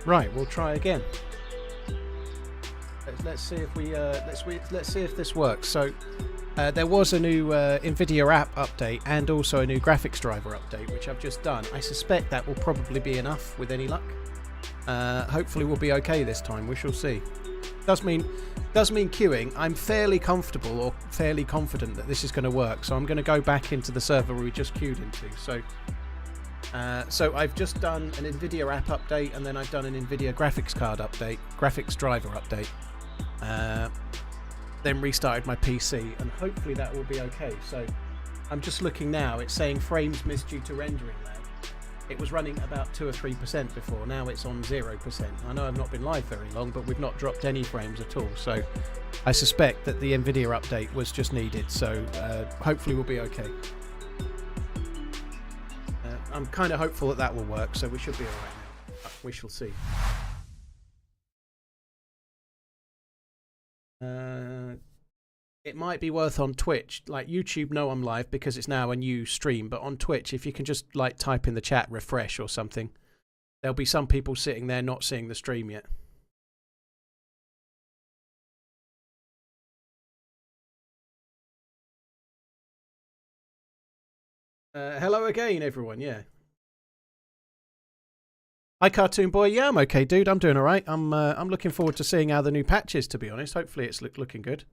Right, we'll try again. Let's see if we let's see if this works. So there was a new NVIDIA app update and also a new graphics driver update, which I've just done. I suspect that will probably be enough with any luck. Hopefully we'll be okay this time. We shall see. Does mean queuing. I'm fairly comfortable or fairly confident that this is going to work. So I'm going to go back into the server we just queued into. So I've just done an NVIDIA app update, and then I've done an NVIDIA graphics card update, graphics driver update. Then restarted my PC, and hopefully that will be okay. So I'm just looking now. It's saying frames missed due to rendering lag. It was running about 2 or 3% before. Now it's on 0%. I know I've not been live very long, but we've not dropped any frames at all. So I suspect that the NVIDIA update was just needed. So hopefully we'll be okay. I'm kind of hopeful that that will work, so we should be alright now. We shall see. It might be worth on Twitch. Like YouTube know I'm live because it's now a new stream, but on Twitch, if you can just like type in the chat refresh or something, there'll be some people sitting there not seeing the stream yet. Hello again, everyone. Yeah. Hi, Cartoon Boy. Yeah, I'm okay, dude. I'm doing all right. I'm looking forward to seeing how the new patch is, to be honest. Hopefully, it's looking good.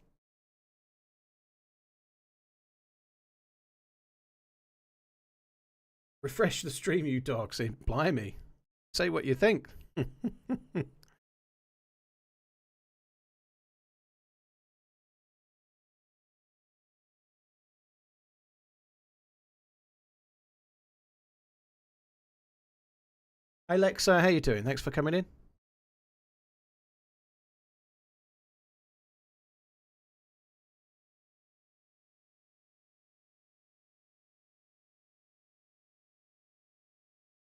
Refresh the stream, you dogs. Blimey. Say what you think. Hey Lexa, how you doing? Thanks for coming in.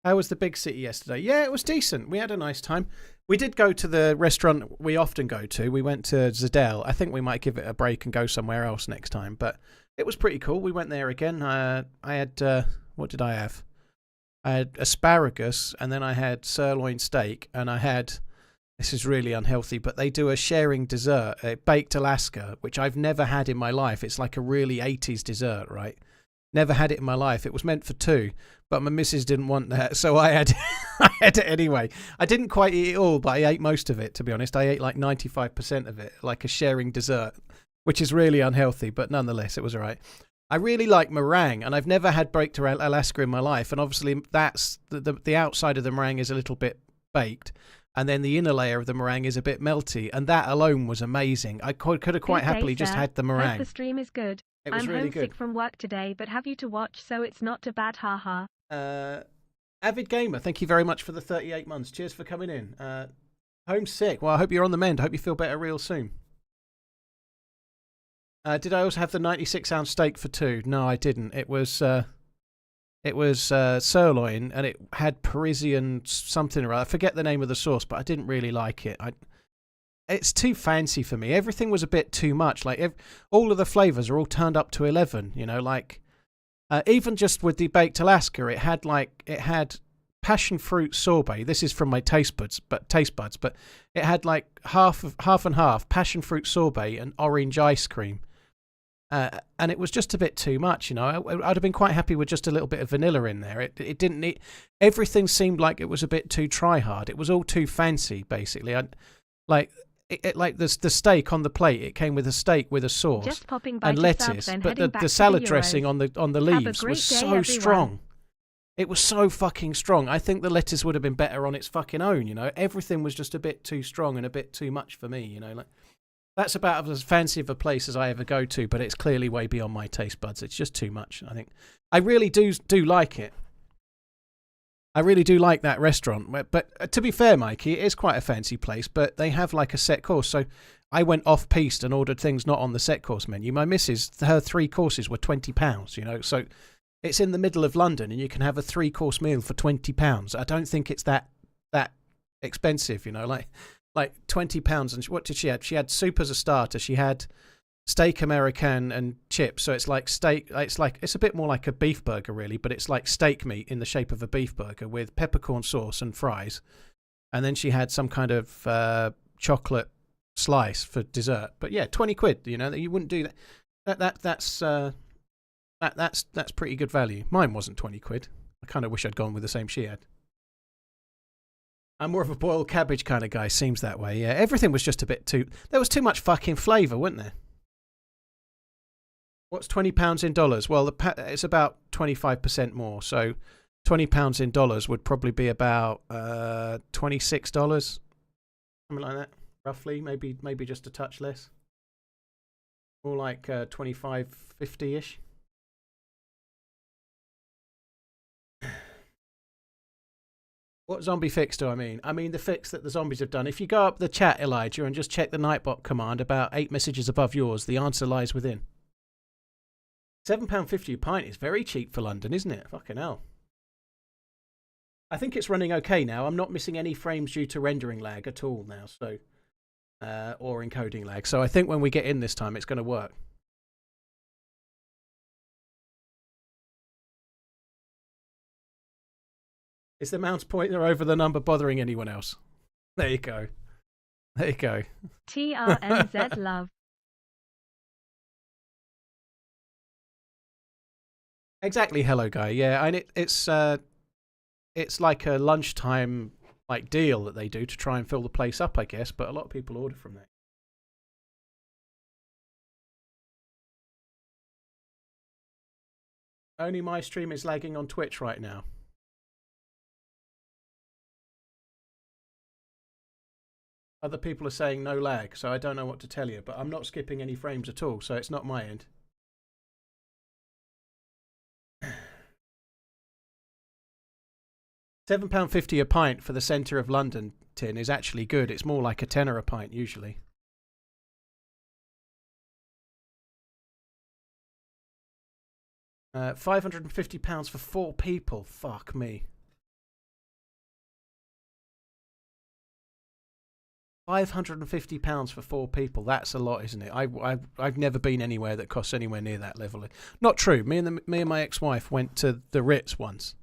How was the big city yesterday? Yeah, it was decent. We had a nice time. We did go to the restaurant we often go to. We went to Zadel. I think we might give it a break and go somewhere else next time. But it was pretty cool. We went there again. I had, what did I have? I had asparagus, and then I had sirloin steak, and I had, this is really unhealthy, but they do a sharing dessert, a baked Alaska, which I've never had in my life. It's like a really 80s dessert, right? Never had it in my life. It was meant for two, but my missus didn't want that, so I had I had it anyway. I didn't quite eat it all, but I ate most of it, to be honest. I ate like 95% of it, like a sharing dessert, which is really unhealthy, but nonetheless, it was all right. I really like meringue, and I've never had baked Alaska in my life, and obviously that's the outside of the meringue is a little bit baked, and then the inner layer of the meringue is a bit melty, and that alone was amazing. I could have quite happily just had the meringue. Hope the stream is good. It was really good. I'm homesick from work today, but have you to watch, so it's not too bad, haha. Avid Gamer, thank you very much for the 38 months. Cheers for coming in. Homesick. Well, I hope you're on the mend. I hope you feel better real soon. Did I also have the 96-ounce steak for two? No, I didn't. It was sirloin, and it had Parisian something or other. I forget the name of the sauce, but I didn't really like it. It's too fancy for me. Everything was a bit too much. Like all of the flavors are all turned up to 11. You know, like even just with the baked Alaska, it had passion fruit sorbet. This is from my taste buds, but it had like half and half passion fruit sorbet and orange ice cream. And it was just a bit too much, you know. I'd have been quite happy with just a little bit of vanilla in there. It didn't need. Everything seemed like it was a bit too try hard. It was all too fancy, basically. Like the steak on the plate. It came with a steak with a sauce Just popping by and lettuce, but the salad dressing on the leaves was so strong. It was so fucking strong. I think the lettuce would have been better on its fucking own. You know, everything was just a bit too strong and a bit too much for me. You know, like. That's about as fancy of a place as I ever go to, but it's clearly way beyond my taste buds. It's just too much, I think. I really do like it. I really do like that restaurant. But to be fair, Mikey, it is quite a fancy place, but they have like a set course. So I went off-piste and ordered things not on the set course menu. My missus, her 3 courses were £20, you know. So it's in the middle of London, and you can have a 3-course meal for £20. I don't think it's that expensive, you know, like £20. And what did she have? She had soup as a starter. She had steak American and chips. So it's like steak. It's a bit more like a beef burger, really, but it's like steak meat in the shape of a beef burger with peppercorn sauce and fries. and then she had some kind of chocolate slice for dessert. But yeah, 20 quid. You know, you wouldn't do that. That's pretty good value. Mine wasn't 20 quid. I kind of wish I'd gone with the same she had. I'm more of a boiled cabbage kind of guy. Seems that way. Yeah, everything was just a bit too. There was too much fucking flavour, wasn't there? What's £20 in dollars? Well, it's about 25% more. So £20 in dollars would probably be about $26, something like that, roughly. Maybe just a touch less. More like 25.50-ish. What zombie fix do I mean? I mean the fix that the zombies have done. If you go up the chat, Elijah, and just check the Nightbot command about 8 messages above yours, the answer lies within. £7.50 a pint is very cheap for London, isn't it? Fucking hell. I think it's running okay now. I'm not missing any frames due to rendering lag at all now, so or encoding lag. So I think when we get in this time, it's going to work. Is the mouse pointer over the number bothering anyone else? There you go. There you go. TRMZ love. Exactly. Hello, guy. Yeah, and it's like a lunchtime like deal that they do to try and fill the place up, I guess. But a lot of people order from there. Only my stream is lagging on Twitch right now. Other people are saying no lag, so I don't know what to tell you, but I'm not skipping any frames at all, so it's not my end. £7.50 a pint for the centre of London tin is actually good. It's more like a tenner a pint usually. £550 for 4 people. Fuck me. £550 for 4 people. That's a lot, isn't it? I've never been anywhere that costs anywhere near that level. Not true. Me and my ex-wife went to the Ritz once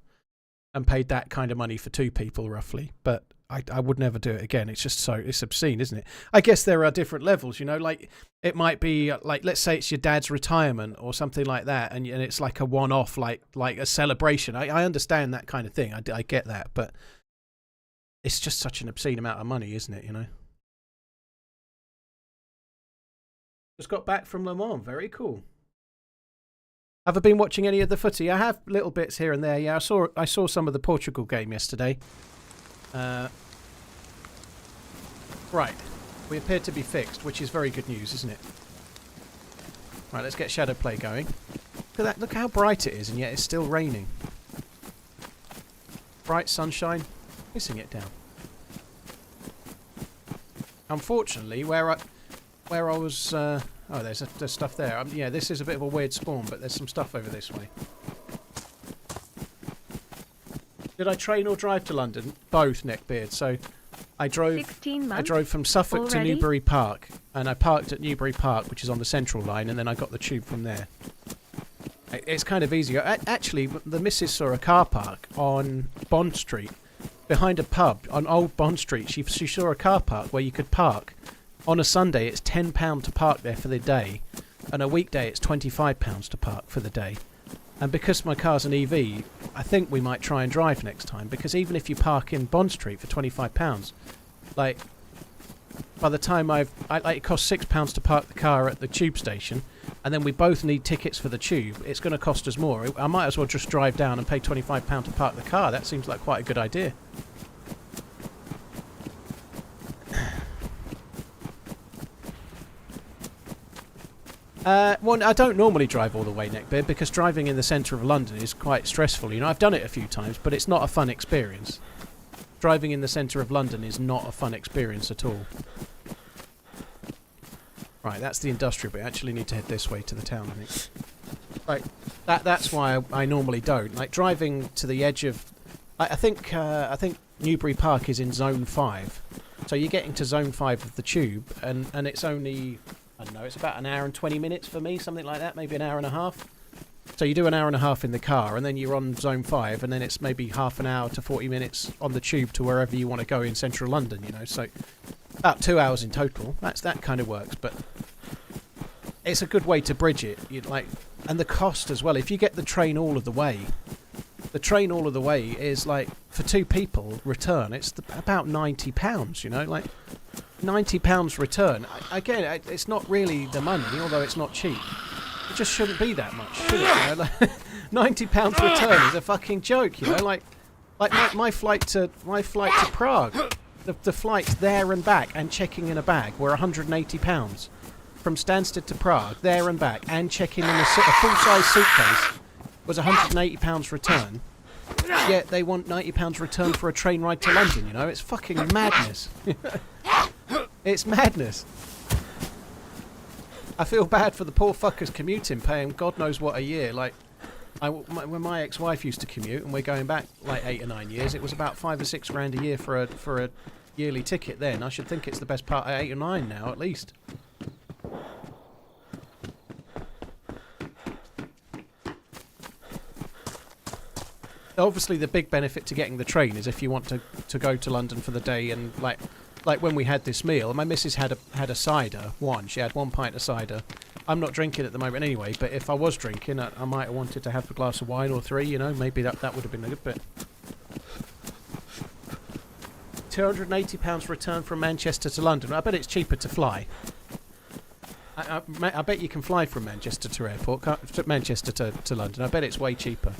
and paid that kind of money for 2 people roughly. But I would never do it again. It's just it's obscene, isn't it? I guess there are different levels, you know, like it might be like, let's say it's your dad's retirement or something like that. And it's like a one-off, like a celebration. I understand that kind of thing. I get that, but it's just such an obscene amount of money, isn't it? You know? Just got back from Le Mans. Very cool. Have I been watching any of the footy? I have little bits here and there. Yeah, I saw some of the Portugal game yesterday. Right. We appear to be fixed, which is very good news, isn't it? Right, let's get shadow play going. Look at that. Look how bright it is, and yet it's still raining. Bright sunshine, pissing it down. Unfortunately, where I was... oh, there's stuff there. Yeah, this is a bit of a weird spawn, but there's some stuff over this way. Did I train or drive to London? Both, Neckbeard. So I drove from Suffolk already? to Newbury Park, and I parked at Newbury Park, which is on the Central Line, and then I got the tube from there. It's kind of easy. Actually, the missus saw a car park on Bond Street, behind a pub on Old Bond Street. She saw a car park where you could park. On a Sunday, it's £10 to park there for the day, and a weekday, it's £25 to park for the day. And because my car's an EV, I think we might try and drive next time, because even if you park in Bond Street for £25, like, by the time it costs £6 to park the car at the tube station, and then we both need tickets for the tube, it's going to cost us more. I might as well just drive down and pay £25 to park the car. That seems like quite a good idea. Well, I don't normally drive all the way, Neckbeard, because driving in the centre of London is quite stressful. You know, I've done it a few times, but it's not a fun experience. Driving in the centre of London is not a fun experience at all. Right, that's the industrial bit. I actually need to head this way to the town, I think. Right, that's why I normally don't. Like, driving to the edge of... I think Newbury Park is in Zone 5. So you're getting to Zone 5 of the tube, and it's only... I don't know, it's about an hour and 20 minutes for me, something like that, maybe an hour and a half. So you do an hour and a half in the car, and then you're on Zone 5, and then it's maybe half an hour to 40 minutes on the tube to wherever you want to go in central London, you know. So about 2 hours in total. That kind of works, but it's a good way to bridge it. And the cost as well. If you get the train all of the way, is like, for 2 people return, it's about £90, you know, like £90 return. Again, it's not really the money, although it's not cheap. It just shouldn't be that much, should it? You know? Like, £90 return is a fucking joke, you know. Like my flight to Prague, the flights there and back and checking in a bag were £180 from Stansted to Prague, there and back, and checking in a full-size suitcase was £180 return. Yet they want £90 return for a train ride to London. You know, it's fucking madness. It's madness. I feel bad for the poor fuckers commuting, paying God knows what a year. Like, when my ex-wife used to commute, and we're going back like 8 or 9 years, it was about 5 or 6 grand a year for a yearly ticket. Then I should think it's the best part of 8 or 9 now, at least. Obviously, the big benefit to getting the train is if you want to go to London for the day, and like when we had this meal, my missus had a cider. She had 1 pint of cider. I'm not drinking at the moment anyway, but if I was drinking, I might have wanted to have a glass of wine or 3. You know, maybe that would have been a good bit. £280 return from Manchester to London. I bet it's cheaper to fly. I bet you can fly from Manchester to airport, Manchester to London. I bet it's way cheaper.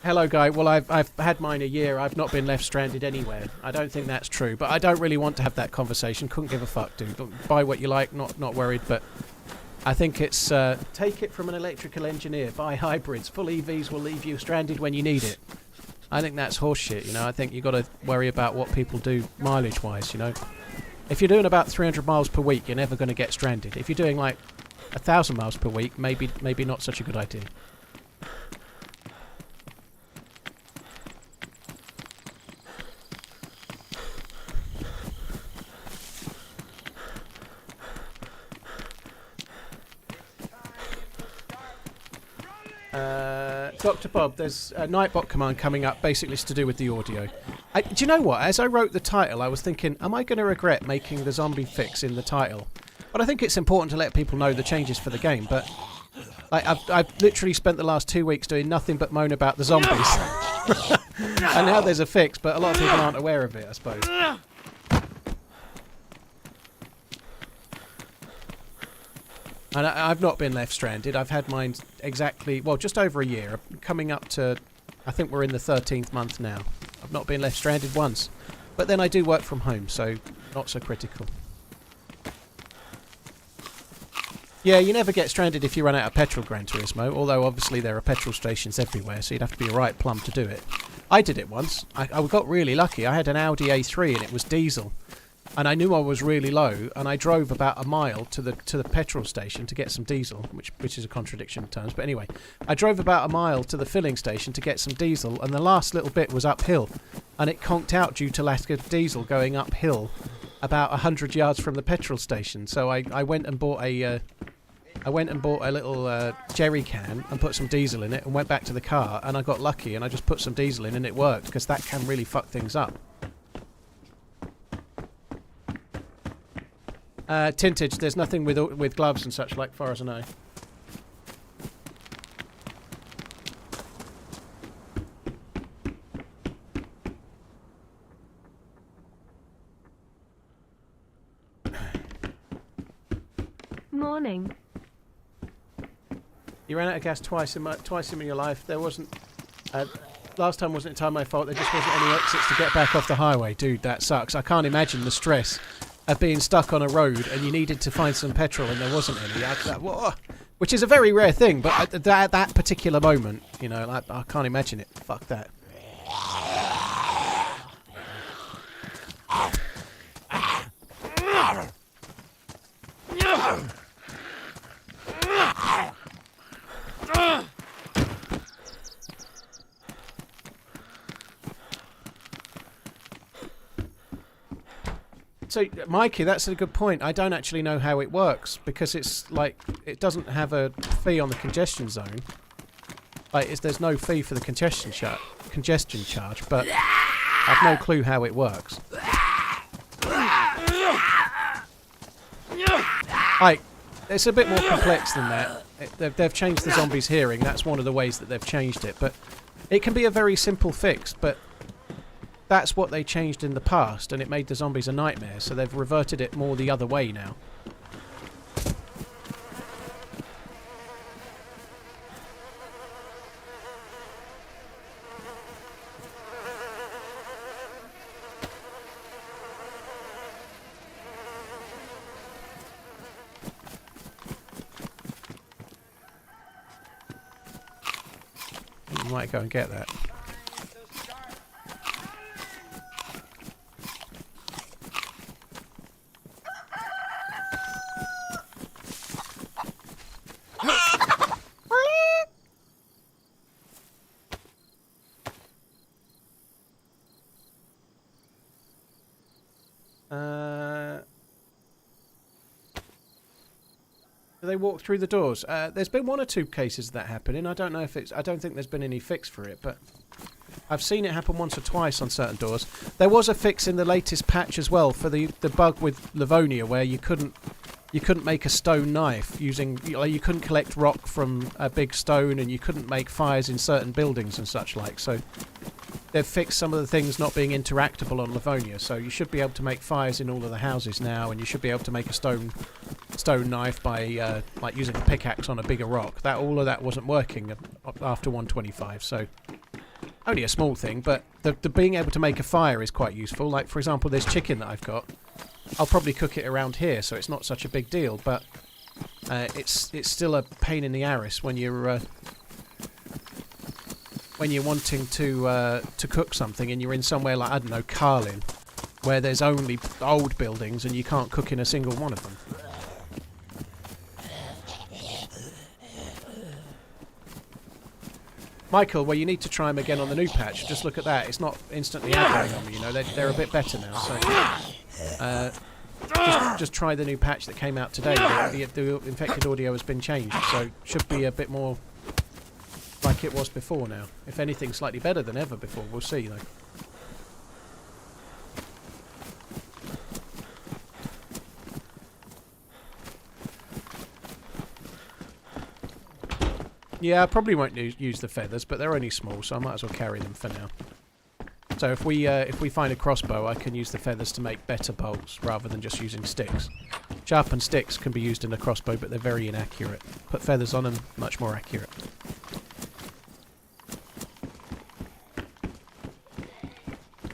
Hello, Guy. Well, I've had mine a year. I've not been left stranded anywhere. I don't think that's true, but I don't really want to have that conversation. Couldn't give a fuck, dude. Buy what you like. Not worried, but I think it's take it from an electrical engineer. Buy hybrids. Full EVs will leave you stranded when you need it. I think that's horseshit. You know, I think you got to worry about what people do mileage-wise. You know, if you're doing about 300 miles per week, you're never going to get stranded. If you're doing like 1,000 miles per week, maybe not such a good idea. Dr. Bob, there's a Nightbot command coming up. Basically, it's to do with the audio. Do you know what? As I wrote the title, I was thinking, am I going to regret making the zombie fix in the title? But I think it's important to let people know the changes for the game. But I've literally spent the last 2 weeks doing nothing but moan about the zombies. And now there's a fix, but a lot of people aren't aware of it, I suppose. And I've not been left stranded. I've had mine exactly, well, just over a year. Coming up to, I think we're in the 13th month now. I've not been left stranded once. But then I do work from home, so not so critical. Yeah, you never get stranded if you run out of petrol, Gran Turismo, although obviously there are petrol stations everywhere, so you'd have to be a right plum to do it. I did it once. I got really lucky. I had an Audi A3 and it was diesel. And I knew I was really low, and I drove about a mile to the petrol station to get some diesel, which is a contradiction in terms. But anyway, I drove about a mile to the filling station to get some diesel, and the last little bit was uphill, and it conked out due to lack of diesel going uphill about 100 yards from the petrol station. So I went and bought a little jerry can and put some diesel in it and went back to the car, and I got lucky and I just put some diesel in and it worked, because that can really fuck things up. Tintage, there's nothing with gloves and such, like far as I know. Morning. You ran out of gas twice in your life. There wasn't. Last time wasn't entirely my fault. There just wasn't any exits to get back off the highway. Dude, that sucks. I can't imagine the stress of being stuck on a road and you needed to find some petrol and there wasn't any. Which is a very rare thing, but at that particular moment, you know, I can't imagine it. Fuck that. So, Mikey, that's a good point. I don't actually know how it works because it's like it doesn't have a fee on the congestion zone. Like, there's no fee for the congestion charge, but I've no clue how it works. Like, it's a bit more complex than that. They've changed the zombies' hearing. That's one of the ways that they've changed it. But it can be a very simple fix, but that's what they changed in the past, and it made the zombies a nightmare, so they've reverted it more the other way now. You might go and get that. Do they walk through the doors? There's been one or two cases of that happening. I don't know if it's... I don't think there's been any fix for it, but I've seen it happen once or twice on certain doors. There was a fix in the latest patch as well for the bug with Livonia where you couldn't make a stone knife using... You couldn't collect rock from a big stone, and you couldn't make fires in certain buildings and such like. So they've fixed some of the things not being interactable on Livonia. So you should be able to make fires in all of the houses now, and you should be able to make a stone knife by like using a pickaxe on a bigger rock. All of that wasn't working after 125, so only a small thing, but the being able to make a fire is quite useful. Like, for example, this chicken that I've got, I'll probably cook it around here, so it's not such a big deal, but it's still a pain in the arse when you're wanting to cook something and you're in somewhere like, I don't know, Carlin, where there's only old buildings and you can't cook in a single one of them. Michael, well, you need to try them again on the new patch. Just look at that. It's not instantly aggroing on me, you know. They're a bit better now, so... just try the new patch that came out today. The infected audio has been changed, so it should be a bit more like it was before now. If anything, slightly better than ever before. We'll see, though. Yeah, I probably won't use the feathers, but they're only small, so I might as well carry them for now. So if we find a crossbow, I can use the feathers to make better bolts rather than just using sticks. Sharpened sticks can be used in a crossbow, but they're very inaccurate. Put feathers on them, much more accurate.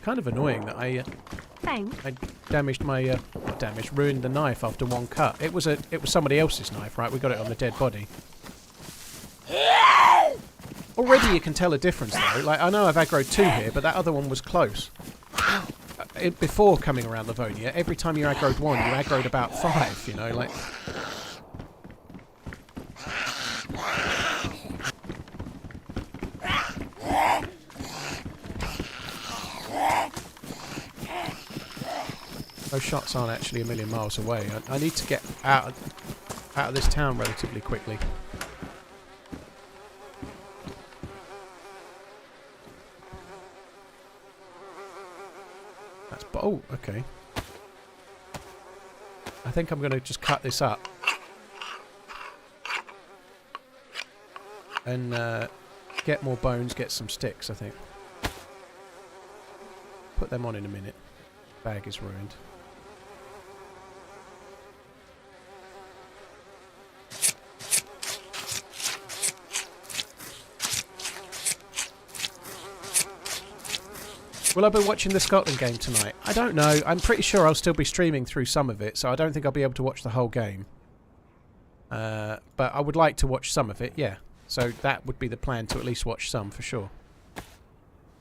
Kind of annoying that I damaged my ruined the knife after one cut. It was somebody else's knife, right? We got it on the dead body. Already you can tell a difference though. Like, I know I've aggroed 2 here, but that other one was close. Before coming around Livonia, every time you aggroed 1, you aggroed about 5, you know, like... Those shots aren't actually a million miles away. I need to get out of this town relatively quickly. Oh, okay. I think I'm going to just cut this up. And get more bones, get some sticks, I think. Put them on in a minute. Bag is ruined. Will I be watching the Scotland game tonight? I don't know. I'm pretty sure I'll still be streaming through some of it, so I don't think I'll be able to watch the whole game. But I would like to watch some of it, yeah. So that would be the plan, to at least watch some, for sure.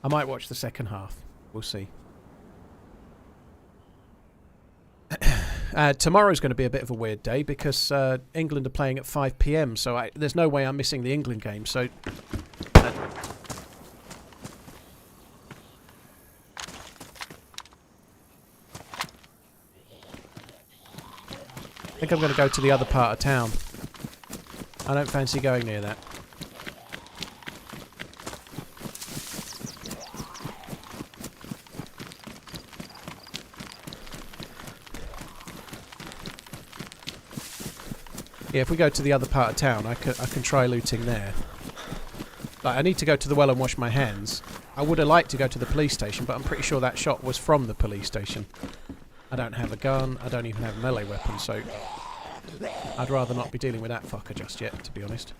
I might watch the second half. We'll see. Tomorrow's going to be a bit of a weird day, because England are playing at 5 PM, so there's no way I'm missing the England game, so... think I'm going to go to the other part of town. I don't fancy going near that. Yeah, if we go to the other part of town, I can try looting there. Like, I need to go to the well and wash my hands. I would have liked to go to the police station, but I'm pretty sure that shot was from the police station. I don't have a gun, I don't even have a melee weapon, so I'd rather not be dealing with that fucker just yet, to be honest.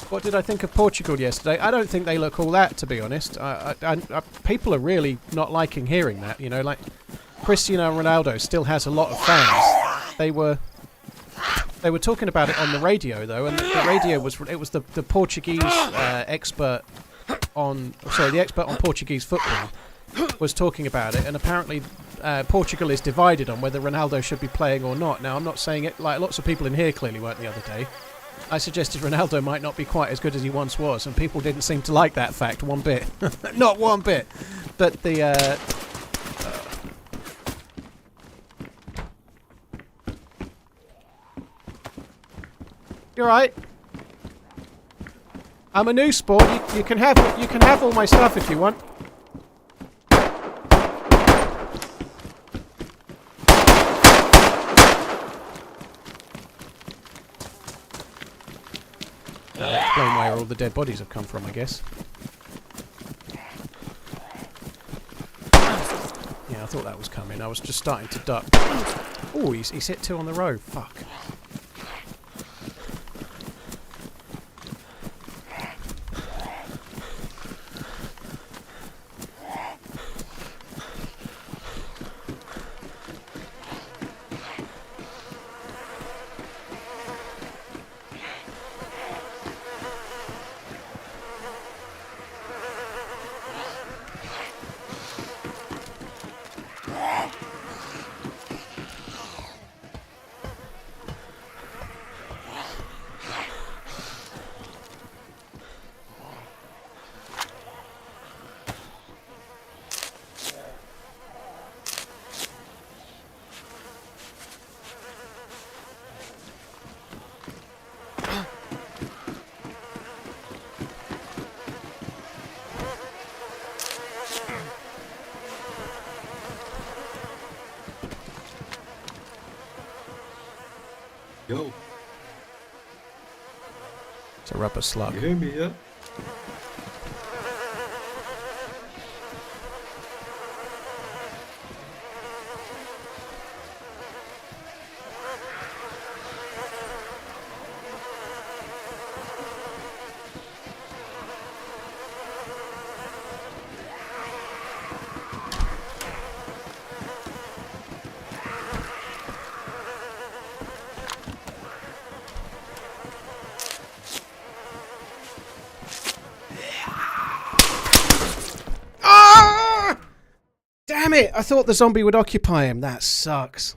What did I think of Portugal yesterday? I don't think they look all that, to be honest. People are really not liking hearing that, you know, like Cristiano Ronaldo still has a lot of fans. They were talking about it on the radio though, and the radio was the Portuguese expert on the expert on Portuguese football was talking about it, and apparently Portugal is divided on whether Ronaldo should be playing or not. Now I'm not saying it, like lots of people in here clearly weren't the other day. I suggested Ronaldo might not be quite as good as he once was, and people didn't seem to like that fact one bit. Not one bit. But the... You're right. I'm a new sport. You can have all my stuff if you want. Explain where all the dead bodies have come from, I guess. Yeah, I thought that was coming. I was just starting to duck. Oh, he's hit two on the road. Fuck. Yo. It's a rubber slug. You hear me, yeah? Damn it! I thought the zombie would occupy him. That sucks.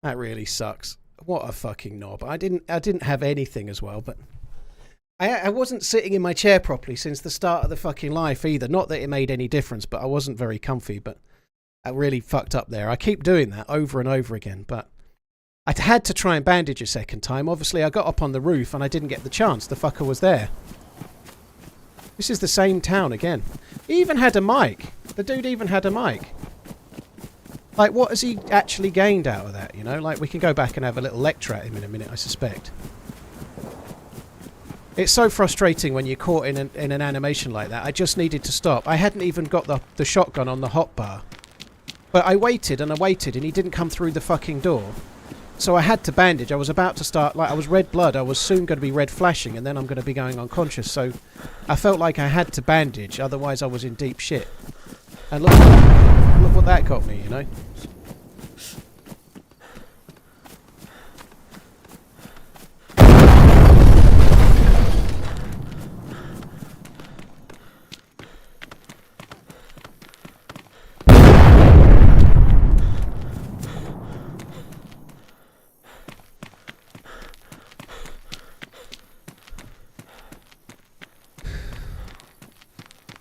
That really sucks. What a fucking knob. I didn't have anything as well, but I wasn't sitting in my chair properly since the start of the fucking life either. Not that it made any difference, but I wasn't very comfy, but I really fucked up there. I keep doing that over and over again, but I had to try and bandage a second time. Obviously, I got up on the roof and I didn't get the chance. The fucker was there. This is the same town again. He even had a mic. The dude even had a mic. Like, what has he actually gained out of that, you know? Like, we can go back and have a little lecture at him in a minute, I suspect. It's so frustrating when you're caught in an animation like that. I just needed to stop. I hadn't even got the shotgun on the hotbar. But I waited and I waited and he didn't come through the fucking door. So I had to bandage. I was about to start, like, I was red blood. I was soon going to be red flashing and then I'm going to be going unconscious. So I felt like I had to bandage, otherwise I was in deep shit. And look what that got me, you know?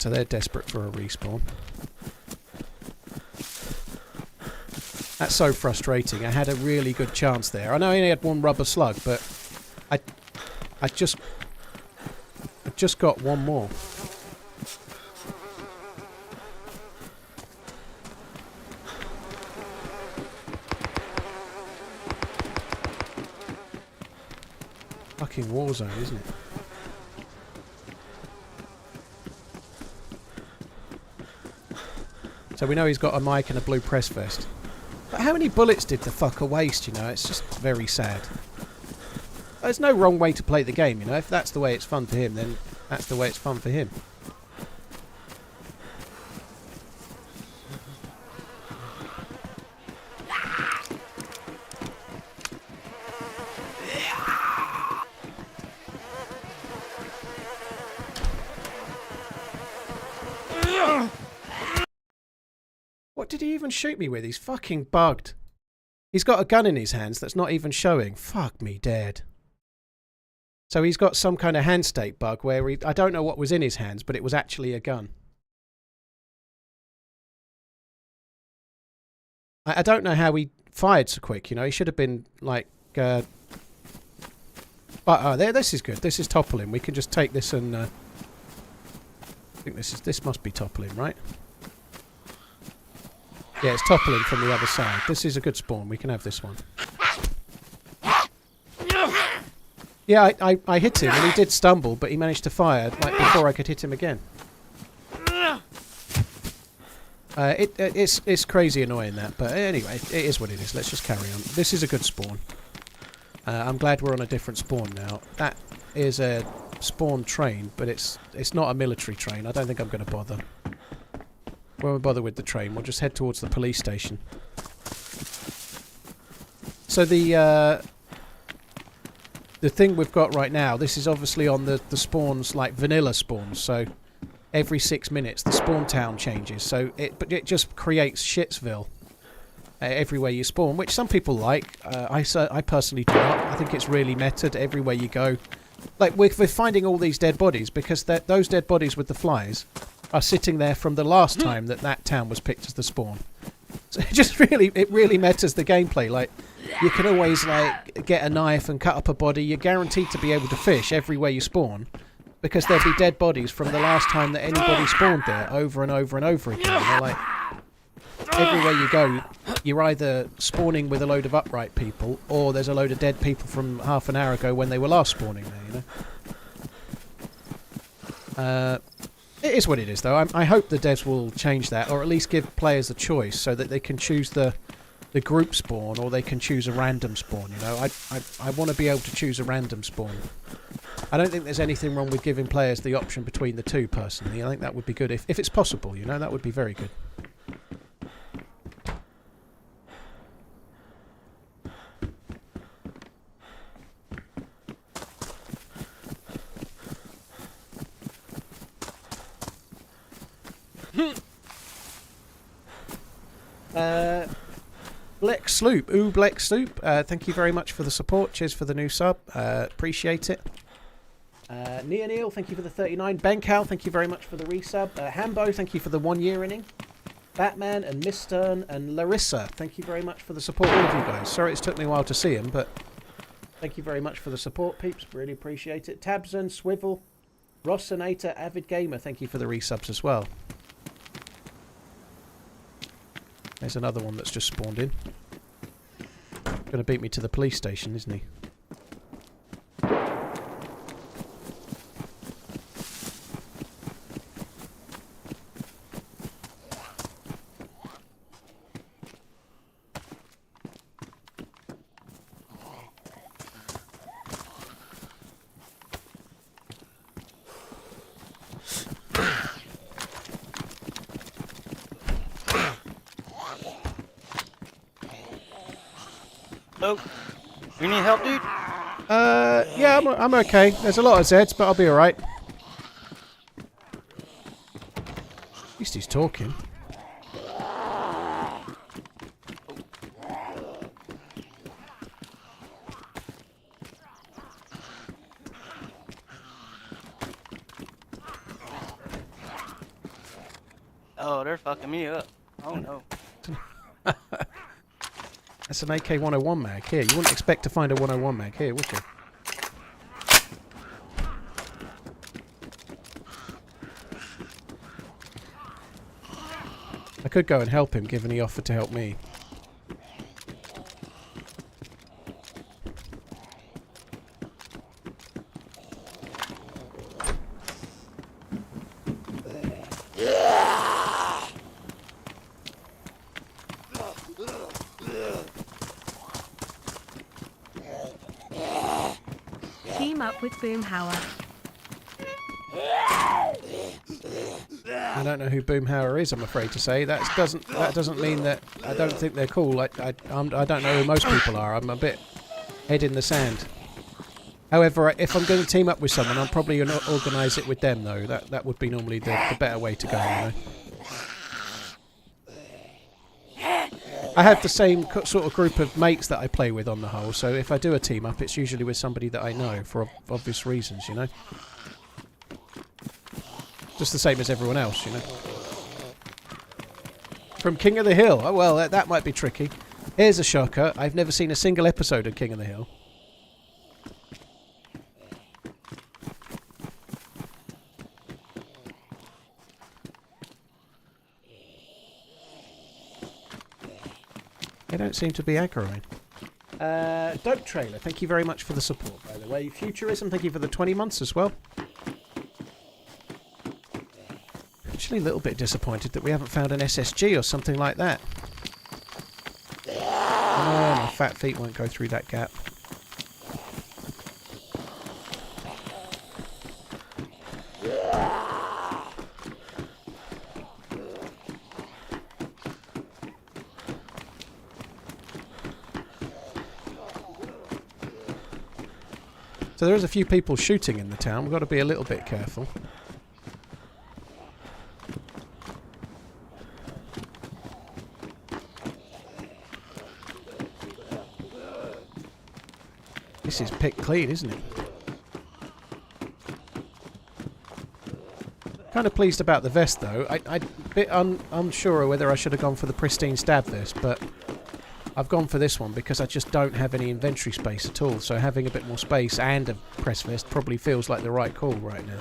So they're desperate for a respawn. That's so frustrating. I had a really good chance there. I know I only had one rubber slug, but I just got one more. Fucking war zone, isn't it? So we know he's got a mic and a blue press vest. But how many bullets did the fucker waste, you know? It's just very sad. There's no wrong way to play the game, you know? If that's the way it's fun for him, then that's the way it's fun for him. What did he even shoot me with? He's fucking bugged. He's got a gun in his hands that's not even showing. Fuck me dead. So he's got some kind of hand state bug where I don't know what was in his hands, but it was actually a gun. I don't know how he fired so quick, you know. He should have been like... there, this is good. This is toppling. We can just take this and... I think this must be toppling, right? Yeah, it's toppling from the other side. This is a good spawn. We can have this one. Yeah, I hit him and he did stumble, but he managed to fire like before I could hit him again. It's crazy annoying that, but anyway, it is what it is. Let's just carry on. This is a good spawn. I'm glad we're on a different spawn now. That is a spawn train, but it's not a military train. I don't think I'm going to bother. Won't bother with the train. We'll just head towards the police station. So the thing we've got right now, this is obviously on the spawns, like vanilla spawns. So every 6 minutes the spawn town changes. So it just creates Shitsville everywhere you spawn, which some people like. I personally do not. I think it's really meta everywhere you go. Like we're finding all these dead bodies because those dead bodies with the flies are sitting there from the last time that town was picked as the spawn. So it really matters the gameplay. Like you can always like get a knife and cut up a body. You're guaranteed to be able to fish everywhere you spawn because there'll be dead bodies from the last time that anybody spawned there over and over and over again. They're like everywhere you go, you're either spawning with a load of upright people or there's a load of dead people from half an hour ago when they were last spawning there, you know. It is what it is, though. I hope the devs will change that, or at least give players a choice so that they can choose the group spawn, or they can choose a random spawn. You know, I want to be able to choose a random spawn. I don't think there's anything wrong with giving players the option between the two. Personally, I think that would be good if it's possible. You know, that would be very good. Bleck Sloop. Ooh, Bleck Sloop. Thank you very much for the support. Cheers for the new sub. Appreciate it. Nia Neil, thank you for the 39. Bencal, thank you very much for the resub. Hambo, thank you for the 1 year inning. Batman and Miss Stern and Larissa, thank you very much for the support, all of you guys. Sorry it's took me a while to see him, but thank you very much for the support, peeps. Really appreciate it. Tabson, Swivel, Rossinator, Avid Gamer, thank you for the resubs as well. There's another one that's just spawned in. Gonna beat me to the police station, isn't he? Hello? You need help, dude? Yeah, I'm okay. There's a lot of Zeds, but I'll be alright. At least he's talking. Oh, they're fucking me up. Oh no. That's an AK 101 mag. Here, you wouldn't expect to find a 101 mag here, would you? I could go and help him, given he offered to help me. Team up with Boomhauer. I don't know who Boomhauer is, I'm afraid to say. That doesn't mean that I don't think they're cool. I don't know who most people are. I'm a bit head in the sand. However, if I'm going to team up with someone, I'll probably organise it with them, though. That would be normally the better way to go, you know. I have the same sort of group of mates that I play with on the whole, so if I do a team up, it's usually with somebody that I know for obvious reasons, you know. Just the same as everyone else, you know. From King of the Hill. Oh, well, that might be tricky. Here's a shocker. I've never seen a single episode of King of the Hill. They don't seem to be aggroing. Dope Trailer, thank you very much for the support, by the way. Futurism, thank you for the 20 months as well. Actually, a little bit disappointed that we haven't found an SSG or something like that. Oh, my fat feet won't go through that gap. So there is a few people shooting in the town. We've got to be a little bit careful. This is picked clean, isn't it? Kind of pleased about the vest, though. I'm a bit unsure whether I should have gone for the pristine stab vest, but I've gone for this one because I just don't have any inventory space at all, so having a bit more space and a press vest probably feels like the right call right now.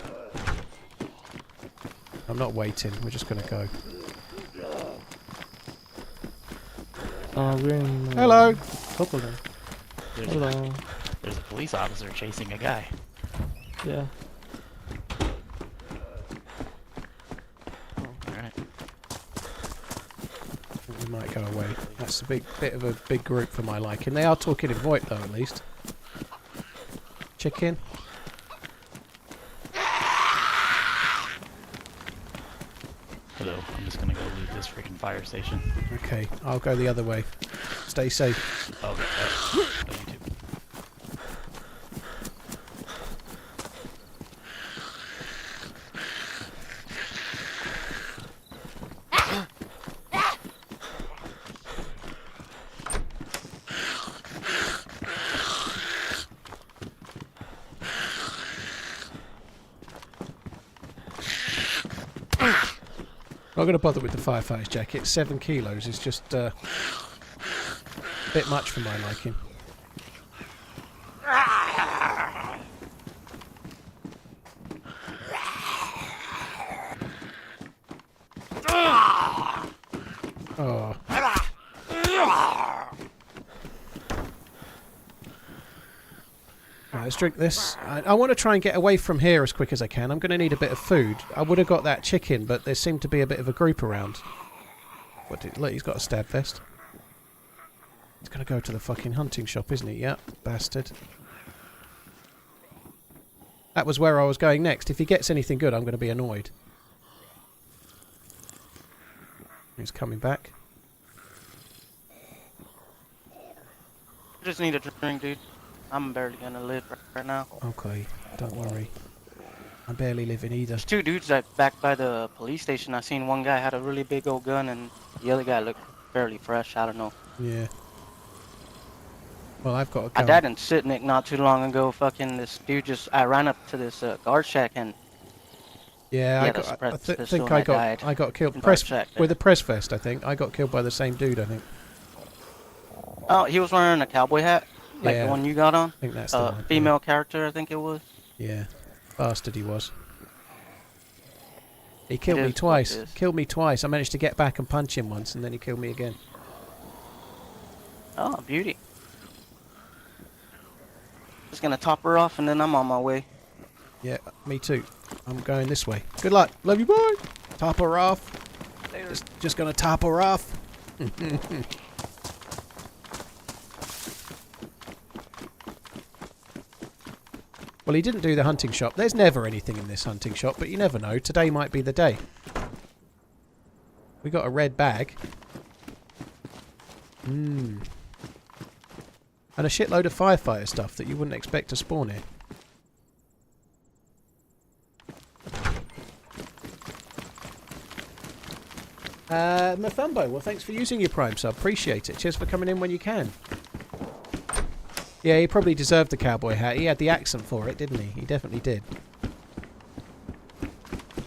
I'm not waiting, we're just going to go. We're in... Hello! Copeland. Hello. There's a police officer chasing a guy. Yeah. Oh, alright. We might go away. That's a bit of a big group for my liking. They are talking in VoIP though, at least. Chicken. Hello, I'm just gonna go loot this freaking fire station. Okay, I'll go the other way. Stay safe. Okay, oh, you too. Not going to bother with the firefighter's jacket. 7 kilos is just a bit much for my liking. Oh. Right, let's drink this. I want to try and get away from here as quick as I can. I'm going to need a bit of food. I would have got that chicken, but there seemed to be a bit of a group around. Look, he's got a stab vest. He's going to go to the fucking hunting shop, isn't he? Yep, bastard. That was where I was going next. If he gets anything good, I'm going to be annoyed. He's coming back. I just need a drink, dude. I'm barely gonna live right now. Okay, don't worry. I'm barely living either. There's 2 dudes that back by the police station. I seen one guy had a really big old gun and the other guy looked fairly fresh. I don't know. Yeah. Well, I've got a I gun. died in Sitnik not too long ago. Fucking this dude I ran up to this guard shack and Yeah, Yeah, I the got. spread I pistol think and I I got. died I got killed in press Dark Shack with there. a press vest. I think I got killed by the same dude. I think. Oh, he was wearing a cowboy hat, like Yeah, the one you got on. I think that's the one. Female character, I think it was. Yeah, bastard he was. He It killed me is what it twice. is. Killed me twice. I managed to get back and punch him once, and then he killed me again. Oh, beauty. Just gonna top her off and then I'm on my way. Yeah, me too. I'm going this way. Good luck. Love you, boy. Top her off. Later. Just gonna top her off. Well, he didn't do the hunting shop. There's never anything in this hunting shop, but you never know. Today might be the day. We got a red bag. And a shitload of firefighter stuff that you wouldn't expect to spawn here. Methumbo, well, thanks for using your Prime sub. Appreciate it. Cheers for coming in when you can. Yeah, he probably deserved the cowboy hat. He had the accent for it, didn't he? He definitely did.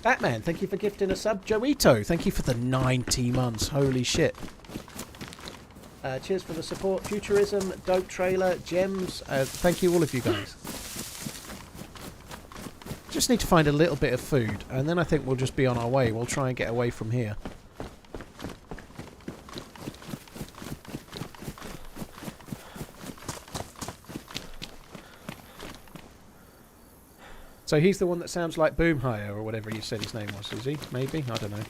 Batman, thank you for gifting a sub. Joito, thank you for the 90 months. Holy shit. Cheers for the support. Futurism, Dope Trailer, Gems. Thank you, all of you guys. Just need to find a little bit of food, and then I think we'll just be on our way. We'll try and get away from here. So he's the one that sounds like Boomhire, or whatever you said his name was, is he? Maybe? I don't know.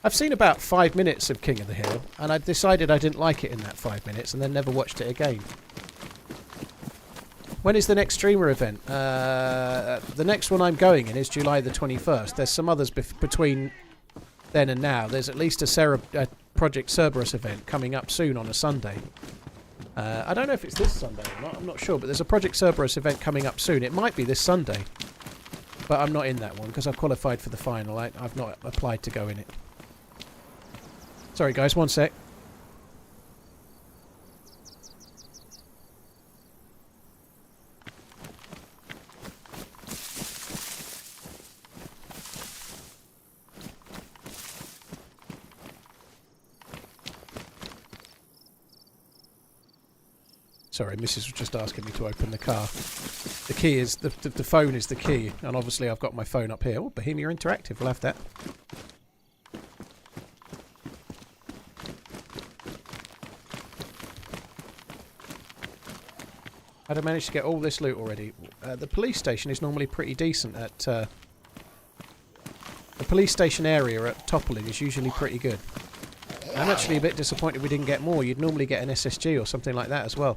I've seen about 5 minutes of King of the Hill, and I decided I didn't like it in that 5 minutes, and then never watched it again. When is the next streamer event? The next one I'm going in is July the 21st. There's some others between then and now. There's at least a Project Cerberus event coming up soon on a Sunday. I don't know if it's this Sunday or not, I'm not sure, but there's a Project Cerberus event coming up soon. It might be this Sunday, but I'm not in that one because I've qualified for the final. I've not applied to go in it. Sorry guys, one sec. Sorry, Mrs. was just asking me to open the car. The key is, the phone is the key, and obviously I've got my phone up here. Oh, Bohemia Interactive, we'll have that. How'd I manage to get all this loot already? The police station is normally pretty decent at... the police station area at Topolin is usually pretty good. I'm actually a bit disappointed we didn't get more. You'd normally get an SSG or something like that as well.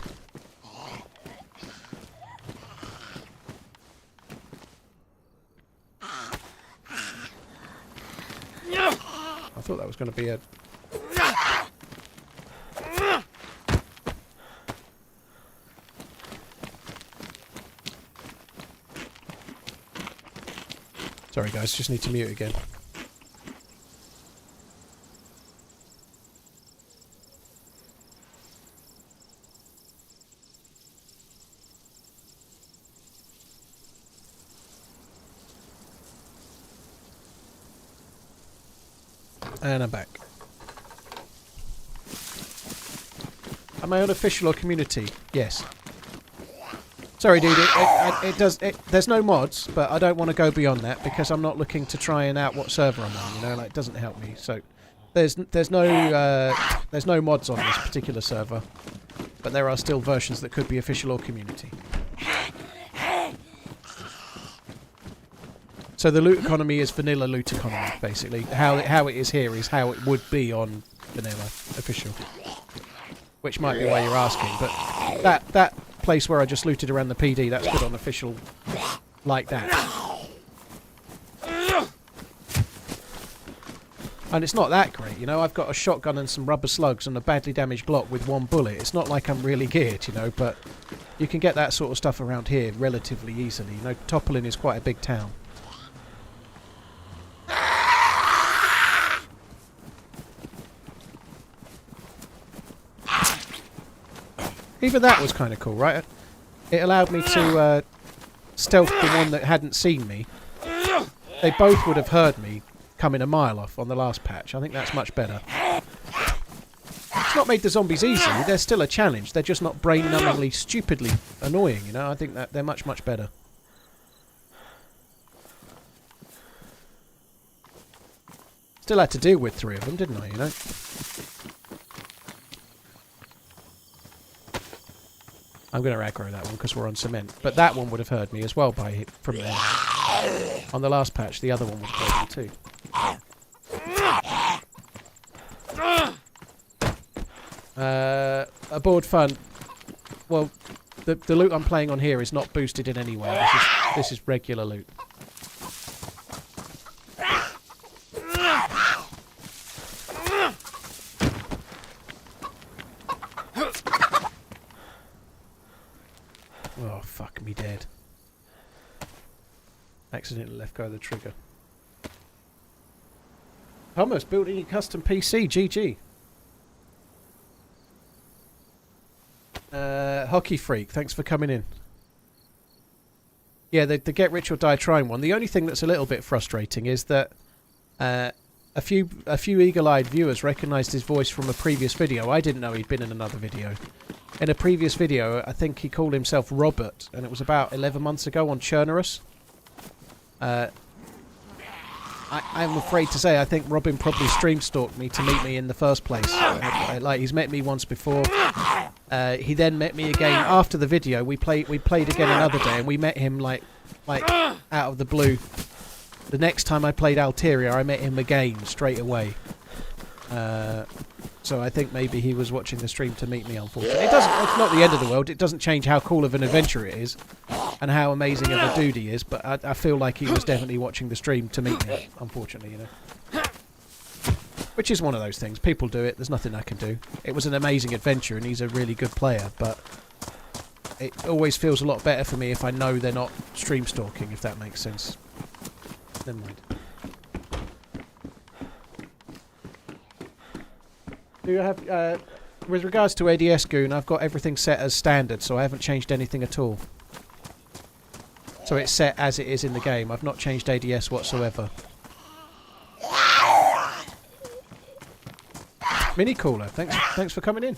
I thought that was going to be a... Sorry guys, just need to mute again. And I'm back. Am I unofficial or community? Yes. Sorry, dude. It does. There's no mods, but I don't want to go beyond that because I'm not looking to try and out what server I'm on. You know, like it doesn't help me. So there's no mods on this particular server, but there are still versions that could be official or community. So the loot economy is vanilla loot economy, basically. How it is here is how it would be on vanilla official, which might be why you're asking. But that place where I just looted around the PD, that's good on official, like that. And it's not that great, you know. I've got a shotgun and some rubber slugs and a badly damaged Glock with one bullet. It's not like I'm really geared, you know. But you can get that sort of stuff around here relatively easily. You know, Topolin is quite a big town. Even that was kind of cool, right? It allowed me to stealthed the one that hadn't seen me, they both would have heard me coming a mile off on the last patch. I think that's much better. It's not made the zombies easy. They're still a challenge. They're just not brain-numbingly, stupidly annoying, you know? I think that they're much, much better. Still had to deal with 3 of them, didn't I, you know? I'm going to aggro that one because we're on cement. But that one would have heard me as well from there. On the last patch, the other one would have heard me too. Aboard fun. Well, the loot I'm playing on here is not boosted in any way. This is regular loot. Oh, fuck me dead. Accidentally let go of the trigger. Thomas, building a custom PC, GG. Hockey Freak, thanks for coming in. Yeah, the get rich or die trying one. The only thing that's a little bit frustrating is that a few eagle-eyed viewers recognised his voice from a previous video. I didn't know he'd been in another video. In a previous video, I think he called himself Robert, and it was about 11 months ago on Churnerus. I'm afraid to say I think Robin probably stream stalked me to meet me in the first place. Like, he's met me once before. He then met me again after the video. We played again another day, and we met him like out of the blue. The next time I played Alteria, I met him again straight away. So I think maybe he was watching the stream to meet me, unfortunately. It's not the end of the world. It doesn't change how cool of an adventure it is and how amazing of a dude he is, but I feel like he was definitely watching the stream to meet me, unfortunately, you know. Which is one of those things. People do it. There's nothing I can do. It was an amazing adventure and he's a really good player, but it always feels a lot better for me if I know they're not stream stalking, if that makes sense. Never mind. Do you have, with regards to ADS Goon, I've got everything set as standard, so I haven't changed anything at all. So it's set as it is in the game. I've not changed ADS whatsoever. Mini Cooler, thanks for coming in.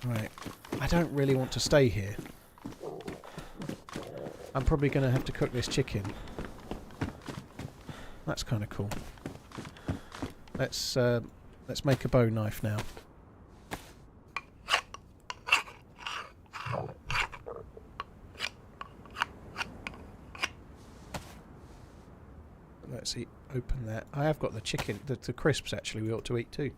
Right, I don't really want to stay here. I'm probably going to have to cook this chicken. That's kind of cool. Let's make a bow knife now. Let's open that. I have got the chicken, the crisps actually. We ought to eat too.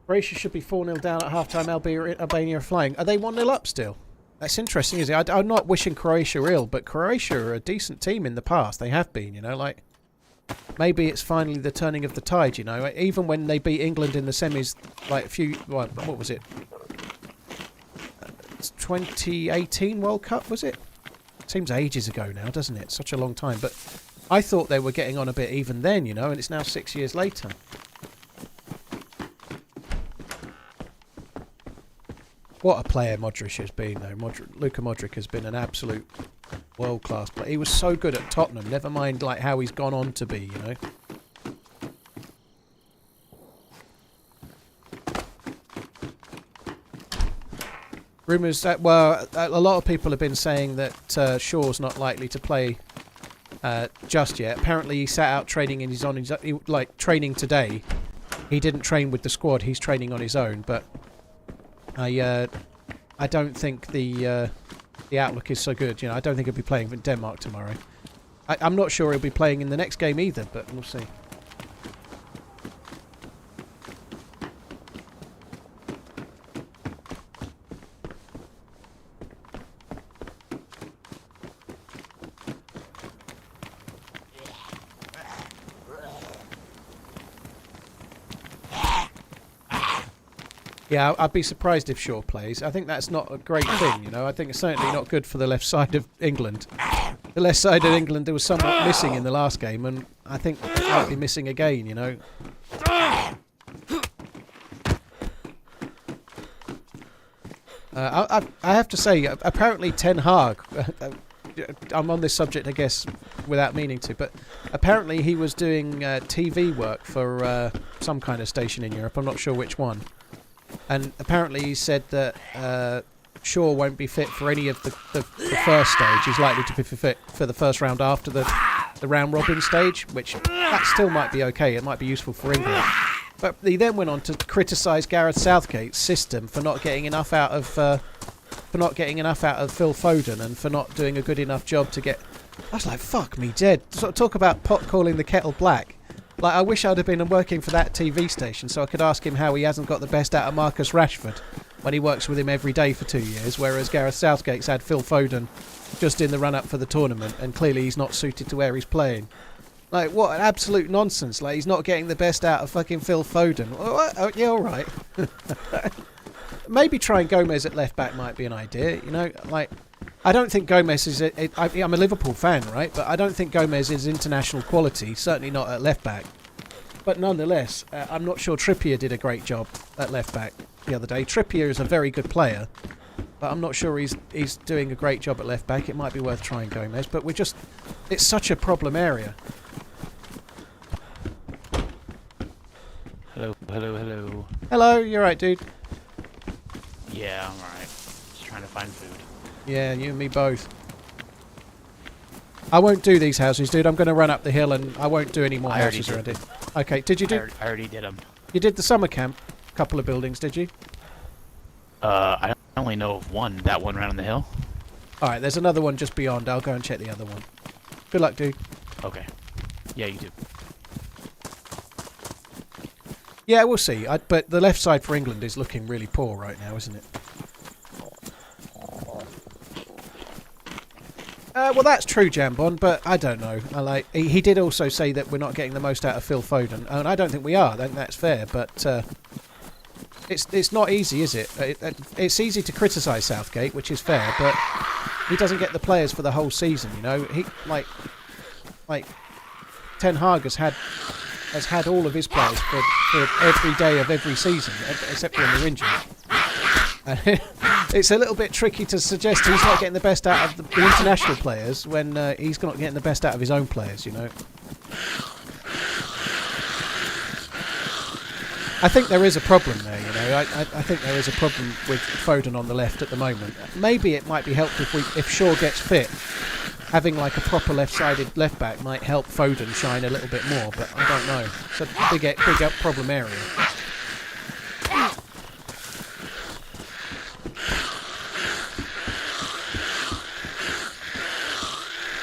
Croatia should be 4-0 down at half-time. Albania are flying. Are they 1-0 up still? That's interesting, isn't it? I'm not wishing Croatia ill, but Croatia are a decent team in the past. They have been, you know, like... Maybe it's finally the turning of the tide, you know. Even when they beat England in the semis, like what was it? 2018 World Cup, was it? Seems ages ago now, doesn't it? Such a long time. But I thought they were getting on a bit even then, you know, and it's now 6 years later. What a player Modric has been, though. Luka Modric has been an absolute world-class player. He was so good at Tottenham, never mind like how he's gone on to be, you know. Rumours that, well, a lot of people have been saying that Shaw's not likely to play just yet. Apparently he sat out training and like training today. He didn't train with the squad, he's training on his own, but I don't think the outlook is so good. You know, I don't think he'll be playing for Denmark tomorrow. I'm not sure he'll be playing in the next game either, but we'll see. Yeah, I'd be surprised if Shaw plays. I think that's not a great thing, you know. I think it's certainly not good for the left side of England. the left side of England was somewhat missing in the last game, and I think it might be missing again, you know. I have to say, apparently Ten Hag, I'm on this subject, I guess, without meaning to, but apparently he was doing TV work for some kind of station in Europe. I'm not sure which one. And apparently he said that Shaw won't be fit for any of the first stage. He's likely to be fit for the first round after the round robin stage, which that still might be okay. It might be useful for England. But he then went on to criticise Gareth Southgate's system for not getting enough out of Phil Foden and for not doing a good enough job to get. I was like, fuck me dead. Sort of talk about pot calling the kettle black. Like, I wish I'd have been working for that TV station so I could ask him how he hasn't got the best out of Marcus Rashford when he works with him every day for 2 years, whereas Gareth Southgate's had Phil Foden just in the run-up for the tournament, and clearly he's not suited to where he's playing. Like, what an absolute nonsense. Like, he's not getting the best out of fucking Phil Foden. Oh, yeah, all right. Maybe trying Gomez at left-back might be an idea, you know? Like, I don't think Gomez is... I'm a Liverpool fan, right? But I don't think Gomez is international quality, certainly not at left-back. But nonetheless, I'm not sure Trippier did a great job at left-back the other day. Trippier is a very good player, but I'm not sure he's doing a great job at left-back. It might be worth trying Gomez, but we're just... It's such a problem area. Hello, hello, hello. Hello, you're right, dude. Yeah, I'm alright. Just trying to find food. Yeah, you and me both. I won't do these houses, dude. I'm going to run up the hill and I won't do any more houses already. Okay, did you do... I already did them. You did the summer camp? Couple of buildings, did you? I only know of one. That one around the hill. Alright, there's another one just beyond. I'll go and check the other one. Good luck, dude. Okay. Yeah, you do. Yeah, we'll see. But the left side for England is looking really poor right now, isn't it? Well, that's true, Jambon, but I don't know. He did also say that we're not getting the most out of Phil Foden, and I don't think we are. I think that's fair, but it's not easy, is it? It's easy to criticise Southgate, which is fair, but he doesn't get the players for the whole season. You know, he like Ten Hag has had all of his players for every day of every season, except when they're injured. It's a little bit tricky to suggest he's not getting the best out of the international players when he's not getting the best out of his own players, you know. I think there is a problem there, you know. I think there is a problem with Foden on the left at the moment. Maybe it might be helpful if Shaw gets fit. Having like a proper left-sided left-back might help Foden shine a little bit more, but I don't know. It's a big problem area.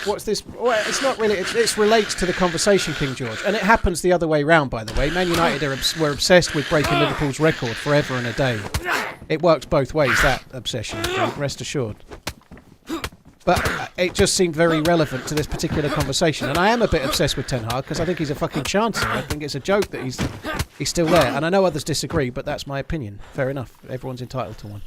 What's this? Well, it's not really. It relates to the conversation, King George, and it happens the other way round. By the way, Man United were obsessed with breaking Liverpool's record forever and a day. It works both ways. That obsession, rest assured. But it just seemed very relevant to this particular conversation, and I am a bit obsessed with Ten Hag because I think he's a fucking chancer. I think it's a joke that he's still there, and I know others disagree, but that's my opinion. Fair enough. Everyone's entitled to one.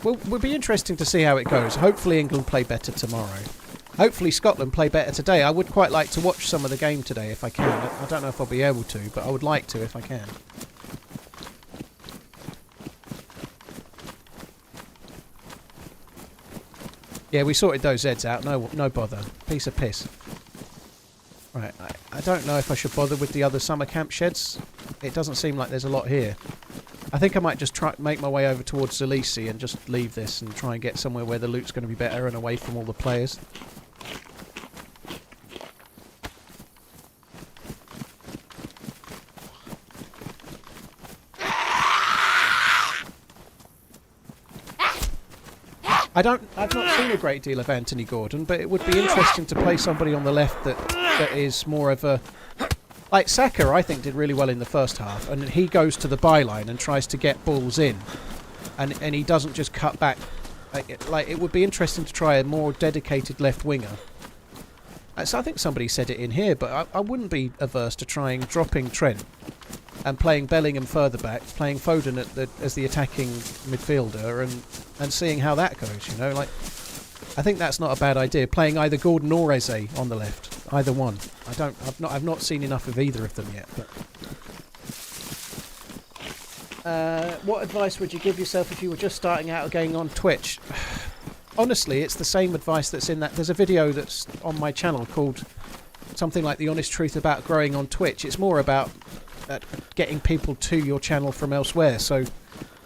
Well, it would be interesting to see how it goes. Hopefully England play better tomorrow. Hopefully Scotland play better today. I would quite like to watch some of the game today if I can. I don't know if I'll be able to, but I would like to if I can. Yeah, we sorted those Zeds out. No bother. Piece of piss. Right, I don't know if I should bother with the other summer camp sheds. It doesn't seem like there's a lot here. I think I might just make my way over towards Zalisi and just leave this and try and get somewhere where the loot's going to be better and away from all the players. I've not seen a great deal of Anthony Gordon, but it would be interesting to play somebody on the left that is more of a... Like Saka, I think, did really well in the first half, and he goes to the byline and tries to get balls in, and he doesn't just cut back It would be interesting to try a more dedicated left winger. So I think somebody said it in here, but I wouldn't be averse to trying dropping Trent and playing Bellingham further back, playing Foden as the attacking midfielder, and seeing how that goes. You know, like I think that's not a bad idea. Playing either Gordon or Eze on the left, either one. I've not seen enough of either of them yet. But what advice would you give yourself if you were just starting out again on Twitch? Honestly, it's the same advice that's in that. There's a video that's on my channel called something like The Honest Truth About Growing on Twitch. It's more about getting people to your channel from elsewhere. So,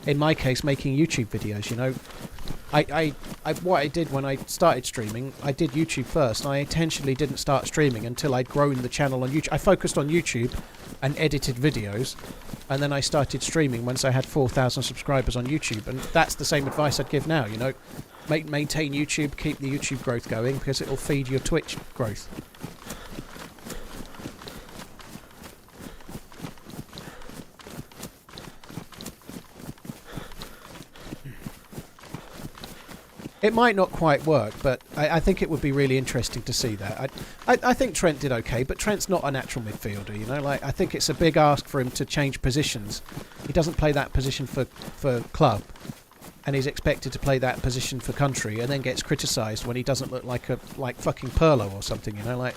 in my case, making YouTube videos, you know. What I did when I started streaming, I did YouTube first. I intentionally didn't start streaming until I'd grown the channel on YouTube. I focused on YouTube and edited videos, and then I started streaming once I had 4,000 subscribers on YouTube. And that's the same advice I'd give now, you know. Maintain YouTube, keep the YouTube growth going, because it'll feed your Twitch growth. It might not quite work, but I think it would be really interesting to see that. I think Trent did okay, but Trent's not a natural midfielder, you know. Like I think it's a big ask for him to change positions. He doesn't play that position for club, and he's expected to play that position for country, and then gets criticised when he doesn't look like fucking Pirlo or something, you know. Like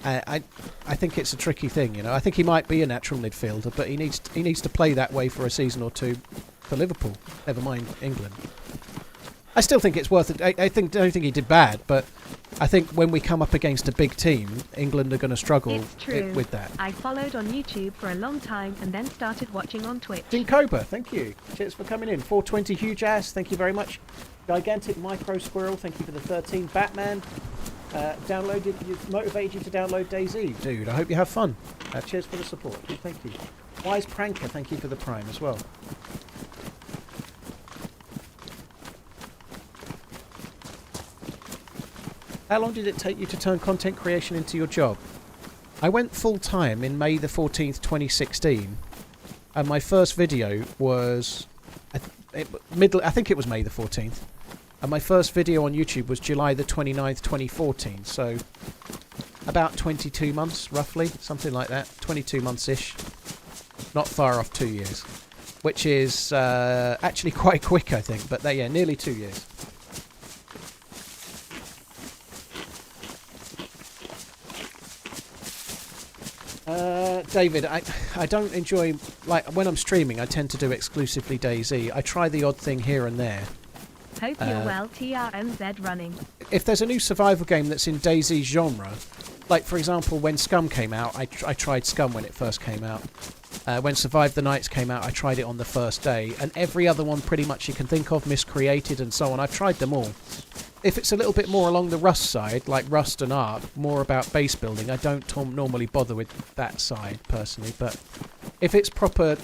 I think it's a tricky thing, you know. I think he might be a natural midfielder, but he needs to play that way for a season or two for Liverpool. Never mind England. I still think it's worth it. I don't think he did bad, but I think when we come up against a big team, England are going to struggle with that. I followed on YouTube for a long time and then started watching on Twitch. Dinkoba, thank you. Cheers for coming in. 420 huge ass, thank you very much. Gigantic micro squirrel, thank you for the 13. Batman, motivated you to download DayZ. Dude, I hope you have fun. Cheers for the support. Thank you. Wise Pranker, thank you for the prime as well. How long did it take you to turn content creation into your job? I went full-time in May the 14th, 2016. And my first video was... I think it was May the 14th. And my first video on YouTube was July the 29th, 2014. So, about 22 months, roughly. Something like that. 22 months-ish. Not far off 2 years. Which is actually quite quick, I think. But yeah, nearly 2 years. David, I don't enjoy, like, when I'm streaming, I tend to do exclusively DayZ. I try the odd thing here and there. Hope you're well, TRMZ running. If there's a new survival game that's in DayZ's genre, like, for example, when Scum came out, I tried Scum when it first came out. When Survive the Nights came out, I tried it on the first day. And every other one pretty much you can think of, Miscreated and so on, I've tried them all. If it's a little bit more along the Rust side, like Rust and Ark, more about base building, I don't normally bother with that side, personally. But if it's proper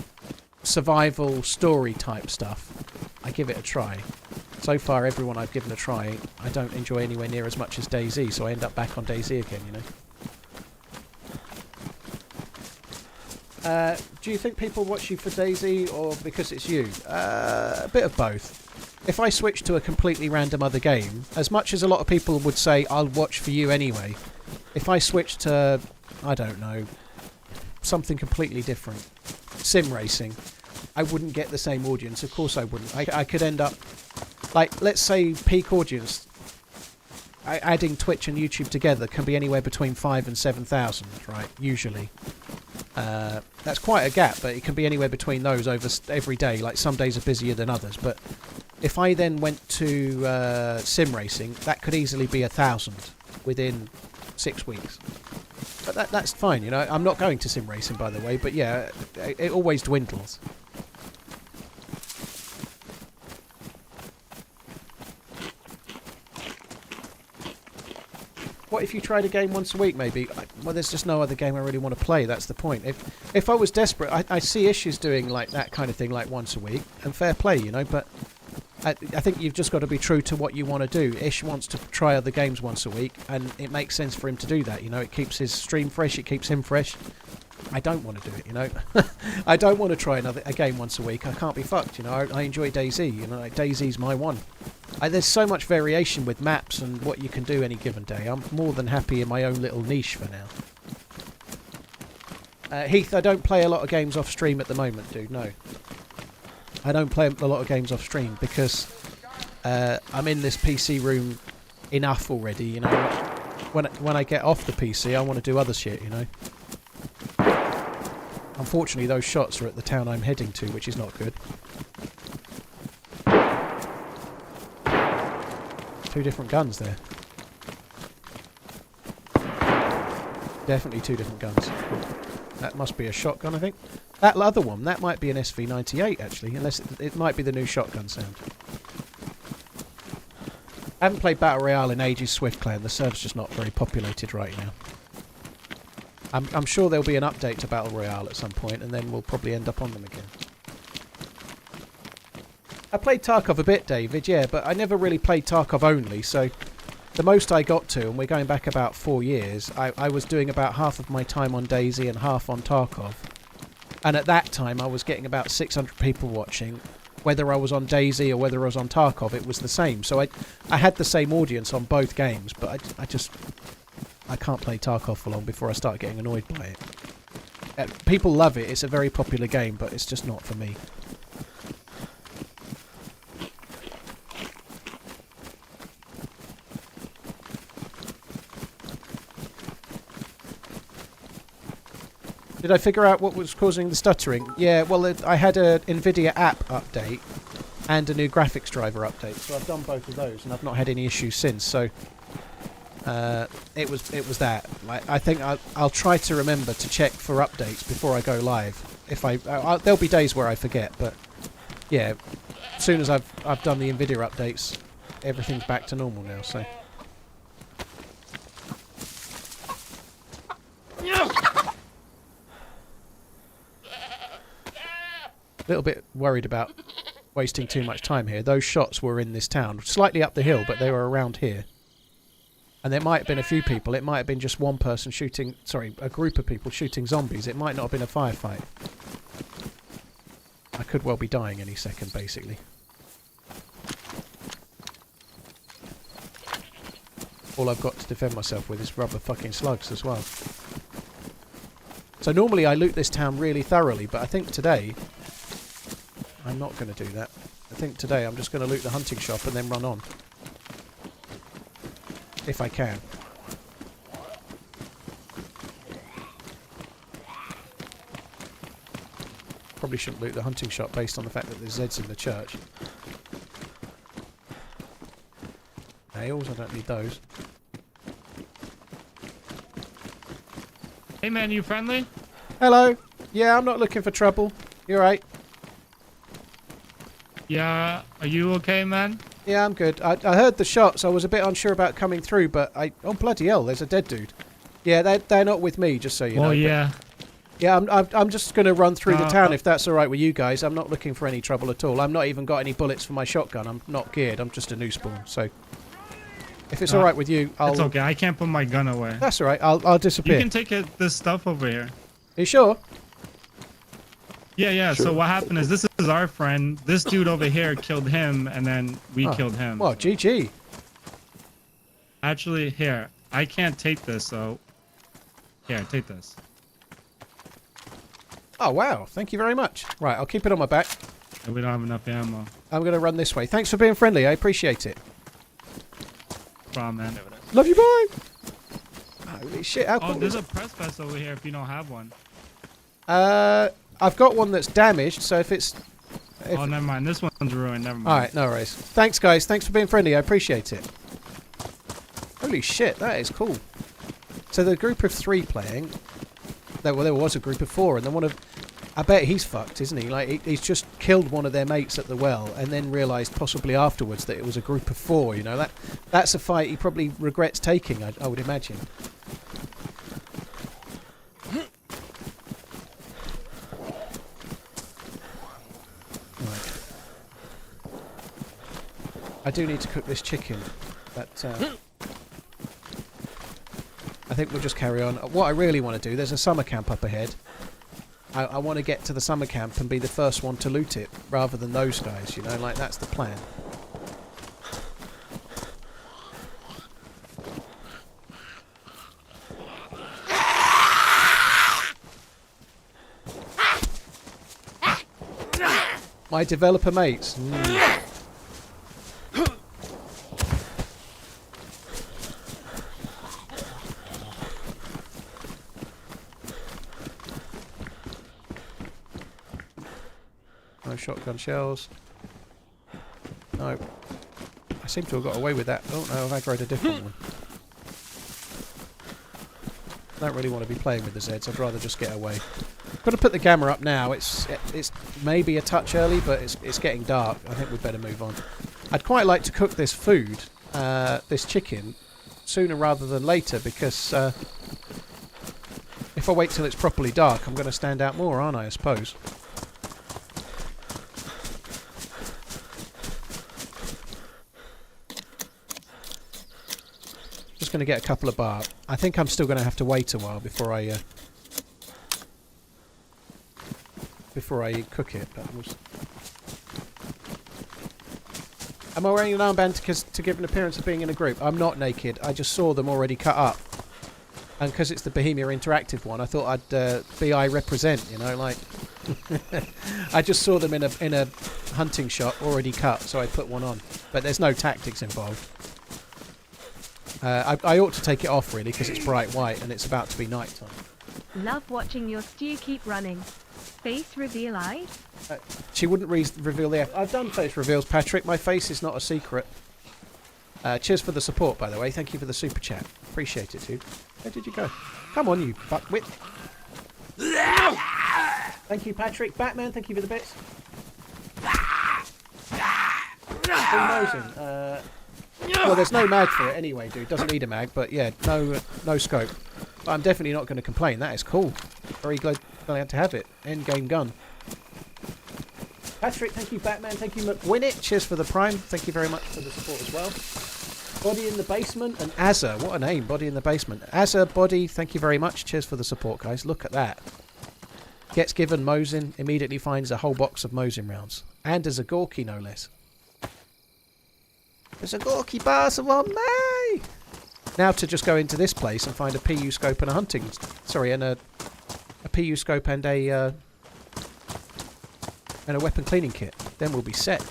survival story type stuff, I give it a try. So far, everyone I've given a try, I don't enjoy anywhere near as much as DayZ, so I end up back on DayZ again, you know. Do you think people watch you for DayZ or because it's you? A bit of both. If I switch to a completely random other game, as much as a lot of people would say I'll watch for you anyway, if I switch to, I don't know, something completely different, sim racing, I wouldn't get the same audience. Of course I wouldn't. I could end up, like, let's say peak audience, adding Twitch and YouTube together can be anywhere between 5,000 and 7,000, right, usually. That's quite a gap, but it can be anywhere between those over every day. Like, some days are busier than others, but if I then went to sim racing, that could easily be 1,000 within 6 weeks. But that's fine, you know. I'm not going to sim racing, by the way, but yeah, it always dwindles. What if you tried a game once a week, maybe? Well, there's just no other game I really want to play. That's the point. If I was desperate, I see Issues doing like that kind of thing, like once a week, and fair play, you know. But I think you've just got to be true to what you want to do. Ish wants to try other games once a week, and it makes sense for him to do that. You know, it keeps his stream fresh. It keeps him fresh. I don't want to do it, you know. I don't want to try a game once a week. I can't be fucked, you know. I enjoy DayZ. You know, like DayZ's my one. There's so much variation with maps and what you can do any given day. I'm more than happy in my own little niche for now. Heath, I don't play a lot of games off stream at the moment, dude. No, I don't play a lot of games off stream because I'm in this PC room enough already. You know, when I get off the PC, I want to do other shit. You know. Unfortunately, those shots are at the town I'm heading to, which is not good. 2 different guns there. Definitely 2 different guns. That must be a shotgun, I think. That other one, that might be an SV98 actually, unless it might be the new shotgun sound. I haven't played Battle Royale in ages, Swift Clan. The server's just not very populated right now. I'm sure there'll be an update to Battle Royale at some point, and then we'll probably end up on them again. I played Tarkov a bit, David, yeah, but I never really played Tarkov only, so the most I got to, and we're going back about 4 years, I was doing about half of my time on DayZ and half on Tarkov. And at that time, I was getting about 600 people watching. Whether I was on DayZ or whether I was on Tarkov, it was the same. So I had the same audience on both games, but I can't play Tarkov for long before I start getting annoyed by it. People love it. It's a very popular game, but it's just not for me. Did I figure out what was causing the stuttering? Yeah, well, I had a NVIDIA app update and a new graphics driver update, so I've done both of those, and I've not had any issues since. So it was that. Like, I think I'll try to remember to check for updates before I go live. If there'll be days where I forget, but yeah, as soon as I've done the NVIDIA updates, everything's back to normal now. So. A little bit worried about wasting too much time here. Those shots were in this town, slightly up the hill, but they were around here. And there might have been a few people. It might have been just one person shooting... Sorry, a group of people shooting zombies. It might not have been a firefight. I could well be dying any second, basically. All I've got to defend myself with is rubber fucking slugs as well. So normally I loot this town really thoroughly, but I think today... I'm not going to do that. I think today I'm just going to loot the hunting shop and then run on. If I can. Probably shouldn't loot the hunting shop based on the fact that there's Zeds in the church. Nails, I don't need those. Hey man, you friendly? Hello. Yeah, I'm not looking for trouble. You're right. Yeah, are you okay, man? Yeah, I'm good. I heard the shots. I was a bit unsure about coming through, but oh bloody hell, there's a dead dude. Yeah, they're not with me, just so you know. Oh yeah. Yeah, I'm just going to run through the town if that's all right with you guys. I'm not looking for any trouble at all. I'm not even got any bullets for my shotgun. I'm not geared. I'm just a new spawn. So if it's all right with you, I'll... It's okay. I can't put my gun away. That's all right. I'll disappear. You can take this stuff over here. Are you sure? Yeah. Sure. So what happened is this is our friend. This dude over here killed him, and then we killed him. Well, GG. Actually, here. I can't take this, so... Here, take this. Oh, wow. Thank you very much. Right, I'll keep it on my back. We don't have enough ammo. I'm going to run this way. Thanks for being friendly. I appreciate it. Problem, man. Love you, boy. Holy shit. How cool there's a press vest over here if you don't have one. I've got one that's damaged, so if it's... Oh, never mind. This one's ruined. Never mind. All right, no worries. Thanks, guys. Thanks for being friendly. I appreciate it. Holy shit, that is cool. So the group of 3 playing... There was a group of 4, and then one of... I bet he's fucked, isn't he? Like, he's just killed one of their mates at the well, and then realised possibly afterwards that it was a group of 4, you know? That's a fight he probably regrets taking, I would imagine. I do need to cook this chicken, but I think we'll just carry on. What I really want to do, there's a summer camp up ahead. I want to get to the summer camp and be the first one to loot it, rather than those guys, you know, like that's the plan. My developer mates. Mm. No shotgun shells. No. I seem to have got away with that. Oh no, I've aggroed a different one. I don't really want to be playing with the Zeds. I'd rather just get away. Got to put the gamma up now. It's maybe a touch early, but it's getting dark. I think we'd better move on. I'd quite like to cook this food, this chicken, sooner rather than later, because if I wait till it's properly dark, I'm going to stand out more, aren't I suppose? Just going to get a couple of bar. I think I'm still going to have to wait a while before I cook it. But am I wearing an armband to give an appearance of being in a group? I'm not naked. I just saw them already cut up, and because it's the Bohemia Interactive one, I thought I'd BI represent. You know, like I just saw them in a hunting shop already cut, so I put one on. But there's no tactics involved. I ought to take it off really because it's bright white and it's about to be night time. Love watching your stew keep running. Face reveal eyes? She wouldn't reveal the... I've done face reveals, Patrick. My face is not a secret. Cheers for the support, by the way. Thank you for the super chat. Appreciate it, dude. Where did you go? Come on, you fuckwit. Thank you, Patrick. Batman, thank you for the bits. Well, there's no mag for it anyway, dude. Doesn't need a mag, but yeah, no scope. But I'm definitely not going to complain. That is cool. Very glad to have it. End game gun. Patrick, thank you. Batman, thank you. McWinit, cheers for the prime. Thank you very much for the support as well. Body in the basement and Azza. What a name, Body in the basement. Azza, Body, thank you very much. Cheers for the support, guys. Look at that. Gets given Mosin, immediately finds a whole box of Mosin rounds. And a Zagorki, no less. There's a Gorky Barsa on me! Now to just go into this place and find a PU scope and a hunting... Sorry, and a PU scope and a weapon cleaning kit. Then we'll be set.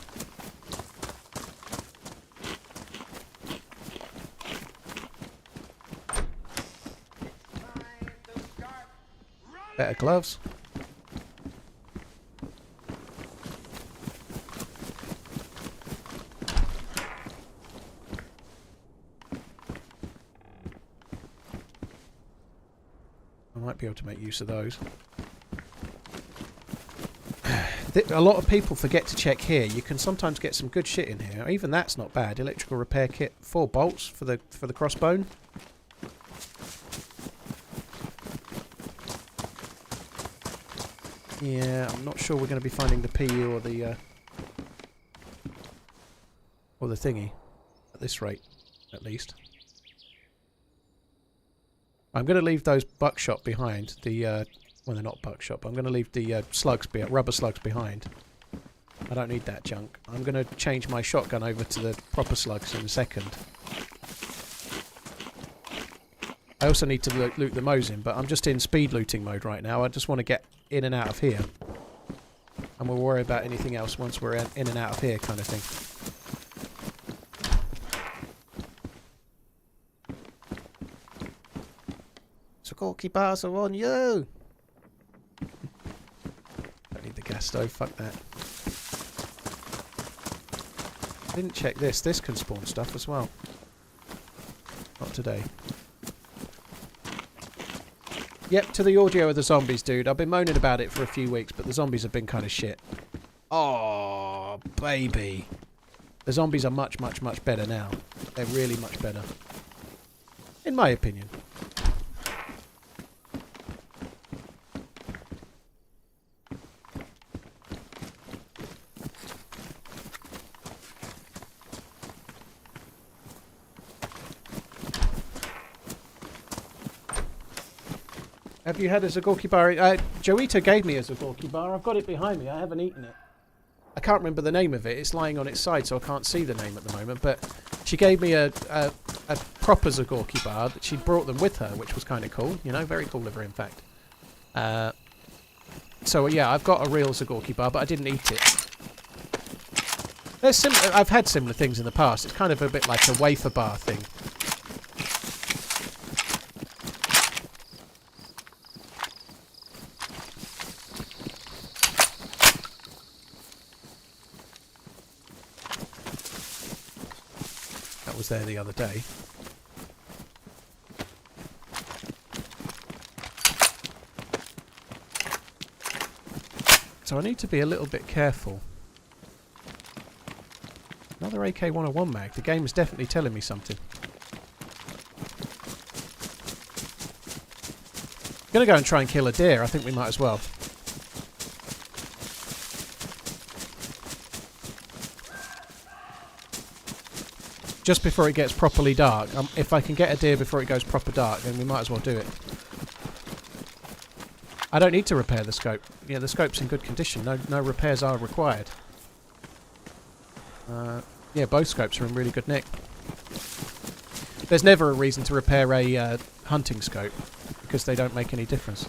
Better gloves. Might be able to make use of those. A lot of people forget to check here. You can sometimes get some good shit in here. Even that's not bad. Electrical repair kit, 4 bolts for the crossbone. Yeah, I'm not sure we're going to be finding the PU or the thingy at this rate, at least. I'm going to leave those buckshot behind. Well, they're not buckshot, but I'm going to leave the rubber slugs behind. I don't need that junk. I'm going to change my shotgun over to the proper slugs in a second. I also need to loot the Mosin, but I'm just in speed looting mode right now. I just want to get in and out of here. And we'll worry about anything else once we're in and out of here kind of thing. Gorky bars are on you! Don't need the gas stove, fuck that. I didn't check this. This can spawn stuff as well. Not today. Yep, to the audio of the zombies, dude. I've been moaning about it for a few weeks, but the zombies have been kind of shit. Oh, baby. The zombies are much, much, much better now. They're really much better. In my opinion. Have you had a Zagorki bar? Joita gave me a Zagorki bar. I've got it behind me. I haven't eaten it. I can't remember the name of it. It's lying on its side, so I can't see the name at the moment. But she gave me a proper Zagorki bar. That she'd brought them with her, which was kind of cool. You know, very cool of her, in fact. So yeah, I've got a real Zagorki bar, but I didn't eat it. I've had similar things in the past. It's kind of a bit like a wafer bar thing. That was there the other day. So I need to be a little bit careful. Another AK-101 mag. The game is definitely telling me something. I'm going to go and try and kill a deer. I think we might as well. Just before it gets properly dark. If I can get a deer before it goes proper dark, then we might as well do it. I don't need to repair the scope. Yeah, the scope's in good condition. No repairs are required. Yeah, both scopes are in really good nick. There's never a reason to repair a hunting scope, because they don't make any difference.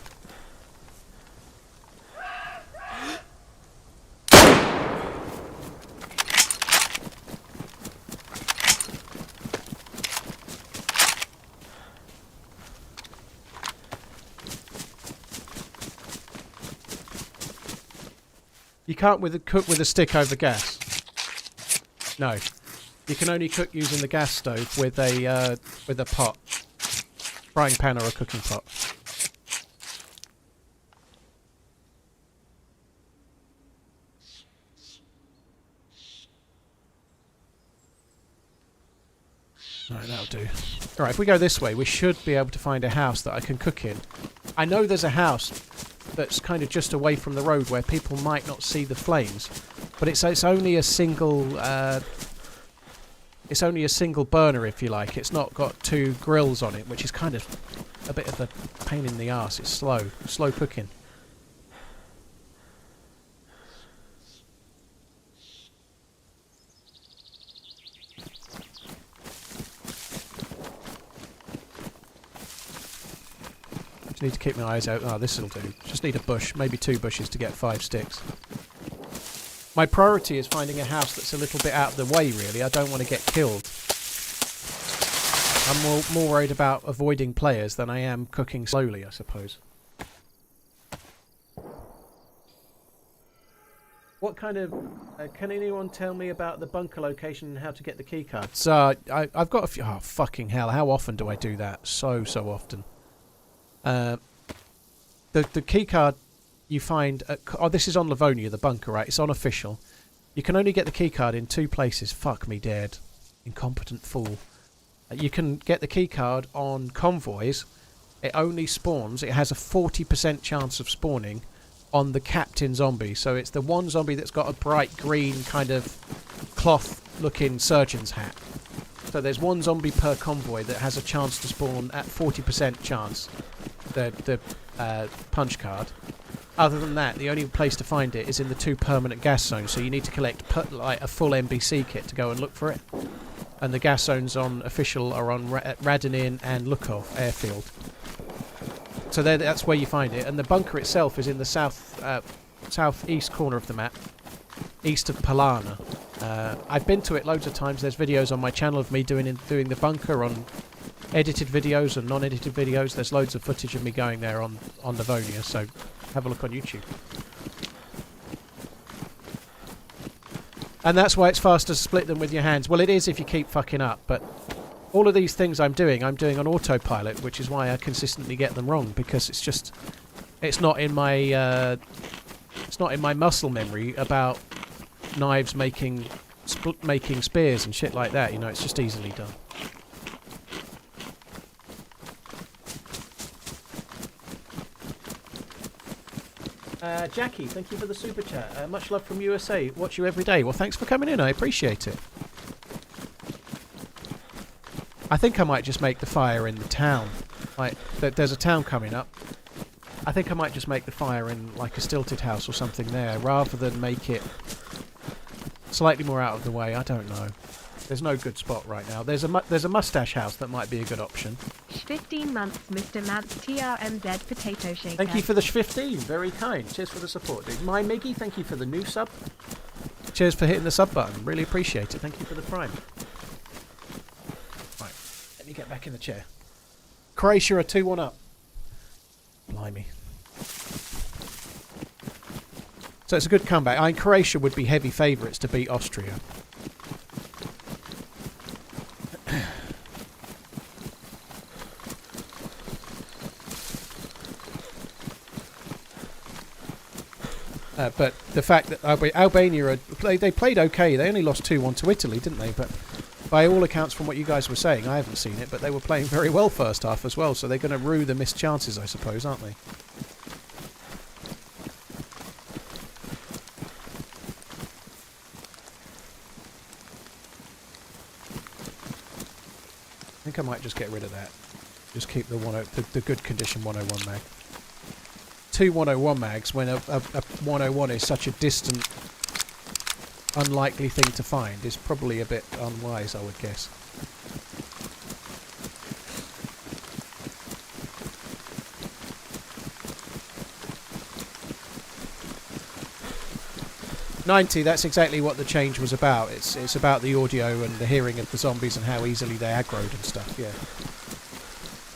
You can't cook with a stick over gas. No. You can only cook using the gas stove with a pot. Frying pan or a cooking pot. Alright, that'll do. Alright, if we go this way, we should be able to find a house that I can cook in. I know there's a house that's kind of just away from the road where people might not see the flames, but it's only a single burner, if you like. It's not got two grills on it, which is kind of a bit of a pain in the arse. It's slow cooking. Just need to keep my eyes out. Oh, this'll do. Just need a bush, maybe 2 bushes to get 5 sticks. My priority is finding a house that's a little bit out of the way, really. I don't want to get killed. I'm more worried about avoiding players than I am cooking slowly, I suppose. What kind of... can anyone tell me about the bunker location and how to get the keycard? So, I've got a few... Oh, fucking hell. How often do I do that? So often. The keycard you find... oh, this is on Livonia, the bunker, right? It's unofficial. You can only get the keycard in 2 places. Fuck me dead. Incompetent fool. You can get the keycard on convoys. It only spawns... It has a 40% chance of spawning on the captain zombie. So it's the one zombie that's got a bright green kind of cloth-looking surgeon's hat. So there's one zombie per convoy that has a chance to spawn at 40% chance. The punch card. Other than that, the only place to find it is in the 2 permanent gas zones, so you need to collect like a full NBC kit to go and look for it. And the gas zones on official are on Radonin and Lukov airfield. So that's where you find it. And the bunker itself is in the southeast corner of the map, east of Palana. I've been to it loads of times. There's videos on my channel of me doing the bunker on edited videos and non-edited videos. There's loads of footage of me going there on Livonia, so have a look on YouTube. And that's why it's faster to split them with your hands. Well, it is if you keep fucking up, but all of these things I'm doing on autopilot, which is why I consistently get them wrong, because it's not in my muscle memory about knives making spears and shit like that. You know, it's just easily done. Jackie, thank you for the super chat. Much love from USA. Watch you every day. Well, thanks for coming in. I appreciate it. I think I might just make the fire in the town. Like, there's a town coming up. I think I might just make the fire in like a stilted house or something there, rather than make it slightly more out of the way. I don't know. There's no good spot right now. There's a mustache house that might be a good option. 15 months, Mr. Mance, TRMZ Potato Shaker. Thank you for the 15. Very kind. Cheers for the support, dude. My Miggy, thank you for the new sub. cheers for hitting the sub button. Really appreciate it. Thank you for the prime. Right, let me get back in the chair. Croatia are 2-1 up. Blimey. So it's a good comeback. I mean, Croatia would be heavy favourites to beat Austria. But the fact that Albania, they played okay. They only lost 2-1 to Italy, didn't they? But by all accounts from what you guys were saying, I haven't seen it, but they were playing very well first half as well. So they're going to rue the missed chances, I suppose, aren't they? I think I might just get rid of that. Just keep the good condition 101 mag. 2 101 mags when a 101 is such a distant, unlikely thing to find is probably a bit unwise, I would guess. $90, that's exactly what the change was about. It's about the audio and the hearing of the zombies and how easily they aggroed and stuff, yeah.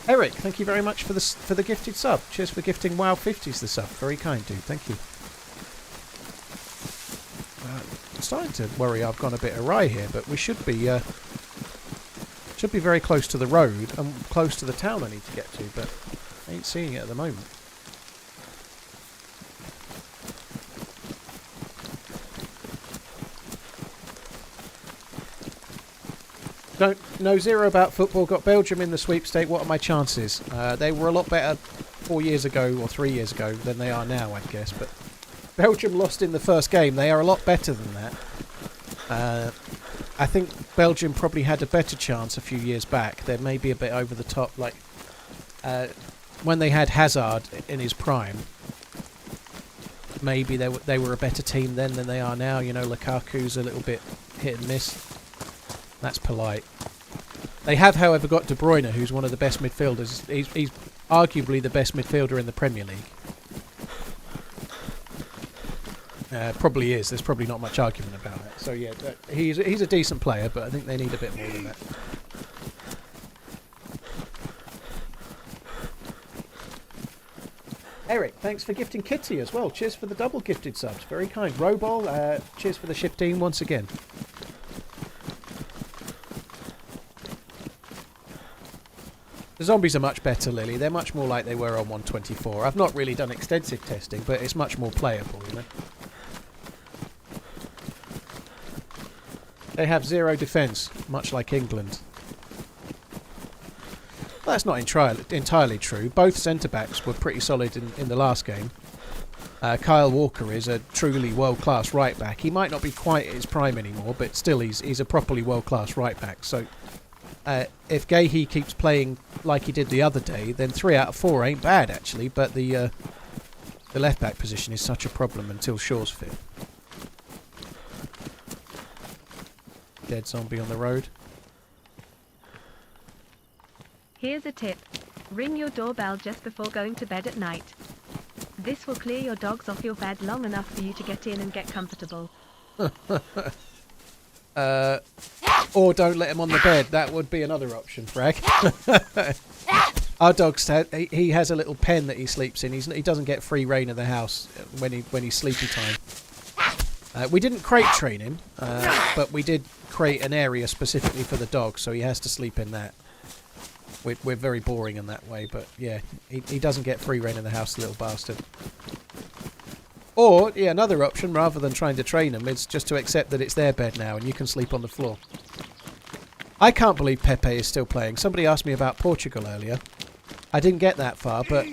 Eric, thank you very much for the gifted sub. Cheers for gifting WoW 50s the sub. Very kind, dude. Thank you. I'm starting to worry I've gone a bit awry here, but we should be very close to the road and close to the town I need to get to, but I ain't seeing it at the moment. Don't know zero about football. Got Belgium in the sweepstake. What are my chances? They were a lot better 4 years ago or 3 years ago than they are now, I'd guess. But Belgium lost in the first game. They are a lot better than that. I think Belgium probably had a better chance a few years back. They're maybe a bit over the top. Like when they had Hazard in his prime, maybe they were a better team then than they are now. You know, Lukaku's a little bit hit and miss. That's polite. They have, however, got De Bruyne, who's one of the best midfielders. He's arguably the best midfielder in the Premier League. Probably is. There's probably not much argument about it. So yeah, he's a decent player, but I think they need a bit more than that. Eric, thanks for gifting Kitty as well. Cheers for the double gifted subs. Very kind. Robol, cheers for the 15 once again. The zombies are much better, Lily. They're much more like they were on 124. I've not really done extensive testing, but it's much more playable, you know. They have zero defence, much like England. Well, that's not entirely true. Both centre-backs were pretty solid in the last game. Kyle Walker is a truly world-class right-back. He might not be quite at his prime anymore, but still he's a properly world-class right-back. So if Gahey keeps playing like he did the other day, then 3 out of 4 ain't bad, actually. But the left-back position is such a problem until Shaw's fit. Dead zombie on the road. Here's a tip. Ring your doorbell just before going to bed at night. This will clear your dogs off your bed long enough for you to get in and get comfortable. Or don't let him on the bed. That would be another option, Frag. Our dog, he has a little pen that he sleeps in. He doesn't get free reign of the house when he's sleepy time. We didn't crate train him, but we did crate an area specifically for the dog, so he has to sleep in that. We're very boring in that way, but yeah, he doesn't get free reign in the house, the little bastard. Or, yeah, another option, rather than trying to train him, is just to accept that it's their bed now and you can sleep on the floor. I can't believe Pepe is still playing. Somebody asked me about Portugal earlier. I didn't get that far, but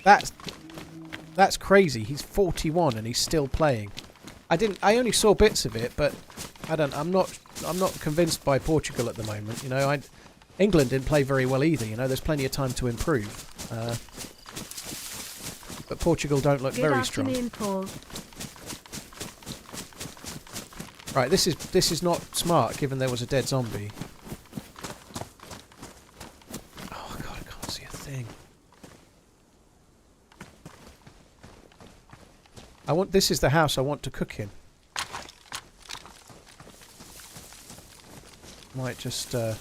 that's crazy. He's 41 and he's still playing. I only saw bits of it, but I'm not convinced by Portugal at the moment. You know, England didn't play very well either. You know, there's plenty of time to improve. But Portugal don't look very strong. Good afternoon, Paul. Right, this is not smart, given there was a dead zombie. Oh god, I can't see a thing. This is the house I want to cook in. Might just... Oh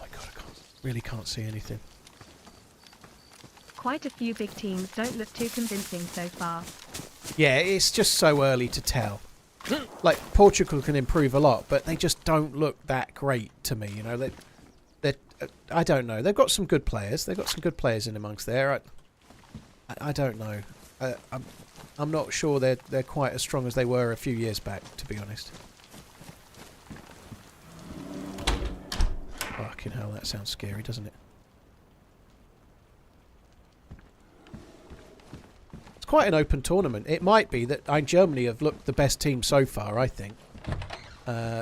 my god, really can't see anything. Quite a few big teams don't look too convincing so far. Yeah, it's just so early to tell. Like, Portugal can improve a lot, but they just don't look that great to me, you know. They're I don't know. They've got some good players. They've got some good players in amongst there. I don't know. I'm not sure they're quite as strong as they were a few years back, to be honest. Fucking hell, that sounds scary, doesn't it? It's quite an open tournament. It might be that Germany have looked the best team so far, I think.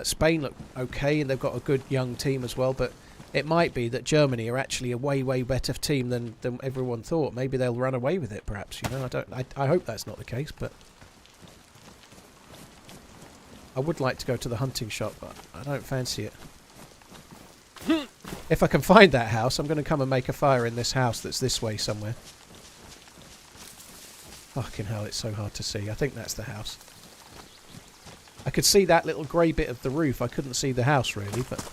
Spain look okay, and they've got a good young team as well, but it might be that Germany are actually a way, way better team than everyone thought. Maybe they'll run away with it, perhaps. You know, I hope that's not the case, but I would like to go to the hunting shop, but I don't fancy it. If I can find that house, I'm going to come and make a fire in this house that's this way somewhere. Fucking hell, it's so hard to see. I think that's the house. I could see that little grey bit of the roof. I couldn't see the house, really, but...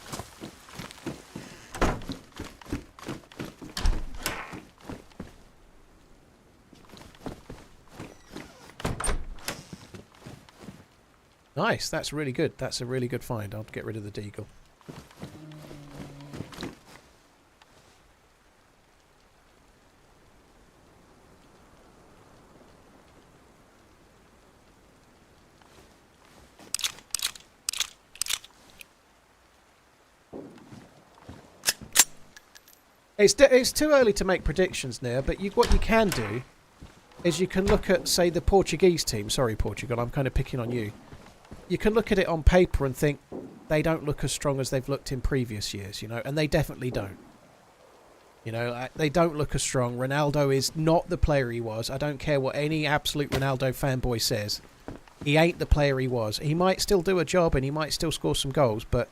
Nice, that's really good. That's a really good find. I'll get rid of the deagle. It's too early to make predictions now, but what you can do is you can look at, say, the Portuguese team. Sorry, Portugal, I'm kind of picking on you. You can look at it on paper and think they don't look as strong as they've looked in previous years, you know, and they definitely don't. You know, they don't look as strong. Ronaldo is not the player he was. I don't care what any absolute Ronaldo fanboy says. He ain't the player he was. He might still do a job and he might still score some goals, but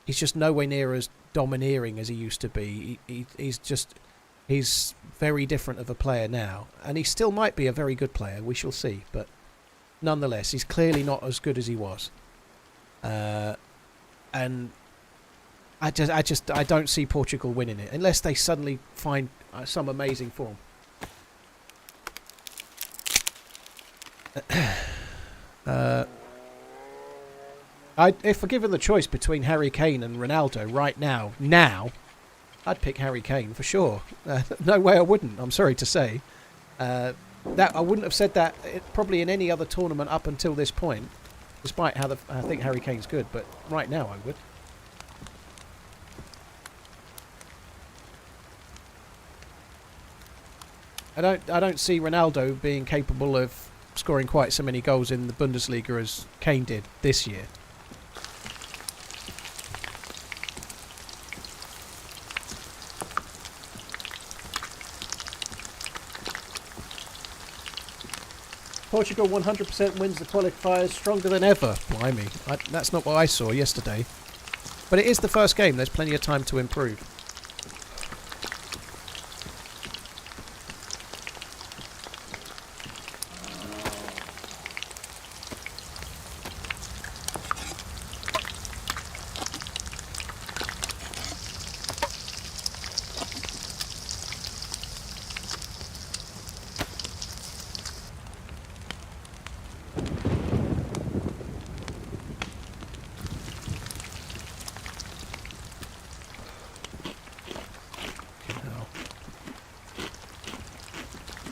he's just nowhere near as domineering as he used to be. He's very different of a player now, and he still might be a very good player. We shall see, but nonetheless, he's clearly not as good as he was. And I don't see Portugal winning it unless they suddenly find some amazing form. If we're given the choice between Harry Kane and Ronaldo right now, I'd pick Harry Kane for sure. No way I wouldn't. I'm sorry to say. That I wouldn't have said that probably in any other tournament up until this point, despite how I think Harry Kane's good. But right now, I would. I don't see Ronaldo being capable of scoring quite so many goals in the Bundesliga as Kane did this year. Portugal 100% wins the qualifiers, stronger than ever. Blimey, that's not what I saw yesterday. But it is the first game, there's plenty of time to improve.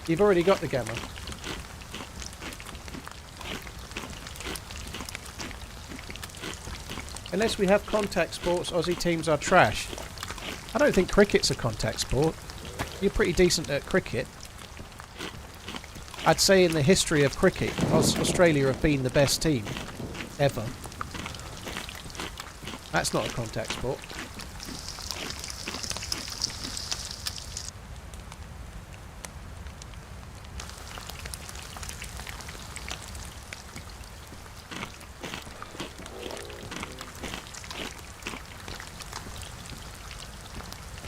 You've already got the gamma. Unless we have contact sports, Aussie teams are trash. I don't think cricket's a contact sport. You're pretty decent at cricket. I'd say in the history of cricket, Australia have been the best team ever. That's not a contact sport.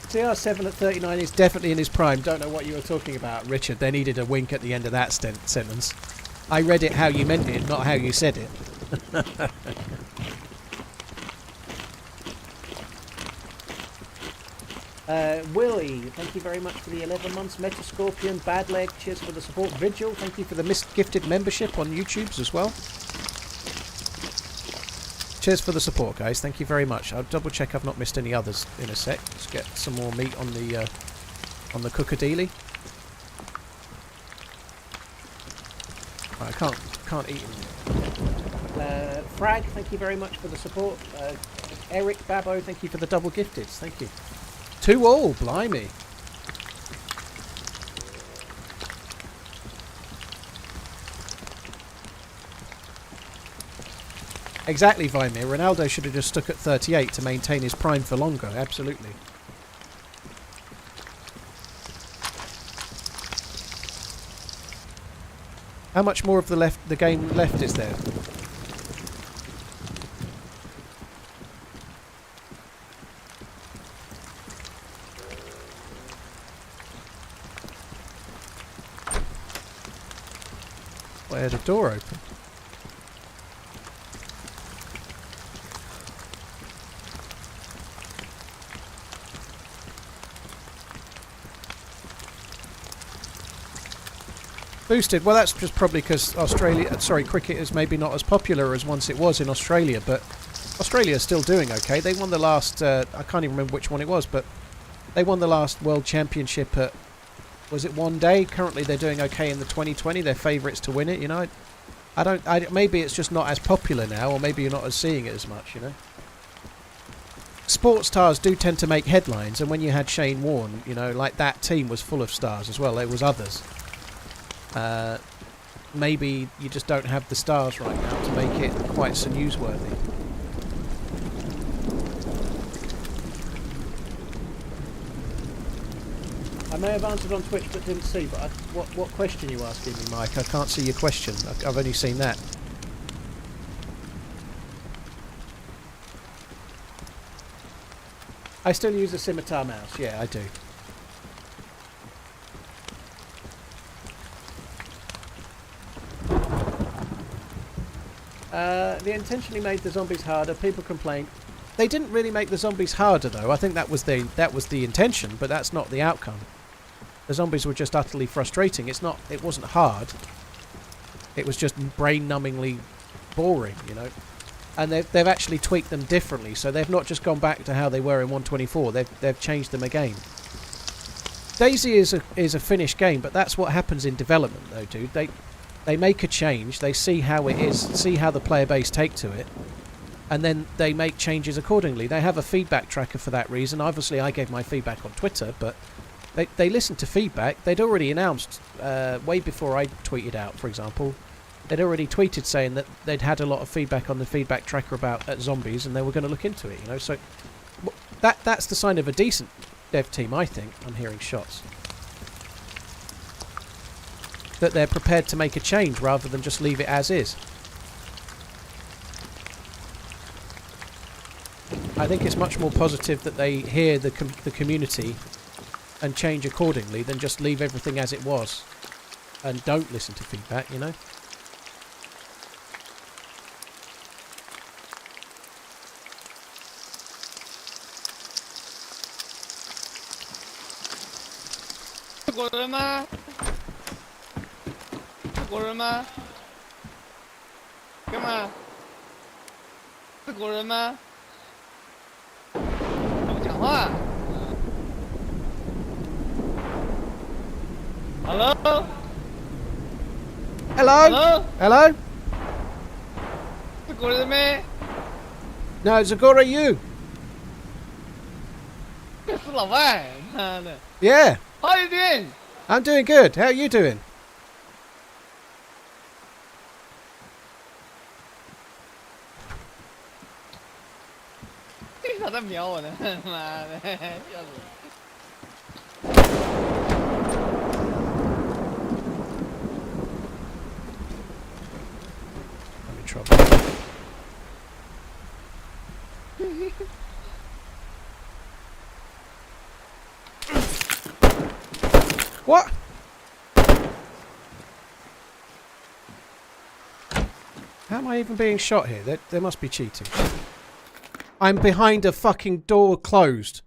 CR7 at 39 is definitely in his prime. Don't know what you were talking about, Richard. They needed a wink at the end of that sentence. I read it how you meant it, not how you said it. Willie, thank you very much for the 11 months. Metascorpion, Bad Leg, cheers for the support. Vigil, thank you for the gifted membership on YouTube's as well. Cheers for the support, guys. Thank you very much. I'll double check I've not missed any others in a sec. Let's get some more meat on the cookadeely. Right, I can't eat them. Frag, thank you very much for the support. Eric Babbo, thank you for the double gifted. Thank you. 2 all, blimey. Exactly, Vimir. Ronaldo should have just stuck at 38 to maintain his prime for longer. Absolutely. How much more of the game left is there? I had a door open. Boosted. Well, that's just probably because cricket is maybe not as popular as once it was in Australia, but Australia's still doing okay. They won the last, I can't even remember which one it was, but they won the last World Championship at, was it one day? Currently they're doing okay in the 2020. They're favourites to win it, you know. Maybe it's just not as popular now, or maybe you're not as seeing it as much, you know. Sports stars do tend to make headlines, and when you had Shane Warne, you know, like that team was full of stars as well. There was others. Maybe you just don't have the stars right now to make it quite so newsworthy. I may have answered on Twitch but didn't see, but what question are you asking me, Mike? I can't see your question. I've only seen that. I still use a scimitar mouse. Yeah, I do. They intentionally made the zombies harder. People complain. They didn't really make the zombies harder, though. I think that was the intention, but that's not the outcome. The zombies were just utterly frustrating. It wasn't hard. It was just brain-numbingly boring, you know. And they've actually tweaked them differently, so they've not just gone back to how they were in 1.24. They've changed them again. DayZ is a finished game, but that's what happens in development, though, dude. They make a change, they see how it is, see how the player base take to it, and then they make changes accordingly. They have a feedback tracker for that reason. Obviously, I gave my feedback on Twitter, but they listen to feedback. They'd already announced, way before I tweeted out, for example, they'd already tweeted saying that they'd had a lot of feedback on the feedback tracker about zombies, and they were going to look into it, you know. So that's the sign of a decent dev team, I think. I'm hearing shots. That they're prepared to make a change rather than just leave it as is. I think it's much more positive that they hear the community and change accordingly than just leave everything as it was and don't listen to feedback, you know. Hello? Hello? Hello? No, Zagora, you. Yeah. How are you doing? I'm doing good. How are you doing? Let me trouble. What? How am I even being shot here? There must be cheating. I'm behind a fucking door closed.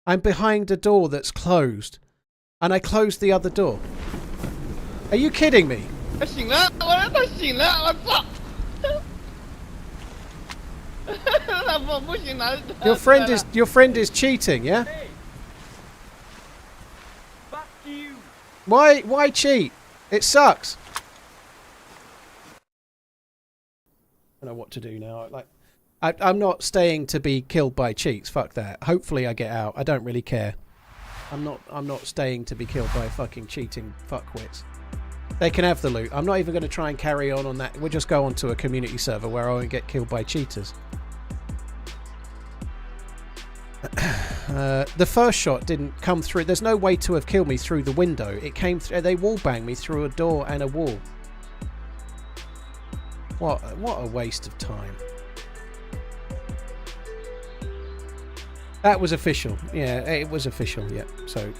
I'm behind a door that's closed. And I closed the other door. Are you kidding me? Your friend is cheating, yeah? Fuck you. Why cheat? It sucks. I don't know what to do now. Like, I'm not staying to be killed by cheats. Fuck that. Hopefully I get out. I don't really care. I'm not staying to be killed by fucking cheating fuckwits. They can have the loot. I'm not even going to try and carry on that. We'll just go onto a community server where I won't get killed by cheaters. The first shot didn't come through. There's no way to have killed me through the window. It came through. They wallbanged me through a door and a wall. What a waste of time. That was official. Yeah, it was official. Yeah. So.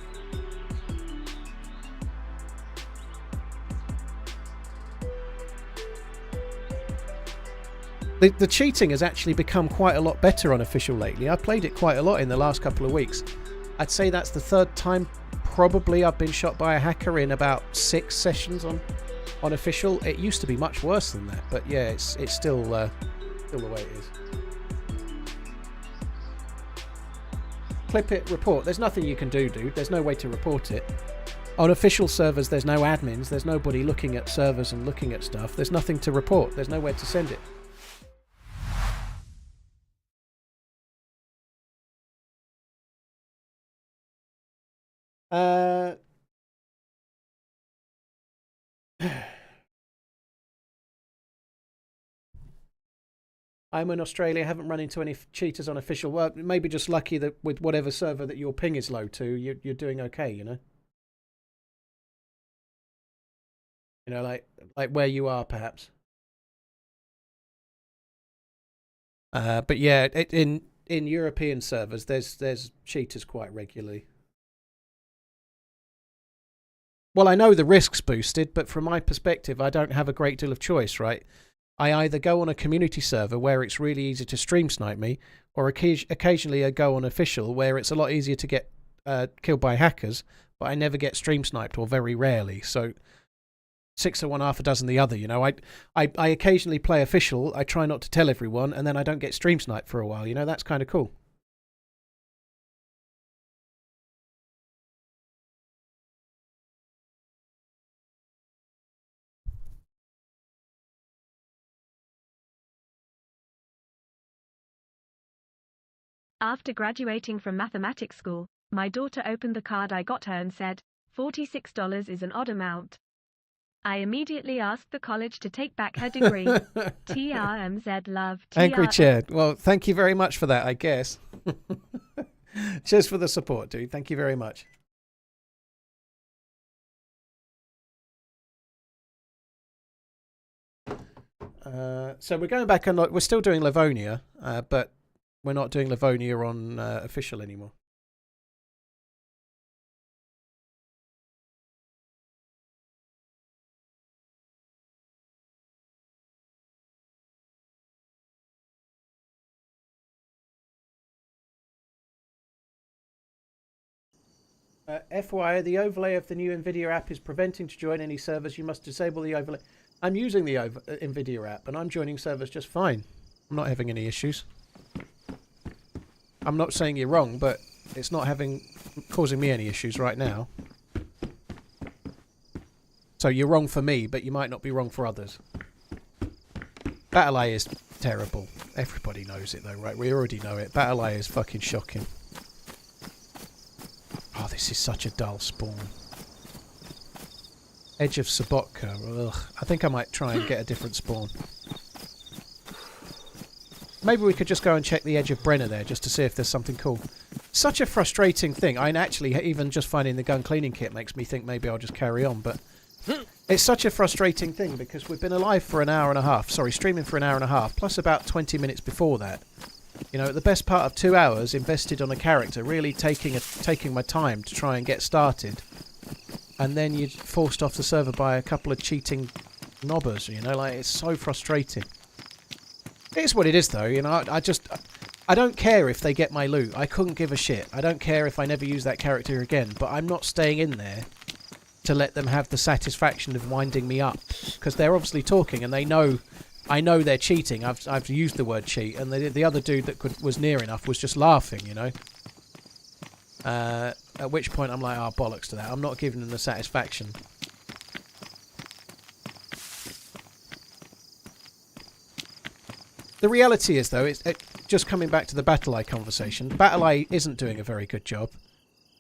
The cheating has actually become quite a lot better on official lately. I played it quite a lot in the last couple of weeks. I'd say that's the third time probably I've been shot by a hacker in about 6 sessions on official. It used to be much worse than that, but yeah, it's still the way it is. Clip it, report. There's nothing you can do, dude. There's no way to report it. On official servers, there's no admins. There's nobody looking at servers and looking at stuff. There's nothing to report. There's nowhere to send it. I'm in Australia, haven't run into any cheaters on official work. Maybe just lucky that with whatever server that your ping is low to, you're doing okay, you know? You know, like where you are, perhaps. But yeah, in European servers, there's cheaters quite regularly. Well, I know the risk's boosted, but from my perspective, I don't have a great deal of choice, right? I either go on a community server where it's really easy to stream snipe me, or occasionally I go on official where it's a lot easier to get killed by hackers, but I never get stream sniped, or very rarely. So 6 of one, half a dozen the other, you know. I occasionally play official, I try not to tell everyone, and then I don't get stream sniped for a while, you know. That's kind of cool. After graduating from mathematics school, my daughter opened the card I got her and said, $46 is an odd amount. I immediately asked the college to take back her degree. TRMZ love. Angry Chair. Well, thank you very much for that, I guess. Cheers for the support, dude. Thank you very much. So we're going back and we're still doing Livonia, but we're not doing Livonia on official anymore. FYI, the overlay of the new NVIDIA app is preventing to join any servers. You must disable the overlay. I'm using the NVIDIA app, and I'm joining servers just fine. I'm not having any issues. I'm not saying you're wrong, but it's not causing me any issues right now. So you're wrong for me, but you might not be wrong for others. BattlEye is terrible. Everybody knows it though, right? We already know it. BattlEye is fucking shocking. Oh, this is such a dull spawn. Edge of Sobotka. Ugh. I think I might try and get a different spawn. Maybe we could just go and check the edge of Brenner there just to see if there's something cool. Such a frustrating thing. I actually, even just finding the gun cleaning kit makes me think maybe I'll just carry on, but it's such a frustrating thing because we've been alive for an hour and a half. Sorry, streaming for an hour and a half, plus about 20 minutes before that. You know, the best part of 2 hours invested on a character, really taking my time to try and get started. And then you're forced off the server by a couple of cheating knobbers, you know, like, it's so frustrating. It is what it is, though, you know, I don't care if they get my loot. I couldn't give a shit. I don't care if I never use that character again, but I'm not staying in there to let them have the satisfaction of winding me up, because they're obviously talking and I know they're cheating. I've used the word cheat, and the other dude that was near enough was just laughing, you know. At which point I'm like, oh, bollocks to that. I'm not giving them the satisfaction. The reality is, though, just coming back to the BattlEye conversation, BattlEye isn't doing a very good job,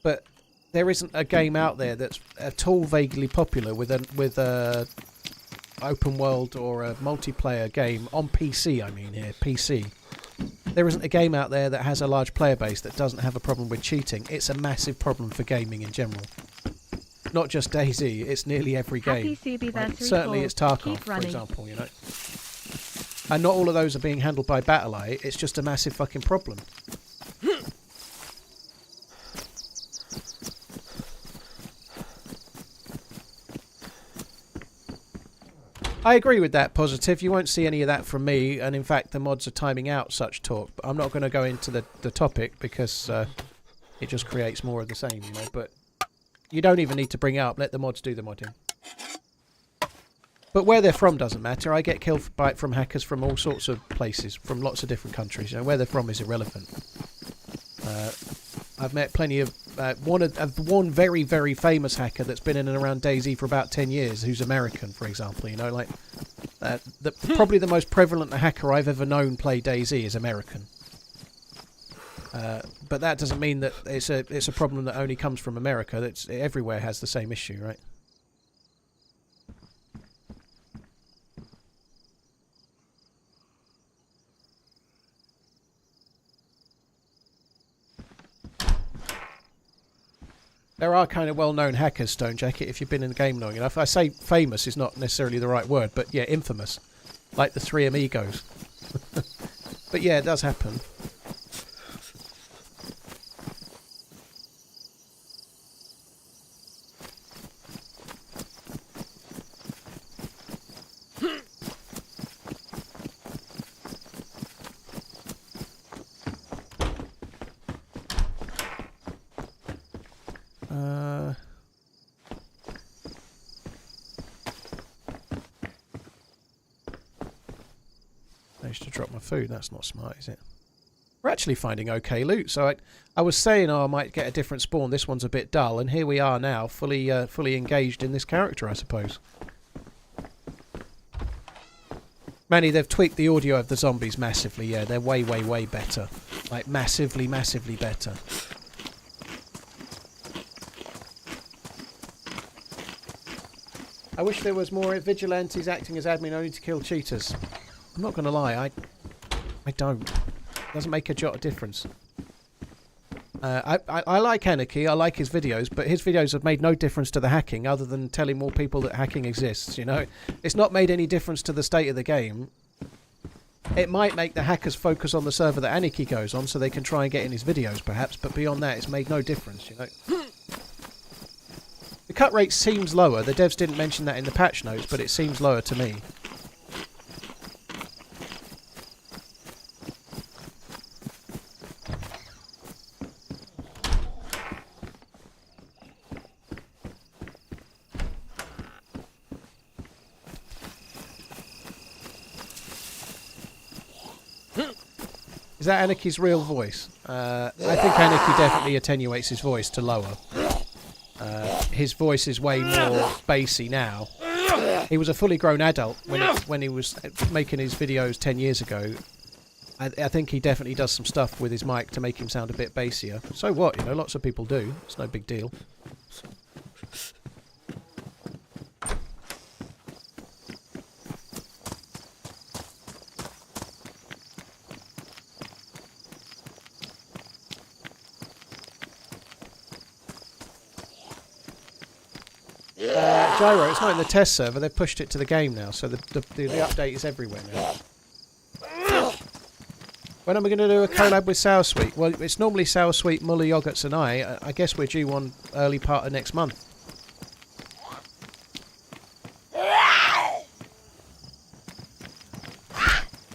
but there isn't a game out there that's at all vaguely popular with a open world or a multiplayer game on PC. I mean, here, PC. There isn't a game out there that has a large player base that doesn't have a problem with cheating. It's a massive problem for gaming in general. Not just DayZ, it's nearly every game. Like, certainly it's Tarkov, for example, you know. And not all of those are being handled by BattlEye. It's just a massive fucking problem. I agree with that, Positive. You won't see any of that from me, and in fact the mods are timing out such talk. But I'm not going to go into the topic because it just creates more of the same, you know. But you don't even need to bring it up. Let the mods do the modding. But where they're from doesn't matter. I get killed from hackers from all sorts of places, from lots of different countries. You know, where they're from is irrelevant. I've met plenty of one very, very famous hacker that's been in and around DayZ for about 10 years, who's American, for example. You know, like probably the most prevalent hacker I've ever known play DayZ is American. But that doesn't mean that it's a problem that only comes from America. That's everywhere has the same issue, right? There are kind of well-known hackers, Stone Jacket, if you've been in the game long enough. I say famous is not necessarily the right word, but yeah, infamous. Like the Three Amigos. But yeah, it does happen. Managed to drop my food. That's not smart, is it? We're actually finding okay loot. So I was saying, oh, I might get a different spawn. This one's a bit dull, and here we are now, fully engaged in this character, I suppose. Manny, they've tweaked the audio of the zombies massively. Yeah, they're way, way, way better. Like massively, massively better. I wish there was more vigilantes acting as admin only to kill cheaters. I'm not going to lie, I don't. It doesn't make a jot of difference. I like Anarchy, I like his videos, but his videos have made no difference to the hacking other than telling more people that hacking exists, you know? It's not made any difference to the state of the game. It might make the hackers focus on the server that Anarchy goes on so they can try and get in his videos, perhaps, but beyond that, it's made no difference, you know? The cut rate seems lower. The devs didn't mention that in the patch notes, but it seems lower to me. Is that Anarchy's real voice? I think Anarchy definitely attenuates his voice to lower. His voice is way more bassy now. He was a fully grown adult when he was making his videos 10 years ago. I think he definitely does some stuff with his mic to make him sound a bit bassier. So what, you know, lots of people do. It's no big deal. Gyro, it's not in the test server, they've pushed it to the game now, so the update is everywhere now. When am I going to do a collab with Sour Sweet? Well, it's normally Sour Sweet, Muller Yogurts and I guess we're due one early part of next month.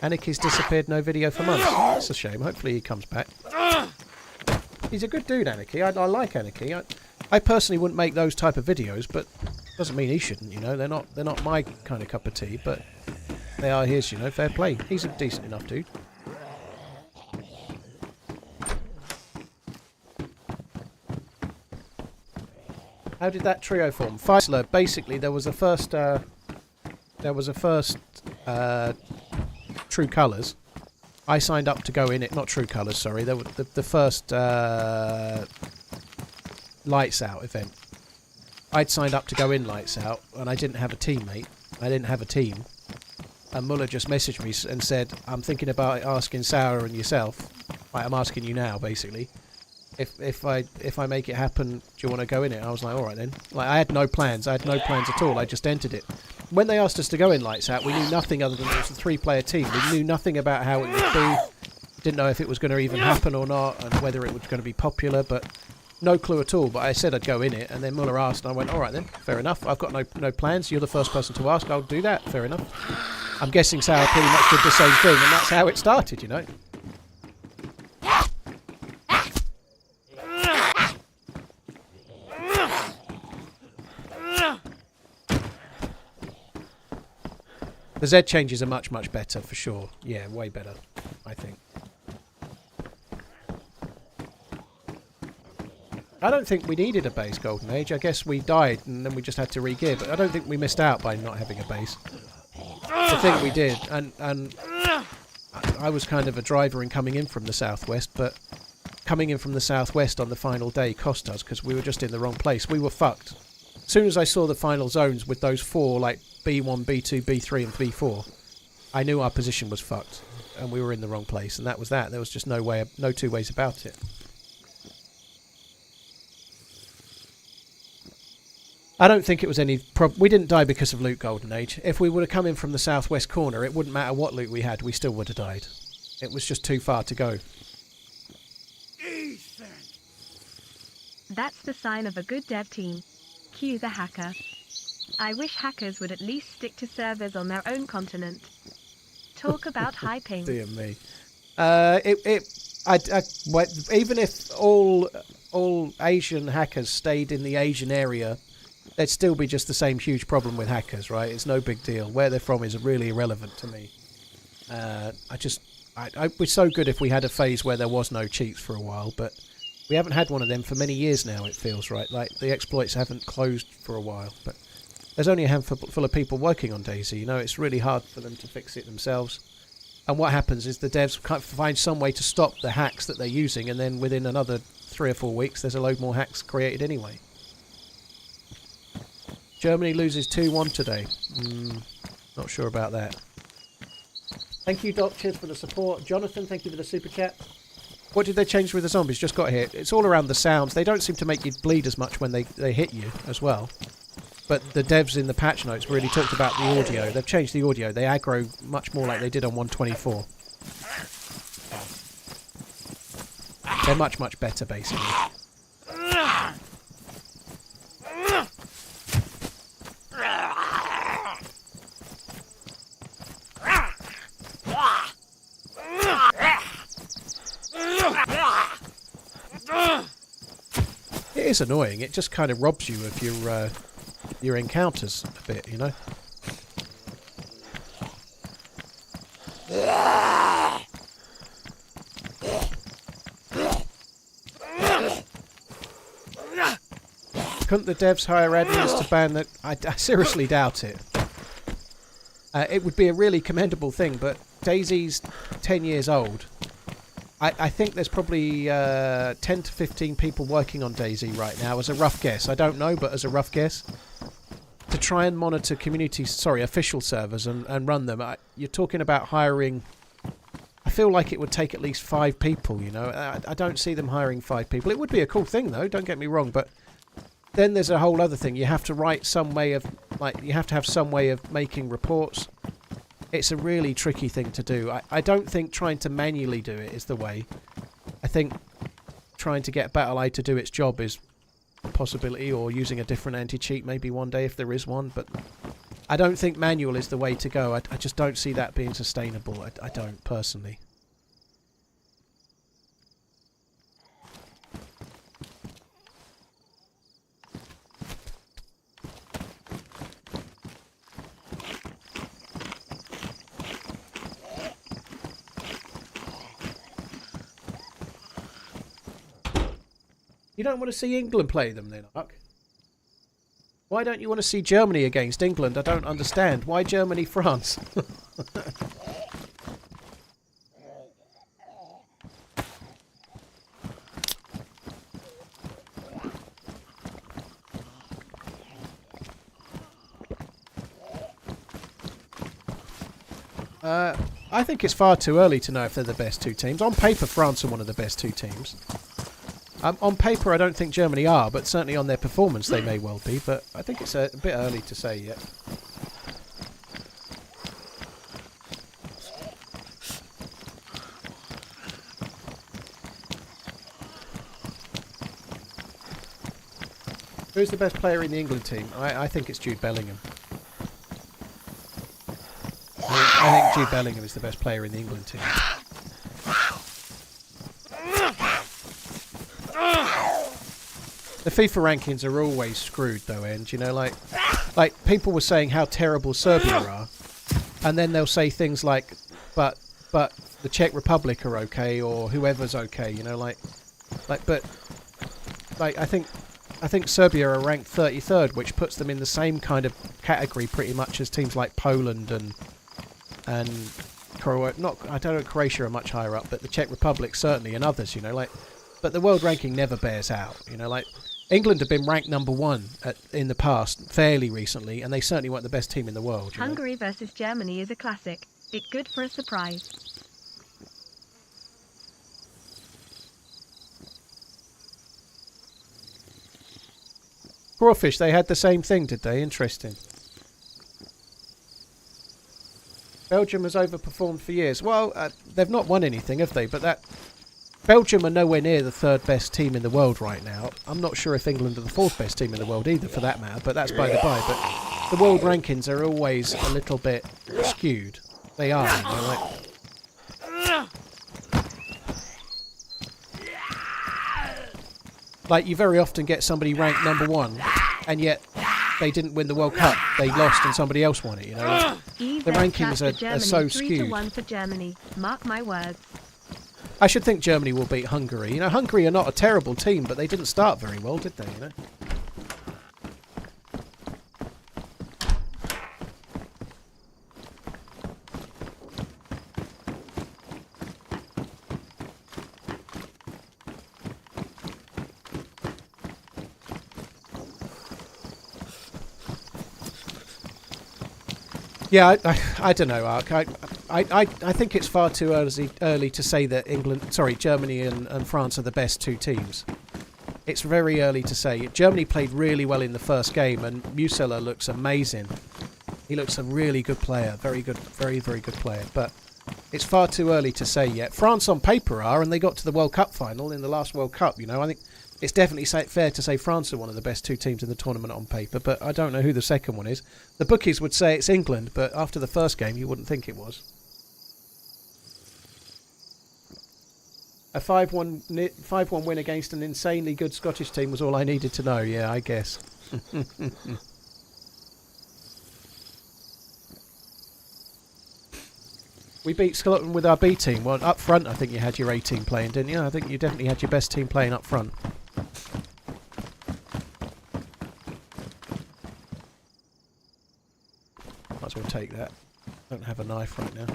Aniki's disappeared, no video for months. That's a shame. Hopefully he comes back. He's a good dude, Aniki. I like Aniki. I personally wouldn't make those type of videos, but doesn't mean he shouldn't. You know, they're not my kind of cup of tea, but they are his. You know, fair play. He's a decent enough dude. How did that trio form? Feisler, basically, there was a first True Colours. I signed up to go in it. Not True Colours, sorry. There was the first Lights Out event. I'd signed up to go in Lights Out, and I didn't have a teammate. I didn't have a team. And Muller just messaged me and said, I'm thinking about asking Sarah and yourself. Like, I'm asking you now, basically. If I make it happen, do you want to go in it? I was like, all right then. Like, I had no plans. I had no plans at all. I just entered it. When they asked us to go in Lights Out, we knew nothing other than it was a 3-player team. We knew nothing about how it would be. Didn't know if it was going to even happen or not, and whether it was going to be popular. But no clue at all. But I said I'd go in it, and then Muller asked, and I went, all right then, fair enough. I've got no plans. You're the first person to ask. I'll do that. Fair enough. I'm guessing Sarah pretty much did the same thing, and that's how it started, you know. The Z changes are much, much better, for sure. Yeah, way better, I think. I don't think we needed a base Golden Age. I guess we died and then we just had to re-gear, but I don't think we missed out by not having a base. I think we did, and I was kind of a driver in coming in from the southwest, but coming in from the southwest on the final day cost us because we were just in the wrong place. We were fucked. As soon as I saw the final zones with those 4, like B1, B2, B3 and B4, I knew our position was fucked and we were in the wrong place, and that was that. There was just no two ways about it. I don't think it was any we didn't die because of loot Golden Age. If we would have come in from the southwest corner, it wouldn't matter what loot we had, we still would have died. It was just too far to go. That's the sign of a good dev team. Cue the hacker. I wish hackers would at least stick to servers on their own continent. Talk about high ping. Dear me. Even if all Asian hackers stayed in the Asian area, there'd still be just the same huge problem with hackers, right? It's no big deal. Where they're from is really irrelevant to me. We're so good if we had a phase where there was no cheats for a while, but we haven't had one of them for many years now, it feels, right? Like, the exploits haven't closed for a while, but there's only a handful of people working on DayZ, you know? It's really hard for them to fix it themselves. And what happens is the devs can't find some way to stop the hacks that they're using, and then within another 3 or 4 weeks, there's a load more hacks created anyway. Germany loses 2-1 today. Not sure about that. Thank you, Doc. Cheers for the support. Jonathan, thank you for the super chat. What did they change with the zombies? Just got here. It's all around the sounds. They don't seem to make you bleed as much when they hit you as well. But the devs in the patch notes really talked about the audio. They've changed the audio. They aggro much more like they did on 124. They're much, much better, basically. It is annoying. It just kind of robs you of your encounters a bit, you know. Couldn't the devs hire admins to ban that? I seriously doubt it. It would be a really commendable thing, but DayZ's 10 years old. I think there's probably 10 to 15 people working on DayZ right now, as a rough guess. I don't know, but as a rough guess. To try and monitor official servers and run them, you're talking about hiring... I feel like it would take at least 5 people, you know. I don't see them hiring 5 people. It would be a cool thing, though, don't get me wrong, but then there's a whole other thing. You have to write some way of... you have to have some way of making reports. It's a really tricky thing to do. I don't think trying to manually do it is the way. I think trying to get BattleEye to do its job is a possibility, or using a different anti-cheat maybe one day if there is one, but I don't think manual is the way to go. I just don't see that being sustainable. I don't, personally. You don't want to see England play them then, Ark? Why don't you want to see Germany against England? I don't understand. Why Germany, France? I think it's far too early to know if they're the best two teams. On paper, France are one of the best two teams. On paper, I don't think Germany are, but certainly on their performance, they may well be. But I think it's a bit early to say yet. Who's the best player in the England team? I think it's Jude Bellingham. I think Jude Bellingham is the best player in the England team. The FIFA rankings are always screwed though, and you know, like people were saying how terrible Serbia are, and then they'll say things like, but the Czech Republic are okay, or whoever's okay, you know, but I think Serbia are ranked 33rd, which puts them in the same kind of category pretty much as teams like Poland and Croatia. I don't know, Croatia are much higher up, but the Czech Republic certainly, and others, you know, like. But the world ranking never bears out, you know, like. England have been ranked number 1 in the past, fairly recently, and they certainly weren't the best team in the world. Hungary versus Germany is a classic. It's good for a surprise. Crawfish, they had the same thing, did they? Interesting. Belgium has overperformed for years. Well, they've not won anything, have they? But Belgium are nowhere near the 3rd best team in the world right now. I'm not sure if England are the 4th best team in the world either, for that matter, but that's by the by. But the world rankings are always a little bit skewed. They are, you know, like you very often get somebody ranked number 1, and yet they didn't win the World Cup. They lost and somebody else won it, you know. The rankings are so skewed. 3-1 for Germany. Mark my words. I should think Germany will beat Hungary. You know, Hungary are not a terrible team, but they didn't start very well, did they, you know? Yeah, I don't know, Ark. I think it's far too early to say that Germany and France are the best two teams. It's very early to say. Germany played really well in the first game, and Musiala looks amazing. He looks a really good player, very good, very, very good player. But it's far too early to say yet. France on paper are, and they got to the World Cup final in the last World Cup. You know, I think it's definitely fair to say France are one of the best two teams in the tournament on paper, but I don't know who the second one is. The bookies would say it's England, but after the first game, you wouldn't think it was. A 5-1 win against an insanely good Scottish team was all I needed to know. Yeah, I guess. We beat Scotland with our B team. Well, up front, I think you had your A team playing, didn't you? I think you definitely had your best team playing up front. Might as well take that. Don't have a knife right now.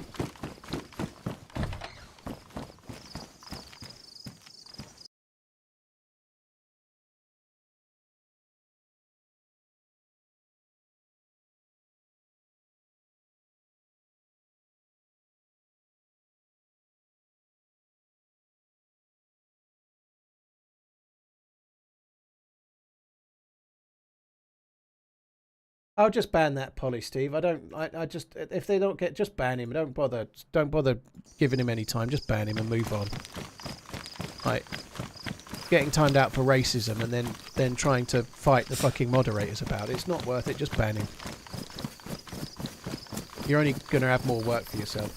I'll just ban that Polly, Steve. I just, if they don't get, just ban him. Don't bother giving him any time. Just ban him and move on. Like, getting timed out for racism and then trying to fight the fucking moderators about it. It's not worth it. Just ban him. You're only going to have more work for yourself.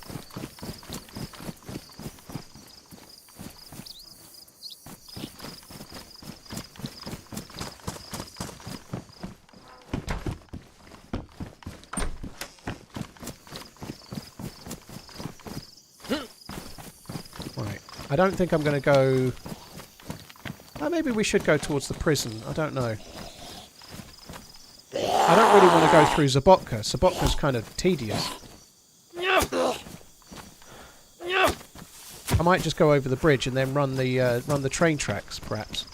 Right. I don't think I'm going to go... maybe we should go towards the prison. I don't know. I don't really want to go through Zabotka. Zabotka's kind of tedious. I might just go over the bridge and then run the train tracks, perhaps.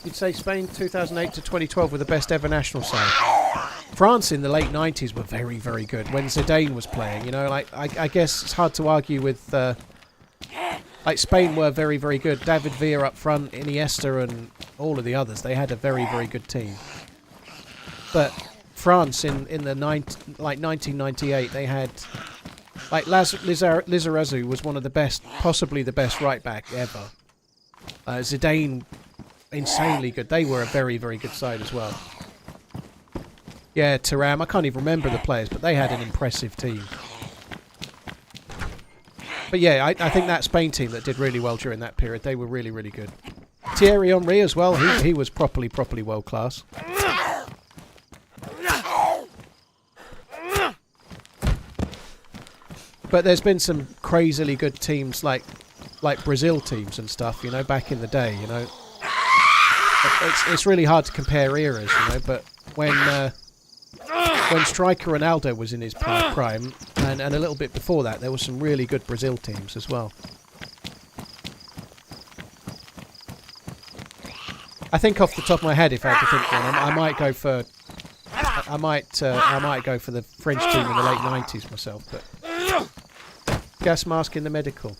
You'd say Spain 2008 to 2012 were the best ever national side. France in the late 90s were very, very good. When Zidane was playing, you know, like I guess it's hard to argue with. Like Spain were very, very good. David Villa up front, Iniesta, and all of the others. They had a very, very good team. But France in the 1998, they had like Lizarazu was one of the best, possibly the best right back ever. Zidane, insanely good. They were a very, very good side as well. Yeah, Thuram. I can't even remember the players, but they had an impressive team. But yeah, I think that Spain team that did really well during that period, they were really, really good. Thierry Henry as well, he was properly world class. But there's been some crazily good teams like Brazil teams and stuff, you know, back in the day, you know. It's really hard to compare eras, you know, but when striker Ronaldo was in his prime, and a little bit before that, there were some really good Brazil teams as well. I think off the top of my head, if I had to think one, I might go for the French team in the late 90s myself. But gas mask in the medical.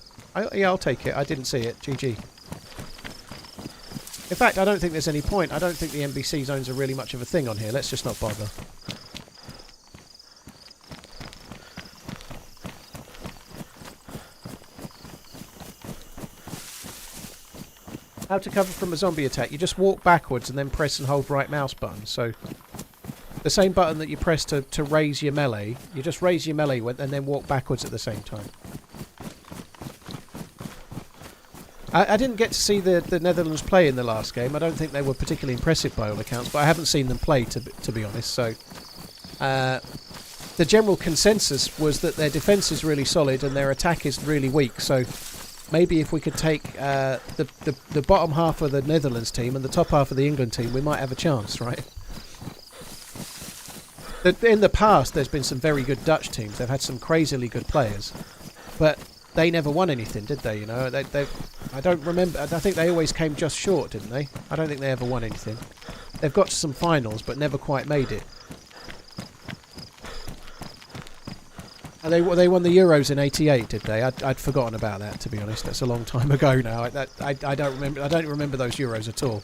Yeah, I'll take it. I didn't see it. GG. In fact, I don't think there's any point. I don't think the NBC zones are really much of a thing on here. Let's just not bother. How to cover from a zombie attack. You just walk backwards and then press and hold right mouse button. So the same button that you press to raise your melee, you just raise your melee and then walk backwards at the same time. I didn't get to see the Netherlands play in the last game. I don't think they were particularly impressive by all accounts, but I haven't seen them play to be honest. So the general consensus was that their defence is really solid and their attack is really weak. So maybe if we could take the bottom half of the Netherlands team and the top half of the England team, we might have a chance, right? In the past, there's been some very good Dutch teams. They've had some crazily good players, but they never won anything, did they? You know, I don't remember. I think they always came just short, didn't they? I don't think they ever won anything. They've got to some finals, but never quite made it. And they won the Euros in '88, did they? I'd forgotten about that, to be honest. That's a long time ago now. I don't remember. I don't remember those Euros at all.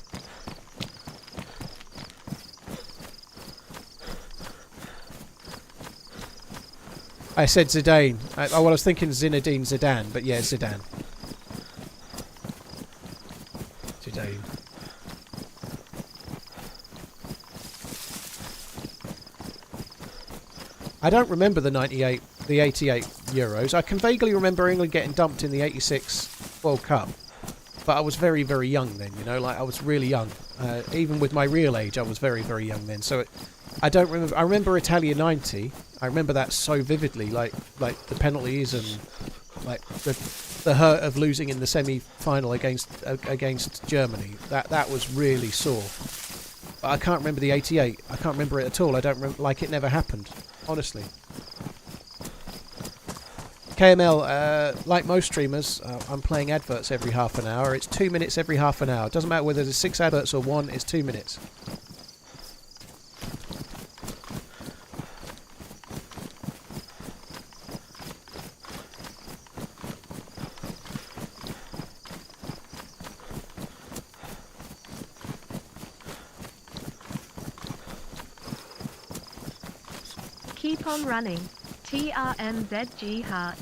I said Zidane. I was thinking Zinedine Zidane, but yeah, Zidane. Zidane. I don't remember the 88 Euros. I can vaguely remember England getting dumped in the 86 World Cup. But I was very, very young then, you know, like I was really young. Even with my real age, I was very, very young then. So I don't remember. I remember Italia 90. I remember that so vividly, like the penalties and like the hurt of losing in the semi-final against Germany. That was really sore. But I can't remember the 88. I can't remember it at all. I don't remember, like it never happened, honestly. KML, like most streamers, I'm playing adverts every half an hour. It's 2 minutes every half an hour. It doesn't matter whether there's 6 adverts or 1, it's 2 minutes. Keep on running. TRMZG heart.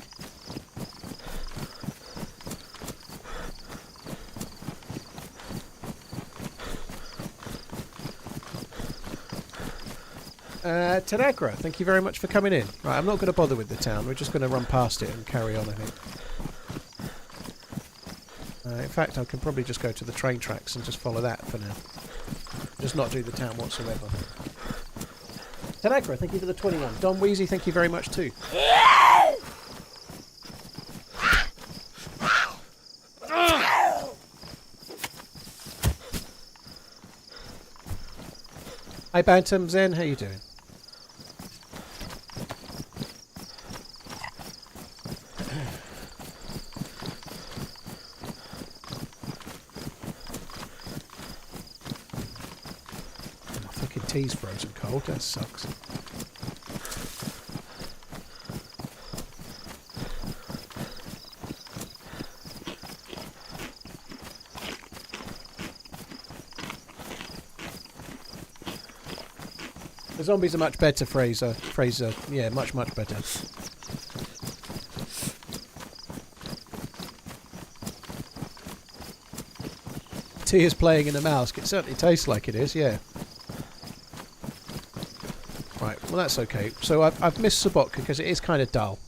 Tanagra, thank you very much for coming in. Right, I'm not going to bother with the town. We're just going to run past it and carry on, I think. In fact, I can probably just go to the train tracks and just follow that for now. Just not do the town whatsoever. Tanagra, thank you for the 21. Don Weezy, thank you very much too. Hi Bantam Zen, how you doing? My fucking tea's frozen cold, that sucks. The zombies are much better, Fraser. Fraser, yeah, much, much better. Tea is playing in a mask. It certainly tastes like it is, yeah. Right, well that's okay. So I've missed Sobotka because it is kind of dull.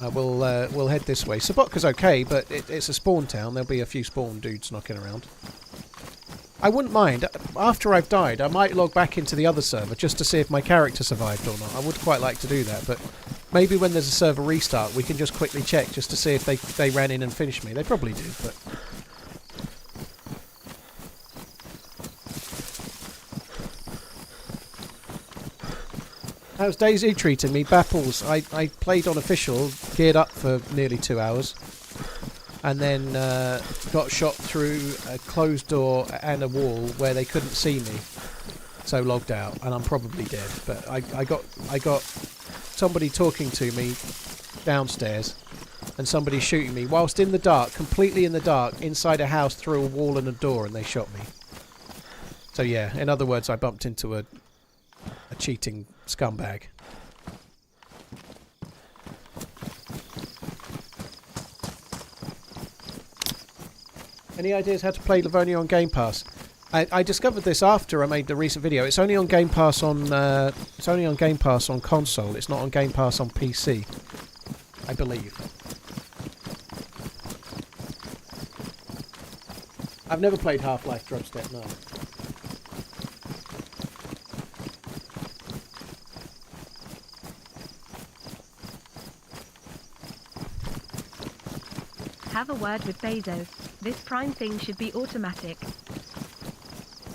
We'll head this way. Sobotka's okay, but it's a spawn town. There'll be a few spawn dudes knocking around. I wouldn't mind. After I've died, I might log back into the other server just to see if my character survived or not. I would quite like to do that, but maybe when there's a server restart, we can just quickly check just to see if they ran in and finished me. They probably did, but... How's DayZ treating me? Bapples, I played on official, geared up for nearly 2 hours. And then got shot through a closed door and a wall where they couldn't see me, so logged out, and I'm probably dead. But I got somebody talking to me downstairs, and somebody shooting me whilst in the dark, completely in the dark, inside a house through a wall and a door, and they shot me. So yeah, in other words, I bumped into a cheating scumbag. Any ideas how to play Livonia on Game Pass? I discovered this after I made the recent video. It's only on Game Pass on console. It's not on Game Pass on PC, I believe. I've never played Half-Life Dubstep, no. Have a word with Bezos. This Prime thing should be automatic.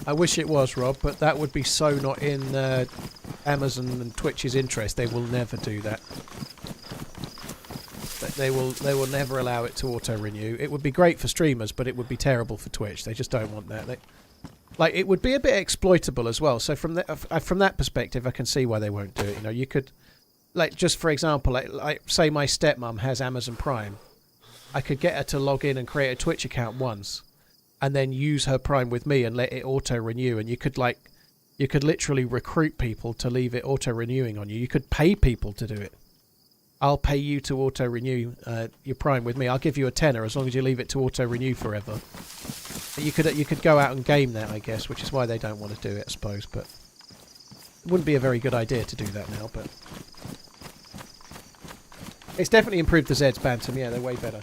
I wish it was, Rob, but that would be so not in Amazon and Twitch's interest. They will never do that. They will never allow it to auto-renew. It would be great for streamers, but it would be terrible for Twitch. They just don't want that. Like, it would be a bit exploitable as well. So from that perspective, I can see why they won't do it. You know, you could, like, just for example, like say my stepmom has Amazon Prime. I could get her to log in and create a Twitch account once, and then use her Prime with me and let it auto-renew. And you could literally recruit people to leave it auto-renewing on you. You could pay people to do it. I'll pay you to auto-renew your Prime with me. I'll give you a tenner as long as you leave it to auto-renew forever. You could go out and game that, I guess, which is why they don't want to do it, I suppose. But it wouldn't be a very good idea to do that now, but... It's definitely improved the Zeds, Bantam. Yeah, they're way better.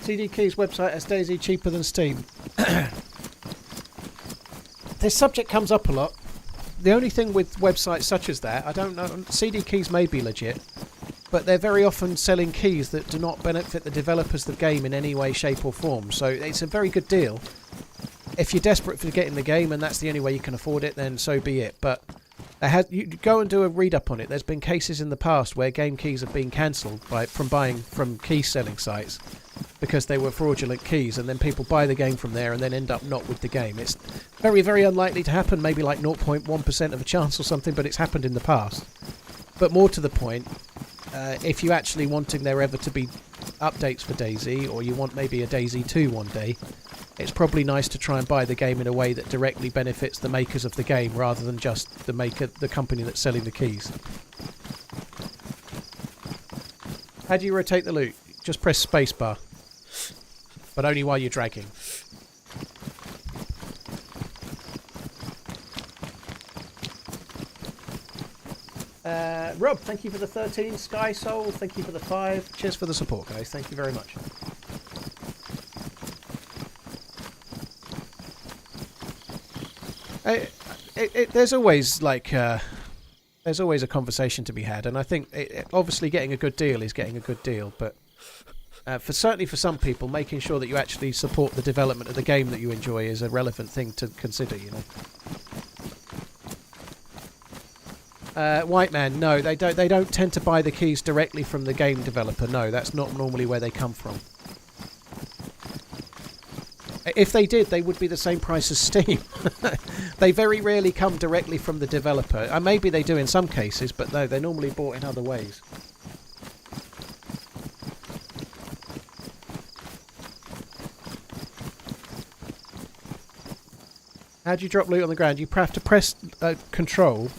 CD Key's website has DayZ cheaper than Steam. This subject comes up a lot. The only thing with websites such as that, I don't know, CD Keys may be legit, but they're very often selling keys that do not benefit the developers of the game in any way, shape or form. So it's a very good deal. If you're desperate for getting the game and that's the only way you can afford it, then so be it. But you go and do a read-up on it. There's been cases in the past where game keys have been cancelled from buying from key selling sites because they were fraudulent keys, and then people buy the game from there and then end up not with the game. It's very, very unlikely to happen, maybe like 0.1% of a chance or something, but it's happened in the past. But more to the point, if you actually wanting there ever to be updates for DayZ, or you want maybe a DayZ 2 one day, it's probably nice to try and buy the game in a way that directly benefits the makers of the game rather than just the company that's selling the keys. How do you rotate the loot? Just press spacebar, but only while you're dragging. Rob, thank you for the 13. Sky Soul, thank you for the 5. Cheers for the support, guys. Thank you very much. There's always there's always a conversation to be had, and I think obviously getting a good deal is getting a good deal, but certainly for some people, making sure that you actually support the development of the game that you enjoy is a relevant thing to consider, you know. White Man, no, they don't tend to buy the keys directly from the game developer. No, that's not normally where they come from. If they did, they would be the same price as Steam. They very rarely come directly from the developer. Maybe they do in some cases, but no, they're normally bought in other ways. How do you drop loot on the ground? You have to press control.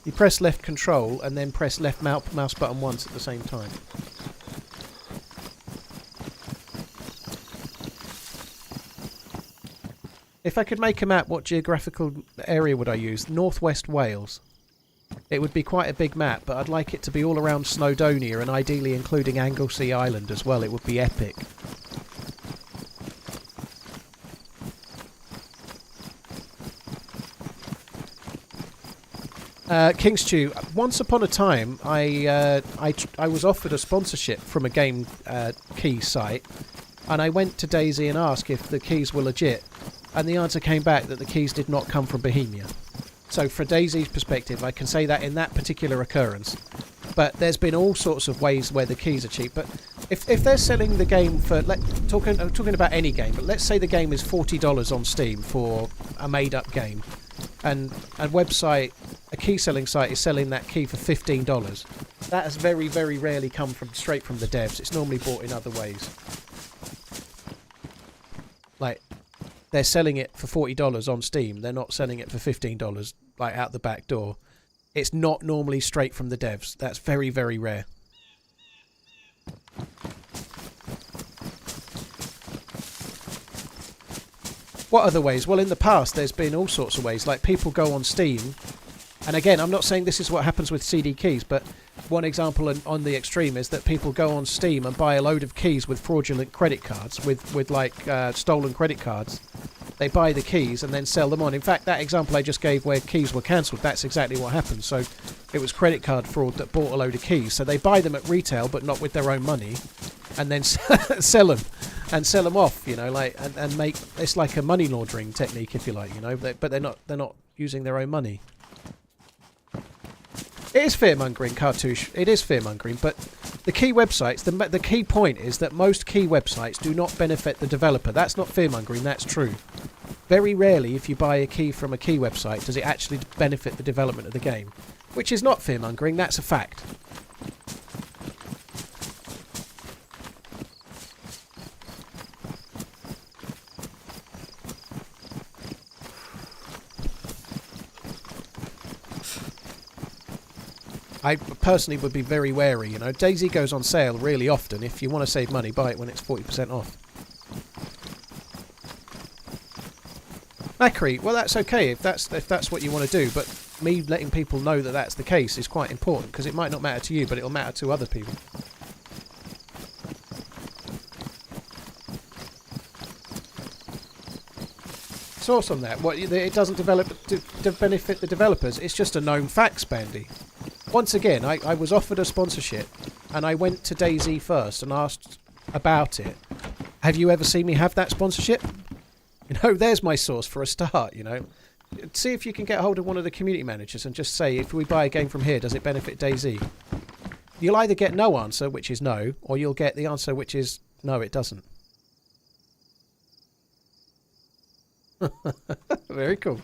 You press left control and then press left mouse button once at the same time. If I could make a map, what geographical area would I use? Northwest Wales. It would be quite a big map, but I'd like it to be all around Snowdonia and ideally including Anglesey Island as well. It would be epic. Kingstew, once upon a time I was offered a sponsorship from a game key site, and I went to DayZ and asked if the keys were legit, and the answer came back that the keys did not come from Bohemia. So for DayZ's perspective, I can say that in that particular occurrence. But there's been all sorts of ways where the keys are cheap. But if they're selling the game for, I'm talking about any game, but let's say the game is $40 on Steam for a made-up game, and a website, a key selling site is selling that key for $15. That has very, very rarely come straight from the devs. It's normally bought in other ways. Like, they're selling it for $40 on Steam. They're not selling it for $15, like, out the back door. It's not normally straight from the devs. That's very, very rare. What other ways? Well, in the past, there's been all sorts of ways. Like, people go on Steam, and again, I'm not saying this is what happens with CD keys, but one example on the extreme is that people go on Steam and buy a load of keys with fraudulent credit cards, with stolen credit cards. They buy the keys and then sell them on. In fact, that example I just gave where keys were cancelled, that's exactly what happened. So it was credit card fraud that bought a load of keys. So they buy them at retail, but not with their own money, and then sell them off, you know, like, and make, it's like a money laundering technique, if you like, you know, but they're not using their own money. It is fear-mongering, Cartouche. It is fear-mongering, but the key websites, the key point is that most key websites do not benefit the developer. That's not fear-mongering, that's true. Very rarely, if you buy a key from a key website, does it actually benefit the development of the game. Which is not fear-mongering, that's a fact. I personally would be very wary, you know. DayZ goes on sale really often. If you want to save money, buy it when it's 40% off. Macri, well, that's okay if that's what you want to do, but me letting people know that that's the case is quite important, because it might not matter to you, but it'll matter to other people. Source on that, what, it doesn't to benefit the developers. It's just a known fact, Spandy. Once again, I was offered a sponsorship, and I went to DayZ first and asked about it. Have you ever seen me have that sponsorship? You know, there's my source for a start, you know. See if you can get hold of one of the community managers and just say, if we buy a game from here, does it benefit DayZ? You'll either get no answer, which is no, or you'll get the answer, which is no, it doesn't. Very cool.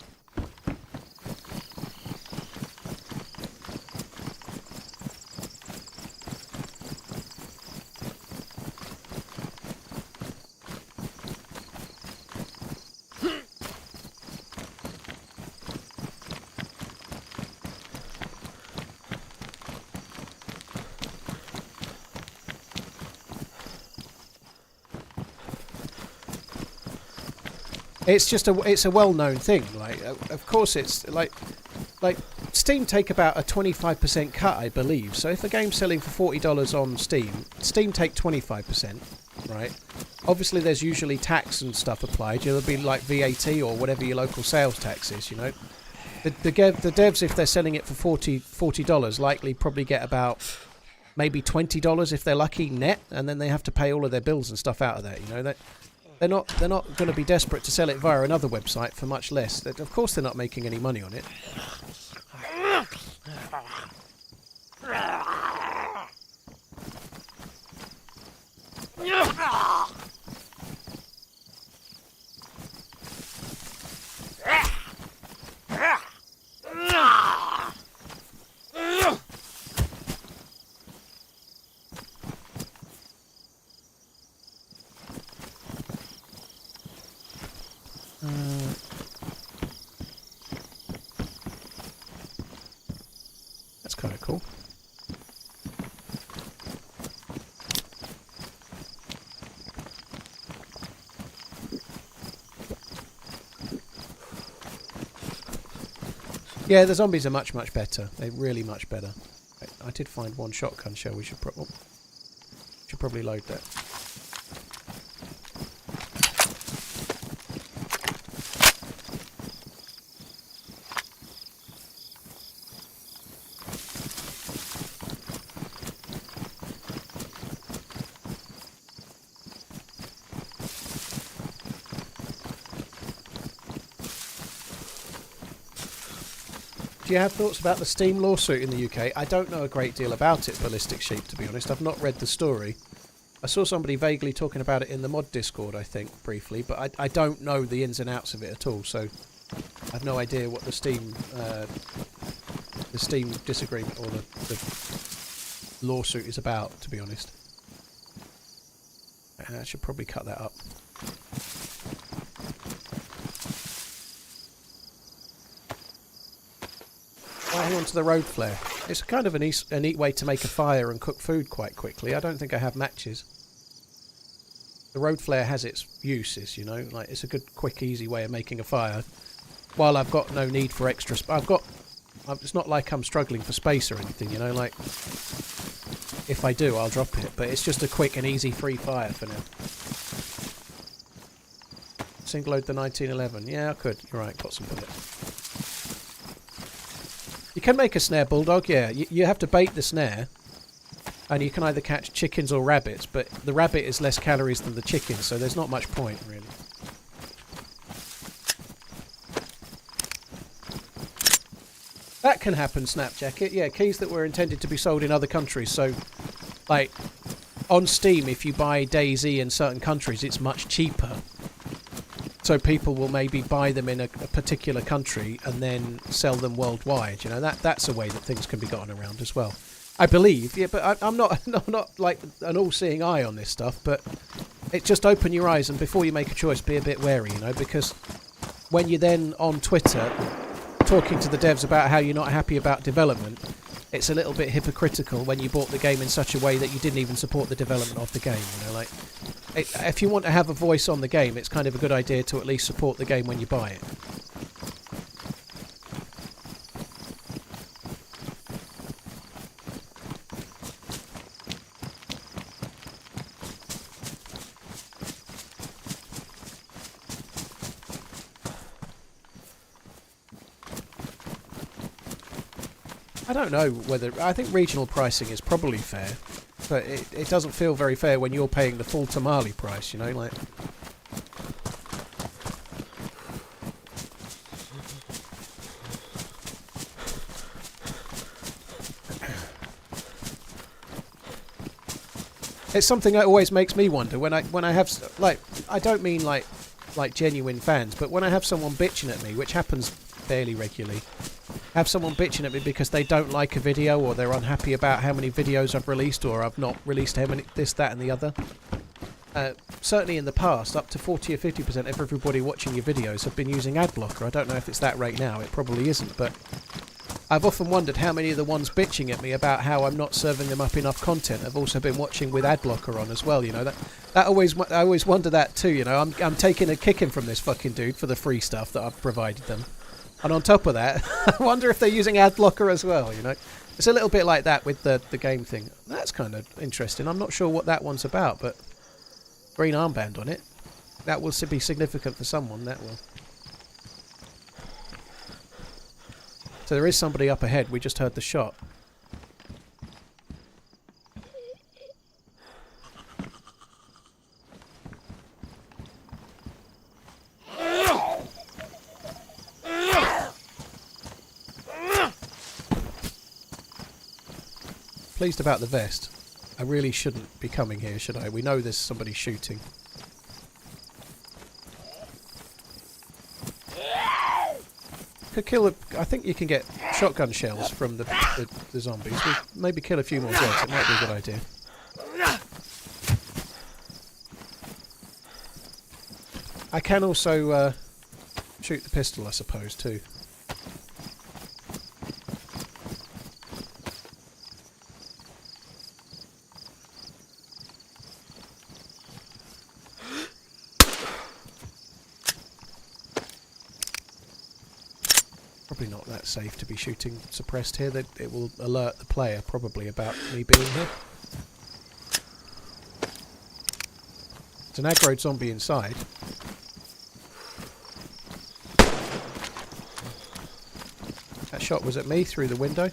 It's just it's a well-known thing. Like, of course, it's like Steam take about a 25% cut, I believe. So if a game's selling for $40 on Steam take 25%, right? Obviously, there's usually tax and stuff applied. There'll be like VAT or whatever your local sales tax is. You know, the devs, if they're selling it for $40, likely probably get about maybe $20 if they're lucky net, and then they have to pay all of their bills and stuff out of that. You know that. They're not going to be desperate to sell it via another website for much less. Of course, they're not making any money on it. That's kind of cool. Yeah, the zombies are much better. They're really much better. I did find one shotgun shell. We should probably load that. Do you have thoughts about the Steam lawsuit in the UK? I don't know a great deal about it, Ballistic Sheep, to be honest. I've not read the story. I saw somebody vaguely talking about it in the mod Discord, I think, briefly, but I don't know the ins and outs of it at all, so I have no idea what the Steam disagreement or the lawsuit is about, to be honest. I should probably cut that up. Hang on to the road flare. It's kind of a neat way to make a fire and cook food quite quickly. I don't think I have matches. The road flare has its uses, you know. Like, it's a good, quick, easy way of making a fire. While I've got no need for extra... it's not like I'm struggling for space or anything, you know. Like, if I do, I'll drop it. But it's just a quick and easy free fire for now. Single load the 1911. Yeah, I could. You're right, got some bullets. You can make a snare, Bulldog, yeah. You have to bait the snare, and you can either catch chickens or rabbits, but the rabbit is less calories than the chicken, so there's not much point, really. That can happen, Snapjacket. Yeah, keys that were intended to be sold in other countries, so, like, on Steam, if you buy DayZ in certain countries, it's much cheaper. So people will maybe buy them in a particular country and then sell them worldwide. You know, that's a way that things can be gotten around as well. I believe, yeah, but I'm not like an all-seeing eye on this stuff. But it just open your eyes, and before you make a choice, be a bit wary. You know, because when you're then on Twitter talking to the devs about how you're not happy about development, it's a little bit hypocritical when you bought the game in such a way that you didn't even support the development of the game. You know, like. If you want to have a voice on the game, it's kind of a good idea to at least support the game when you buy it. I don't know whether... I think regional pricing is probably fair. But it doesn't feel very fair when you're paying the full tamale price, you know, like... It's something that always makes me wonder when I have, like, I don't mean like genuine fans, but when I have someone bitching at me, which happens fairly regularly, have someone bitching at me because they don't like a video or they're unhappy about how many videos I've released or I've not released how many this, that and the other. Certainly in the past, up to 40 or 50% of everybody watching your videos have been using ad blocker. I don't know if it's that rate now, it probably isn't, but I've often wondered how many of the ones bitching at me about how I'm not serving them up enough content have also been watching with ad blocker on as well. You know I always wonder that too. You know, I'm taking a kicking from this fucking dude for the free stuff that I've provided them, and on top of that, I wonder if they're using ad blocker as well. You know, it's a little bit like that with the game thing. That's kind of interesting. I'm not sure what that one's about, but green armband on it. That will be significant for someone. That will. So there is somebody up ahead. We just heard the shot. Pleased about the vest. I really shouldn't be coming here, should I? We know there's somebody shooting. Could kill I think you can get shotgun shells from the zombies. We'll maybe kill a few more dogs. It might be a good idea. I can also shoot the pistol, I suppose, too. Probably not that safe to be shooting suppressed here. It will alert the player probably about me being here. It's an aggroed zombie inside. That shot was at me through the window.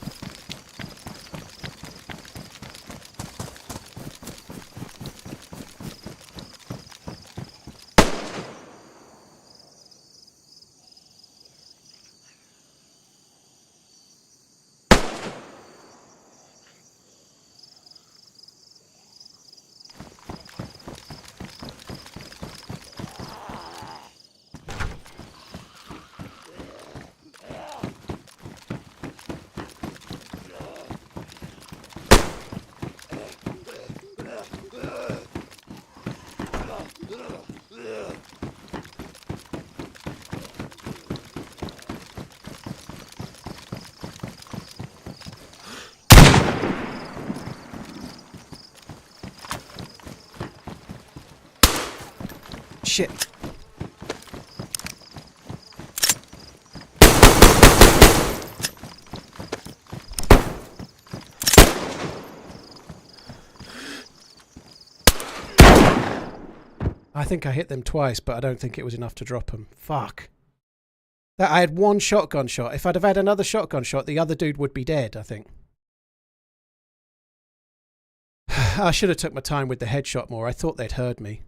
Shit. I think I hit them twice, but I don't think it was enough to drop them. Fuck. I had one shotgun shot. If I'd have had another shotgun shot, the other dude would be dead, I think. I should have took my time with the headshot more. I thought they'd heard me.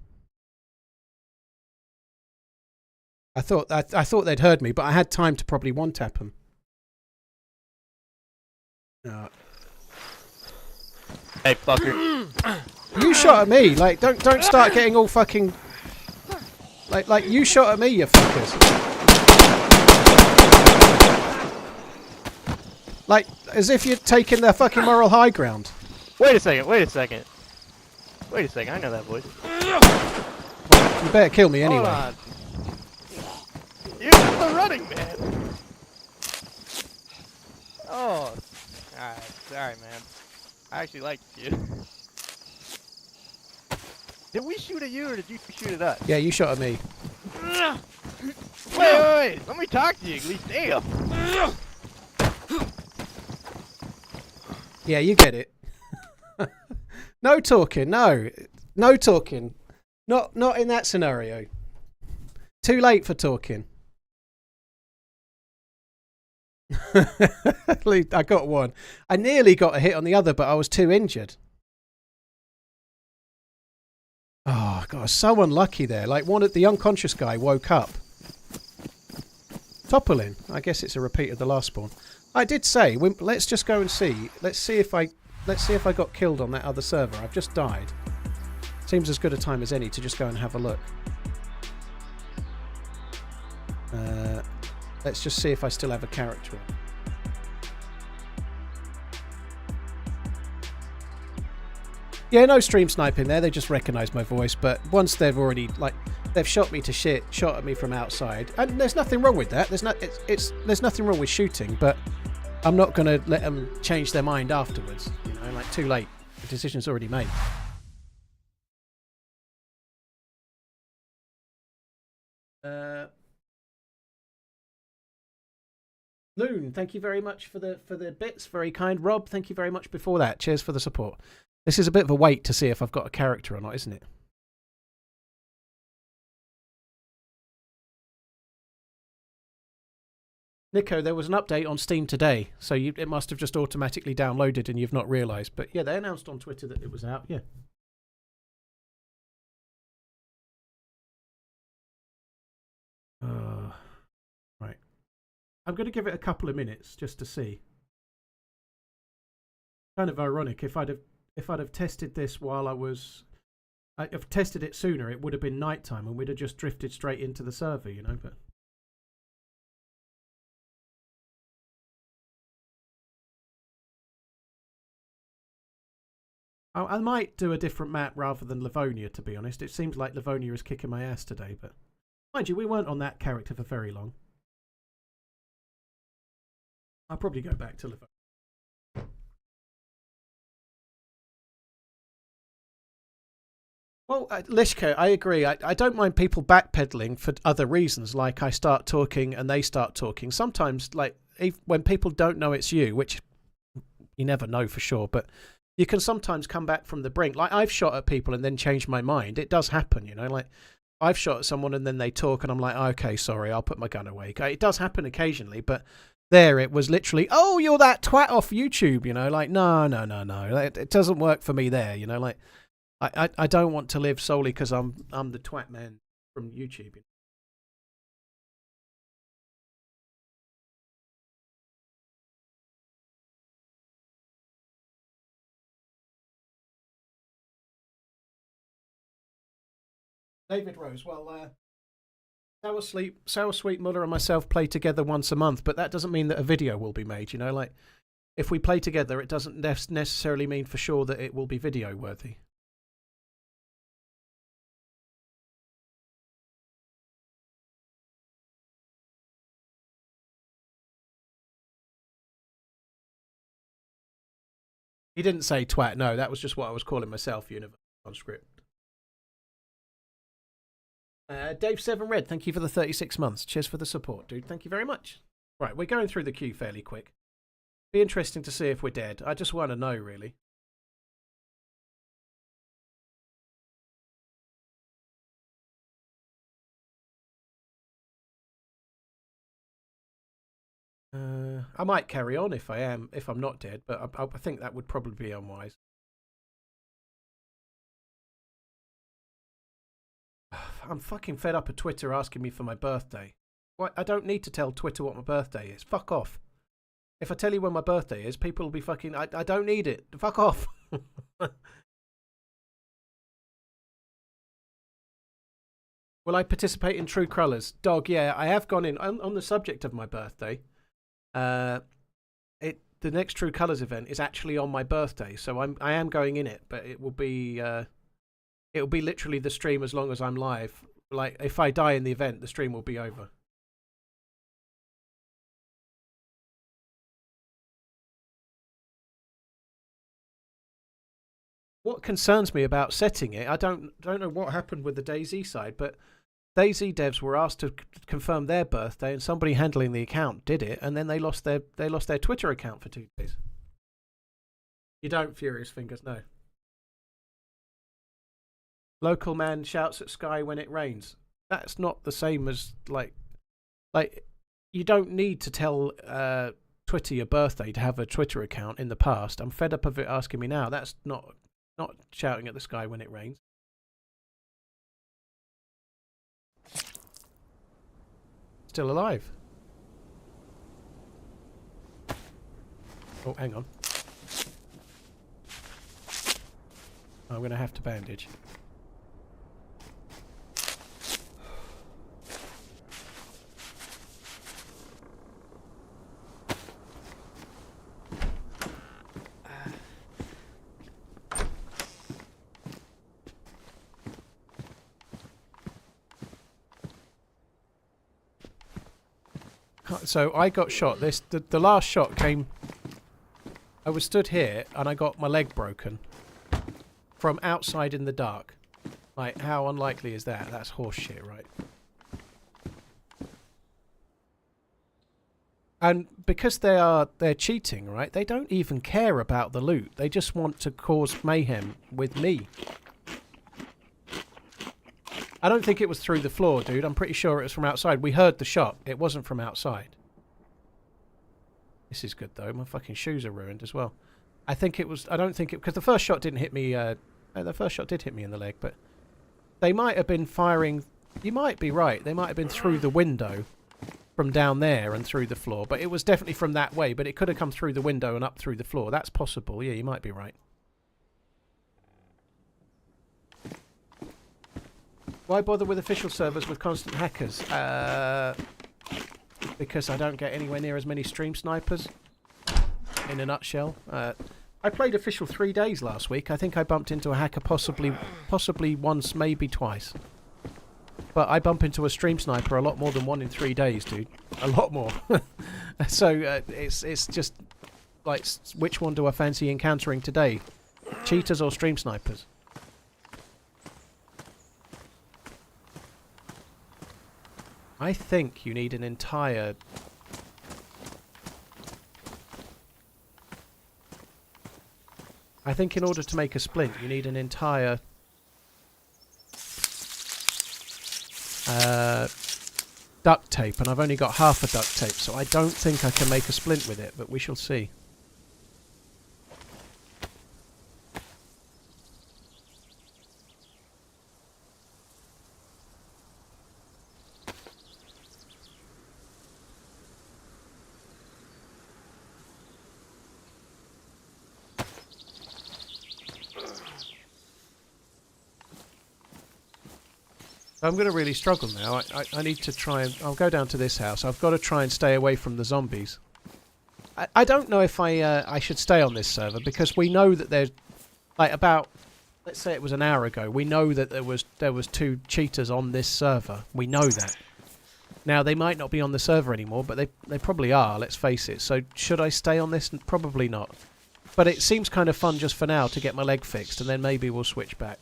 I thought they'd heard me, but I had time to probably one-tap them. No. Hey, fucker. You shot at me. Like, don't start getting all fucking... Like you shot at me, you fuckers. Like, as if you're taking their fucking moral high ground. Wait a second, wait a second. Wait a second, I know that voice. You better kill me anyway. Hold on. You're the running man. Oh, alright, sorry, man. I actually liked you. Did we shoot at you or did you shoot at us? Yeah, you shot at me. Wait, let me talk to you at least. Damn. Yeah, you get it. No talking, no. No talking. Not in that scenario. Too late for talking. I got one. I nearly got a hit on the other, but I was too injured. Oh, God, I was so unlucky there. Like, the unconscious guy woke up. Toppling. I guess it's a repeat of the last spawn. I did say, let's just go and see. Let's see if I got killed on that other server. I've just died. Seems as good a time as any to just go and have a look. Let's just see if I still have a character on. Yeah, no stream sniping there. They just recognise my voice. But once they've already, like, they've shot me to shit, shot at me from outside, and there's nothing wrong with that. There's nothing wrong with shooting. But I'm not going to let them change their mind afterwards. You know, like too late. The decision's already made. Loon, thank you very much for the bits. Very kind. Rob, thank you very much before that. Cheers for the support. This is a bit of a wait to see if I've got a character or not, isn't it? Nico, there was an update on Steam today, so it must have just automatically downloaded and you've not realised. But yeah, they announced on Twitter that it was out. Yeah. Right. I'm going to give it a couple of minutes just to see. Kind of ironic. If I'd have tested this while I've tested it sooner, it would have been nighttime and we'd have just drifted straight into the server, you know. But I might do a different map rather than Livonia, to be honest. It seems like Livonia is kicking my ass today, but mind you, we weren't on that character for very long. I'll probably go back to Livonia. Well, Lishko, I agree. I don't mind people backpedaling for other reasons, like I start talking and they start talking. Sometimes, like, when people don't know it's you, which you never know for sure, but you can sometimes come back from the brink. Like, I've shot at people and then changed my mind. It does happen, you know. Like, I've shot at someone and then they talk and I'm like, okay, sorry, I'll put my gun away. It does happen occasionally, but there it was literally, oh, you're that twat off YouTube, you know. Like, no. It doesn't work for me there, you know. Like, I don't want to live solely because I'm the twat man from YouTube. David Rose, well, Sour Sweet Muller and myself play together once a month, but that doesn't mean that a video will be made, you know. Like, if we play together, it doesn't necessarily mean for sure that it will be video worthy. He didn't say twat, no, that was just what I was calling myself, Universe on script. Dave Seven Red, thank you for the 36 months. Cheers for the support, dude. Thank you very much. Right, we're going through the queue fairly quick. Be interesting to see if we're dead. I just want to know, really. I might carry on if I'm not dead, but I think that would probably be unwise. I'm fucking fed up of Twitter asking me for my birthday. What? I don't need to tell Twitter what my birthday is. Fuck off. If I tell you when my birthday is, people will be fucking... I don't need it. Fuck off. Will I participate in True Colours? Dog, yeah, I have gone in. On the subject of my birthday, the next True Colours event is actually on my birthday, so I am going in it, but it will be literally the stream as long as I'm live. Like, if I die in the event, the stream will be over. What concerns me about setting it, I don't know what happened with the DayZ side, but DayZ devs were asked to confirm their birthday, and somebody handling the account did it, and then they lost their Twitter account for 2 days. You don't, Furious Fingers, no. Local man shouts at sky when it rains. That's not the same as like you don't need to tell Twitter your birthday to have a Twitter account in the past. I'm fed up of it asking me now. That's not shouting at the sky when it rains. Still alive. Oh, hang on. I'm going to have to bandage. So I got shot. The last shot came. I was stood here and I got my leg broken from outside in the dark. Like, how unlikely is that? That's horse shit, right? And because they're cheating, right? They don't even care about the loot. They just want to cause mayhem with me. I don't think it was through the floor, dude. I'm pretty sure it was from outside. We heard the shot. It wasn't from outside. This is good, though. My fucking shoes are ruined as well. I think it was... I don't think it... Because the first shot didn't hit me... the first shot did hit me in the leg, but... They might have been firing... You might be right. They might have been through the window from down there and through the floor. But it was definitely from that way. But it could have come through the window and up through the floor. That's possible. Yeah, you might be right. Why bother with official servers with constant hackers? Because I don't get anywhere near as many stream snipers. In a nutshell. I played official 3 days last week. I think I bumped into a hacker possibly once, maybe twice. But I bump into a stream sniper a lot more than 1 in 3 days, dude. A lot more. So it's just like, which one do I fancy encountering today? Cheaters or stream snipers? I think you need an entire... I think in order to make a splint, you need an entire... duct tape, and I've only got half a duct tape, so I don't think I can make a splint with it, but we shall see. I'm going to really struggle now. I need to try and... I'll go down to this house. I've got to try and stay away from the zombies. I don't know if I should stay on this server, because we know that there's... Like, about... Let's say it was an hour ago. We know that there was 2 cheaters on this server. We know that. Now, they might not be on the server anymore, but they probably are, let's face it. So, should I stay on this? Probably not. But it seems kind of fun just for now to get my leg fixed, and then maybe we'll switch back.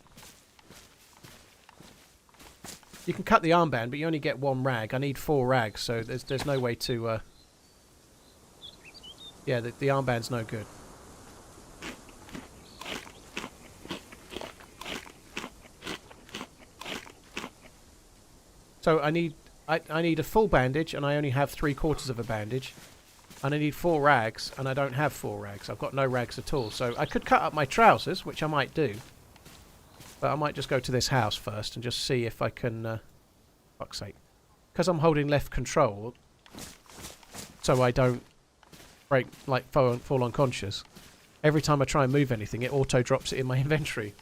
You can cut the armband, but you only get 1 rag. I need 4 rags, so there's no way to... Yeah, the armband's no good. So I need a full bandage, and I only have 3/4 of a bandage. And I need 4 rags, and I don't have 4 rags. I've got no rags at all. So I could cut up my trousers, which I might do. But I might just go to this house first and just see if I can... fuck's sake. Because I'm holding left control, so I don't break, like, fall unconscious. Every time I try and move anything, it auto-drops it in my inventory.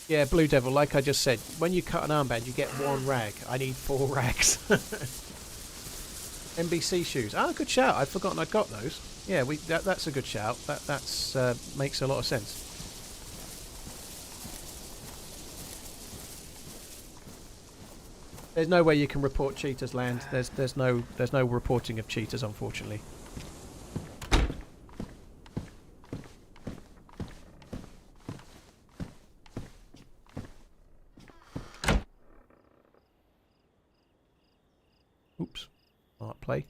Yeah, Blue Devil, like I just said, when you cut an armband, you get 1 rag. I need 4 rags. NBC shoes. Ah, good shout. I'd forgotten I'd got those. Yeah, that's a good shout. That's makes a lot of sense. There's no way you can report cheaters, Land. There's no reporting of cheaters, unfortunately. Oops. Smart play.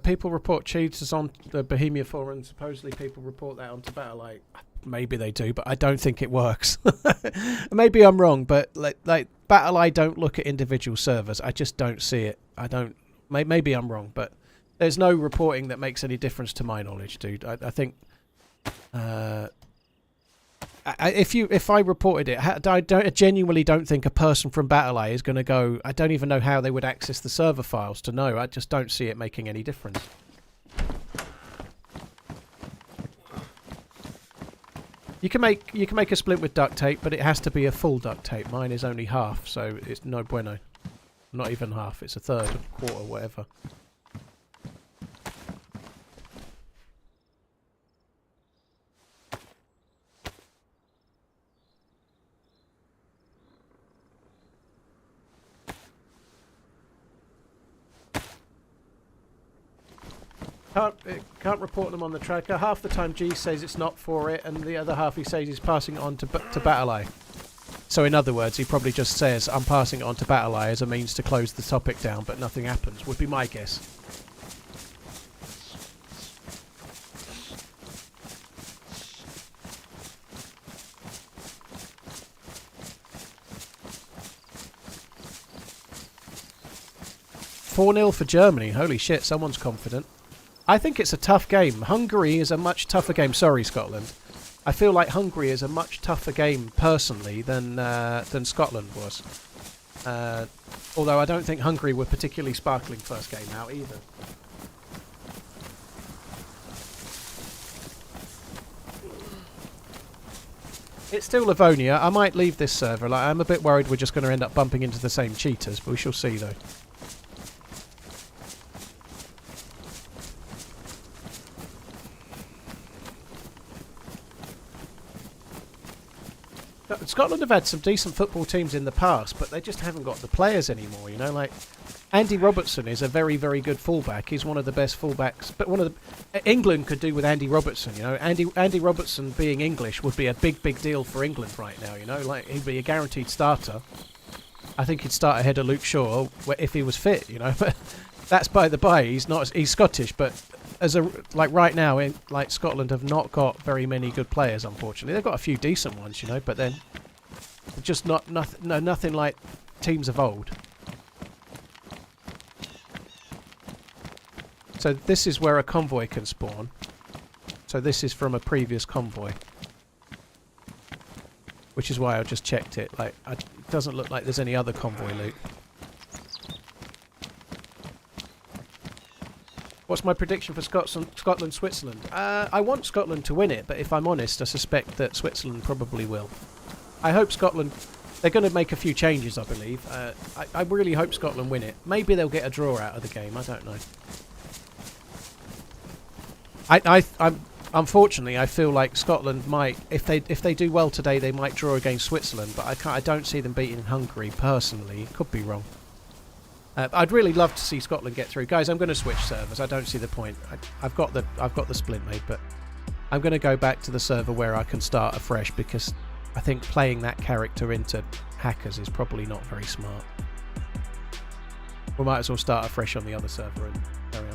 People report cheaters on the Bohemia forum. Supposedly people report that onto Battle.eye. Maybe they do, but I don't think it works. Maybe I'm wrong, but like Battle.eye don't look at individual servers. I just don't see it. I don't. Maybe I'm wrong, but there's no reporting that makes any difference to my knowledge, dude. I think if I reported it, I genuinely don't think a person from BattlEye is going to go. I don't even know how they would access the server files to know. I just don't see it making any difference. You can make a splint with duct tape, but it has to be a full duct tape. Mine is only half, so it's no bueno. Not even half. It's a third, a quarter, whatever. Can't report them on the tracker. Half the time G says it's not for it, and the other half he says he's passing it on to BattlEye. So in other words, he probably just says, I'm passing it on to BattlEye as a means to close the topic down, but nothing happens, would be my guess. "4-0 for Germany. Holy shit, someone's confident. I think it's a tough game. Hungary is a much tougher game. Sorry, Scotland. I feel like Hungary is a much tougher game, personally, than Scotland was. Although I don't think Hungary were particularly sparkling first game out either. It's still Livonia. I might leave this server. Like, I'm a bit worried we're just going to end up bumping into the same cheaters, but we shall see, though. Scotland have had some decent football teams in the past, but they just haven't got the players anymore, you know, like Andy Robertson is a very, very good fullback. He's one of the best fullbacks, but one of the England could do with Andy Robertson, you know. Andy Robertson being English would be a big, big deal for England right now, you know, like he'd be a guaranteed starter. I think he'd start ahead of Luke Shaw if he was fit, you know, but that's by the by. He's Scottish, but right now, like Scotland have not got very many good players, unfortunately. They've got a few decent ones, you know, but then just nothing like teams of old. So this is where a convoy can spawn. So this is from a previous convoy, which is why I just checked it. Like, it doesn't look like there's any other convoy loot. What's my prediction for Scotland, Switzerland? I want Scotland to win it, but if I'm honest, I suspect that Switzerland probably will. I hope Scotland... They're going to make a few changes, I believe. I really hope Scotland win it. Maybe they'll get a draw out of the game. I don't know. Unfortunately, I feel like Scotland might... If they do well today, they might draw against Switzerland, but I don't see them beating Hungary, personally. Could be wrong. I'd really love to see Scotland get through, guys. I'm going to switch servers. I don't see the point. I've got the splint made, but I'm going to go back to the server where I can start afresh, because I think playing that character into hackers is probably not very smart. We might as well start afresh on the other server and carry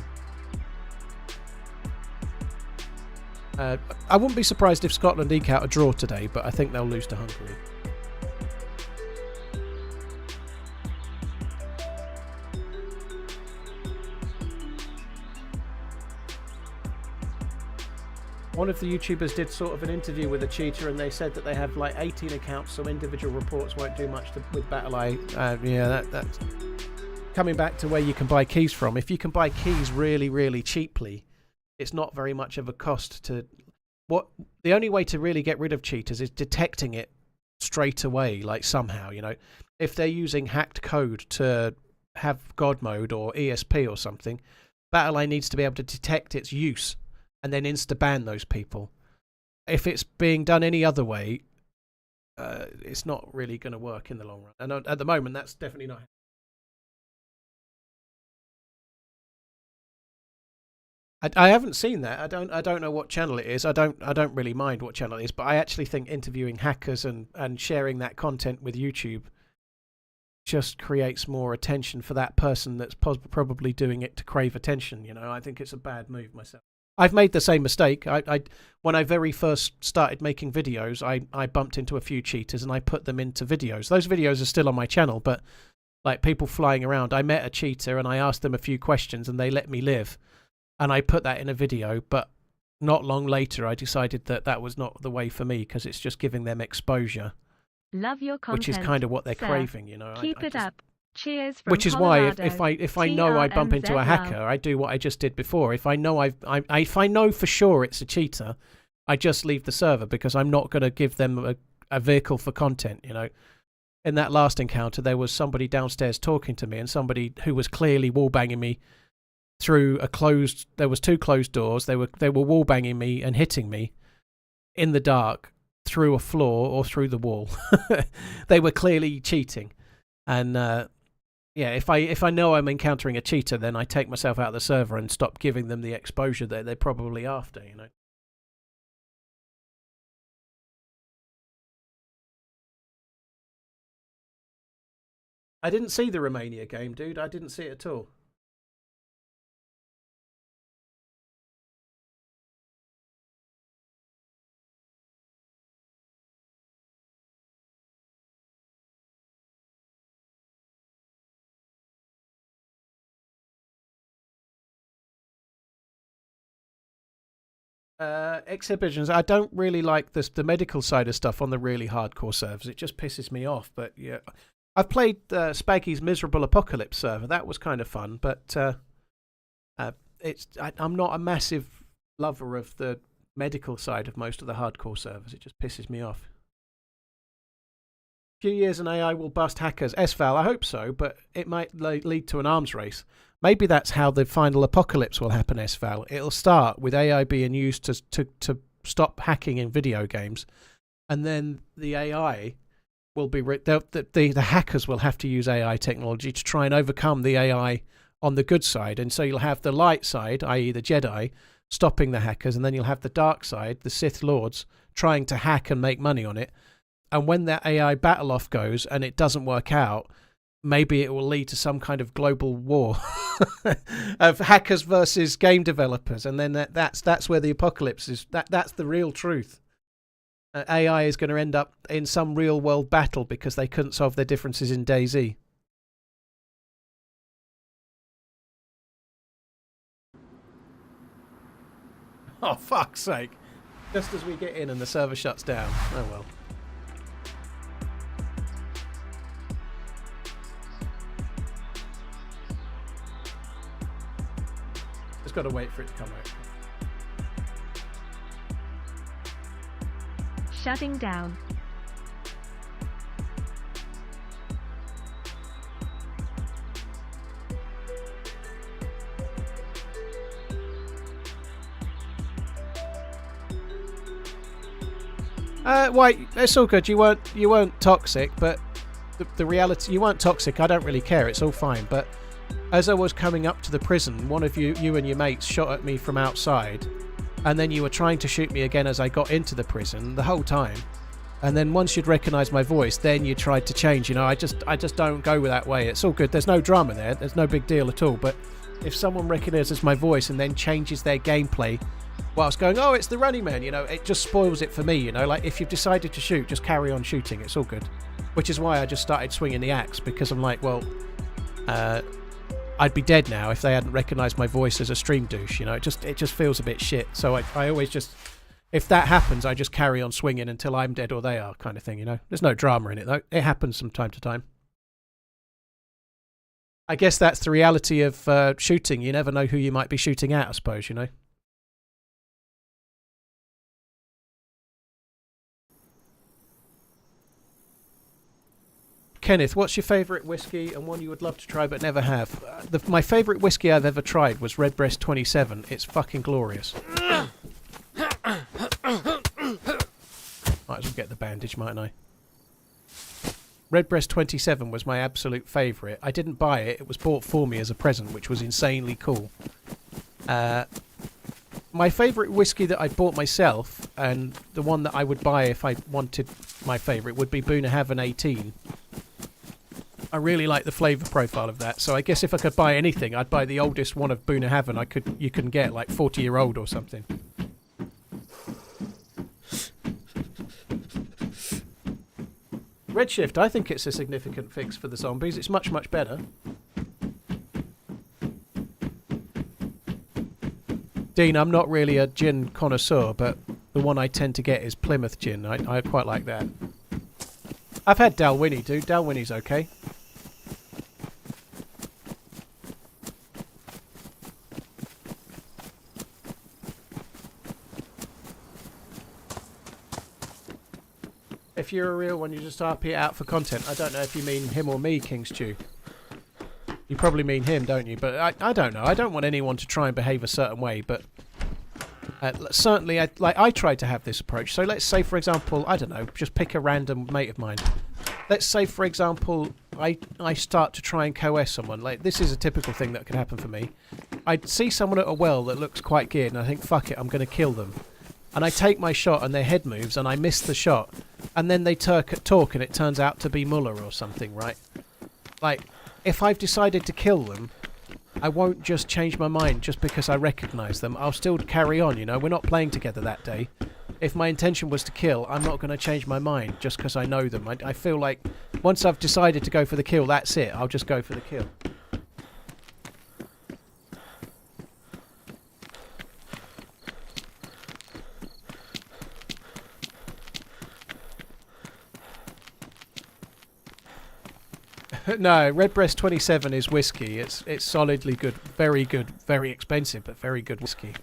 on. I wouldn't be surprised if Scotland eke out a draw today, but I think they'll lose to Hungary. One of the YouTubers did sort of an interview with a cheater, and they said that they have like 18 accounts, so individual reports won't do much with BattlEye. Yeah, that's coming back to where you can buy keys from. If you can buy keys really, really cheaply, it's not very much of a cost to... The only way to really get rid of cheaters is detecting it straight away, like somehow, you know. If they're using hacked code to have God mode or ESP or something, BattlEye needs to be able to detect its use and then insta-ban those people. If it's being done any other way, it's not really going to work in the long run. And at the moment, that's definitely not. I haven't seen that. I don't know what channel it is. I don't really mind what channel it is, but I actually think interviewing hackers and sharing that content with YouTube just creates more attention for that person that's probably doing it to crave attention. You know, I think it's a bad move myself. I've made the same mistake. When I very first started making videos, I bumped into a few cheaters and I put them into videos. Those videos are still on my channel, but like people flying around, I met a cheater and I asked them a few questions and they let me live. And I put that in a video, but not long later, I decided that that was not the way for me because it's just giving them exposure, Love your content. which is kind of what they're sir. craving, you know. Keep I it just, up. Cheers from which is why Colorado. if I know I bump into a TRMZ hacker, I do what I just did before. If I know if I know for sure it's a cheater, I just leave the server because I'm not going to give them a vehicle for content, you know. In that last encounter, there was somebody downstairs talking to me, and somebody who was clearly wallbanging me through there was 2 closed doors. They were wallbanging me and hitting me in the dark through a floor or through the wall. They were clearly cheating, and yeah, if I know I'm encountering a cheater, then I take myself out of the server and stop giving them the exposure that they're probably after, you know. I didn't see the Romania game, dude. I didn't see it at all. Exhibitions. I don't really like the medical side of stuff on the really hardcore servers. It just pisses me off. But yeah, I've played Spaggy's Miserable Apocalypse server. That was kind of fun, but I'm not a massive lover of the medical side of most of the hardcore servers. It just pisses me off. A few years and AI will bust hackers. SVAL, I hope so, but it might lead to an arms race. Maybe that's how the final apocalypse will happen, SVAL. It'll start with AI being used to stop hacking in video games, and then the AI will be... the hackers will have to use AI technology to try and overcome the AI on the good side. And so you'll have the light side, i.e. the Jedi, stopping the hackers, and then you'll have the dark side, the Sith Lords, trying to hack and make money on it. And when that AI battle off goes and it doesn't work out, maybe it will lead to some kind of global war of hackers versus game developers. And then that's where the apocalypse is. That's the real truth. AI is going to end up in some real world battle because they couldn't solve their differences in DayZ. Oh, fuck's sake. Just as we get in and the server shuts down. Oh well. Just got to wait for it to come out. Shutting down. Why? It's all good. You weren't toxic, but the reality, you weren't toxic. I don't really care. It's all fine. But as I was coming up to the prison, one of you and your mates shot at me from outside, and then you were trying to shoot me again as I got into the prison the whole time. And then once you'd recognised my voice, then you tried to change. You know, I just don't go that way. It's all good. There's no drama there. There's no big deal at all. But if someone recognises my voice and then changes their gameplay whilst going, oh, it's the Running Man, you know, it just spoils it for me, you know. Like, if you've decided to shoot, just carry on shooting. It's all good. Which is why I just started swinging the axe, because I'm like, well, I'd be dead now if they hadn't recognised my voice as a stream douche, you know. It just feels a bit shit. So I always just, if that happens, I just carry on swinging until I'm dead or they are, kind of thing, you know. There's no drama in it, though. It happens from time to time. I guess that's the reality of shooting. You never know who you might be shooting at, I suppose, you know. Kenneth, what's your favourite whiskey and one you would love to try but never have? My favourite whiskey I've ever tried was Redbreast 27. It's fucking glorious. Might as well get the bandage, mightn't I? Redbreast 27 was my absolute favourite. I didn't buy it. It was bought for me as a present, which was insanely cool. My favourite whiskey that I bought myself, and the one that I would buy if I wanted my favourite, would be Bunnahabhain 18. I really like the flavour profile of that, so I guess if I could buy anything, I'd buy the oldest one of Bunnahabhain you can get, like 40-year-old or something. Redshift, I think it's a significant fix for the zombies. It's much, much better. Dean, I'm not really a gin connoisseur, but the one I tend to get is Plymouth gin. I quite like that. I've had Dalwhinnie, dude. Dalwhinnie's okay. If you're a real one, you just RP it out for content. I don't know if you mean him or me, King Stew. You probably mean him, don't you? But I don't know. I don't want anyone to try and behave a certain way, but certainly, I tried to have this approach. So let's say, for example, I don't know, just pick a random mate of mine. Let's say, for example, I start to try and coerce someone. Like, this is a typical thing that could happen for me. I see someone at a well that looks quite geared, and I think, fuck it, I'm going to kill them. And I take my shot, and their head moves, and I miss the shot. And then they talk, and it turns out to be Muller or something, right? Like, if I've decided to kill them, I won't just change my mind just because I recognise them. I'll still carry on, you know? We're not playing together that day. If my intention was to kill, I'm not going to change my mind just because I know them. I feel like once I've decided to go for the kill, that's it. I'll just go for the kill. No, Redbreast 27 is whiskey. It's solidly good, very expensive, but very good whiskey.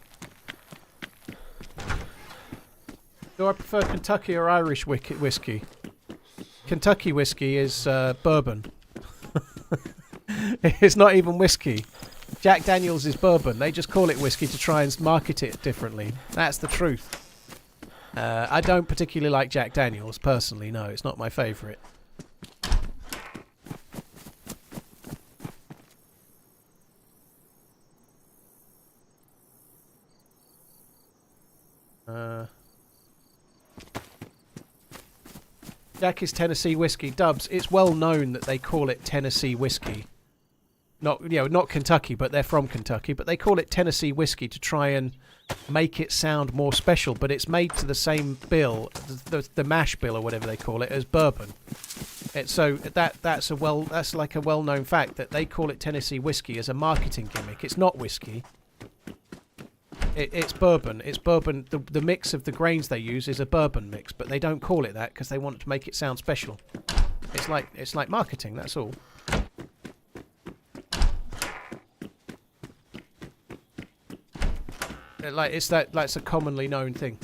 Do I prefer Kentucky or Irish whiskey? Kentucky whiskey is bourbon. It's not even whiskey. Jack Daniels is bourbon. They just call it whiskey to try and market it differently. That's the truth. I don't particularly like Jack Daniels personally. No, it's not my favourite. Jack is Tennessee whiskey. Dubs, it's well known that they call it Tennessee whiskey. Not, you know, not Kentucky, but they're from Kentucky. But they call it Tennessee whiskey to try and make it sound more special. But it's made to the same bill, the mash bill or whatever they call it, as bourbon. So that's like a well-known fact that they call it Tennessee whiskey as a marketing gimmick. It's not whiskey. It's bourbon. It's bourbon. The mix of the grains they use is a bourbon mix, but they don't call it that because they want to make it sound special. It's like marketing. That's all. That's a commonly known thing.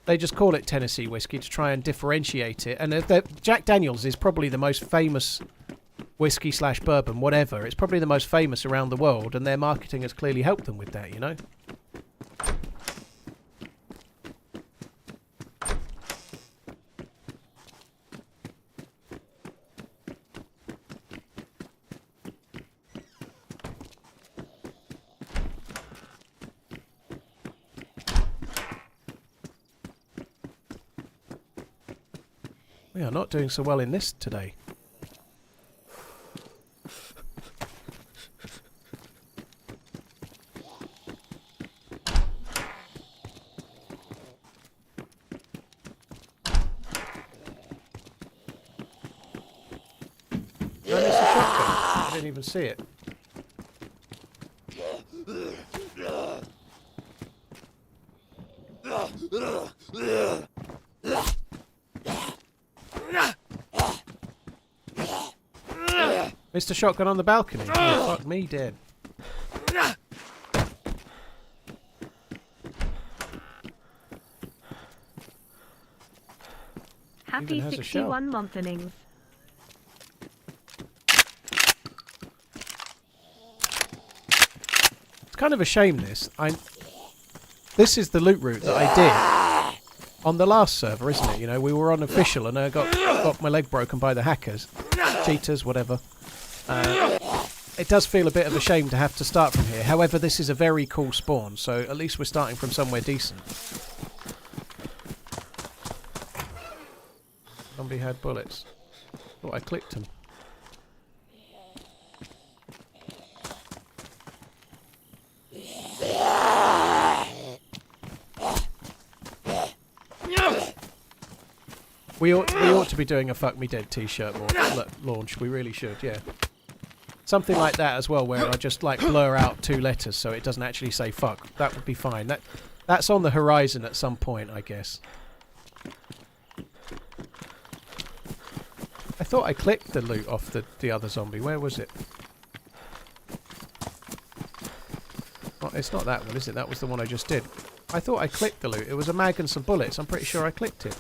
They just call it Tennessee whiskey to try and differentiate it. And Jack Daniels is probably the most famous whiskey / bourbon, whatever. It's probably the most famous around the world, and their marketing has clearly helped them with that, you know? We are not doing so well in this today. I didn't even see it. Mr. Shotgun on the balcony. Oh, fuck me dead. Happy 61 month innings. It's kind of a shame this. This is the loot route that I did on the last server, isn't it? You know, we were on official and I got my leg broken by the hackers. Cheaters, whatever. It does feel a bit of a shame to have to start from here. However, this is a very cool spawn, so at least we're starting from somewhere decent. Somebody had bullets. Thought I clicked them. We ought to be doing a Fuck Me Dead t-shirt launch. We really should, yeah. Something like that as well, where I just like blur out 2 letters so it doesn't actually say fuck. That would be fine. That's on the horizon at some point, I guess. I thought I clicked the loot off the other zombie. Where was it? Oh, it's not that one, is it? That was the one I just did. I thought I clicked the loot. It was a mag and some bullets. I'm pretty sure I clicked it.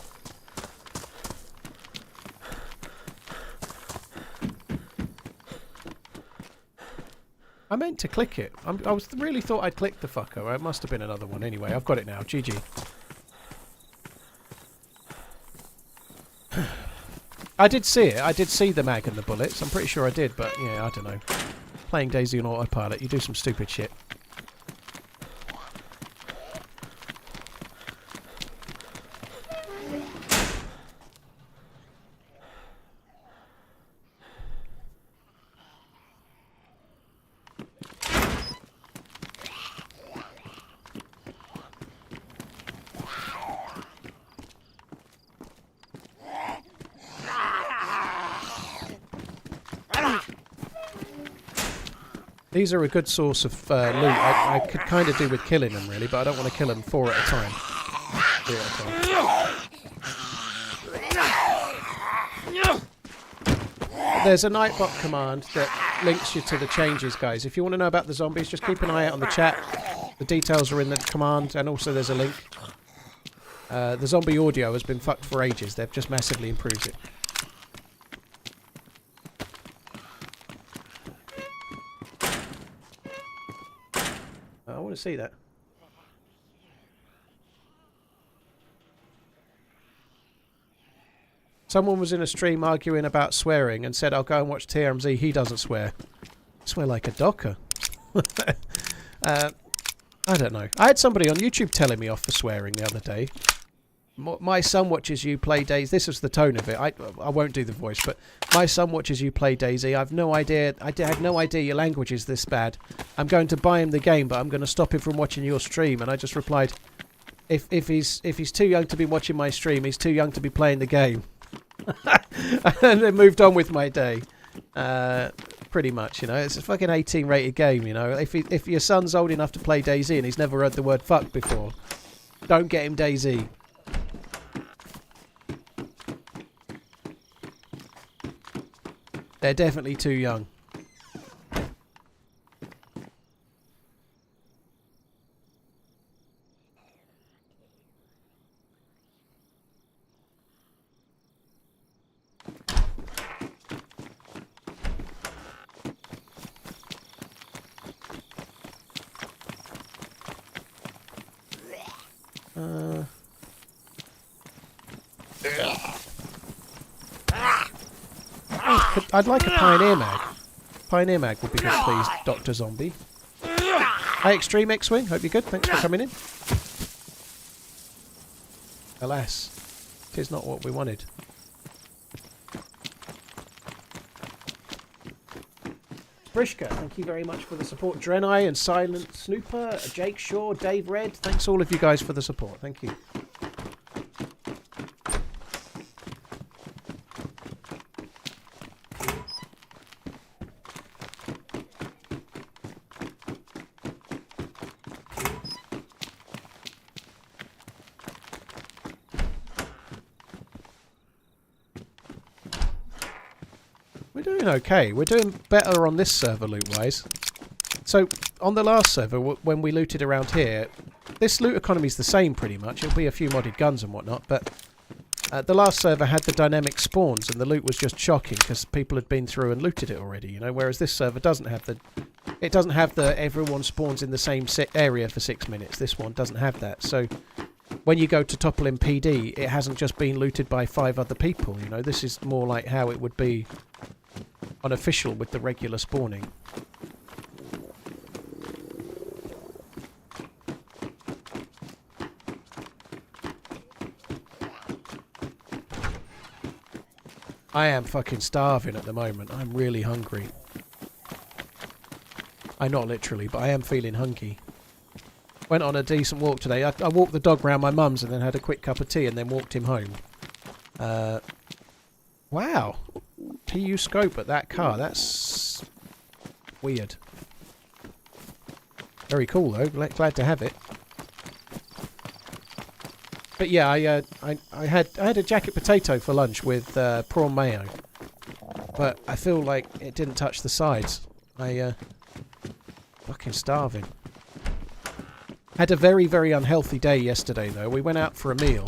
I meant to click it. I really thought I'd clicked the fucker. It must have been another one. Anyway, I've got it now. GG. I did see it. I did see the mag and the bullets. I'm pretty sure I did, but yeah, I don't know. Playing DayZ on autopilot, you do some stupid shit. These are a good source of loot. I could kind of do with killing them, really, but I don't want to kill them 4 at a time. 3 at a time. There's a Nightbot command that links you to the changes, guys. If you want to know about the zombies, just keep an eye out on the chat. The details are in the command, and also there's a link. The zombie audio has been fucked for ages. They've just massively improved it. I want to see that. Someone was in a stream arguing about swearing and said, I'll go and watch TRMZ, he doesn't swear. I swear like a docker. I don't know. I had somebody on YouTube telling me off for swearing the other day. My son watches you play DayZ. This was the tone of it. I won't do the voice, but my son watches you play DayZ. I've no idea. I have no idea your language is this bad. I'm going to buy him the game, but I'm going to stop him from watching your stream. And I just replied, if he's too young to be watching my stream, he's too young to be playing the game. And then moved on with my day. Pretty much, you know. It's a fucking 18 rated game, you know. If your son's old enough to play DayZ and he's never heard the word fuck before, don't get him DayZ. They're definitely too young. I'd like a Pioneer Mag. Pioneer Mag would be good, please, Dr. Zombie. Hey, Extreme X-Wing, hope you're good. Thanks for coming in. Alas, 'tis not what we wanted. Brishka, thank you very much for the support. Drenai and Silent Snooper, Jake Shaw, Dave Red. Thanks all of you guys for the support. Thank you. Okay, we're doing better on this server loot-wise. So, on the last server, when we looted around here, this loot economy is the same pretty much. It'll be a few modded guns and whatnot, but the last server had the dynamic spawns, and the loot was just shocking because people had been through and looted it already, you know. Whereas this server doesn't have the, everyone spawns in the same area for 6 minutes. This one doesn't have that. So, when you go to Topolin PD, it hasn't just been looted by 5 other people. You know, this is more like how it would be unofficial with the regular spawning. I am fucking starving at the moment. I'm really hungry. I'm not literally, but I am feeling hungry. Went on a decent walk today. I walked the dog round my mum's and then had a quick cup of tea and then walked him home. Wow. PU scope at that car. That's Weird. Very cool though. Glad to have it. But yeah, I had a jacket potato for lunch with prawn mayo. But I feel like it didn't touch the sides. Fucking starving. Had a very, very unhealthy day yesterday though. We went out for a meal.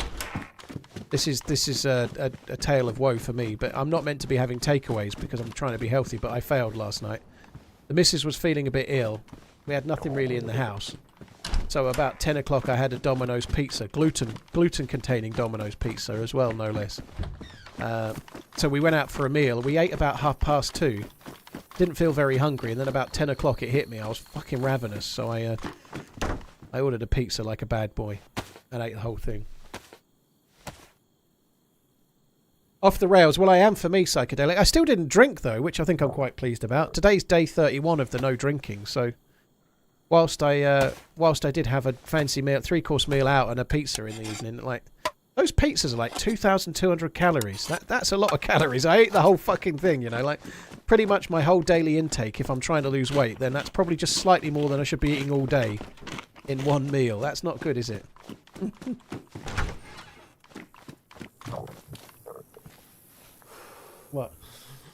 This is a tale of woe for me, but I'm not meant to be having takeaways because I'm trying to be healthy, but I failed last night. The missus was feeling a bit ill. We had nothing really in the house. So about 10 o'clock I had a Domino's pizza. Gluten-containing Domino's pizza as well, no less. So we went out for a meal. We ate about 2:30. Didn't feel very hungry, and then about 10 o'clock it hit me. I was fucking ravenous, so I ordered a pizza like a bad boy and ate the whole thing. Off the rails. Well, I am for me, psychedelic. I still didn't drink, though, which I think I'm quite pleased about. Today's day 31 of the no drinking, so whilst I did have a fancy meal, 3-course meal out and a pizza in the evening, like, those pizzas are like 2,200 calories. That's a lot of calories. I ate the whole fucking thing, you know, like pretty much my whole daily intake. If I'm trying to lose weight, then that's probably just slightly more than I should be eating all day in one meal. That's not good, is it? What?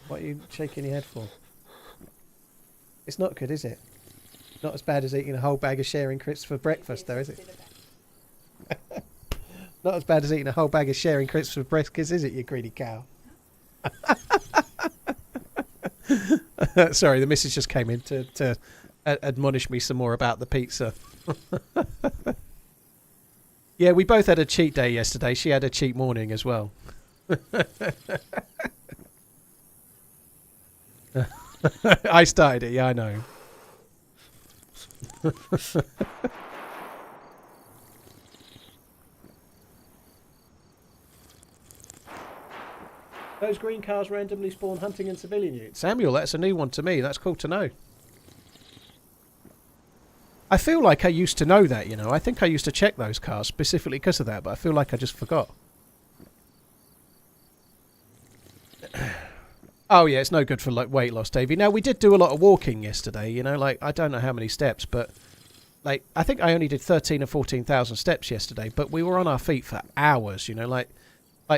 What are you shaking your head for? It's not good, is it? Not as bad as eating a whole bag of sharing crisps for breakfast, though, is it? Not as bad as eating a whole bag of sharing crisps for breakfast, is it, you greedy cow? Sorry, the missus just came in to admonish me some more about the pizza. Yeah, we both had a cheat day yesterday. She had a cheat morning as well. I started it, yeah, I know. Those green cars randomly spawn hunting and civilian utes. Samuel, that's a new one to me. That's cool to know. I feel like I used to know that, you know. I think I used to check those cars specifically because of that, but I feel like I just forgot. Oh, yeah, it's no good for like weight loss, Davey. Now, we did do a lot of walking yesterday, you know, like, I don't know how many steps, but, like, I think I only did 13 or 14,000 steps yesterday, but we were on our feet for hours, you know, like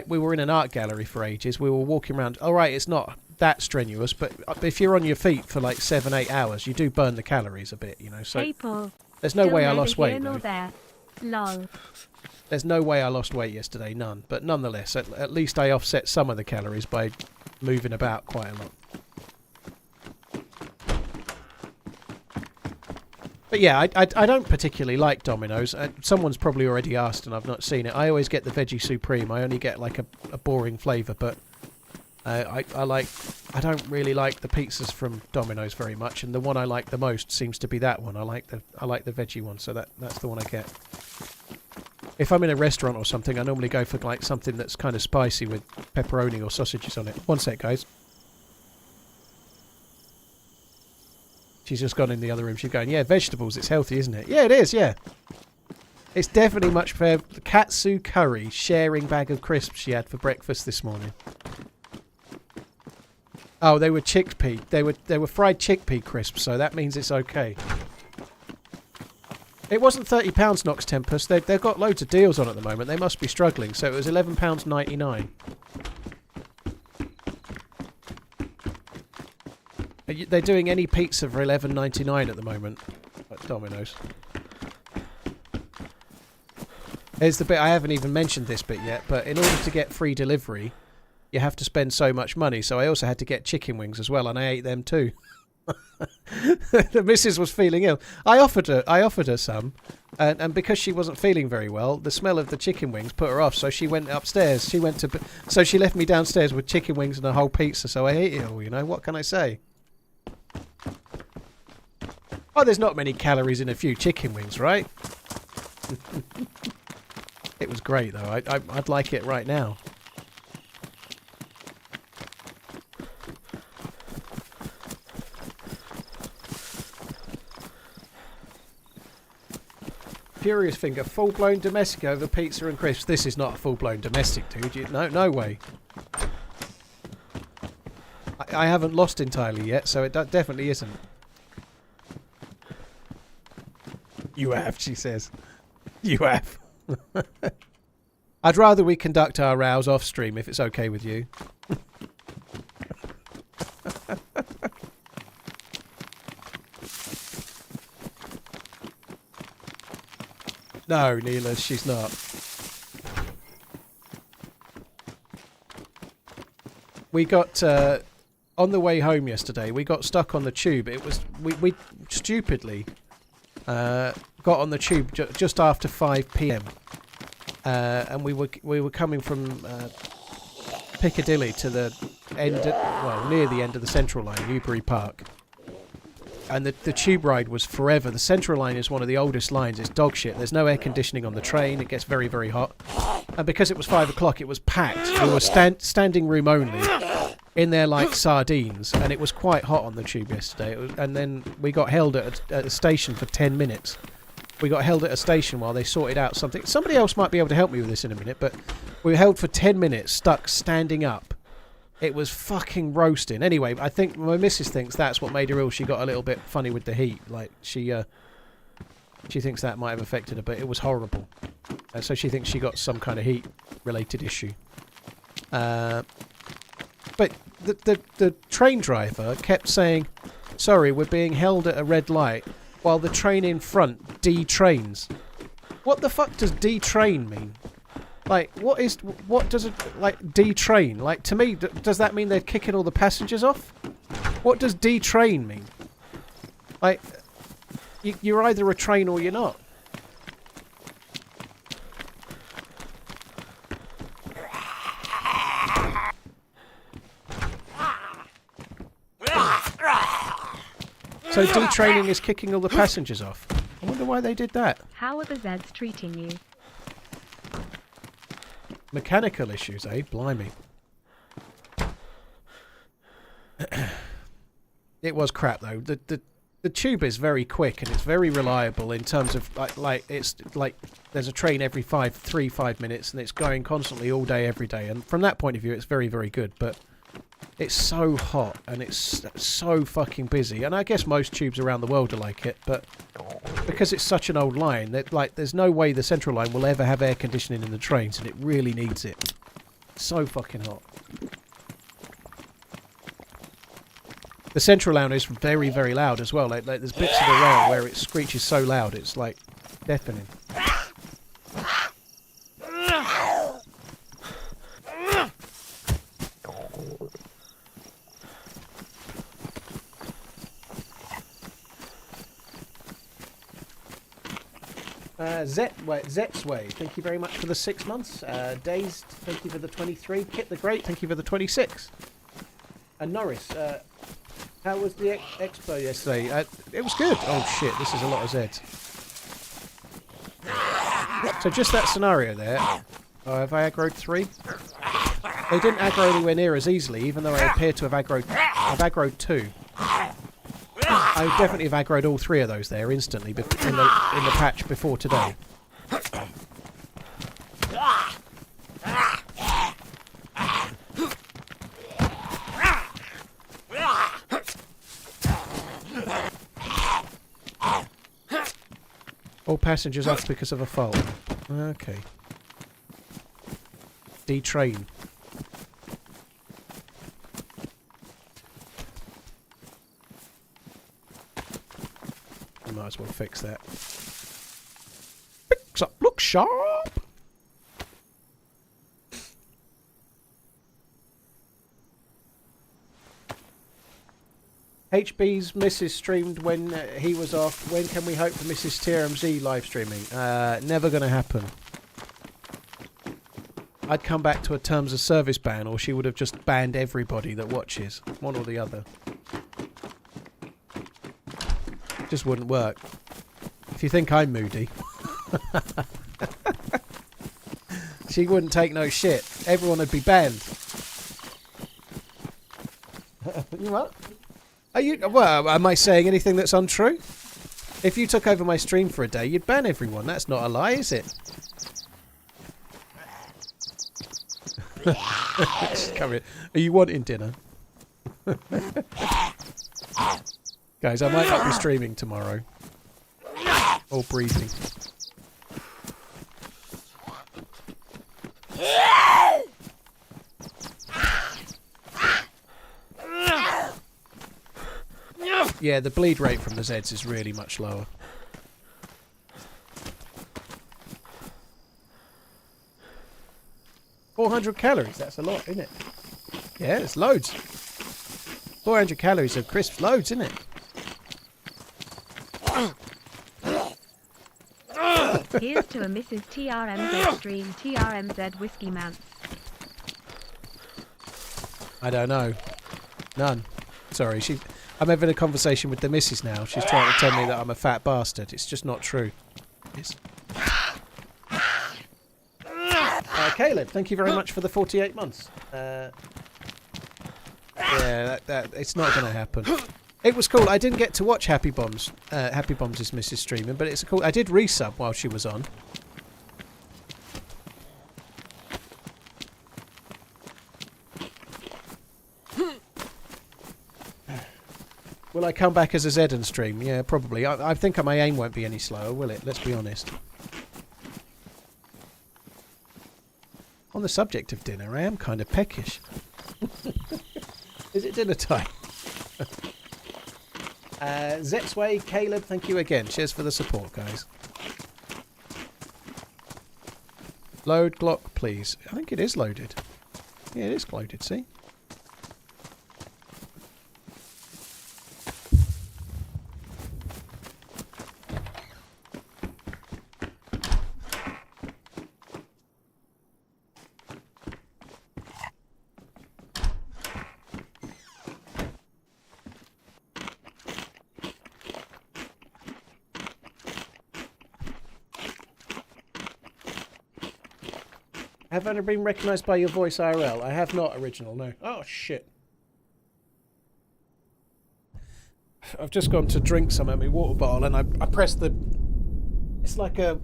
we were in an art gallery for ages. We were walking around. All right, it's not that strenuous, but if you're on your feet for like 7-8 hours, you do burn the calories a bit, you know. So Paul, there's no way I lost weight, though. there. Lol. There's no way I lost weight yesterday, none. But nonetheless, at least I offset some of the calories by moving about quite a lot. But yeah, I don't particularly like Domino's. Someone's probably already asked and I've not seen it. I always get the Veggie Supreme. I only get like a boring flavour, but I don't really like the pizzas from Domino's very much, and the one I like the most seems to be that one. I like the veggie one, so that's the one I get. If I'm in a restaurant or something, I normally go for like something that's kind of spicy with pepperoni or sausages on it. One sec, guys. She's just gone in the other room. She's going, yeah, vegetables, it's healthy, isn't it? Yeah, it is, yeah. It's definitely much fair. Katsu curry, sharing bag of crisps she had for breakfast this morning. Oh, they were chickpea. They were fried chickpea crisps, so that means it's okay. It wasn't £30, Nox Tempest. They've got loads of deals on at the moment. They must be struggling. So it was £11.99. They're doing any pizza for $11.99 at the moment at Domino's. Here's the bit, I haven't even mentioned this bit yet, but in order to get free delivery, you have to spend so much money. So I also had to get chicken wings as well, and I ate them too. The missus was feeling ill. I offered her some, and because she wasn't feeling very well, the smell of the chicken wings put her off. So she went upstairs. So she left me downstairs with chicken wings and a whole pizza. So I ate it all. You know, what can I say? Oh, there's not many calories in a few chicken wings, right? It was great though. I'd like it right now. Furious Finger, full-blown domestic over pizza and crisps. This is not a full-blown domestic, dude. No way. I haven't lost entirely yet, so it definitely isn't. You have, she says. You have. I'd rather we conduct our rows off stream if it's okay with you. No, Neela, she's not. We got on the way home yesterday. We got stuck on the tube. It was we stupidly got on the tube just after 5 p.m. And we were coming from Piccadilly to the end, near the end of the Central Line, Newbury Park. And the tube ride was forever. The Central Line is one of the oldest lines. It's dog shit. There's no air conditioning on the train. It gets very, very hot. And because it was 5 o'clock, it was packed. We were standing room only, in there like sardines. And it was quite hot on the tube yesterday. And then we got held at a station for 10 minutes. We got held at a station while they sorted out something. Somebody else might be able to help me with this in a minute. But we were held for 10 minutes, stuck standing up. It was fucking roasting. Anyway, I think my missus thinks that's what made her ill. She got a little bit funny with the heat. Like, she thinks that might have affected her, but it was horrible. So she thinks she got some kind of heat-related issue. But the train driver kept saying, sorry, we're being held at a red light, while the train in front detrains. What the fuck does detrain mean? Like, what does it, like, detrain? Like, to me, does that mean they're kicking all the passengers off? What does detrain mean? Like, you're either a train or you're not. So detraining is kicking all the passengers off. I wonder why they did that. How are the Zeds treating you? Mechanical issues, eh? Blimey. It was crap though. The tube is very quick and it's very reliable in terms of like it's like there's a train every 5 minutes and it's going constantly all day every day, and from that point of view it's very, very good. But it's so hot and it's so fucking busy, and I guess most tubes around the world are like it, but because it's such an old line, that like there's no way the Central Line will ever have air conditioning in the trains, and it really needs it. It's so fucking hot. The Central Line is very, very loud as well. Like there's bits of the rail where it screeches so loud it's like deafening. Zetsway, thank you very much for the 6 months. DayZ, thank you for the 23. Kit the Great, thank you for the 26. And Norris, how was the expo yesterday? It was good. Oh shit, this is a lot of Zeds. So just that scenario there. Oh, have I aggroed 3? They didn't aggro anywhere near as easily, even though I appear to have aggroed. I've aggroed 2. I would definitely have aggroed all 3 of those there instantly in the patch before today. All passengers off because of a fault. Okay. Detrain. Might as well fix that. Fix up, look sharp. HB's missus streamed when he was off. When can we hope for Mrs. TRMZ live streaming? Never going to happen. I'd come back to a terms of service ban, or she would have just banned everybody that watches. One or the other. Just wouldn't work. If you think I'm moody. She wouldn't take no shit. Everyone would be banned. You what? Are you? Well, am I saying anything that's untrue? If you took over my stream for a day, you'd ban everyone. That's not a lie, is it? Come here. Are you wanting dinner? Guys, I might not be streaming tomorrow. Or breathing. Yeah, the bleed rate from the Zeds is really much lower. $400 calories, that's a lot, isn't it? Yeah, it's loads. 400 calories of crisps, loads, isn't it? Here's to a Mrs. TRMZ stream, TRMZ Whiskey Manz. I don't know. None. Sorry, I'm having a conversation with the missus now. She's trying to tell me that I'm a fat bastard. It's just not true. It's... Caleb, thank you very much for the 48 months. Yeah, it's not going to happen. It was cool. I didn't get to watch Happy Bombs. Happy Bombs is Mrs. streaming, but it's cool. I did resub while she was on. Will I come back as a Zed and stream? Yeah, probably. I think my aim won't be any slower, will it? Let's be honest. On the subject of dinner, I am kind of peckish. Is it dinner time? Zetsway, Caleb, thank you again. Cheers for the support, guys. Load Glock, please. I think it is loaded. Yeah, it is loaded, see? Have I been recognised by your voice IRL? I have not, original, no. Oh, shit. I've just gone to drink some at my water bottle and I pressed the... It's like a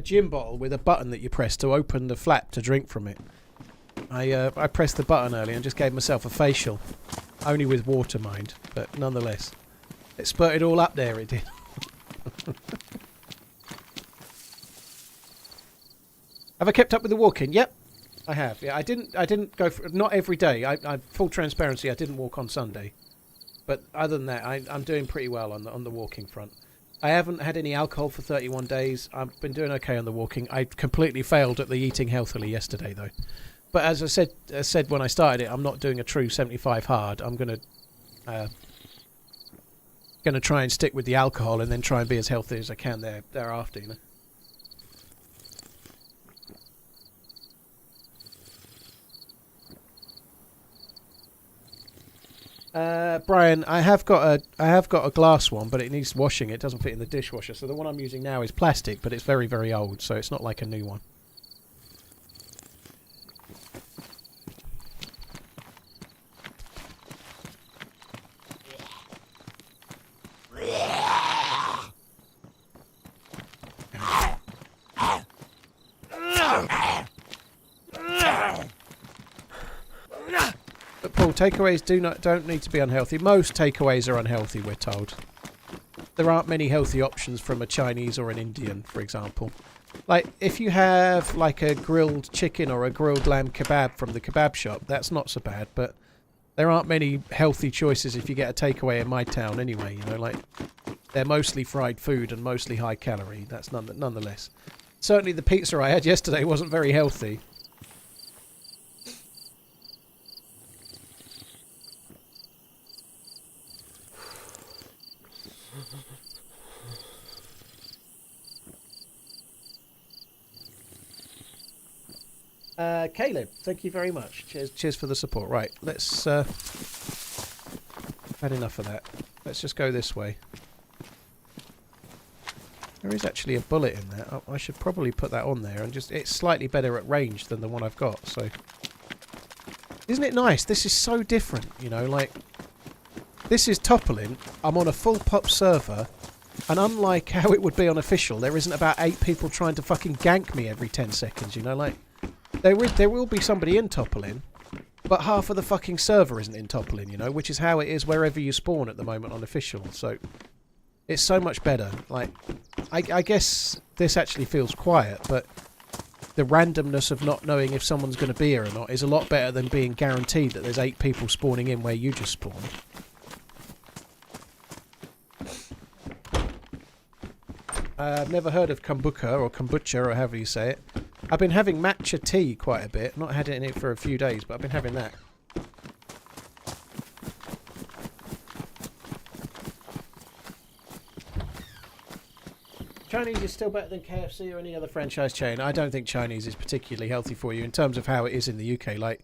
gin bottle with a button that you press to open the flap to drink from it. I pressed the button earlier and just gave myself a facial. Only with water, mind, but nonetheless. It spurted all up there, it did. Have I kept up with the walking? Yep, I have. Yeah, I didn't go for, not every day. I full transparency, I didn't walk on Sunday, but other than that, I'm doing pretty well on the walking front. I haven't had any alcohol for 31 days. I've been doing okay on the walking. I completely failed at the eating healthily yesterday, though. But as I said when I started it, I'm not doing a true 75 hard. I'm gonna try and stick with the alcohol and then try and be as healthy as I can thereafter. You know. Brian, I have got a glass one, but it needs washing. It doesn't fit in the dishwasher. So the one I'm using now is plastic, but it's very, very old, so it's not like a new one. But Paul, takeaways don't need to be unhealthy. Most takeaways are unhealthy, we're told. There aren't many healthy options from a Chinese or an Indian, for example. Like, if you have, like, a grilled chicken or a grilled lamb kebab from the kebab shop, that's not so bad, but there aren't many healthy choices if you get a takeaway in my town anyway, you know, like, they're mostly fried food and mostly high calorie, that's nonetheless. Certainly the pizza I had yesterday wasn't very healthy. Caleb, thank you very much. Cheers for the support. Right, let's... had enough of that. Let's just go this way. There is actually a bullet in there. I should probably put that on there and just... It's slightly better at range than the one I've got, so... Isn't it nice? This is so different, you know, like... This is toppling. I'm on a full pop server, and unlike how it would be on official, there isn't about 8 people trying to fucking gank me every 10 seconds, you know, like... There will be somebody in toppling, but half of the fucking server isn't in toppling, you know, which is how it is wherever you spawn at the moment on official, so... It's so much better. Like, I guess this actually feels quiet, but the randomness of not knowing if someone's going to be here or not is a lot better than being guaranteed that there's 8 people spawning in where you just spawned. I've never heard of kombucha or kombucha or however you say it. I've been having matcha tea quite a bit. Not had it in it for a few days, but I've been having that. Chinese is still better than KFC or any other franchise chain. I don't think Chinese is particularly healthy for you in terms of how it is in the UK. Like,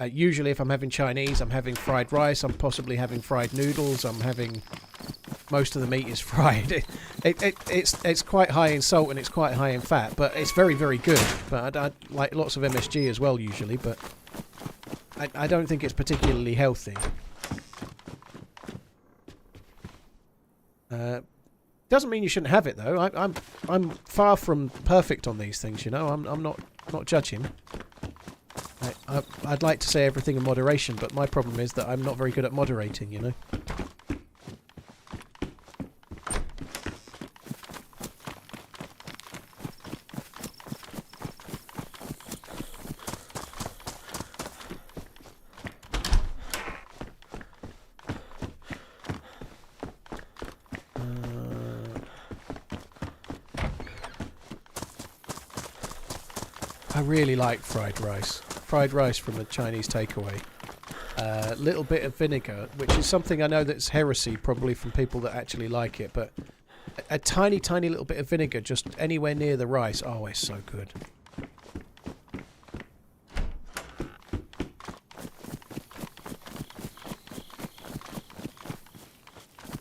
usually if I'm having Chinese, I'm having fried rice, I'm possibly having fried noodles, I'm having... Most of the meat is fried. It's quite high in salt and it's quite high in fat, but it's very, very good. But I like lots of MSG as well usually, but I don't think it's particularly healthy. Doesn't mean you shouldn't have it though. I'm far from perfect on these things, you know. I'm not judging. I'd like to say everything in moderation, but my problem is that I'm not very good at moderating, you know. I really like fried rice. Fried rice from a Chinese takeaway. Little bit of vinegar, which is something I know that's heresy probably from people that actually like it, but a tiny, tiny little bit of vinegar just anywhere near the rice. Oh, it's so good.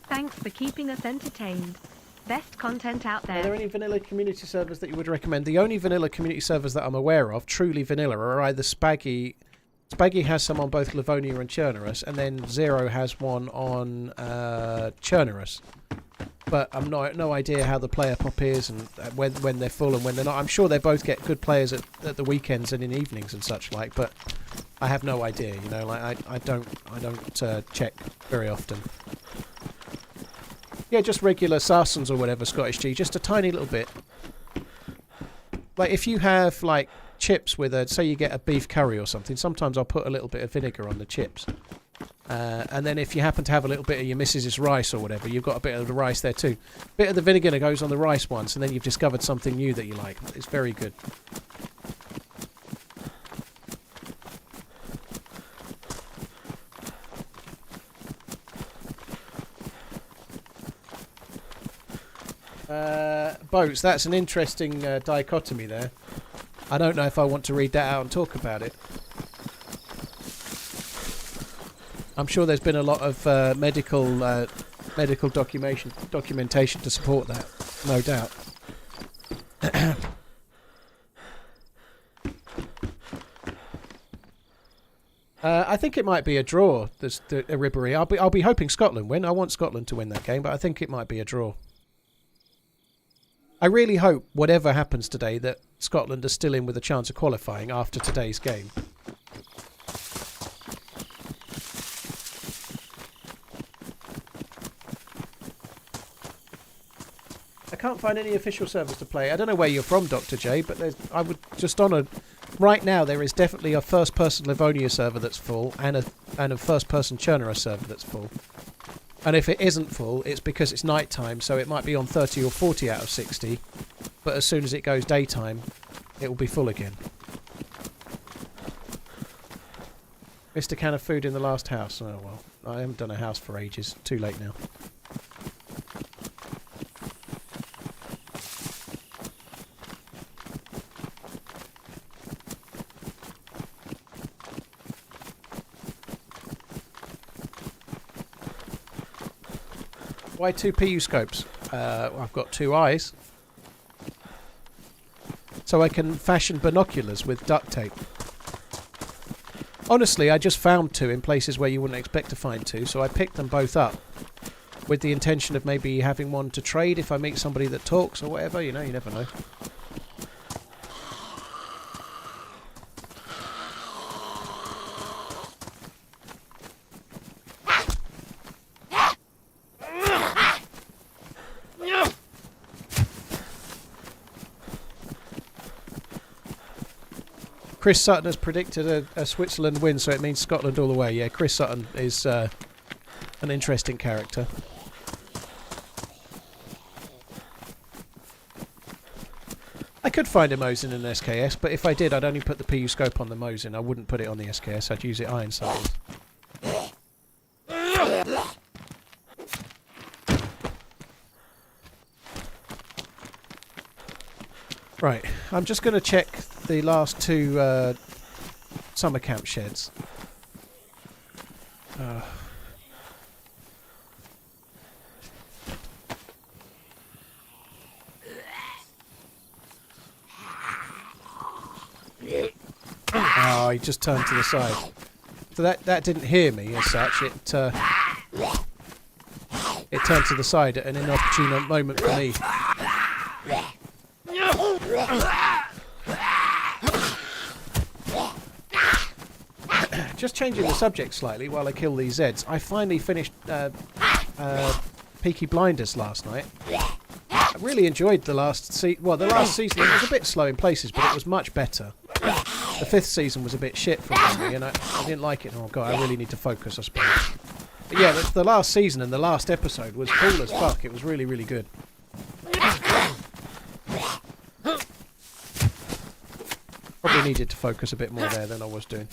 Thanks for keeping us entertained. Best content out there. Are there any vanilla community servers that you would recommend? The only vanilla community servers that I'm aware of, truly vanilla, are either Spaggy. Spaggy has some on both Livonia and Churnerus, and then Zero has one on Churnerus. But I'm no idea how the player pop is and when they're full and when they're not. I'm sure they both get good players at the weekends and in evenings and such like, but I have no idea. You know, like I don't check very often. Yeah, just regular sarsons or whatever, Scottish G, just a tiny little bit. Like if you have like chips with a, say you get a beef curry or something, sometimes I'll put a little bit of vinegar on the chips. And then if you happen to have a little bit of your missus's rice or whatever, you've got a bit of the rice there too. Bit of the vinegar that goes on the rice once, and then you've discovered something new that you like. It's very good. Boats, that's an interesting dichotomy there. I don't know if I want to read that out and talk about it. I'm sure there's been a lot of medical documentation to support that, no doubt. I think it might be a draw, the Ribéry. I'll be hoping Scotland win. I want Scotland to win that game, but I think it might be a draw. I really hope, whatever happens today, that Scotland are still in with a chance of qualifying after today's game. I can't find any official servers to play. I don't know where you're from, Dr. J, but I would just honour... Right now, there is definitely a first-person Livonia server that's full and a first-person Churnerus server that's full. And if it isn't full, it's because it's night time, so it might be on 30 or 40 out of 60. But as soon as it goes daytime, it will be full again. Missed a can of food in the last house. Oh well, I haven't done a house for ages. Too late now. Why 2 PU scopes? I've got 2 eyes. So I can fashion binoculars with duct tape. Honestly, I just found 2 in places where you wouldn't expect to find 2, so I picked them both up. With the intention of maybe having one to trade if I meet somebody that talks or whatever, you know, you never know. Chris Sutton has predicted a Switzerland win, so it means Scotland all the way. Yeah, Chris Sutton is an interesting character. I could find a Mosin in an SKS, but if I did, I'd only put the PU scope on the Mosin. I wouldn't put it on the SKS. I'd use it iron sighted. Right, I'm just going to check the last two summer camp sheds. Oh, he just turned to the side. So that didn't hear me as such. It turned to the side at an inopportune moment for me. Just changing the subject slightly while I kill these Zeds. I finally finished Peaky Blinders last night. I really enjoyed the last season. Well, the last season it was a bit slow in places, but it was much better. The 5th season was a bit shit for me, and I didn't like it. Oh god, I really need to focus, I suppose. But yeah, the last season and the last episode was cool as fuck. It was really, really good. Probably needed to focus a bit more there than I was doing.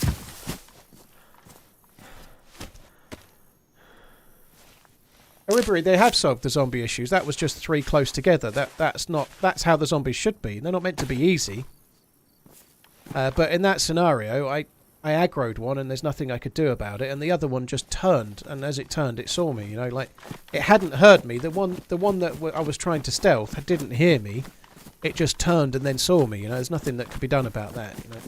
However, they have solved the zombie issues. That was just 3 close together. That's how the zombies should be. They're not meant to be easy. But in that scenario, I aggroed one and there's nothing I could do about it, and the other one just turned, and as it turned, it saw me. You know, like it hadn't heard me. The one that I was trying to stealth didn't hear me. It just turned and then saw me. You know, there's nothing that could be done about that. You know.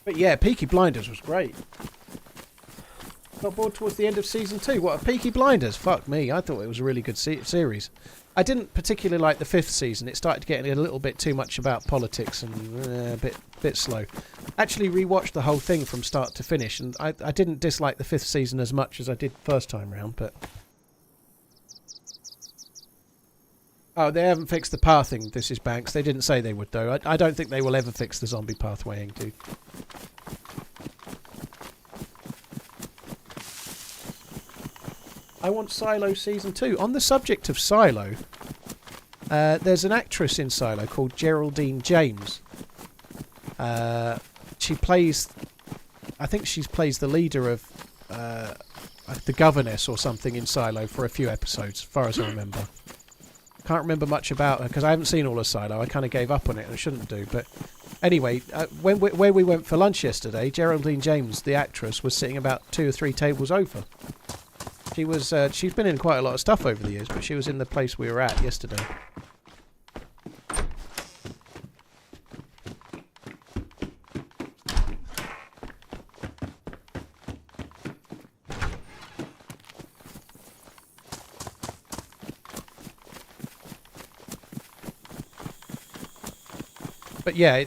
But yeah, Peaky Blinders was great. Got bored towards the end of season 2. What, a Peaky Blinders? Fuck me, I thought it was a really good series. I didn't particularly like the 5th season. It started getting a little bit too much about politics and a bit slow. Actually rewatched the whole thing from start to finish, and I didn't dislike the 5th season as much as I did first time round, but... Oh, they haven't fixed the pathing, this is Banks. They didn't say they would, though. I don't think they will ever fix the zombie pathwaying, dude. I want Silo Season 2. On the subject of Silo, there's an actress in Silo called Geraldine James. She plays... I think she plays the leader of the governess or something in Silo for a few episodes, as far as I remember. Can't remember much about her because I haven't seen all of Silo. I kind of gave up on it and I shouldn't do. But anyway, where we went for lunch yesterday, Geraldine James, the actress, was sitting about 2 or 3 tables over. She was. She's been in quite a lot of stuff over the years, but she was in the place we were at yesterday. But yeah,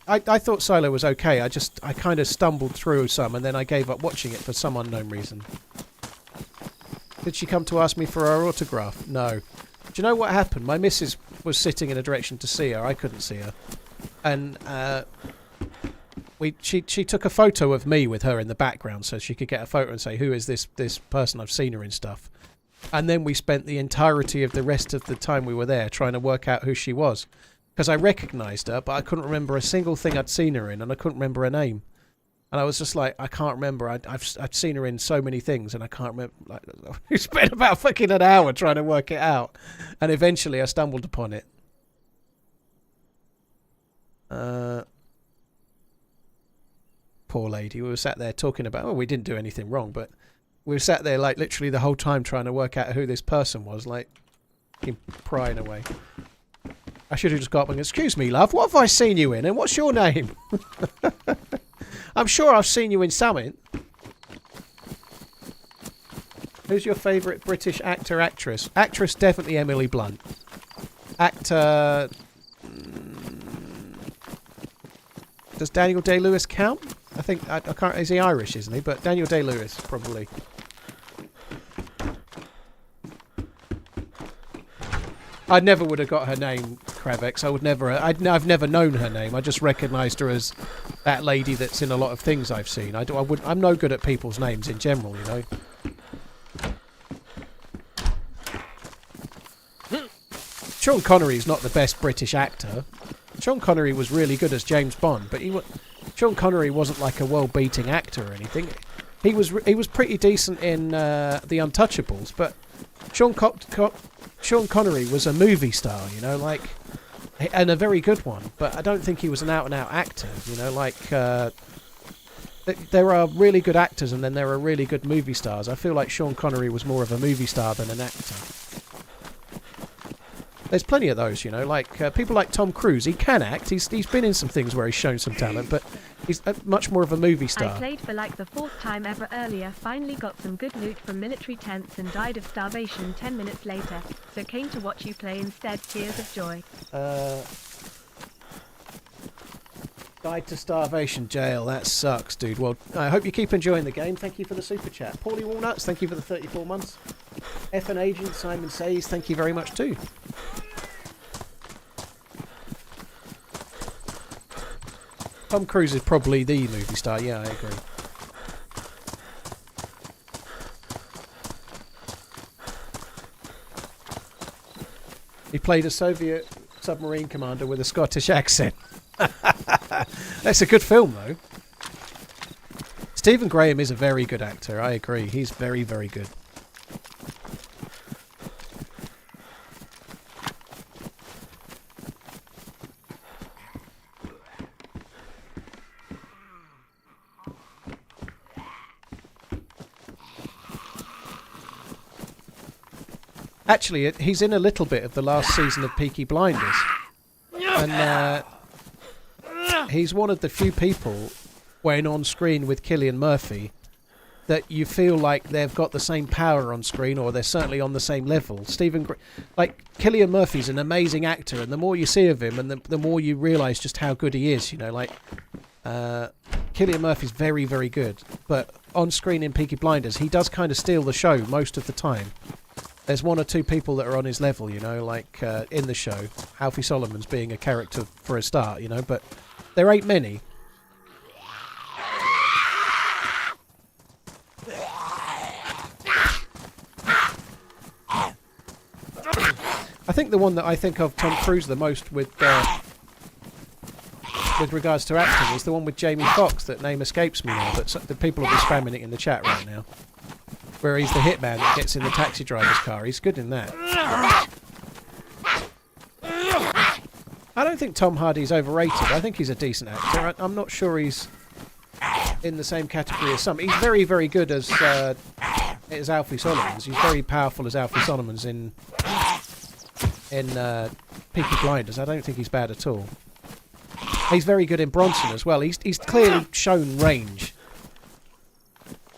I thought Silo was okay. I kind of stumbled through some, and then I gave up watching it for some unknown reason. Did she come to ask me for her autograph? No. Do you know what happened? My missus was sitting in a direction to see her. I couldn't see her. And she took a photo of me with her in the background so she could get a photo and say, who is this person? I've seen her and stuff. And then we spent the entirety of the rest of the time we were there trying to work out who she was. Because I recognised her, but I couldn't remember a single thing I'd seen her in, and I couldn't remember her name. And I was just like, I can't remember. I've seen her in so many things, and I can't remember. Like, we spent about fucking an hour trying to work it out, and eventually I stumbled upon it. Poor lady. We were sat there talking about. Oh, we didn't do anything wrong, but we were sat there like literally the whole time trying to work out who this person was, like prying away. I should have just got up and, excuse me, love, what have I seen you in, and what's your name? I'm sure I've seen you in something. Who's your favourite British actor, actress? Actress, definitely Emily Blunt. Actor... does Daniel Day-Lewis count? I think... I can't... Is he Irish, isn't he? But Daniel Day-Lewis, probably. I never would have got her name, Kravex. I would never. I've never known her name. I just recognised her as that lady that's in a lot of things I've seen. I'm no good at people's names in general, you know. Sean Connery's not the best British actor. Sean Connery was really good as James Bond, but Sean Connery wasn't like a world-beating actor or anything. He was pretty decent in The Untouchables, but Sean Connery was a movie star, you know, like, and a very good one. But I don't think he was an out-and-out actor, you know, like. There are really good actors, and then there are really good movie stars. I feel like Sean Connery was more of a movie star than an actor. There's plenty of those, you know, like people like Tom Cruise. He can act. He's been in some things where he's shown some talent, but he's much more of a movie star. I played for like the 4th time ever earlier, finally got some good loot from military tents and died of starvation 10 minutes later, so came to watch you play instead. Tears of joy. Died to starvation jail. That sucks, dude. Well, I hope you keep enjoying the game. Thank you for the super chat. Paulie Walnuts, thank you for the 34 months. FN Agent Simon Says, thank you very much too. Tom Cruise is probably the movie star. Yeah, I agree. He played a Soviet submarine commander with a Scottish accent. That's a good film, though. Stephen Graham is a very good actor. I agree. He's very, very good. Actually, he's in a little bit of the last season of Peaky Blinders. And he's one of the few people, when on screen with Cillian Murphy, that you feel like they've got the same power on screen, or they're certainly on the same level. Cillian Murphy's an amazing actor, and the more you see of him, and the more you realise just how good he is, you know, like... Cillian Murphy's very, very good. But on screen in Peaky Blinders, he does kind of steal the show most of the time. There's one or two people that are on his level, you know, like in the show. Alfie Solomon's being a character for a start, you know, but there ain't many. I think the one that I think of Tom Cruise the most with regards to acting is the one with Jamie Foxx. That name escapes me now, but the people will be spamming it in the chat right now. Where he's the hitman that gets in the taxi driver's car. He's good in that. I don't think Tom Hardy's overrated. I think he's a decent actor. I'm not sure he's in the same category as some. He's very, very good as Alfie Solomons. He's very powerful as Alfie Solomons in Peaky Blinders. I don't think he's bad at all. He's very good in Bronson as well. He's clearly shown range.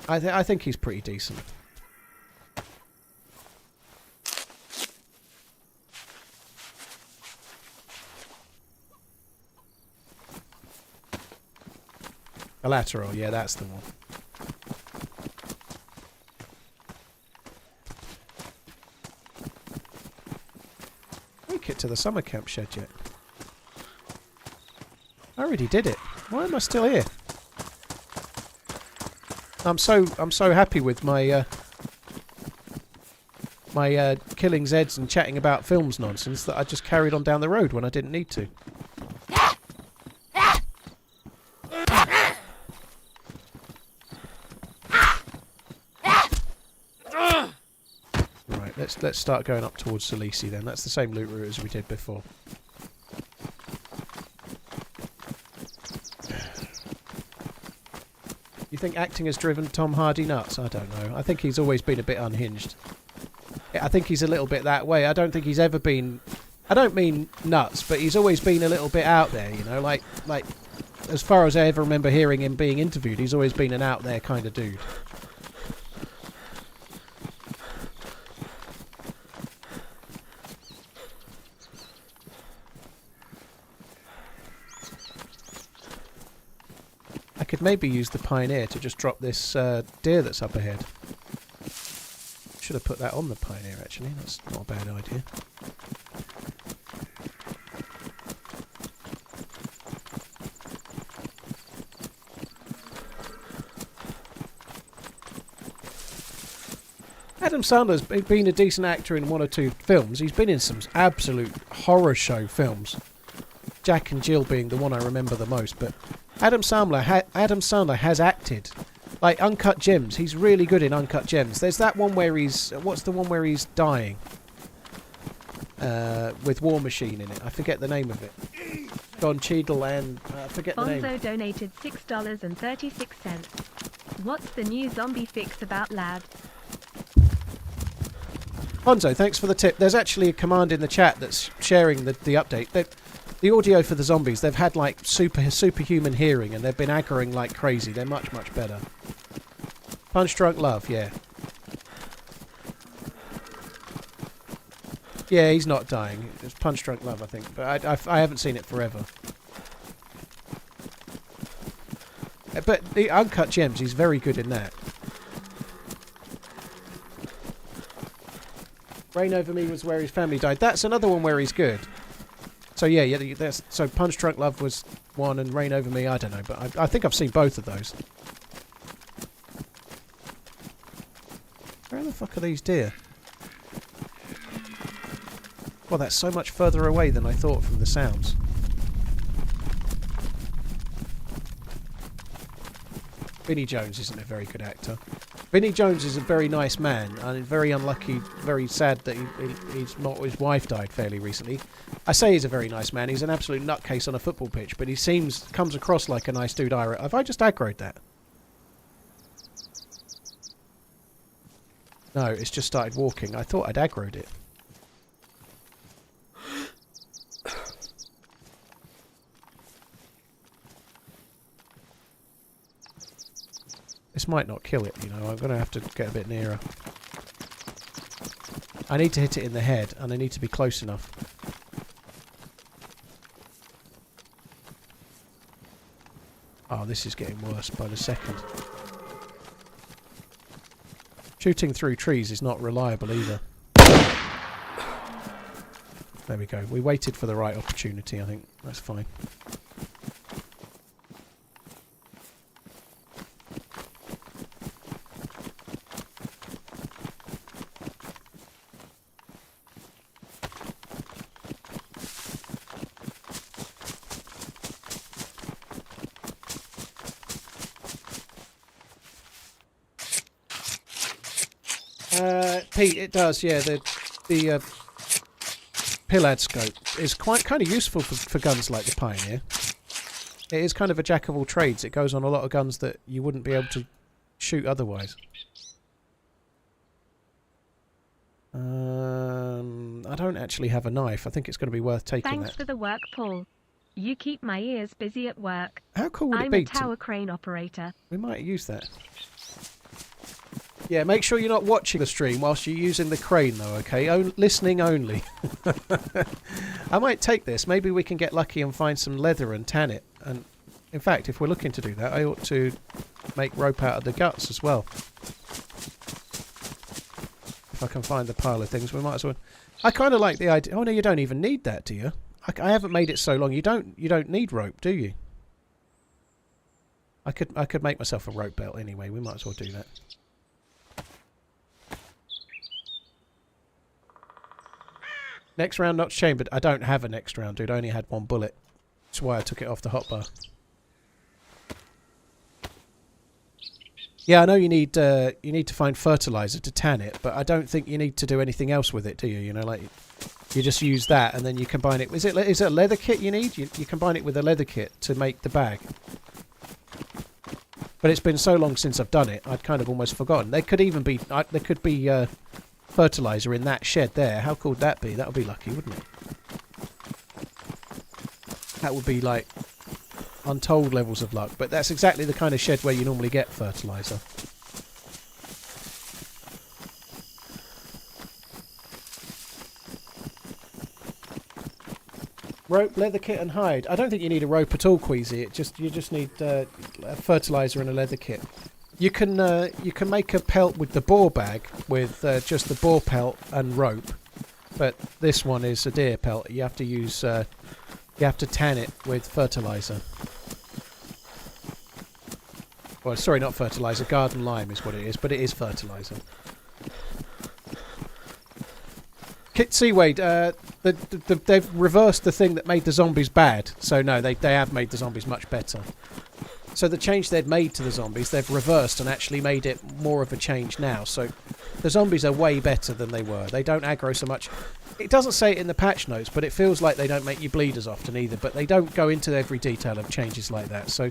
I think he's pretty decent. Collateral, yeah, that's the one. Make it to the summer camp shed yet. I already did it. Why am I still here? I'm so happy with my killing Zeds and chatting about films nonsense that I just carried on down the road when I didn't need to. Right, let's start going up towards Salisi then. That's the same loot route as we did before. You think acting has driven Tom Hardy nuts? I don't know. I think he's always been a bit unhinged. I think he's a little bit that way. I don't think he's ever been... I don't mean nuts, but he's always been a little bit out there, you know? Like as far as I ever remember hearing him being interviewed, he's always been an out there kind of dude. I could maybe use the Pioneer to just drop this deer that's up ahead. Should have put that on the Pioneer, actually. That's not a bad idea. Adam Sandler's been a decent actor in 1 or 2 films. He's been in some absolute horror show films. Jack and Jill being the one I remember the most. But Adam Sandler has acted. Like Uncut Gems. He's really good in Uncut Gems. There's that one where he's... What's the one where he's dying? With War Machine in it. I forget the name of it. Don Cheadle and... I forget the name. Bonzo donated $6.36. What's the new zombie fix about, lad? Bonzo, thanks for the tip. There's actually a command in the chat that's sharing the update. The audio for the zombies, they've had like superhuman hearing and they've been aggroing like crazy. They're much, much better. Punch Drunk Love, yeah. Yeah, he's not dying. It's Punch Drunk Love, I think. But I haven't seen it forever. But the Uncut Gems, he's very good in that. Rain Over Me was where his family died. That's another one where he's good. So yeah, that's, so Punch Drunk Love was one and Rain Over Me, I don't know. But I think I've seen both of those. Where the fuck are these deer? Well, that's so much further away than I thought from the sounds. Vinnie Jones isn't a very good actor. Vinnie Jones is a very nice man, and very unlucky, very sad that his wife died fairly recently. I say he's a very nice man. He's an absolute nutcase on a football pitch, but he comes across like a nice dude. Have I just aggroed that? No, it's just started walking. I thought I'd aggroed it. This might not kill it, you know. I'm going to have to get a bit nearer. I need to hit it in the head, and I need to be close enough. Oh, this is getting worse by the second. Shooting through trees is not reliable either. There we go. We waited for the right opportunity, I think. That's fine. Pete, it does, yeah. The Pillad scope is kind of useful for guns like the Pioneer. It is kind of a jack of all trades. It goes on a lot of guns that you wouldn't be able to shoot otherwise. I don't actually have a knife. I think it's going to be worth taking Thanks that. for the work, Paul. You keep my ears busy at work. How cool would I'm it be? a tower crane operator. We might use that. Yeah, make sure you're not watching the stream whilst you're using the crane, though, okay? Listening only. I might take this. Maybe we can get lucky and find some leather and tan it. And in fact, if we're looking to do that, I ought to make rope out of the guts as well. If I can find the pile of things, we might as well. I kind of like the idea. Oh no, you don't even need that, do you? I haven't made it so long. You don't need rope, do you? I could make myself a rope belt anyway. We might as well do that. Next round not chambered. I don't have a next round, dude. I only had one bullet. That's why I took it off the hotbar. Yeah, I know you need to find fertilizer to tan it, but I don't think you need to do anything else with it, do you? You know, like you just use that and then you combine it. Is it a leather kit you need? You combine it with a leather kit to make the bag. But it's been so long since I've done it, I'd kind of almost forgotten. There could even be fertilizer in that shed there. How cool would that be? That would be lucky, wouldn't it? That would be like untold levels of luck. But that's exactly the kind of shed where you normally get fertilizer. Rope, leather kit and hide. I don't think you need a rope at all, Queasy. You just need fertilizer and a leather kit. You can make a pelt with the boar bag with just the boar pelt and rope, but this one is a deer pelt. You have to use you have to tan it with fertilizer. Well, sorry, not fertilizer. Garden lime is what it is, but it is fertilizer. See, Wade, they've reversed the thing that made the zombies bad. So no, they have made the zombies much better. So the change they'd made to the zombies, they've reversed and actually made it more of a change now. So the zombies are way better than they were. They don't aggro so much. It doesn't say it in the patch notes, but it feels like they don't make you bleed as often either. But they don't go into every detail of changes like that. So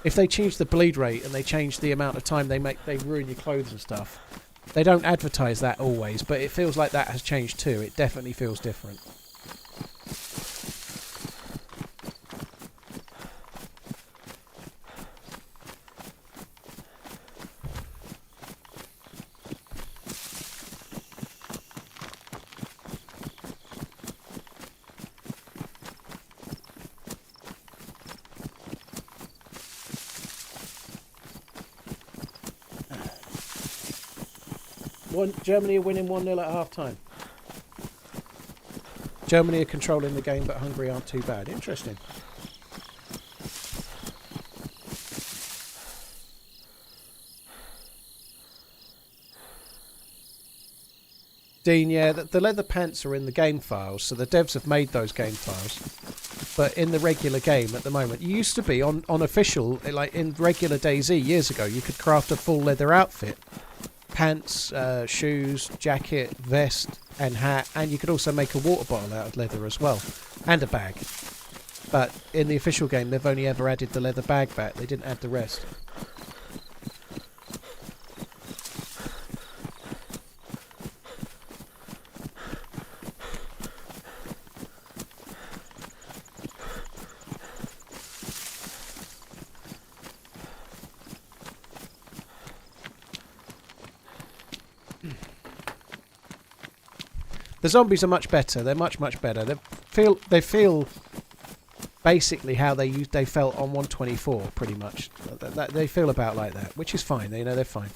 if they change the bleed rate and they change the amount of time they ruin your clothes and stuff, they don't advertise that always, but it feels like that has changed too. It definitely feels different. Germany are winning 1-0 at half-time. Germany are controlling the game, but Hungary aren't too bad. Interesting. Dean, yeah, the leather pants are in the game files, so the devs have made those game files. But in the regular game at the moment, you used to be on official, like in regular DayZ years ago, you could craft a full leather outfit. Pants, shoes, jacket, vest and hat, and you could also make a water bottle out of leather as well, and a bag. But in the official game they've only ever added the leather bag back, they didn't add the rest. The zombies are much better. They're much better. They feel basically how they felt on 124, pretty much. They feel about like that, which is fine. They're fine.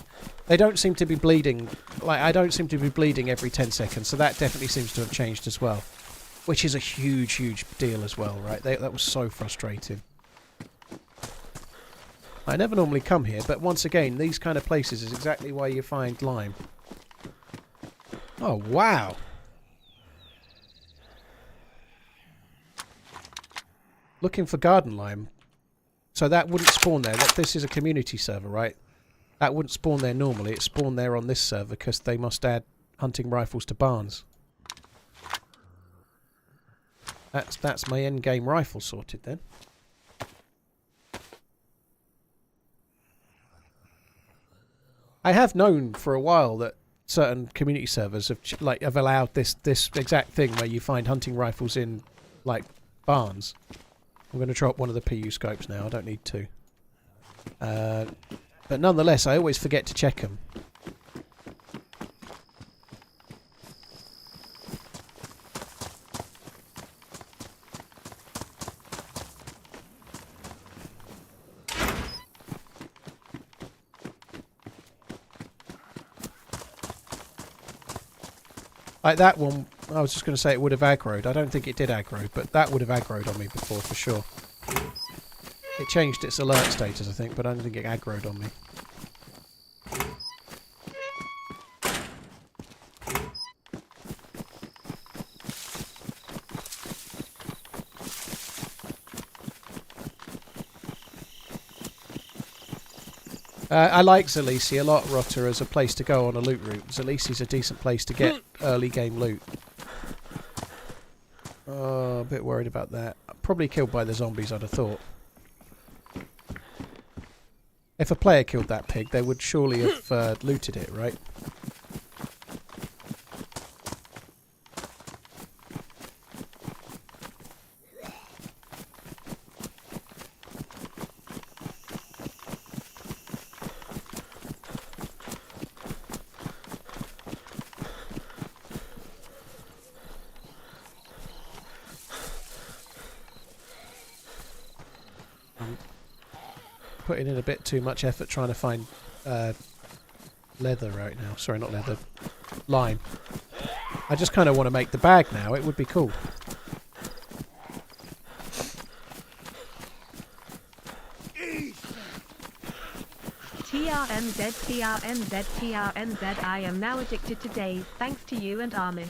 They don't seem to be bleeding. Like I don't seem to be bleeding every 10 seconds, so that definitely seems to have changed as well, which is a huge deal as well, right? That was so frustrating. I never normally come here, but once again, these kind of places is exactly why you find lime. Oh wow. Looking for garden lime. So that wouldn't spawn there. This is a community server, right? That wouldn't spawn there normally. It spawned there on this server because they must add hunting rifles to barns. That's my end game rifle sorted then. I have known for a while that certain community servers have allowed this exact thing where you find hunting rifles in like barns. I'm going to drop one of the PU scopes now. I don't need two. But nonetheless, I always forget to check them. Like that one, I was just going to say it would have aggroed. I don't think it did aggro, but that would have aggroed on me before for sure. It changed its alert status, I think, but I don't think it aggroed on me. I like Zalisi a lot, Rotter, as a place to go on a loot route. Zalisi's a decent place to get early game loot. Oh, a bit worried about that. Probably killed by the zombies, I'd have thought. If a player killed that pig, they would surely have looted it, right? Putting in a bit too much effort trying to find leather right now. Sorry, not leather. Lime. I just kind of want to make the bag now. It would be cool. TRMZ, TRMZ, TRMZ. I am now addicted to DayZ, thanks to you and Amish.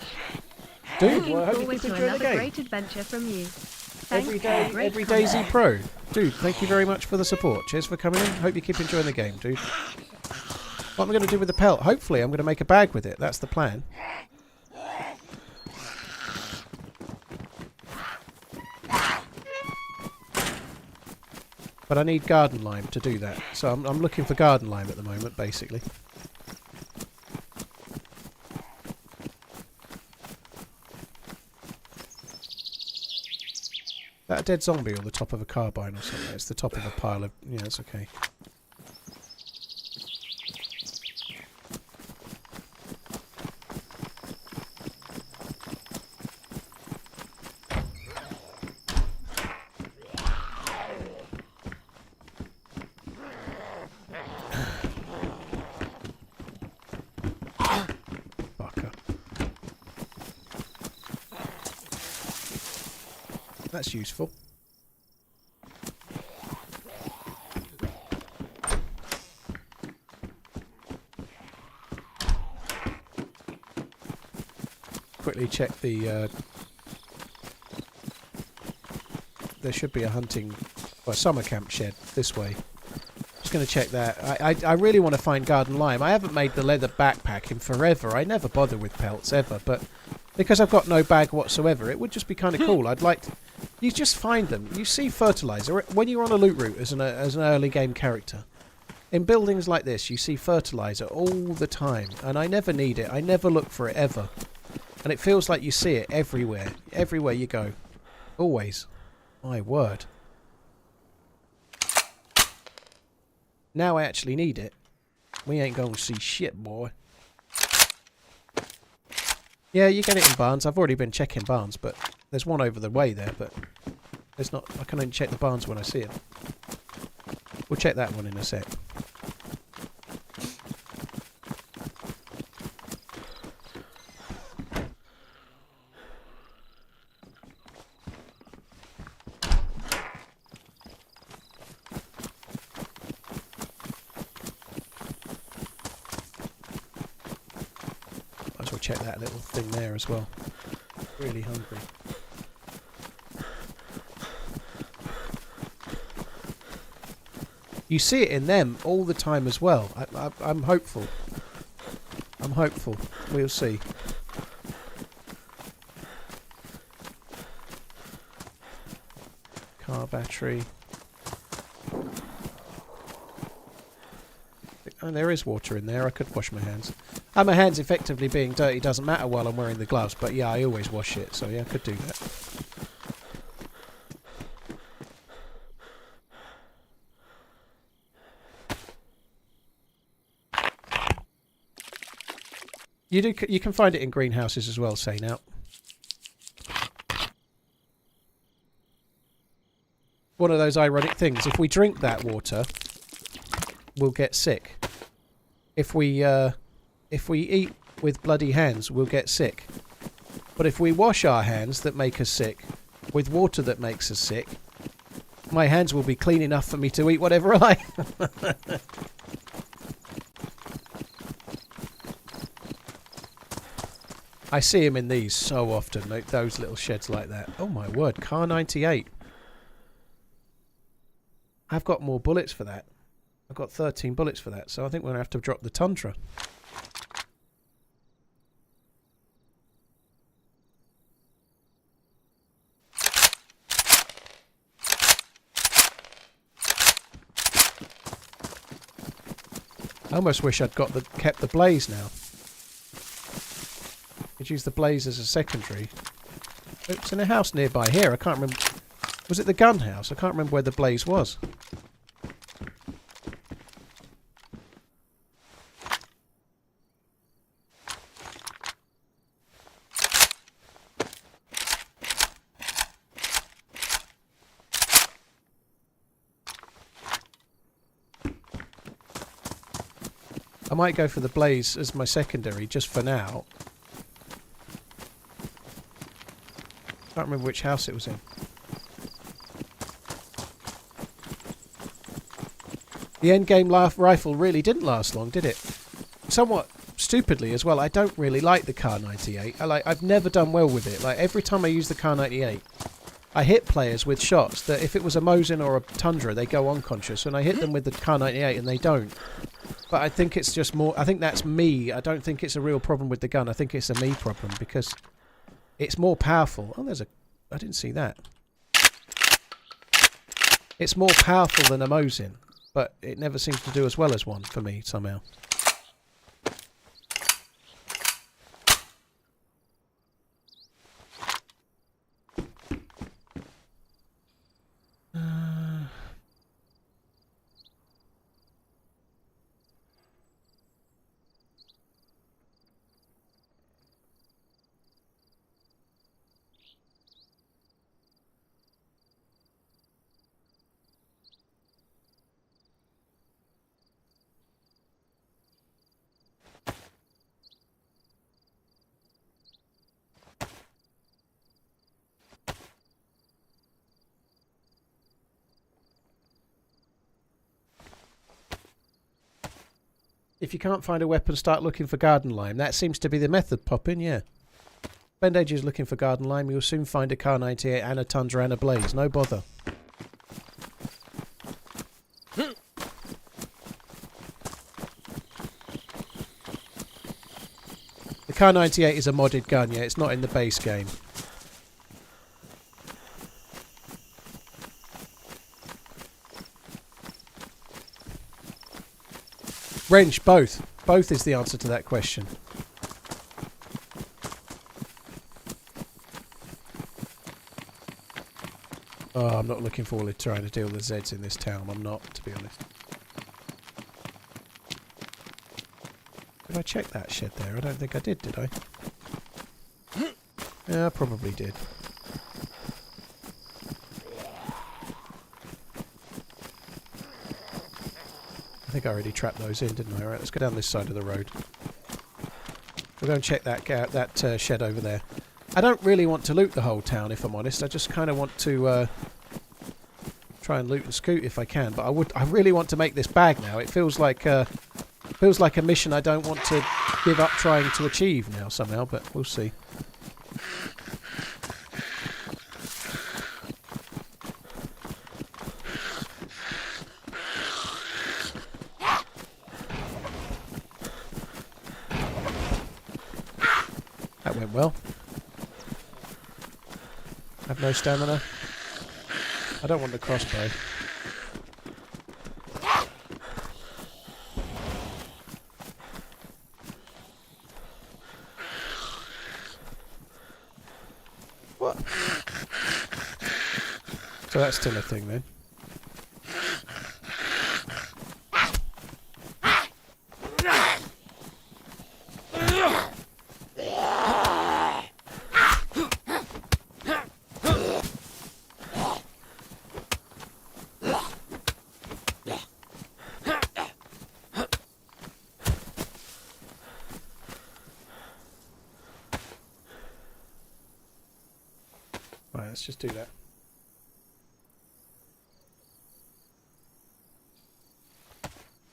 Dude, Looking well, I hope you forward keep to enjoying the another game. great adventure from you. Thanks Every for day, a great every comment. DayZ Pro. Dude, thank you very much for the support. Cheers for coming in. Hope you keep enjoying the game, dude. What am I going to do with the pelt? Hopefully I'm going to make a bag with it. That's the plan. But I need garden lime to do that. So I'm looking for garden lime at the moment, basically. Is that a dead zombie on the top of a carbine or something? It's the top of a pile of... Yeah, it's okay. Fucker. That's useful. Quickly check the... there should be a hunting... well, summer camp shed this way. Just going to check that. I really want to find garden lime. I haven't made the leather backpack in forever. I never bother with pelts ever, but because I've got no bag whatsoever, it would just be kind of cool. I'd like to... You just find them. You see fertilizer when you're on a loot route as an early game character. In buildings like this, you see fertilizer all the time, and I never need it. I never look for it ever, and it feels like you see it everywhere. Everywhere you go, always. My word. Now I actually need it. We ain't going to see shit, boy. Yeah, you get it in barns. I've already been checking barns, but there's one over the way there, but there's not. I can only check the barns when I see it. We'll check that one in a sec. Might as well check that little thing there as well. Really hungry. You see it in them all the time as well. I'm hopeful. I'm hopeful. We'll see. Car battery. Oh, there is water in there. I could wash my hands. And my hands effectively being dirty doesn't matter while I'm wearing the gloves, but yeah, I always wash it, so yeah, I could do that. You can find it in greenhouses as well, say now. One of those ironic things. If we drink that water, we'll get sick. If we eat with bloody hands, we'll get sick. But if we wash our hands that make us sick with water that makes us sick, my hands will be clean enough for me to eat whatever I like. I see him in these so often, like those little sheds like that. Oh my word, car 98. I've got more bullets for that. I've got 13 bullets for that, so I think we're going to have to drop the Tundra. I almost wish I'd kept the blaze now. Could use the blaze as a secondary. It's in a house nearby here. I can't remember. Was it the gun house? I can't remember where the blaze was. I might go for the blaze as my secondary just for now. Can't remember which house it was in. The endgame rifle really didn't last long, did it? Somewhat stupidly as well, I don't really like the Kar 98. I've never done well with it. Like every time I use the Kar 98, I hit players with shots that if it was a Mosin or a Tundra, they go unconscious, and I hit them with the Kar 98 and they don't. But I think it's just more... I think that's me. I don't think it's a real problem with the gun. I think it's a me problem because it's more powerful. Oh, there's a... I didn't see that. It's more powerful than a Mosin, but it never seems to do as well as one for me somehow. If you can't find a weapon, start looking for garden lime. That seems to be the method, Poppin, yeah. Bendage is looking for garden lime. You'll soon find a Kar 98 and a Tundra and a Blaze. No bother. The Kar 98 is a modded gun, yeah. It's not in the base game. Wrench, both. Both is the answer to that question. Oh, I'm not looking forward to trying to deal with the Zeds in this town. I'm not, to be honest. Did I check that shed there? I don't think I did I? Yeah, I probably did. I think I already trapped those in, didn't I? Alright, let's go down this side of the road. We'll go and check that shed over there. I don't really want to loot the whole town, if I'm honest. I just kind of want to try and loot and scoot if I can. But I really want to make this bag now. It feels like a mission I don't want to give up trying to achieve now somehow. But we'll see. That went well. I have no stamina. I don't want the crossbow. What? So that's still a thing then. Let's just do that.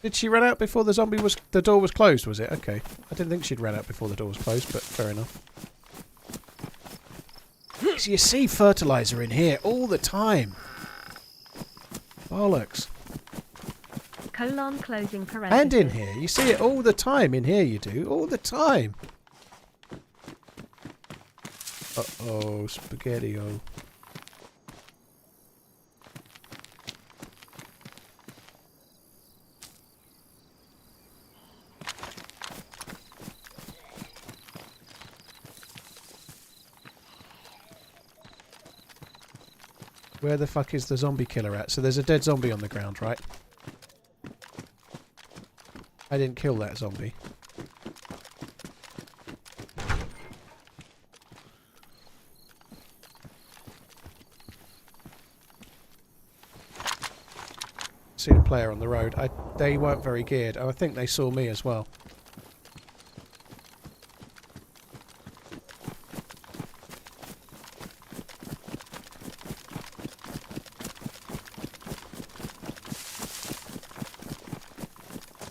Did she run out before the door was closed, was it? Okay. I didn't think she'd run out before the door was closed, but fair enough. So you see fertilizer in here all the time. Bollocks. Colon closing parenthesis. And in here. You see it all the time in here, you do. All the time. Uh-oh, spaghetti-o. Where the fuck is the zombie killer at? So there's a dead zombie on the ground, right? I didn't kill that zombie. See the player on the road. They weren't very geared. I think they saw me as well.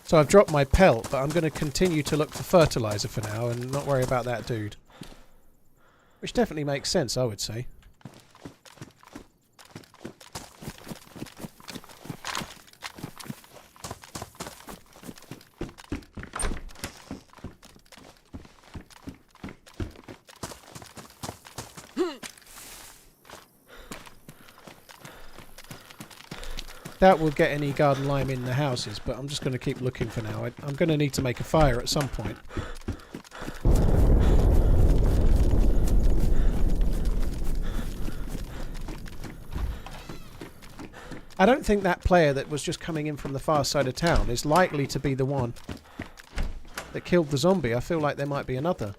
So I've dropped my pelt, but I'm going to continue to look for fertilizer for now and not worry about that dude. Which definitely makes sense, I would say. Doubt we'll get any garden lime in the houses, but I'm just going to keep looking for now. I'm going to need to make a fire at some point. I don't think that player that was just coming in from the far side of town is likely to be the one that killed the zombie. I feel like there might be another.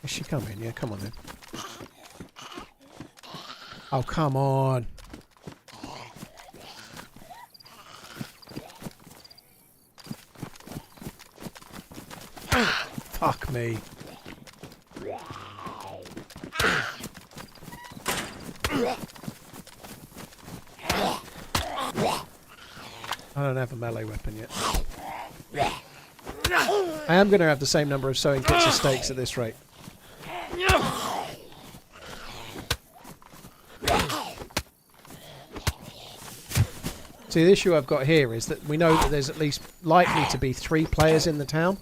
Is she coming? Yeah, come on then. Oh, come on. Fuck me. I don't have a melee weapon yet. I am going to have the same number of sewing kits as steaks at this rate. See, the issue I've got here is that we know that there's at least likely to be 3 players in the town.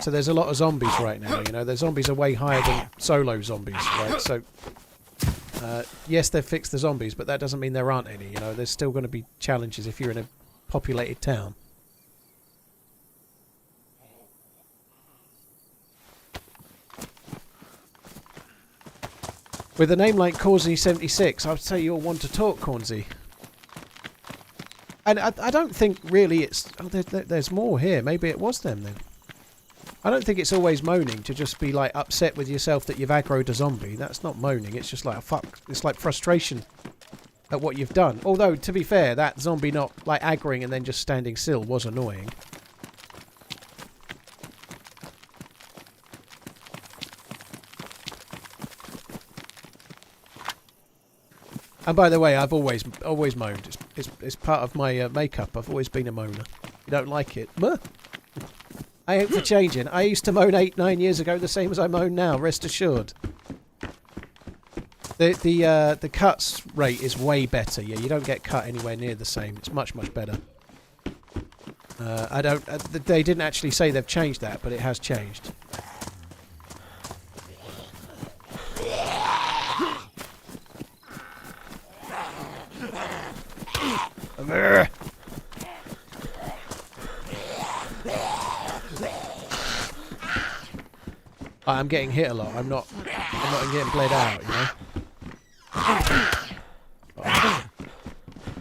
So there's a lot of zombies right now, you know. The zombies are way higher than solo zombies, right? So, yes, they've fixed the zombies, but that doesn't mean there aren't any, you know. There's still going to be challenges if you're in a populated town. With a name like Cornsey76, I would say you're one to talk, Cornsey. And I don't think really it's... Oh, there's more here. Maybe it was them then. I don't think it's always moaning to just be like upset with yourself that you've aggroed a zombie. That's not moaning. It's just like, fuck. It's like frustration at what you've done. Although, to be fair, that zombie not like aggroing and then just standing still was annoying. And by the way, I've always moaned. It's part of my makeup. I've always been a moaner. You don't like it? Buh. I ain't for changing. I used to moan 8-9 years ago the same as I moan now, rest assured. The cuts rate is way better. Yeah, you don't get cut anywhere near the same. It's much better. They didn't actually say they've changed that, but it has changed. I'm getting hit a lot. I'm not getting bled out, you know. Oh,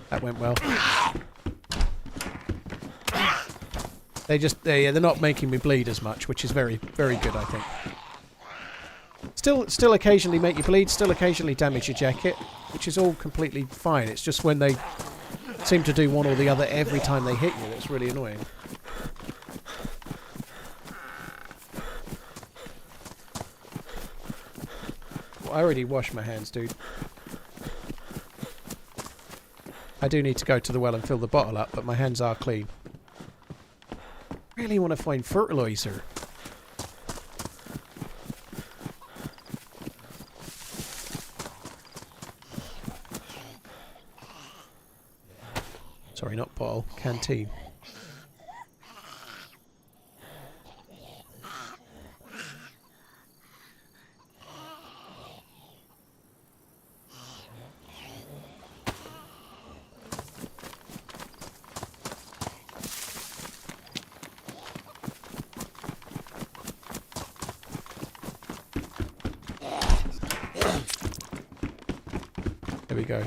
that went well. They're not making me bleed as much, which is very good, I think. Still occasionally make you bleed. Still occasionally damage your jacket, which is all completely fine. It's just when they seem to do one or the other every time they hit you that's really annoying. I already washed my hands, dude. I do need to go to the well and fill the bottle up, but my hands are clean. Really want to find fertilizer. Sorry, not bottle. Canteen. There we go.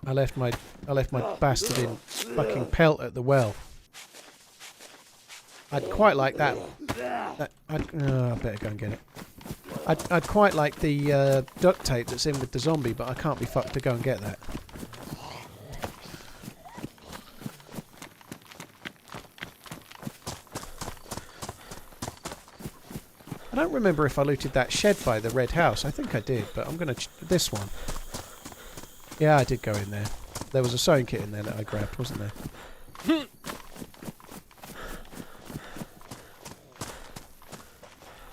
I left my bastard in fucking pelt at the well. I'd quite like that. I better go and get it. I'd quite like the duct tape that's in with the zombie, but I can't be fucked to go and get that. I don't remember if I looted that shed by the red house. I think I did, but I'm going to... this one. Yeah, I did go in there. There was a sewing kit in there that I grabbed, wasn't there?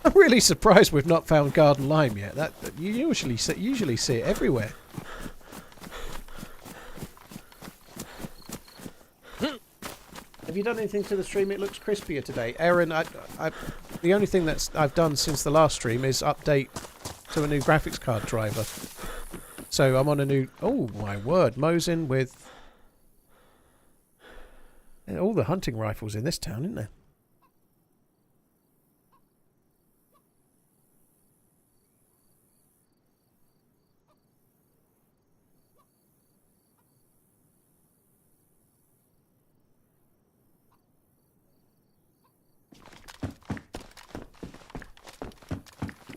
I'm really surprised we've not found garden lime yet. That you usually see it everywhere. Have you done anything to the stream? It looks crispier today, Aaron. The only thing I've done since the last stream is update to a new graphics card driver. So I'm on a new... oh my word, Mosin with all the hunting rifles in this town, isn't there?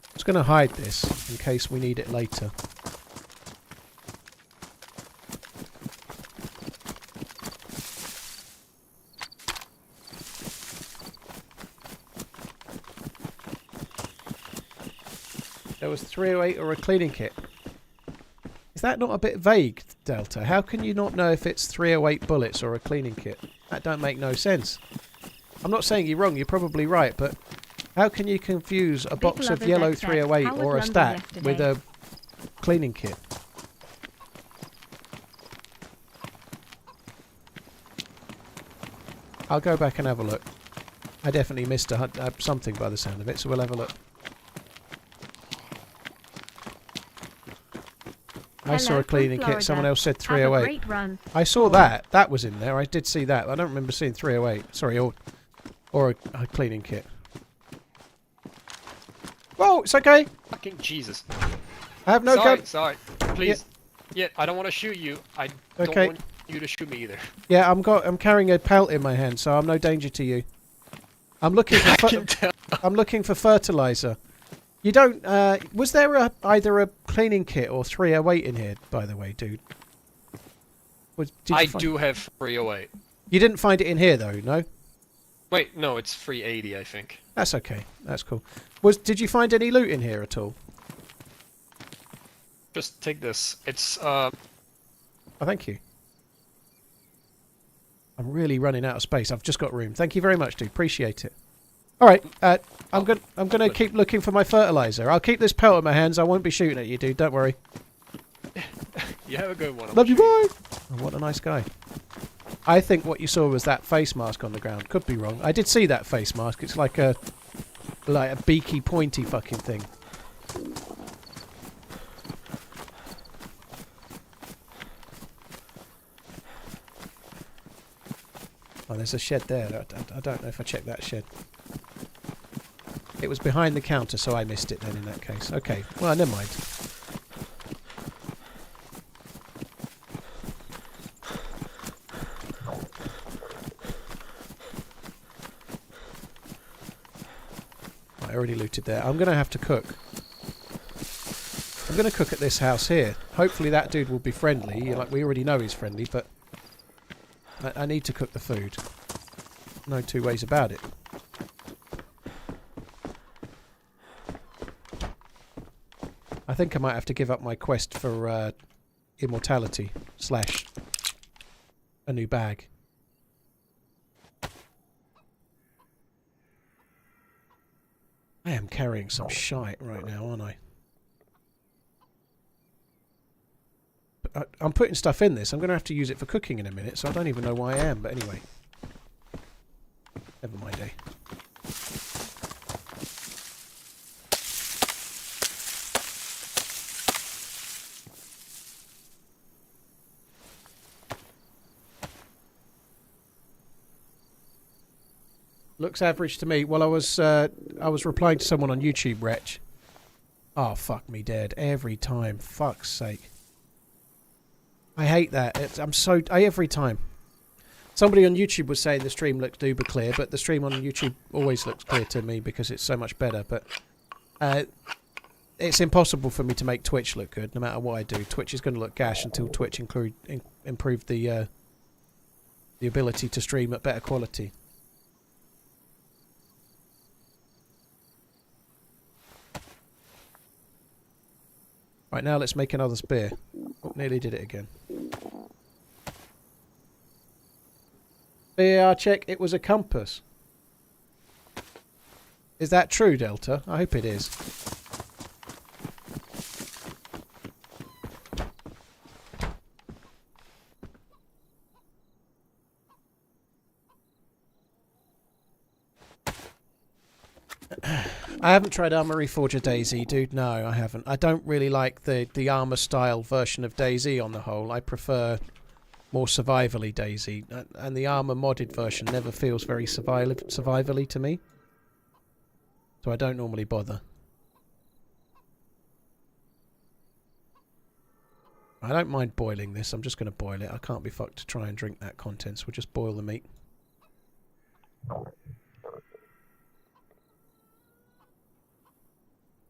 I'm just going to hide this in case we need it later. There was 308 or a cleaning kit. Is that not a bit vague, Delta? How can you not know if it's 308 bullets or a cleaning kit? That don't make no sense. I'm not saying you're wrong, you're probably right, but how can you confuse a box of yellow 308 or a stack with a cleaning kit? I'll go back and have a look. I definitely missed something by the sound of it, so we'll have a look. I saw a cleaning kit. Someone else said 308. I saw that. That was in there. I did see that. I don't remember seeing 308. Sorry, or a cleaning kit. Whoa, it's okay. Fucking Jesus. I have no gun. Sorry. Please. Yeah, I don't want to shoot you. I don't want you to shoot me either. Yeah, I'm carrying a pelt in my hand, so I'm no danger to you. I'm looking for I'm looking for fertilizer. You don't was there either a cleaning kit or 308 in here, by the way, dude? I do have 308. You didn't find it in here though, no? Wait, no, it's 380, I think. That's okay. That's cool. Did you find any loot in here at all? Just take this. It's Oh, thank you. I'm really running out of space. I've just got room. Thank you very much, dude. Appreciate it. All right. I'm gonna keep looking for my fertilizer. I'll keep this pelt in my hands. I won't be shooting at you, dude. Don't worry. You have a good one. Love you, boy. Oh, what a nice guy. I think what you saw was that face mask on the ground. Could be wrong. I did see that face mask. It's like a beaky, pointy fucking thing. Oh, there's a shed there. I don't know if I checked that shed. It was behind the counter, so I missed it then in that case. Okay, well, never mind. I already looted there. I'm going to have to cook. I'm going to cook at this house here. Hopefully that dude will be friendly. Like, we already know he's friendly, but I need to cook the food. No two ways about it. I think I might have to give up my quest for immortality / a new bag. I am carrying some shite right now, aren't I? But I'm putting stuff in this. I'm going to have to use it for cooking in a minute, so I don't even know why I am, but anyway. Never mind, eh? Looks average to me. Well, I was replying to someone on YouTube, Wretch. Oh, fuck me dead. Every time. Fuck's sake. I hate that. Every time. Somebody on YouTube was saying the stream looked uber clear, but the stream on YouTube always looks clear to me because it's so much better. But it's impossible for me to make Twitch look good, no matter what I do. Twitch is going to look gash until Twitch improve the ability to stream at better quality. Right, now let's make another spear. Oh, nearly did it again. Yeah, check. It was a compass. Is that true, Delta? I hope it is. I haven't tried Armory Forger DayZ, dude. No, I haven't. I don't really like the armor style version of DayZ on the whole. I prefer more survivally DayZ, and the armor modded version never feels very survivally to me. So I don't normally bother. I don't mind boiling this. I'm just going to boil it. I can't be fucked to try and drink that contents. We'll just boil the meat.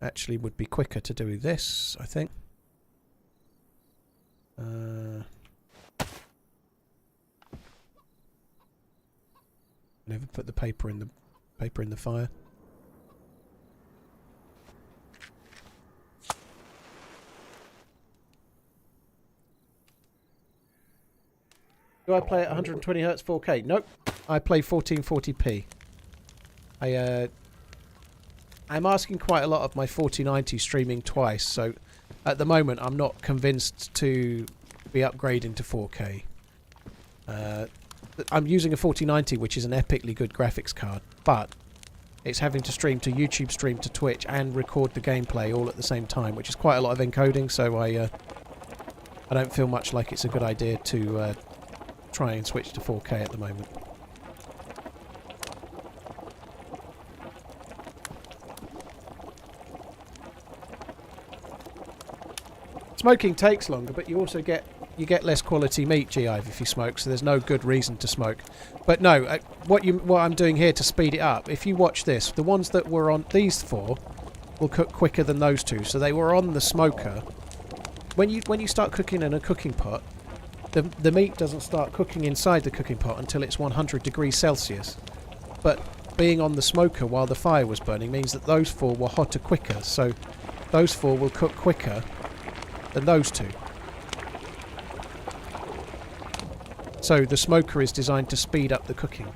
Actually would be quicker to do this, I think. Never put the paper in the fire. Do I play at 120 Hz 4K? Nope. I play 1440p. I'm asking quite a lot of my 4090 streaming twice, so at the moment I'm not convinced to be upgrading to 4K. I'm using a 4090, which is an epically good graphics card, but it's having to stream to YouTube, stream to Twitch, and record the gameplay all at the same time, which is quite a lot of encoding, so I don't feel much like it's a good idea to try and switch to 4K at the moment. Smoking takes longer, but you also get less quality meat, G-Ive, if you smoke, so there's no good reason to smoke. But no, what I'm doing here to speed it up, if you watch this, the ones that were on, these four will cook quicker than those two, so they were on the smoker. When you start cooking in a cooking pot, the meat doesn't start cooking inside the cooking pot until it's 100 degrees Celsius. But being on the smoker while the fire was burning means that those four were hotter quicker, so those four will cook quicker than those two. So the smoker is designed to speed up the cooking.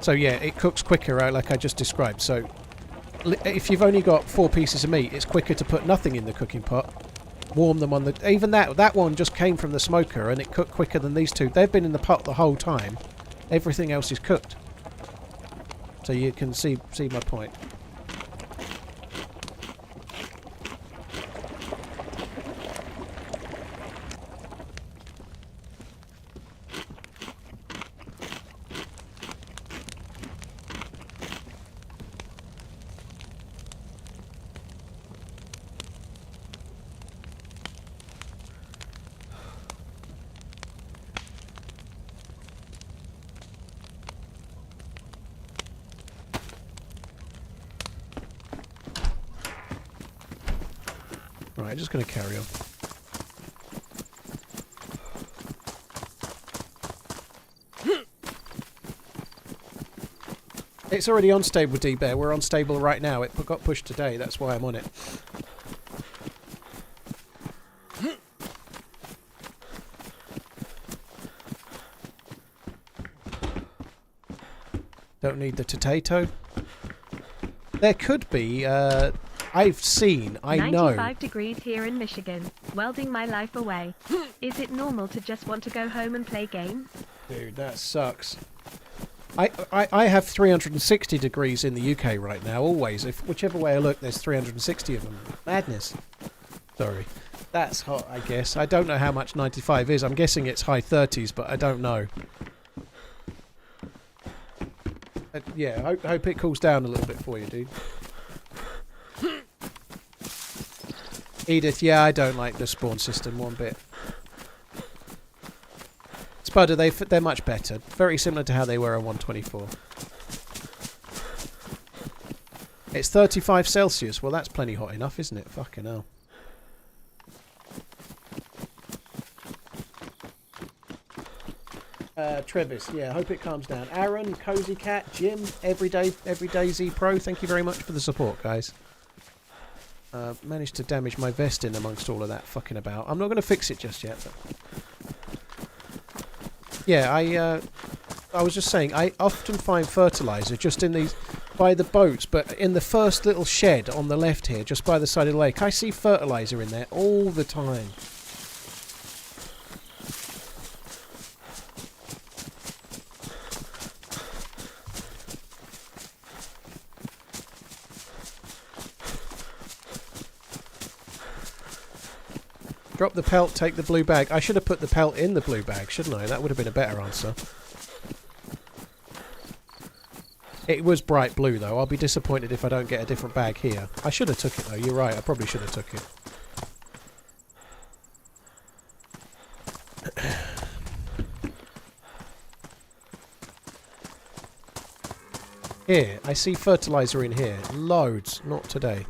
So yeah, it cooks quicker, like I just described. So if you've only got 4 pieces of meat, it's quicker to put nothing in the cooking pot, warm them on the... Even that one just came from the smoker and it cooked quicker than these two. They've been in the pot the whole time. Everything else is cooked. So you can see my point. Right, just going to carry on. It's already unstable, D-Bear. We're unstable right now. It got pushed today. That's why I'm on it. Don't need the potato. There could be... I've seen, I know. 95 degrees here in Michigan, welding my life away. Is it normal to just want to go home and play games? Dude, that sucks. I have 360 degrees in the UK right now, always. Whichever way I look, there's 360 of them. Madness. Sorry. That's hot, I guess. I don't know how much 95 is. I'm guessing it's high 30s, but I don't know. Yeah, hope it cools down a little bit for you, dude. Edith, yeah, I don't like the spawn system one bit. Spudder, they're much better. Very similar to how they were on 124. It's 35 Celsius. Well, that's plenty hot enough, isn't it? Fucking hell. Trevis, yeah, hope it calms down. Aaron, Cozy Cat, Jim, Everyday Z Pro, thank you very much for the support, guys. Managed to damage my vest in amongst all of that fucking about. I'm not going to fix it just yet. But... yeah, I was just saying, I often find fertilizer just in these, by the boats, but in the first little shed on the left here, just by the side of the lake, I see fertilizer in there all the time. Drop the pelt, take the blue bag. I should have put the pelt in the blue bag, shouldn't I? That would have been a better answer. It was bright blue, though. I'll be disappointed if I don't get a different bag here. I should have took it, though. You're right. I probably should have took it. Here, I see fertilizer in here. Loads. Not today.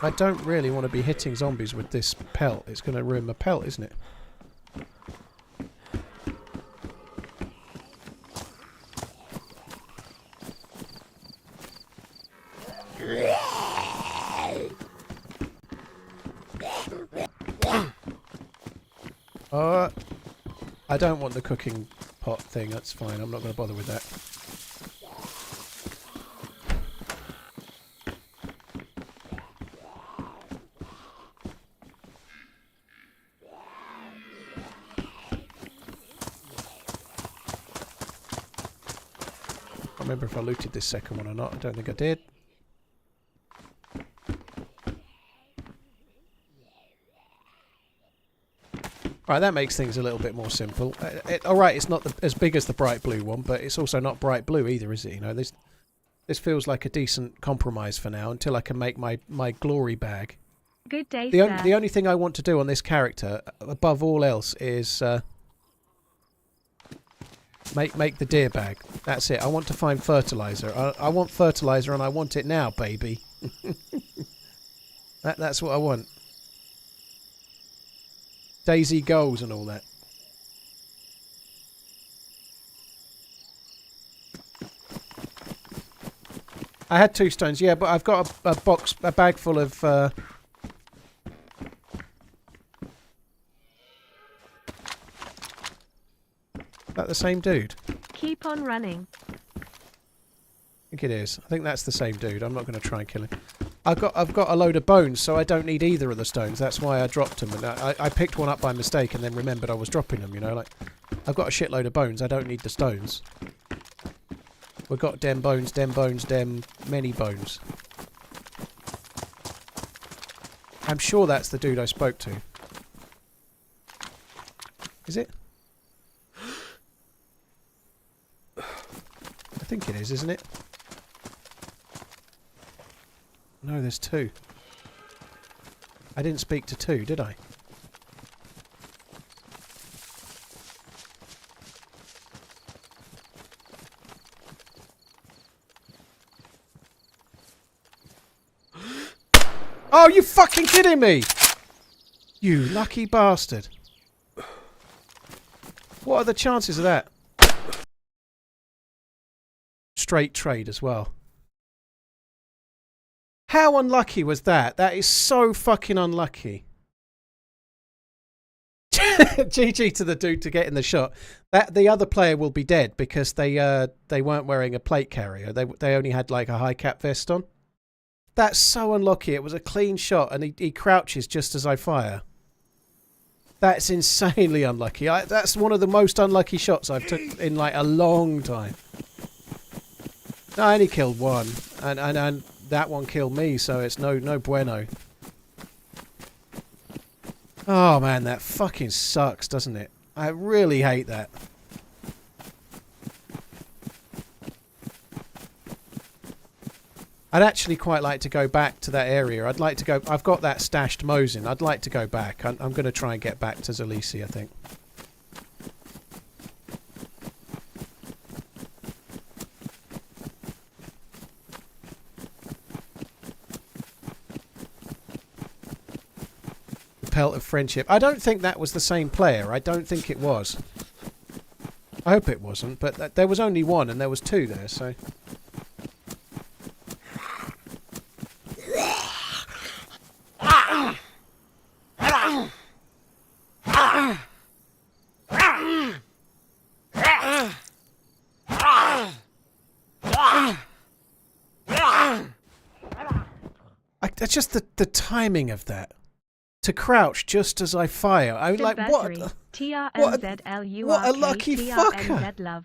I don't really want to be hitting zombies with this pelt. It's going to ruin my pelt, isn't it? I don't want the cooking pot thing. That's fine. I'm not going to bother with that. I remember if I looted this second one or not. I don't think I did. Right, that makes things a little bit more simple. Alright, it's not as big as the bright blue one, but it's also not bright blue either, is it? You know, this feels like a decent compromise for now until I can make my glory bag. Good day, the only thing I want to do on this character, above all else, is make the deer bag. That's it. I want to find fertilizer. I want fertilizer and I want it now, baby. That's what I want. DayZ goals and all that. I had 2 stones, yeah, but I've got a bag full of... Is that the same dude? Keep on running. I think it is. I think that's the same dude. I'm not going to try and kill him. I've got a load of bones, so I don't need either of the stones. That's why I dropped them. And I picked one up by mistake and then remembered I was dropping them, you know. Like, I've got a shitload of bones. I don't need the stones. We've got dem bones, many bones. I'm sure that's the dude I spoke to. Is it? I think it is, isn't it? No, there's 2. I didn't speak to 2, did I? Oh, you fucking kidding me! You lucky bastard. What are the chances of that? Straight trade as well. How unlucky was that? That is so fucking unlucky. GG to the dude to get in the shot. The other player will be dead because they weren't wearing a plate carrier. They only had like a high cap vest on. That's so unlucky. It was a clean shot and he crouches just as I fire. That's insanely unlucky. That's one of the most unlucky shots I've took in like a long time. No, I only killed one, and that one killed me, so it's no bueno. Oh man, that fucking sucks, doesn't it? I really hate that. I'd actually quite like to go back to that area. I'd like to go... I've got that stashed Mosin. I'd like to go back. I'm going to try and get back to Zalisi, I think. The Pelt of Friendship. I don't think that was the same player. I don't think it was. I hope it wasn't, but there was only one and there was two there, so... It's just the timing of that. To crouch just as I fire. I was like, what? What a lucky fucker.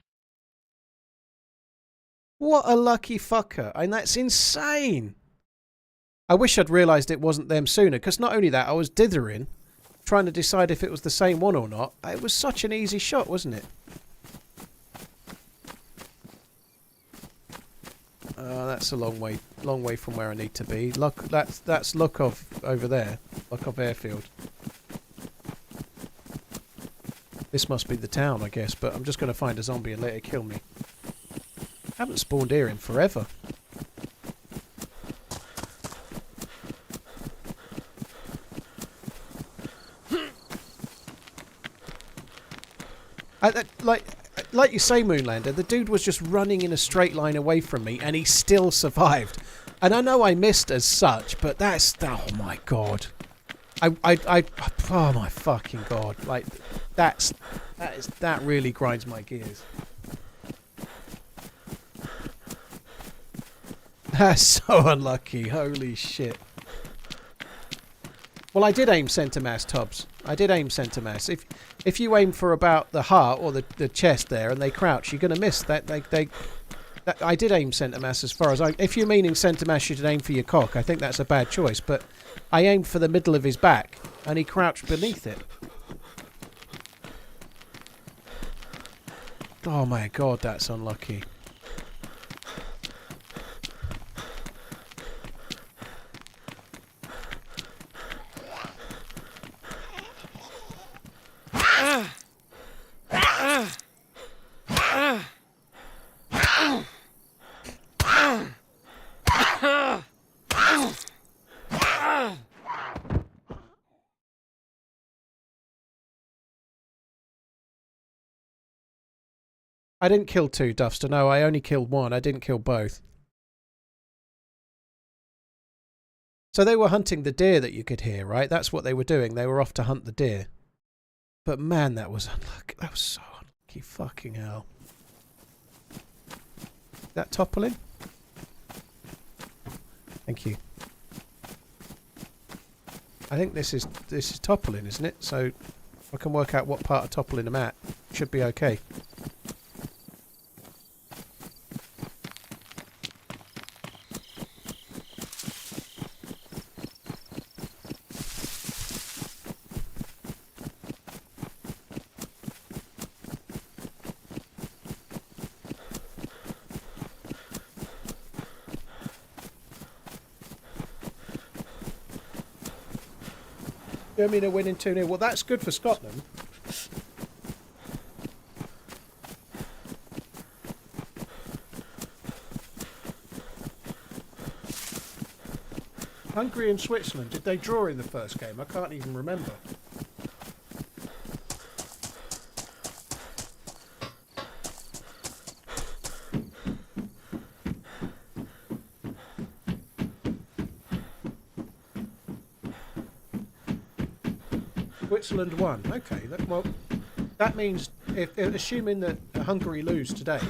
What a lucky fucker. And that's insane. I wish I'd realised it wasn't them sooner, because not only that, I was dithering, trying to decide if it was the same one or not. It was such an easy shot, wasn't it? That's a long way from where I need to be. That's Lukov over there, Lukov Airfield. This must be the town, I guess, but I'm just going to find a zombie and let it kill me. Haven't spawned here in forever. Like you say, Moonlander, the dude was just running in a straight line away from me, and he still survived. And I know I missed as such, but that's... Oh, my God. Oh, my fucking God. Like, that really grinds my gears. That's so unlucky. Holy shit. Well, I did aim centre mass, Tobbs. I did aim centre mass. If you aim for about the heart or the chest there and they crouch, you're going to miss that. I did aim centre mass as far as I... If you're meaning centre mass, you should aim for your cock. I think that's a bad choice. But I aimed for the middle of his back and he crouched beneath it. Oh my God, that's unlucky. I didn't kill two, Duffster. No, I only killed one. I didn't kill both. So they were hunting the deer that you could hear, right? That's what they were doing. They were off to hunt the deer. But man, that was unlucky. That was so unlucky. Fucking hell. That toppling? Thank you. I think this is toppling, isn't it? So if I can work out what part of toppling I'm at, should be okay. Germany are winning 2-0. Well, that's good for Scotland. Hungary and Switzerland, did they draw in the first game? I can't even remember. Switzerland won. Okay, well, that means if assuming that Hungary lose today,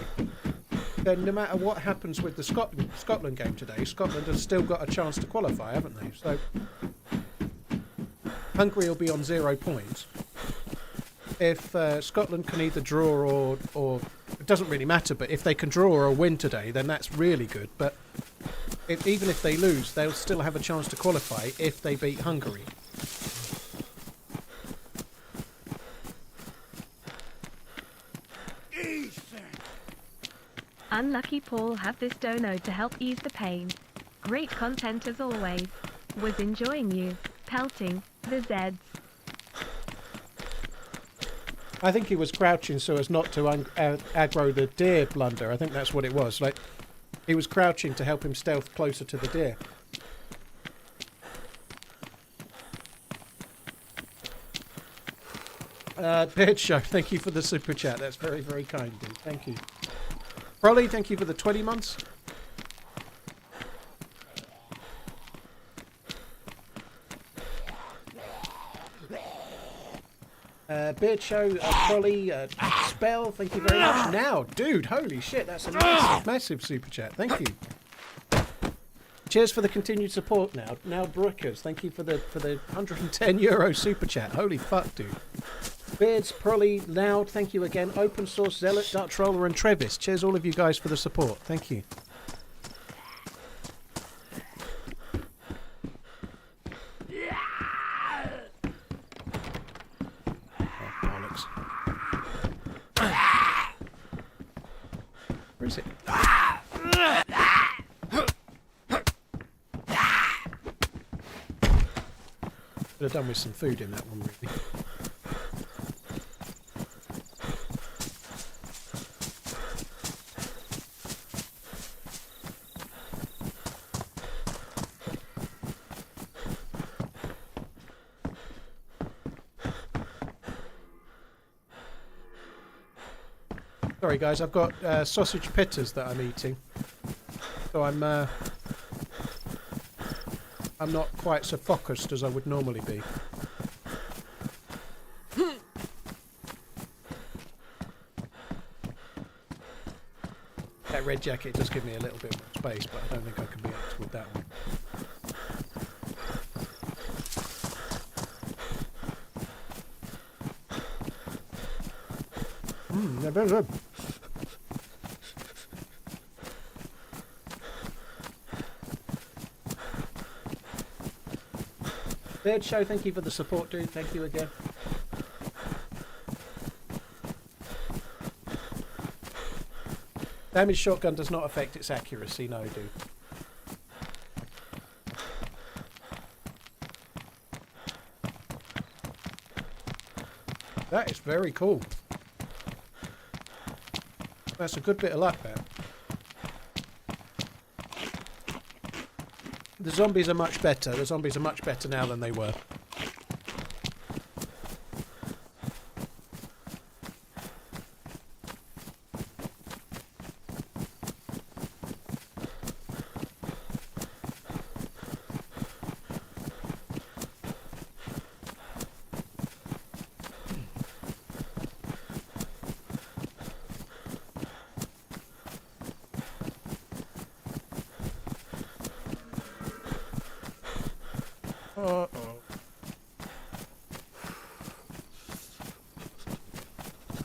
then no matter what happens with the Scotland game today, Scotland has still got a chance to qualify, haven't they? So Hungary will be on 0 points. If Scotland can either draw or it doesn't really matter. But if they can draw or win today, then that's really good. But even if they lose, they'll still have a chance to qualify if they beat Hungary. Unlucky Paul have this dono to help ease the pain. Great content as always. Was enjoying you. Pelting. The Zeds. I think he was crouching so as not to aggro the deer blunder. I think that's what it was. Like, he was crouching to help him stealth closer to the deer. Beard Show, thank you for the super chat. That's very, very kind of you. Thank you. Rolly, thank you for the 20 months. Beard Show, Crolly, Spell, thank you very much. Now, dude, holy shit, that's a massive, massive super chat. Thank you. Cheers for the continued support now. Now, Brookers, thank you for the €110 super chat. Holy fuck, dude. Beards, Prolly, Loud, thank you again. Open Source, Zealot, Dutch Troller, and Trevis. Cheers all of you guys for the support. Thank you. Where is it? Could have done with some food in that one, really. Sorry guys, I've got sausage pittas that I'm eating, so I'm not quite so focused as I would normally be. That red jacket does give me a little bit more space, but I don't think I can be honest with that one. They're very good. Beard Show, thank you for the support, dude. Thank you again. Damage shotgun does not affect its accuracy, no, dude. That is very cool. That's a good bit of luck, there. The zombies are much better. The zombies are much better now than they were.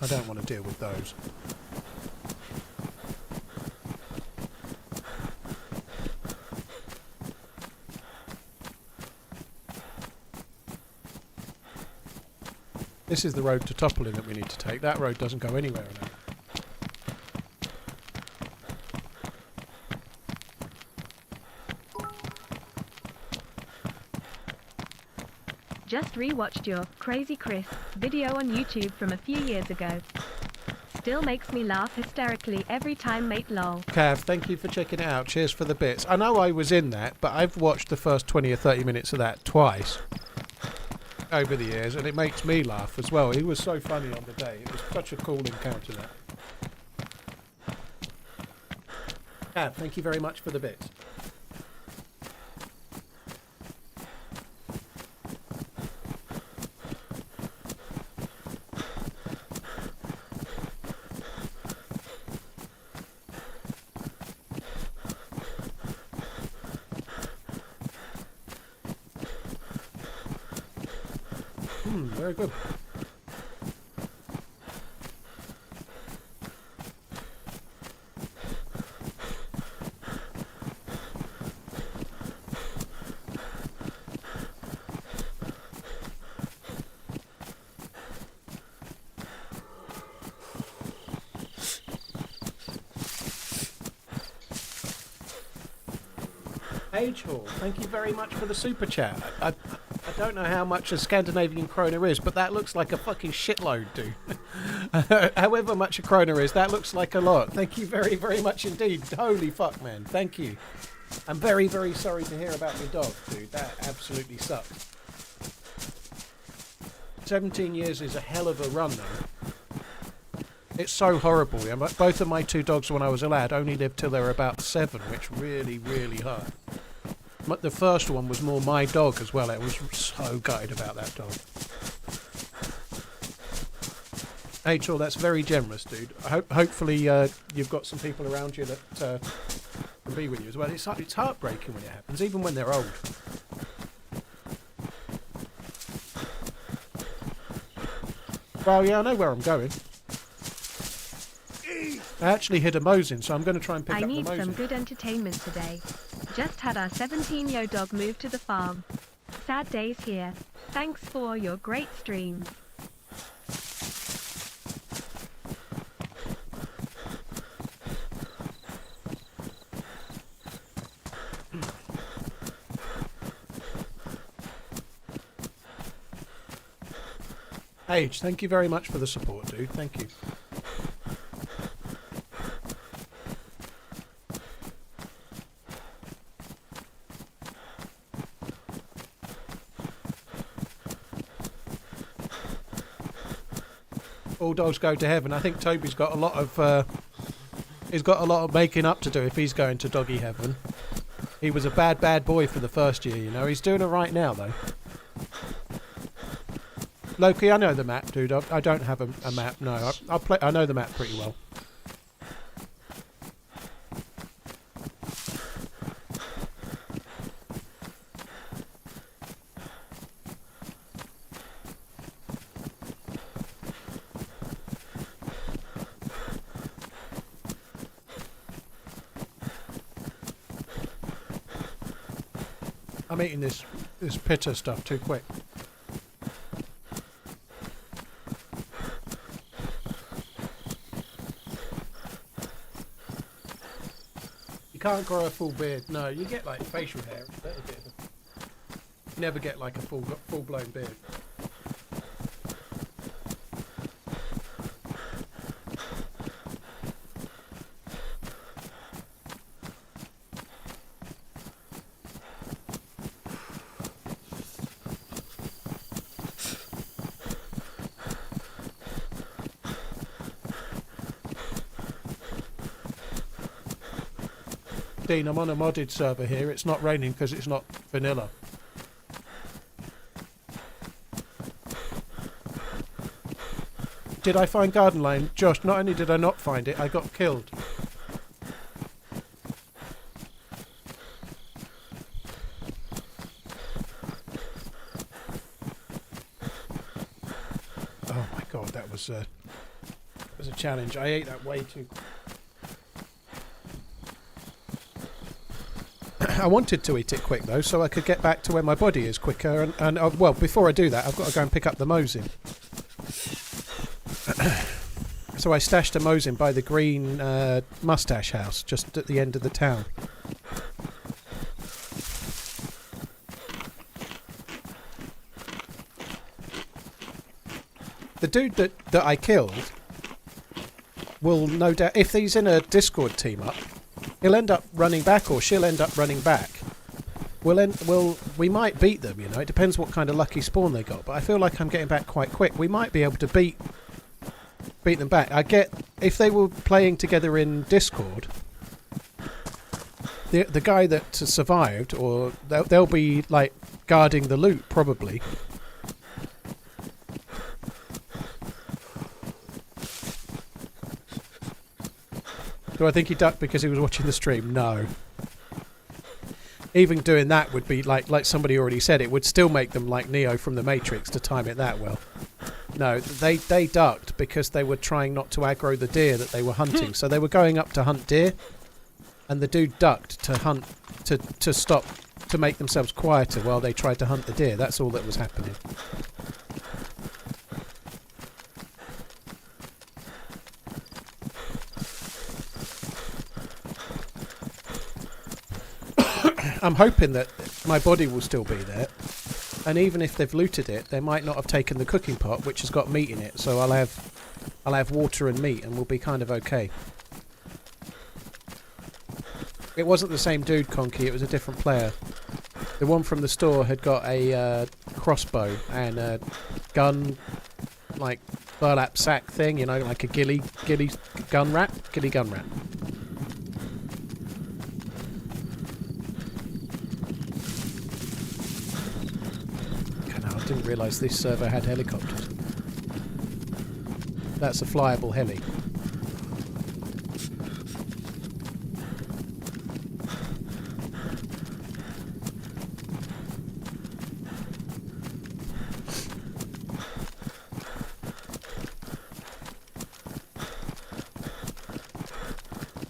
I don't want to deal with those. This is the road to Topolin that we need to take. That road doesn't go anywhere now. Just rewatched your Crazy Chris video on YouTube from a few years ago. Still makes me laugh hysterically every time, mate, lol. Cav, thank you for checking it out. Cheers for the bits. I know I was in that, but I've watched the first 20 or 30 minutes of that twice over the years, and it makes me laugh as well. He was so funny on the day. It was such a cool encounter, that. Cav, thank you very much for the bits. Very good. Age Hall, thank you very much for the super chat. I don't know how much a Scandinavian krona is, but that looks like a fucking shitload, dude. However much a krona is, that looks like a lot. Thank you very, very much indeed. Holy fuck, man. Thank you. I'm very, very sorry to hear about your dog, dude. That absolutely sucks. 17 years is a hell of a run, though. It's so horrible. Yeah? Both of my 2 dogs when I was a lad only lived till they were about 7, which really, really hurt. But the first one was more my dog as well. I was so gutted about that dog. H.L., that's very generous, dude. Hopefully you've got some people around you that can be with you as well. It's heartbreaking when it happens, even when they're old. Well, yeah, I know where I'm going. I actually hid a Mosin, so I'm going to try and pick up the Mosin. I need some good entertainment today. Just had our 17-year dog move to the farm. Sad days here. Thanks for your great streams. Age, thank you very much for the support, dude. Thank you. All dogs go to heaven. I think Toby's got a lot of he's got a lot of making up to do if he's going to doggy heaven. He was a bad boy for the first year, you know. He's doing it right now, though. Loki, I know the map, dude. I don't have a map. No, I know the map pretty well. I'm eating this pitta stuff too quick. You can't grow a full beard. No, you get like facial hair. You never get like a full-blown beard. Dean, I'm on a modded server here. It's not raining because it's not vanilla. Did I find Garden Lane? Josh, not only did I not find it, I got killed. Oh my god, that was a challenge. I ate that way too. I wanted to eat it quick though, so I could get back to where my body is quicker. And well, before I do that, I've got to go and pick up the Mosin. So I stashed a Mosin by the green mustache house, just at the end of the town. The dude that I killed will no doubt, if he's in a Discord team up, he'll end up running back, or she'll end up running back. We might beat them, you know. It depends what kind of lucky spawn they got. But I feel like I'm getting back quite quick. We might be able to beat them back. I get, if they were playing together in Discord, the guy that survived, or they'll be like guarding the loot probably. Do I think he ducked because he was watching the stream? No. Even doing that would be like somebody already said, it would still make them like Neo from the Matrix to time it that well. No, they ducked because they were trying not to aggro the deer that they were hunting. So they were going up to hunt deer, and the dude ducked to hunt to stop to make themselves quieter while they tried to hunt the deer. That's all that was happening. I'm hoping that my body will still be there. And even if they've looted it, they might not have taken the cooking pot, which has got meat in it. So I'll have water and meat, and we'll be kind of okay. It wasn't the same dude, Conky. It was a different player. The one from the store had got a crossbow and a gun, like burlap sack thing, you know, like a ghillie gun wrap. Okay, no, I didn't realise this server had helicopters. That's a flyable heli.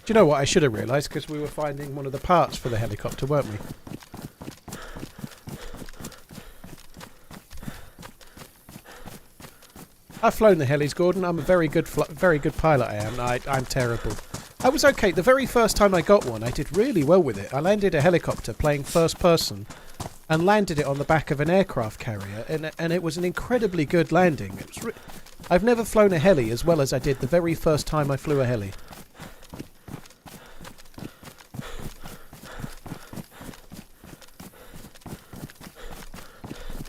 Do you know what I should have realised? Because we were finding one of the parts for the helicopter, weren't we? I've flown the helis, Gordon. I'm a very good pilot, I am. I'm terrible. I was okay. The very first time I got one, I did really well with it. I landed a helicopter playing first person and landed it on the back of an aircraft carrier, and it was an incredibly good landing. I've never flown a heli as well as I did the very first time I flew a heli.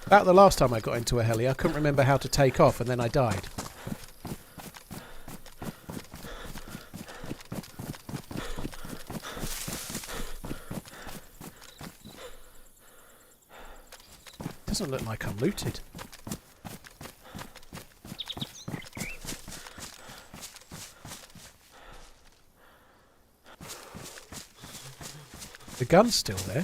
About the last time I got into a heli, I couldn't remember how to take off, and then I died. Doesn't look like I'm looted. The gun's still there.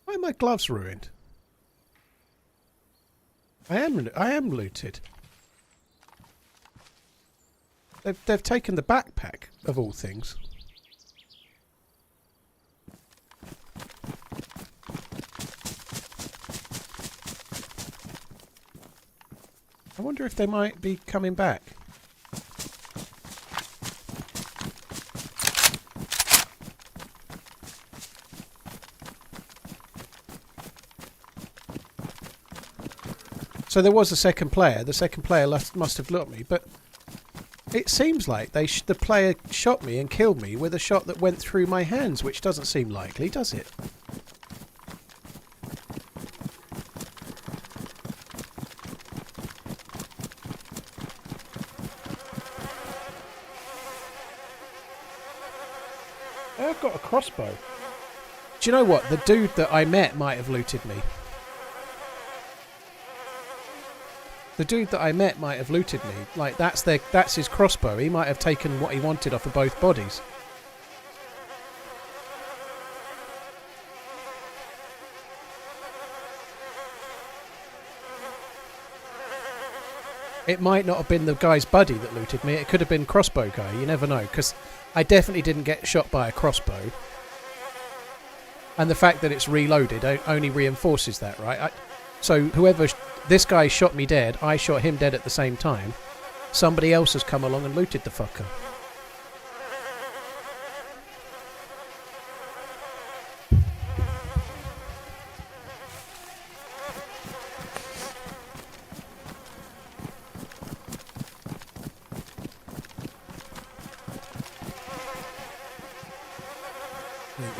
Why are my gloves ruined? I am looted. They've taken the backpack, of all things. I wonder if they might be coming back. So there was a second player. The second player must have looked at me, but it seems like the player shot me and killed me with a shot that went through my hands, which doesn't seem likely, does it? I've got a crossbow. Do you know what? The dude that I met might have looted me. The dude that I met might have looted me. Like, that's his crossbow. He might have taken what he wanted off of both bodies. It might not have been the guy's buddy that looted me. It could have been crossbow guy. You never know. Because I definitely didn't get shot by a crossbow. And the fact that it's reloaded only reinforces that, right? So whoever... This guy shot me dead, I shot him dead at the same time. Somebody else has come along and looted the fucker.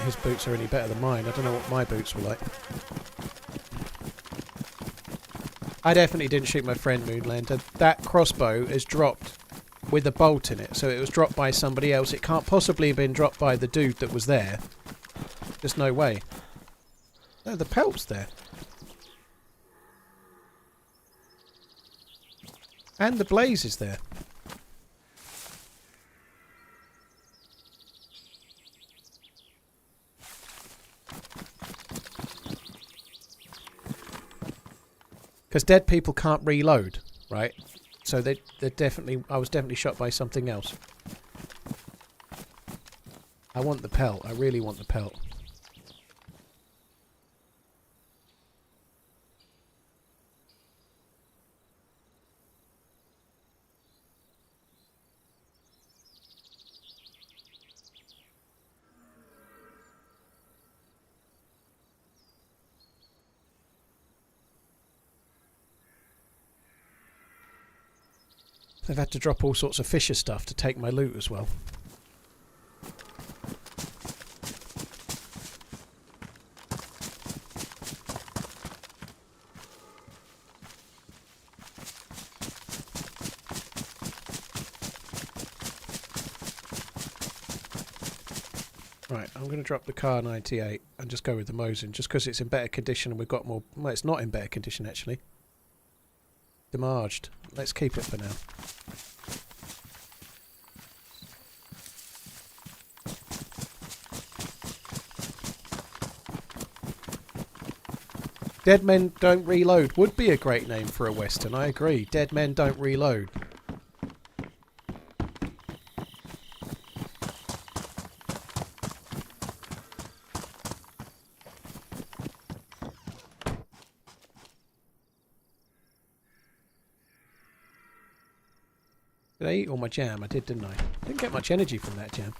His boots are any better than mine. I don't know what my boots were like. I definitely didn't shoot my friend, Moonlander. That crossbow is dropped with a bolt in it, so it was dropped by somebody else. It can't possibly have been dropped by the dude that was there. There's no way. No, the pelt's there. And the blaze is there. Because dead people can't reload, right? So they're definitely. I was definitely shot by something else. I want the pelt. I really want the pelt. They've had to drop all sorts of fisher stuff to take my loot as well. Right, I'm going to drop the car 98 and just go with the Mosin, just because it's in better condition and we've got more... Well, it's not in better condition, actually. Demarged. Let's keep it for now. Dead Men Don't Reload would be a great name for a Western, I agree. Dead Men Don't Reload. Did I eat all my jam? I did, didn't I? Didn't get much energy from that jam.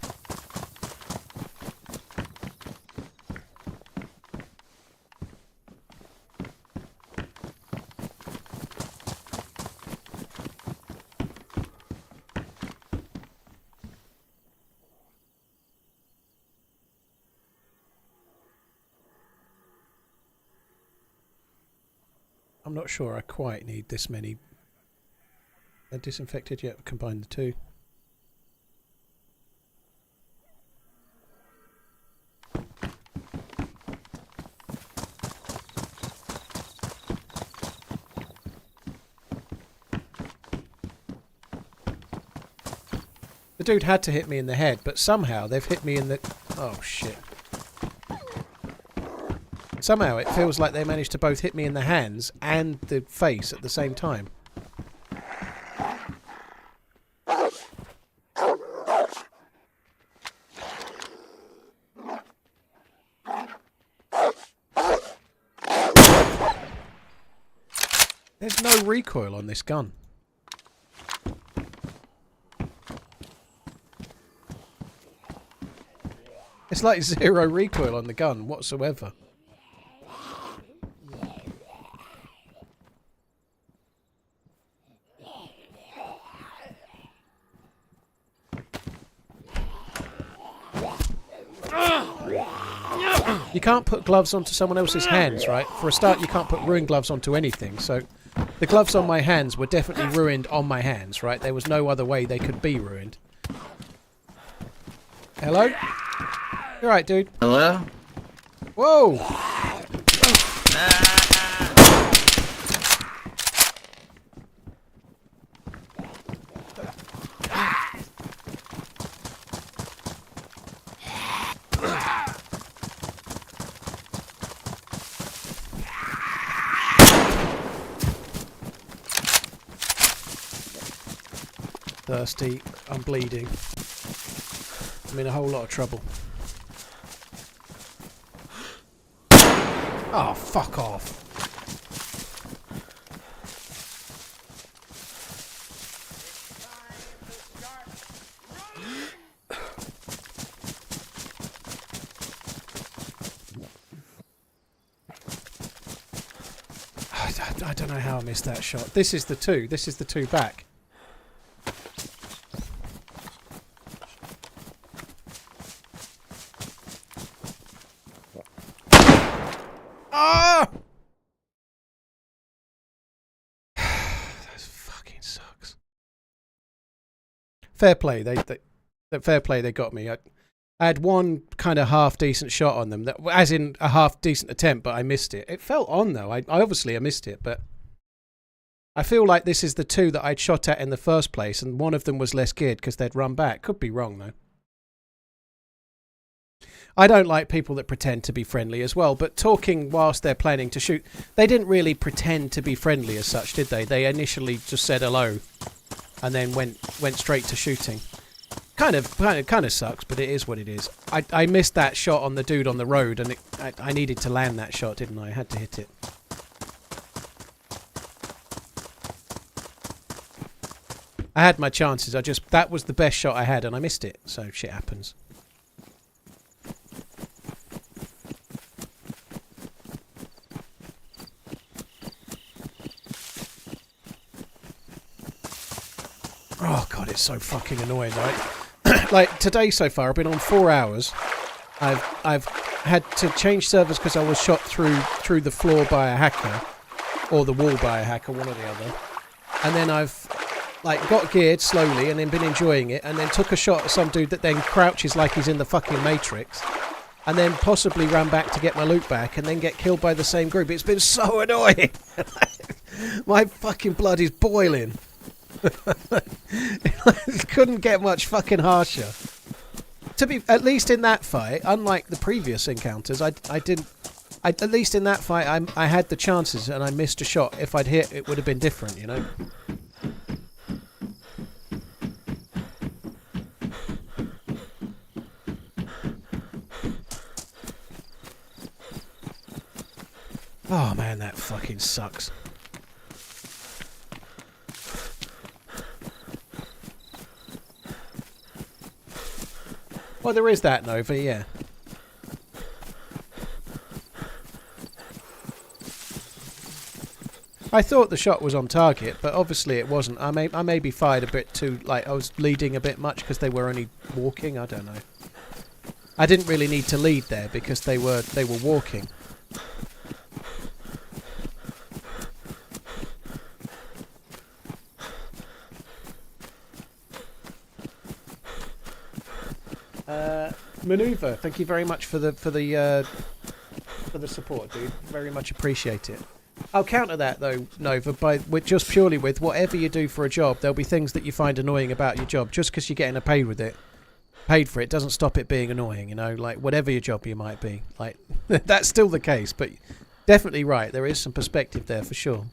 I'm not sure I quite need this many. They're disinfected yet. Combine the two. The dude had to hit me in the head, but somehow they've hit me in the... Oh, shit. Somehow it feels like they managed to both hit me in the hands and the face at the same time. There's no recoil on this gun. It's like zero recoil on the gun whatsoever. You can't put gloves onto someone else's hands, right? For a start, you can't put ruined gloves onto anything, so the gloves on my hands were definitely ruined on my hands, right? There was no other way they could be ruined. Hello? You alright, dude? Hello? Whoa! Thirsty, I'm bleeding. I'm in a whole lot of trouble. Oh, fuck off. I don't know how I missed that shot. This is the two. This is the two back. Ah! That fucking sucks. Fair play. Fair play. They got me. I had one kind of half decent shot on them, as in a half decent attempt, but I missed it. It felt on though. I obviously missed it, but I feel like this is the two that I'd shot at in the first place, and one of them was less geared because they'd run back. Could be wrong though. I don't like people that pretend to be friendly as well, but talking whilst they're planning to shoot, they didn't really pretend to be friendly as such, did they? They initially just said hello and then went straight to shooting. Kind of sucks, but it is what it is. I missed that shot on the dude on the road, and I needed to land that shot, didn't I? I had to hit it. I had my chances. That was the best shot I had, and I missed it. So shit happens. Oh god, it's so fucking annoying, right? Like today so far, I've been on 4 hours. I've had to change servers because I was shot through the floor by a hacker, or the wall by a hacker, one or the other. And then I've like got geared slowly and then been enjoying it, and then took a shot at some dude that then crouches like he's in the fucking Matrix, and then possibly ran back to get my loot back, and then get killed by the same group. It's been so annoying. My fucking blood is boiling. It couldn't get much fucking harsher. To be at least in that fight, unlike the previous encounters, at least in that fight I had the chances and I missed a shot. If I'd hit, it would have been different, you know. Oh man, that fucking sucks. Well, there is that, Nova, yeah. I thought the shot was on target, but obviously it wasn't. I maybe fired a bit too, like I was leading a bit much because they were only walking. I don't know. I didn't really need to lead there because they were walking. Maneuver, thank you very much for the support, dude. Very much appreciate it. I'll counter that though, Nova, just purely with whatever you do for a job, there'll be things that you find annoying about your job. Just because you're getting paid for it doesn't stop it being annoying, you know. Like whatever your job you might be, like that's still the case. But definitely right, there is some perspective there for sure.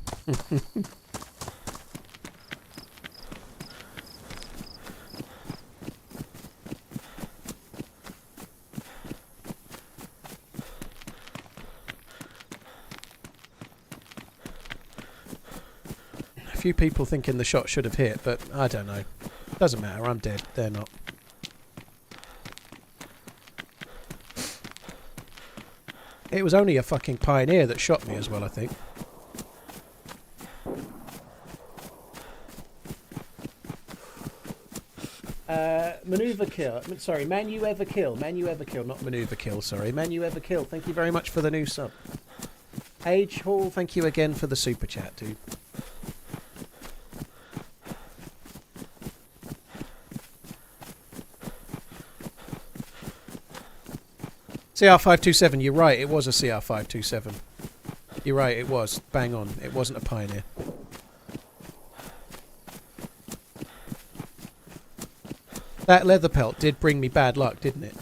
Few people thinking the shot should have hit, but I don't know. Doesn't matter, I'm dead. They're not. It was only a fucking pioneer that shot me as well, I think. Maneuver kill. Sorry, man you ever kill. Man you ever kill, not maneuver kill, sorry. Man you ever kill. Thank you very much for the new sub. Age Hall, thank you again for the super chat, dude. CR527, you're right, it was a CR527. You're right, it was. Bang on. It wasn't a Pioneer. That leather pelt did bring me bad luck, didn't it?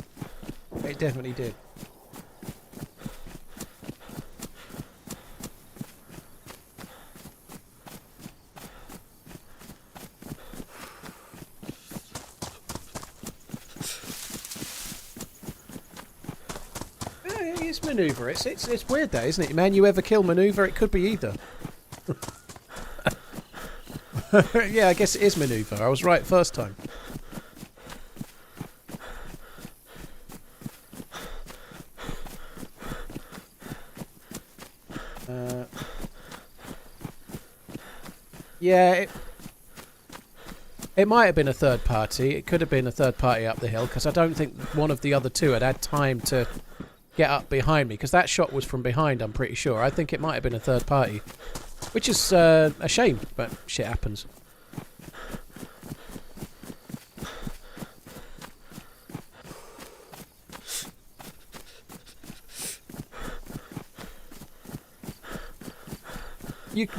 It definitely did. Maneuver. It's weird that, isn't it? Man, you ever kill maneuver? It could be either. Yeah, I guess it is maneuver. I was right first time. Yeah, it might have been a third party. It could have been a third party up the hill because I don't think one of the other two had time to get up behind me, because that shot was from behind, I'm pretty sure. I think it might have been a third party, which is a shame, but shit happens.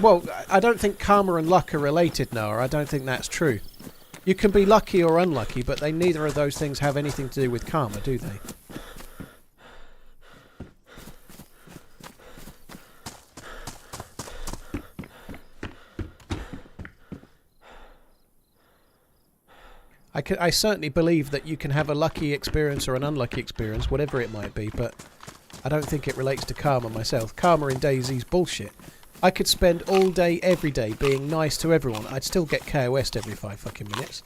Well, I don't think karma and luck are related, Noah. I don't think that's true. You can be lucky or unlucky, but neither of those things have anything to do with karma, do they? I certainly believe that you can have a lucky experience or an unlucky experience, whatever it might be, but I don't think it relates to karma myself. Karma in DayZ's bullshit. I could spend all day, every day, being nice to everyone. I'd still get KOS'd every 5 fucking minutes.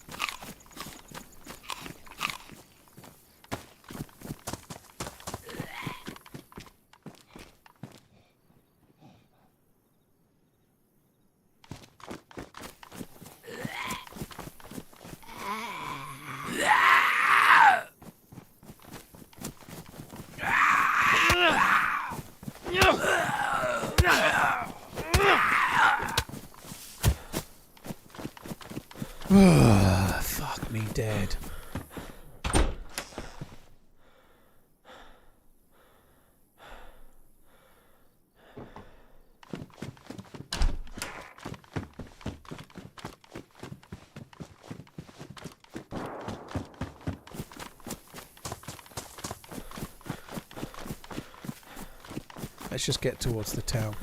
Fuck me dead. Let's just get towards the town.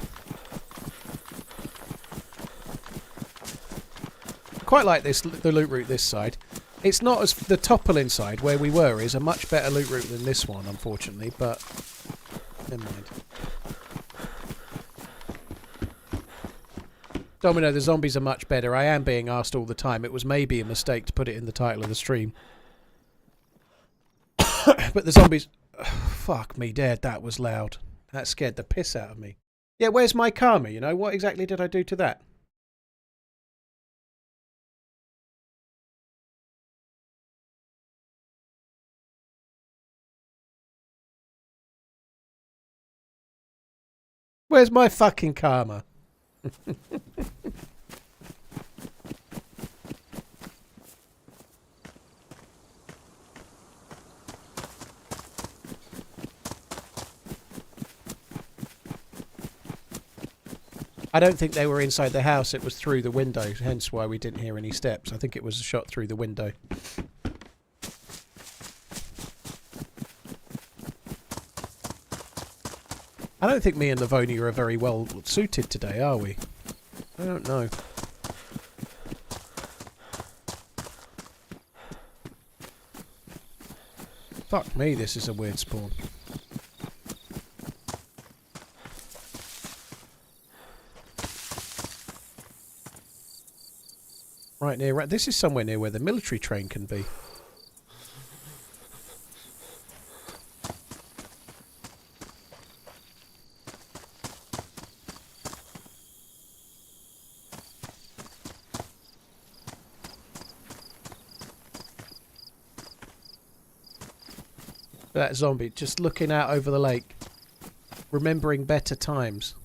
Quite like this, the loot route this side. It's not as the toppling side where we were is a much better loot route than this one, unfortunately. But never mind. Domino, the zombies are much better. I am being asked all the time. It was maybe a mistake to put it in the title of the stream. But the zombies, fuck me dead. That was loud. That scared the piss out of me. Yeah, where's my karma? You know what exactly did I do to that? Where's my fucking karma? I don't think they were inside the house, it was through the window, hence why we didn't hear any steps. I think it was a shot through the window. I don't think me and Livonia are very well suited today, are we? I don't know. Fuck me, this is a weird spawn. Right near... This is somewhere near where the military train can be. That zombie just looking out over the lake, remembering better times.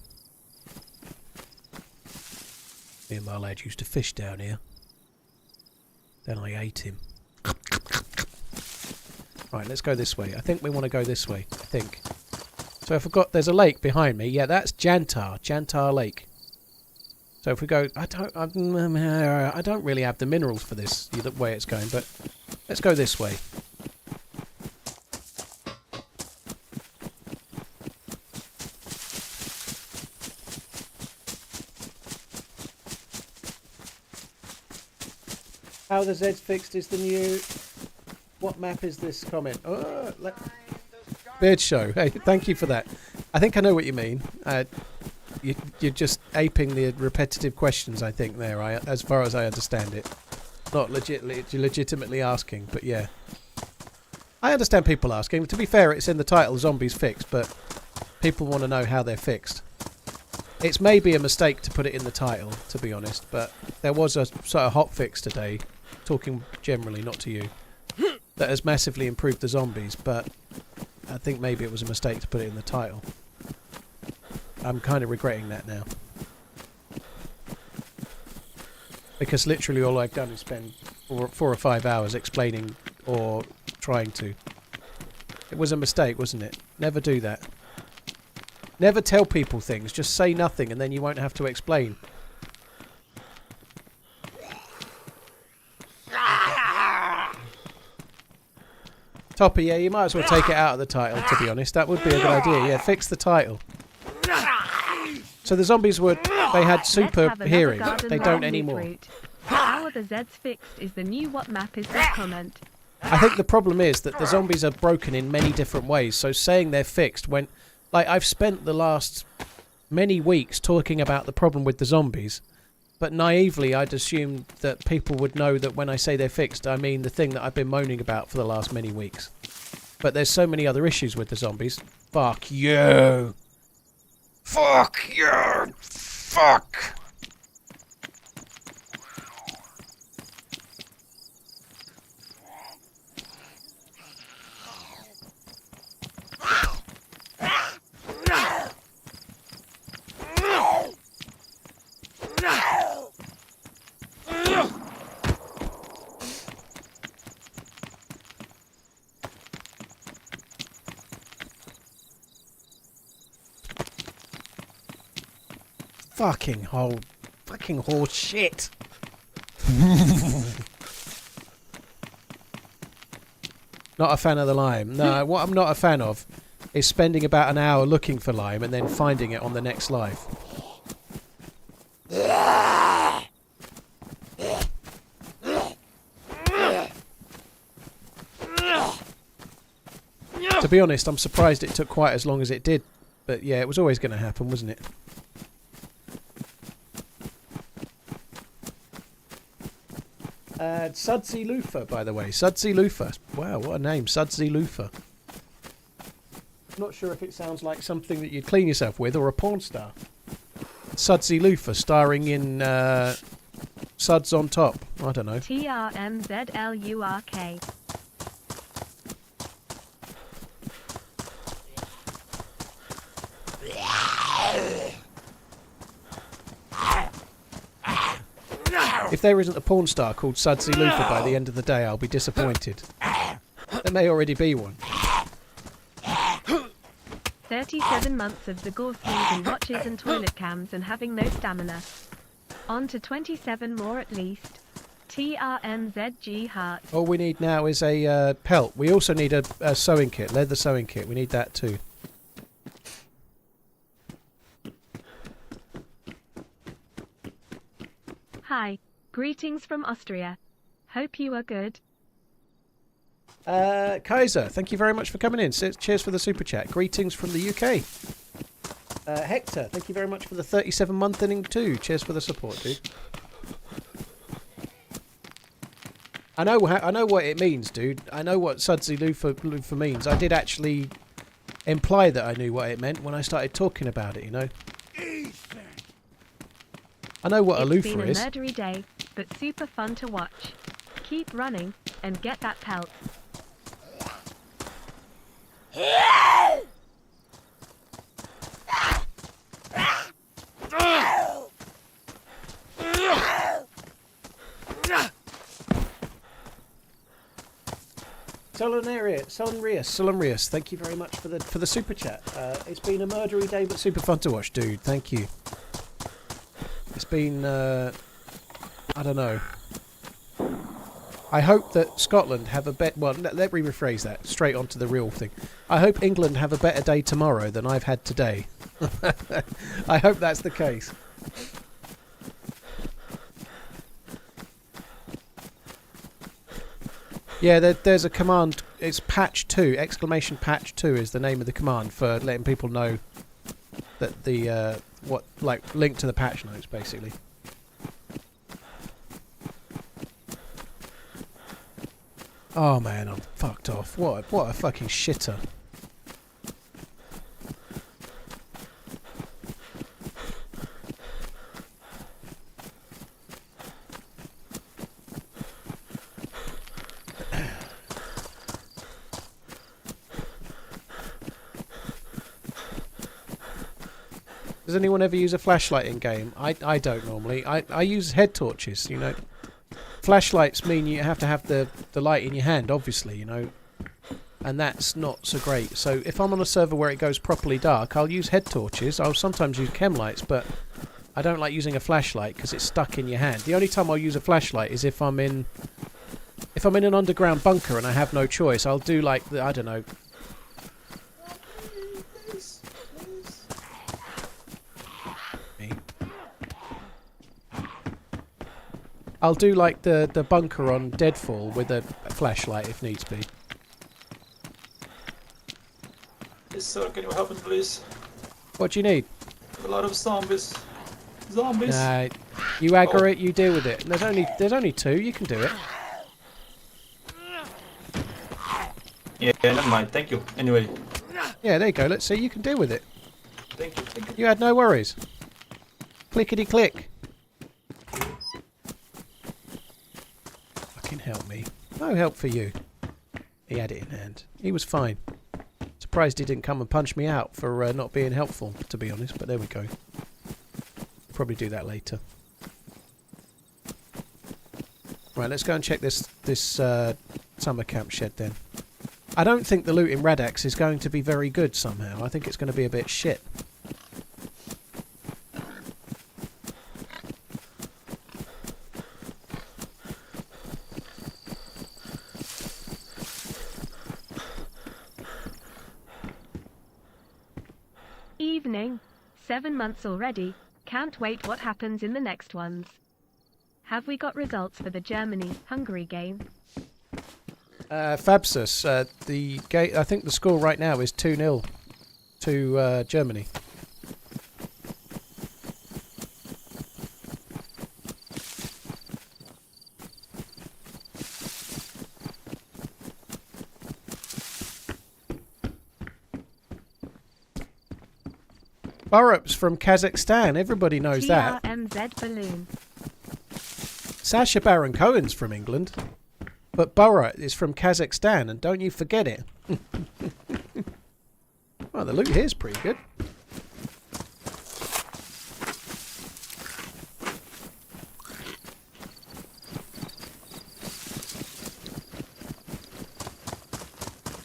Me and my lad used to fish down here. Then I ate him. Right, let's go this way. I think we want to go this way. I think. So I forgot there's a lake behind me. Yeah, that's Jantar Lake. So if we go, I don't really have the minerals for this the way it's going, but let's go this way. How the Z's fixed is the new... What map is this comment? Oh, Beard Show. Hey, thank you for that. I think I know what you mean. You're just aping the repetitive questions, I think, there, as far as I understand it. Not legitimately asking, but yeah. I understand people asking. To be fair, it's in the title, Zombies Fixed, but people want to know how they're fixed. It's maybe a mistake to put it in the title, to be honest, but there was a sort of hot fix today, talking generally, not to you, that has massively improved the zombies, but I think maybe it was a mistake to put it in the title. I'm kind of regretting that now. Because literally all I've done is spend 4 or 5 hours explaining or trying to. It was a mistake, wasn't it? Never do that. Never tell people things, just say nothing and then you won't have to explain. Toppy, yeah, you might as well take it out of the title, to be honest. That would be a good idea. Yeah, fix the title. So the zombies they had super hearing. They don't anymore. Our sure the Z's fixed is the new what map is this comment. I think the problem is that the zombies are broken in many different ways, so saying they're fixed when... Like, I've spent the last many weeks talking about the problem with the zombies, but naively I'd assume that people would know that when I say they're fixed, I mean the thing that I've been moaning about for the last many weeks. But there's so many other issues with the zombies. Fuck you! Fuck you! Fuck! Fucking horse shit. Not a fan of the lime. No, what I'm not a fan of is spending about an hour looking for lime and then finding it on the next live. To be honest, I'm surprised it took quite as long as it did. But yeah, it was always going to happen, wasn't it? Sudsy Lufa, by the way. Sudsy Lufa. Wow, what a name. Sudsy Lufa. Not sure if it sounds like something that you'd clean yourself with or a porn star. Sudsy Lufa, starring in Suds on Top. I don't know. TRMZLURK. If there isn't a porn star called Sudsy Lufa by the end of the day, I'll be disappointed. There may already be one. 37 months of the gore and watches and toilet cams and having no stamina. On to 27 more at least. TRMZG heart. All we need now is a pelt. We also need a sewing kit, leather sewing kit. We need that too. Hi. Greetings from Austria. Hope you are good. Kaiser, thank you very much for coming in. Cheers for the super chat. Greetings from the UK. Hector, thank you very much for the 37-month inning too. Cheers for the support, dude. I know what it means, dude. I know what Sudsy Lufa means. I did actually imply that I knew what it meant when I started talking about it, you know. I know what a loofah is. It's been a murdery day, but super fun to watch. Keep running, and get that pelt. Solonrius, thank you very much for the super chat. It's been a murdery day, but super fun to watch, dude. Thank you. It's been, I don't know. I hope that Scotland have a better... Well, let me rephrase that. Straight on to the real thing. I hope England have a better day tomorrow than I've had today. I hope that's the case. Yeah, there's a command. It's patch 2. Exclamation patch 2 is the name of the command for letting people know that the... link to the patch notes, basically. Oh man, I'm fucked off. What a fucking shitter. Does anyone ever use a flashlight in game? I don't normally. I use head torches, you know. Flashlights mean you have to have the light in your hand, obviously, you know. And that's not so great. So if I'm on a server where it goes properly dark, I'll use head torches. I'll sometimes use chem lights, but I don't like using a flashlight because it's stuck in your hand. The only time I'll use a flashlight is if I'm in an underground bunker and I have no choice. I'll do like the, I don't know. I'll do like the bunker on Deadfall with a flashlight if needs be. Yes, sir. Can you help us, please? What do you need? A lot of zombies. Zombies. Nah, you aggro it, you deal with it. There's only 2. You can do it. Yeah, never mind. Thank you. Anyway. Yeah, there you go. Let's see. You can deal with it. Thank you. Thank you. You had no worries. Clickety click. Fucking help me. No help for you. He had it in hand. He was fine. Surprised he didn't come and punch me out for not being helpful, to be honest. But there we go. Probably do that later. Right, let's go and check this summer camp shed then. I don't think the loot in Radax is going to be very good somehow. I think it's going to be a bit shit. Evening. 7 months already. Can't wait what happens in the next ones. Have we got results for the Germany-Hungary game? Fabsus, I think the score right now is 2-0 to Germany. Burup's from Kazakhstan. Everybody knows that. TRMZ balloon. Sacha Baron Cohen's from England. But Borat is from Kazakhstan, and don't you forget it. Well, the loot here's pretty good.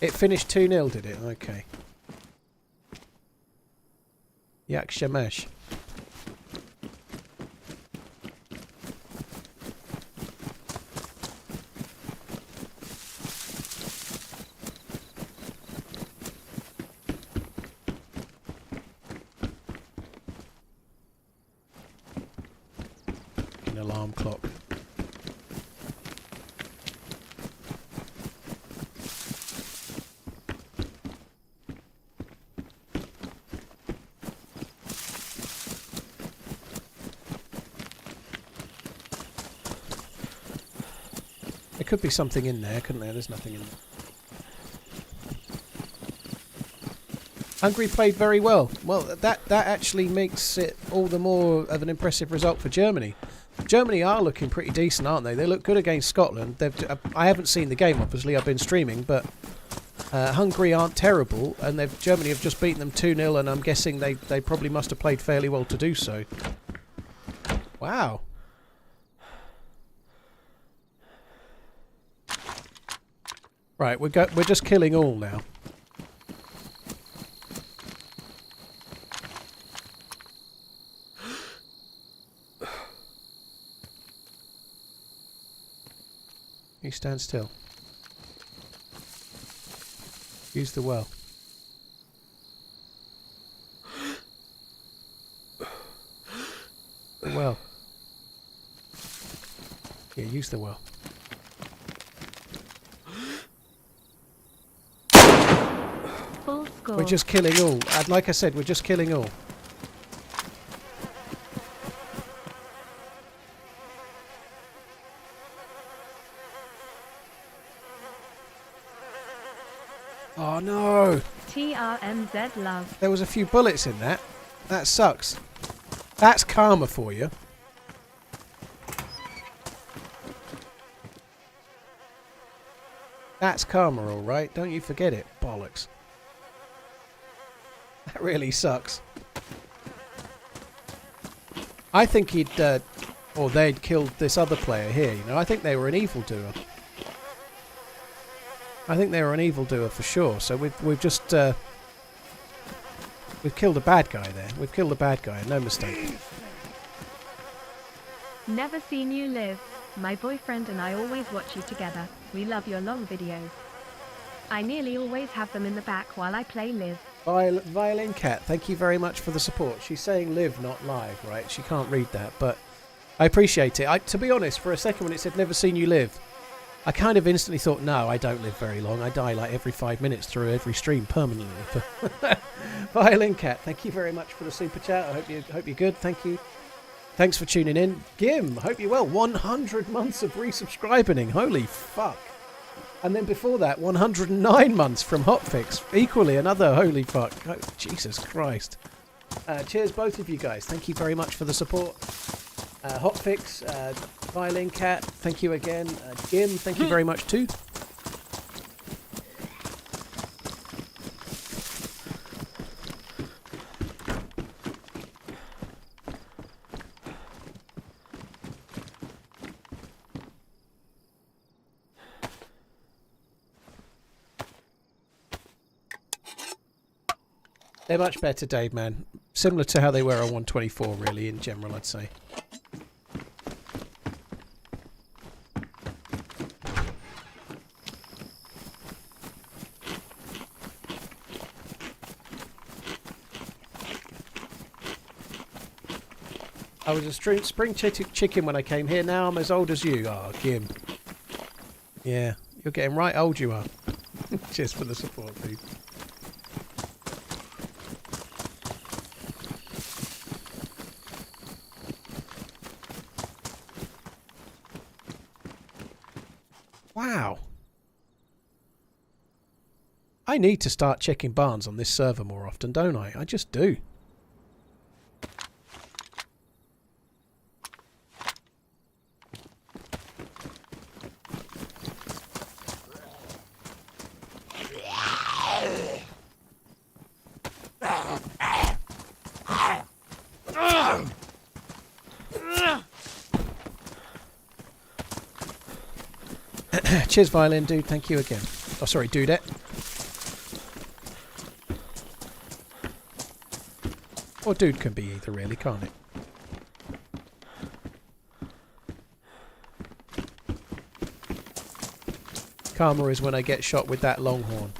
It finished 2-0, did it? Okay. Yak Shamash. An alarm clock. There could be something in there, couldn't there? There's nothing in there. Hungary played very well. Well, that actually makes it all the more of an impressive result for Germany. Germany are looking pretty decent, aren't they? They look good against Scotland. I haven't seen the game, obviously. I've been streaming, but Hungary aren't terrible, and Germany have just beaten them 2-0, and I'm guessing they probably must have played fairly well to do so. Wow. Right, we're just killing all now. You stand still. Use the well. The well. Yeah, use the well. Full score. We're just killing all. And like I said, we're just killing all. Oh no! TRMZ love. There was a few bullets in that. That sucks. That's karma for you. That's karma, alright. Don't you forget it. Bollocks. That really sucks. I think he'd, or they'd killed this other player here, you know. I think they were an evildoer. I think they were an evildoer for sure. So we've just, we've killed a bad guy there. We've killed a bad guy, no mistake. Never seen you live. My boyfriend and I always watch you together. We love your long videos. I nearly always have them in the back while I play Live. Violin Cat, thank you very much for the support. She's saying live, not live, right? She can't read that, but I appreciate it. To be honest, for a second when it said never seen you live, I kind of instantly thought, no, I don't live very long. I die like every 5 minutes through every stream permanently. Violin Cat, thank you very much for the super chat. I hope you're good. Thank you. Thanks for tuning in. Gim, hope you're well. 100 months of resubscribing. Holy fuck. And then before that, 109 months from Hotfix. Equally another holy fuck. Oh, Jesus Christ. Cheers, both of you guys. Thank you very much for the support. Hotfix, Violin Cat, thank you again. Gim, thank you very much too. They're much better, Dave, man. Similar to how they were on 124, really, in general, I'd say. I was a spring chicken when I came here. Now I'm as old as you. Oh, Gim. Yeah, you're getting right old, you are. Cheers for the support, dude. Wow. I need to start checking barns on this server more often, don't I? I just do. Cheers, Violin Dude. Thank you again. Oh, sorry, Dudette. Or Dude can be either, really, can't it? Karma is when I get shot with that longhorn.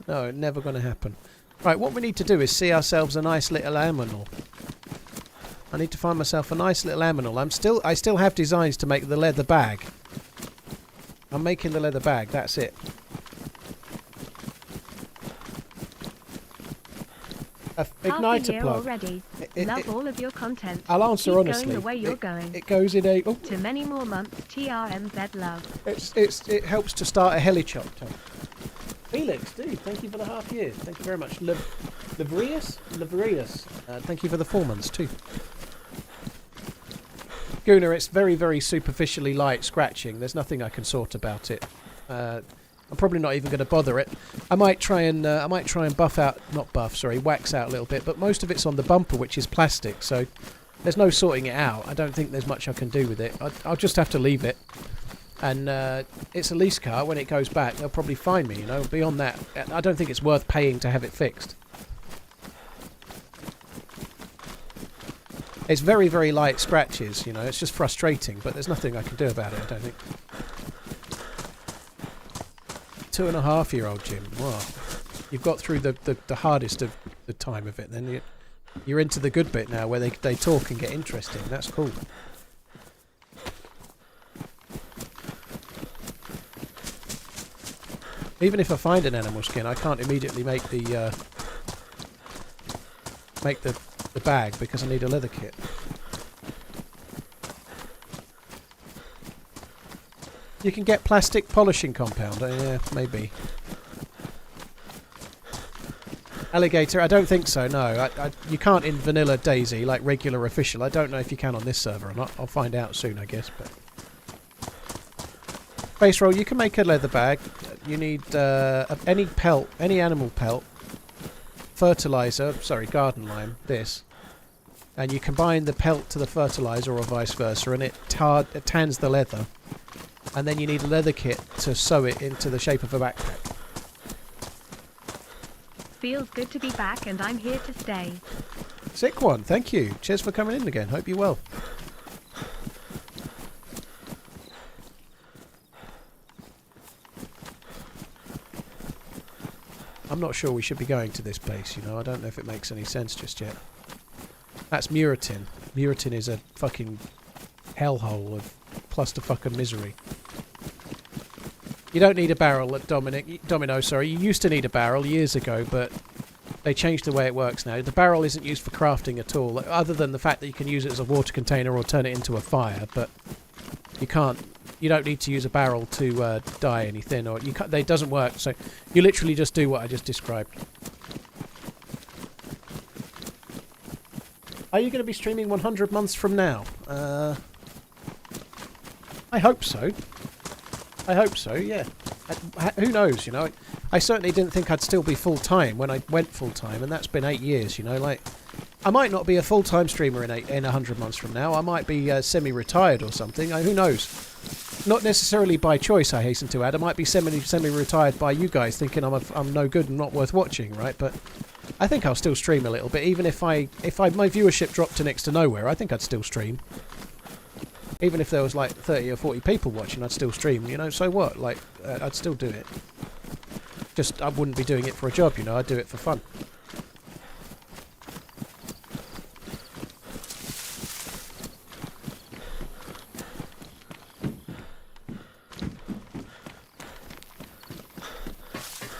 No, never going to happen. Right, what we need to do is see ourselves a nice little aminal. I need to find myself a nice little aminal. I still have designs to make the leather bag. I'm making the leather bag, that's it. Igniter plug. Already. Love all of your content. I'll answer Keep honestly. Going the way you're going. It goes in a... Oh. To many more months, TRMZ love. It helps to start a helicopter. Felix, dude, thank you for the half year. Thank you very much. Livrius? Thank you for the 4 months too. Gunnar, it's very, very superficially light scratching. There's nothing I can sort about it. I'm probably not even going to bother it. I might try and wax out a little bit, but most of it's on the bumper, which is plastic, so there's no sorting it out. I don't think there's much I can do with it. I'll just have to leave it. And it's a lease car. When it goes back, they'll probably fine me, you know. Beyond that, I don't think it's worth paying to have it fixed. It's very, very light scratches, you know. It's just frustrating, but there's nothing I can do about it, I don't think. 2.5-year-old Jim. Wow. You've got through the hardest of the time of it. Then you're into the good bit now, where they talk and get interesting. That's cool. Even if I find an animal skin, I can't immediately make the bag because I need a leather kit. You can get plastic polishing compound. Yeah, maybe. Alligator, I don't think so, no. You can't in vanilla DayZ, like regular official. I don't know if you can on this server or not. I'll find out soon, I guess. But Face roll, you can make a leather bag. You need any pelt, any animal pelt, fertilizer, sorry, garden lime, this. And you combine the pelt to the fertilizer or vice versa, and it tans the leather. And then you need a leather kit to sew it into the shape of a backpack. Feels good to be back, and I'm here to stay. Sick one, thank you. Cheers for coming in again. Hope you're well. I'm not sure we should be going to this place, you know. I don't know if it makes any sense just yet. That's Muratin. Muratin is a fucking hellhole of clusterfuck misery. You don't need a barrel at Domino, sorry. You used to need a barrel years ago, but they changed the way it works now. The barrel isn't used for crafting at all, other than the fact that you can use it as a water container or turn it into a fire, but you can't. You don't need to use a barrel to dye anything, or you can't, it doesn't work, so you literally just do what I just described. Are you going to be streaming 100 months from now? I hope so. I hope so, yeah. Who knows, you know? I certainly didn't think I'd still be full-time when I went full-time, and that's been 8 years, you know? Like, I might not be a full-time streamer in 100 months from now. I might be semi-retired or something. Who knows? Not necessarily by choice, I hasten to add. I might be semi-retired by you guys thinking I'm no good and not worth watching, right? But I think I'll still stream a little bit. Even if my viewership dropped to next to nowhere, I think I'd still stream. Even if there was like 30 or 40 people watching, I'd still stream, you know, so what? Like, I'd still do it. Just, I wouldn't be doing it for a job, you know, I'd do it for fun.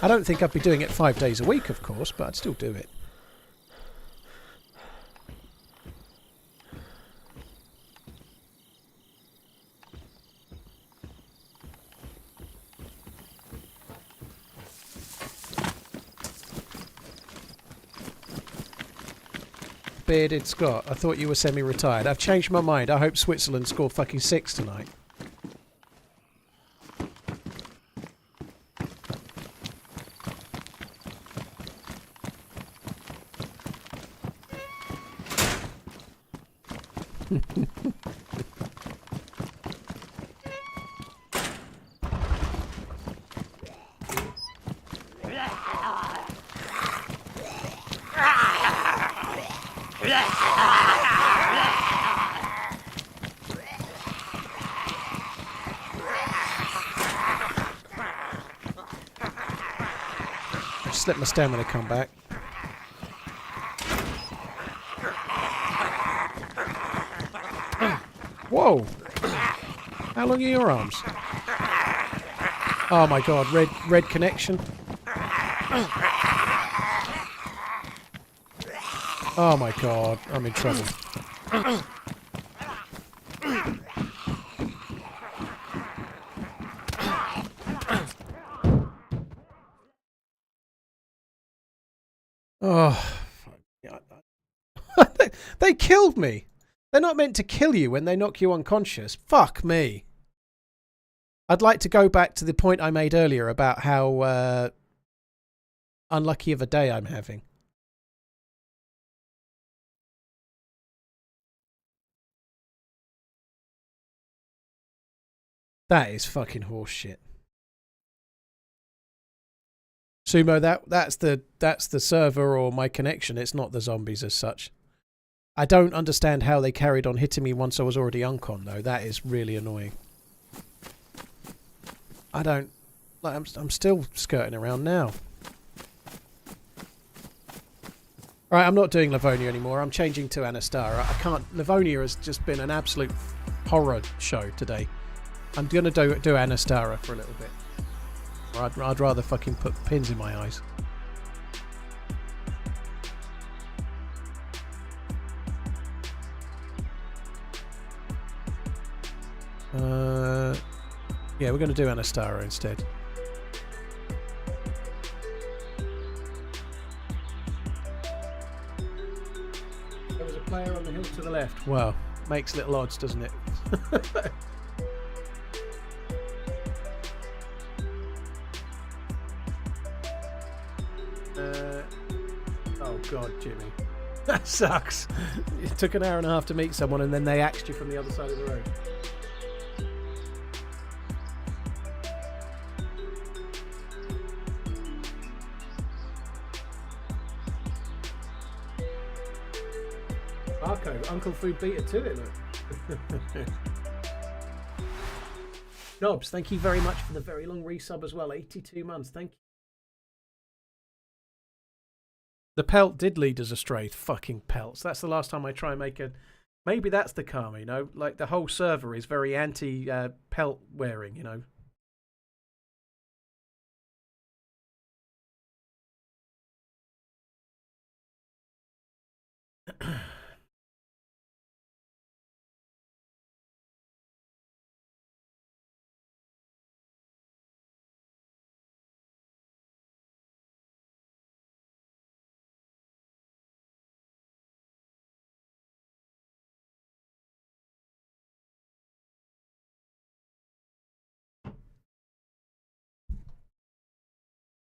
I don't think I'd be doing it 5 days a week, of course, but I'd still do it. Bearded Scott, I thought you were semi-retired. I've changed my mind. I hope Switzerland score fucking 6 tonight. Just let my stamina come back. Whoa! How long are your arms? Oh my god, red connection. Oh my god, I'm in trouble. Oh, they killed me. They're not meant to kill you when they knock you unconscious. Fuck me. I'd like to go back to the point I made earlier about how unlucky of a day I'm having. That is fucking horseshit. Sumo, that's the server or my connection. It's not the zombies as such. I don't understand how they carried on hitting me once I was already uncon though. That is really annoying. I don't like. I'm still skirting around now. Right, I'm not doing Livonia anymore. I'm changing to Anastara. I can't. Livonia has just been an absolute horror show today. I'm gonna do Anastara for a little bit. Or I'd rather fucking put pins in my eyes. Yeah, we're going to do Anastara instead. There was a player on the hill to the left. Well, makes little odds, doesn't it? Oh God, Jimmy. That sucks. It took an hour and a half to meet someone and then they axed you from the other side of the road. Arco, Uncle Food beat it to it, look. Knobs, thank you very much for the very long resub as well. 82 months, thank you. The pelt did lead us astray. Fucking pelts. That's the last time I try and make a... Maybe that's the karma, you know? Like, the whole server is very anti-pelt wearing, you know?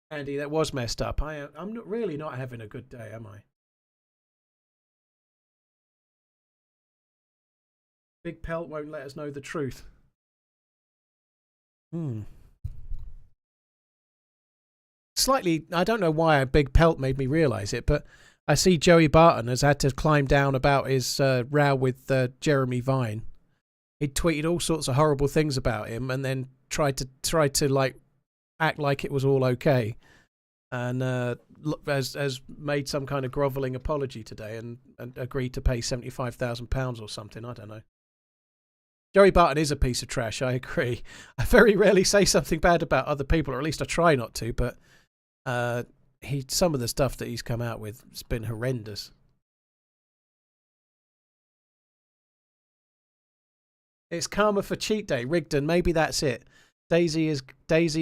Andy, that was messed up. I'm not, really not having a good day, am I? Big Pelt won't let us know the truth. Slightly, I don't know why a Big Pelt made me realise it, but I see Joey Barton has had to climb down about his row with Jeremy Vine. He tweeted all sorts of horrible things about him and then tried to like act like it was all okay, and has made some kind of grovelling apology today and agreed to pay £75,000 or something. I don't know. Joey Barton is a piece of trash, I agree. I very rarely say something bad about other people, or at least I try not to, but some of the stuff that he's come out with has been horrendous. It's karma for cheat day, Rigdon. Maybe that's it. DayZ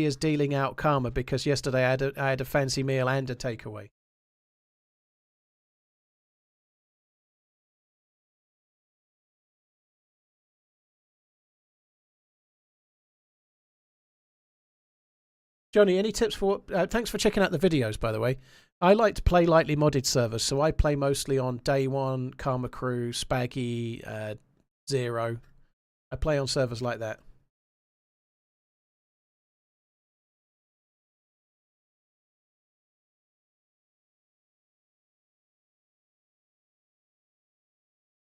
is dealing out karma because yesterday I had a fancy meal and a takeaway. Johnny, any tips for what... thanks for checking out the videos, by the way. I like to play lightly modded servers, so I play mostly on Day 1, Karma Crew, Spaggy, Zero. I play on servers like that.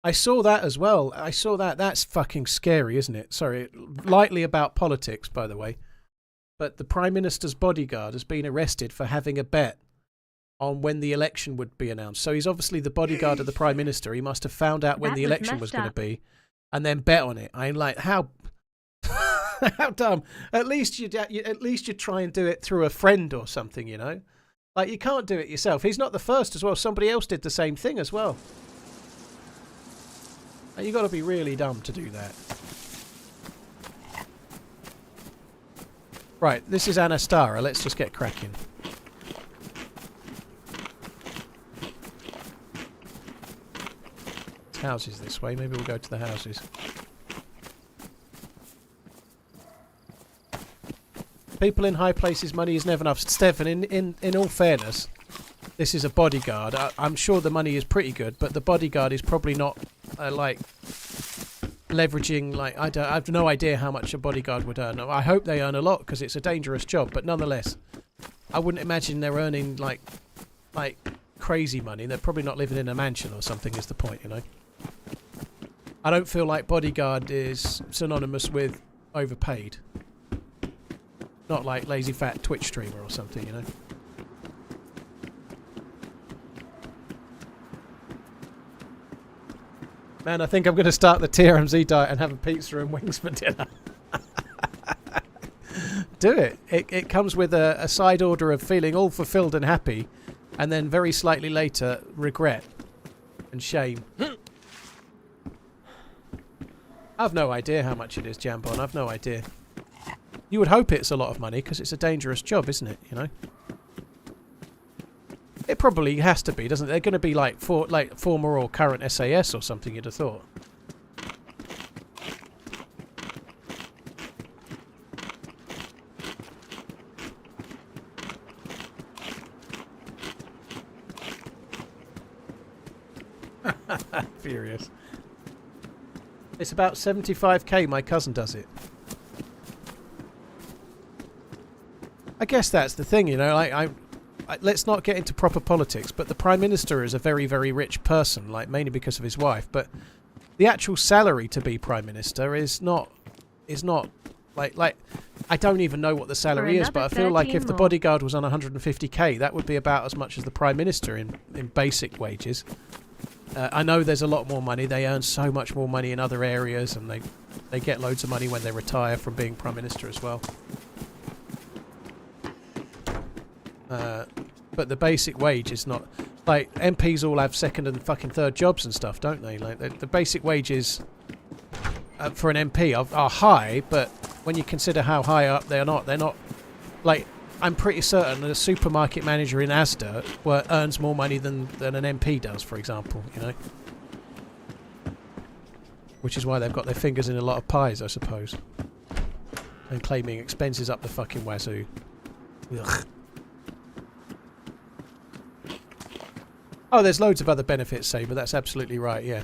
I saw that as well. I saw that. That's fucking scary, isn't it? Sorry, lightly about politics, by the way. But the Prime Minister's bodyguard has been arrested for having a bet on when the election would be announced. So he's obviously the bodyguard of the Prime Minister. He must have found out when the election was going to be and then bet on it. I'm like, how how dumb. At least you try and do it through a friend or something, you know? Like, you can't do it yourself. He's not the first as well. Somebody else did the same thing as well. You've got to be really dumb to do that. Right, this is Anastara. Let's just get cracking. There's houses this way. Maybe we'll go to the houses. People in high places, money is never enough. Stefan, in all fairness, this is a bodyguard. I'm sure the money is pretty good, but the bodyguard is probably not like leveraging. Like, I have no idea how much a bodyguard would earn. I hope they earn a lot because it's a dangerous job. But nonetheless, I wouldn't imagine they're earning like crazy money. They're probably not living in a mansion or something. Is the point, you know? I don't feel like bodyguard is synonymous with overpaid. Not like lazy fat Twitch streamer or something, you know? Man, I think I'm going to start the TRMZ diet and have a pizza and wings for dinner. Do it. It comes with a side order of feeling all fulfilled and happy, and then very slightly later, regret and shame. I've no idea how much it is, Jambon. I've no idea. You would hope it's a lot of money because it's a dangerous job, isn't it? You know. It probably has to be, doesn't it? They're going to be like former or current SAS or something. You'd have thought. Furious. It's about 75k. My cousin does it. I guess that's the thing, you know. Like, let's not get into proper politics, but the Prime Minister is a very, very rich person, like mainly because of his wife. But the actual salary to be Prime Minister is not like I don't even know what the salary is, but I feel like if the more. bodyguard was on 150k, that would be about as much as the Prime Minister in basic wages. I know there's a lot more money. They earn so much more money in other areas, and they get loads of money when they retire from being Prime Minister as well. But the basic wage is not... Like, MPs all have second and fucking third jobs and stuff, don't they? Like, the basic wages for an MP are high, but when you consider how high up they're not... Like, I'm pretty certain that a supermarket manager in Asda earns more money than an MP does, for example, you know? Which is why they've got their fingers in a lot of pies, I suppose. And claiming expenses up the fucking wazoo. Ugh. Oh, there's loads of other benefits, Saber. That's absolutely right, yeah.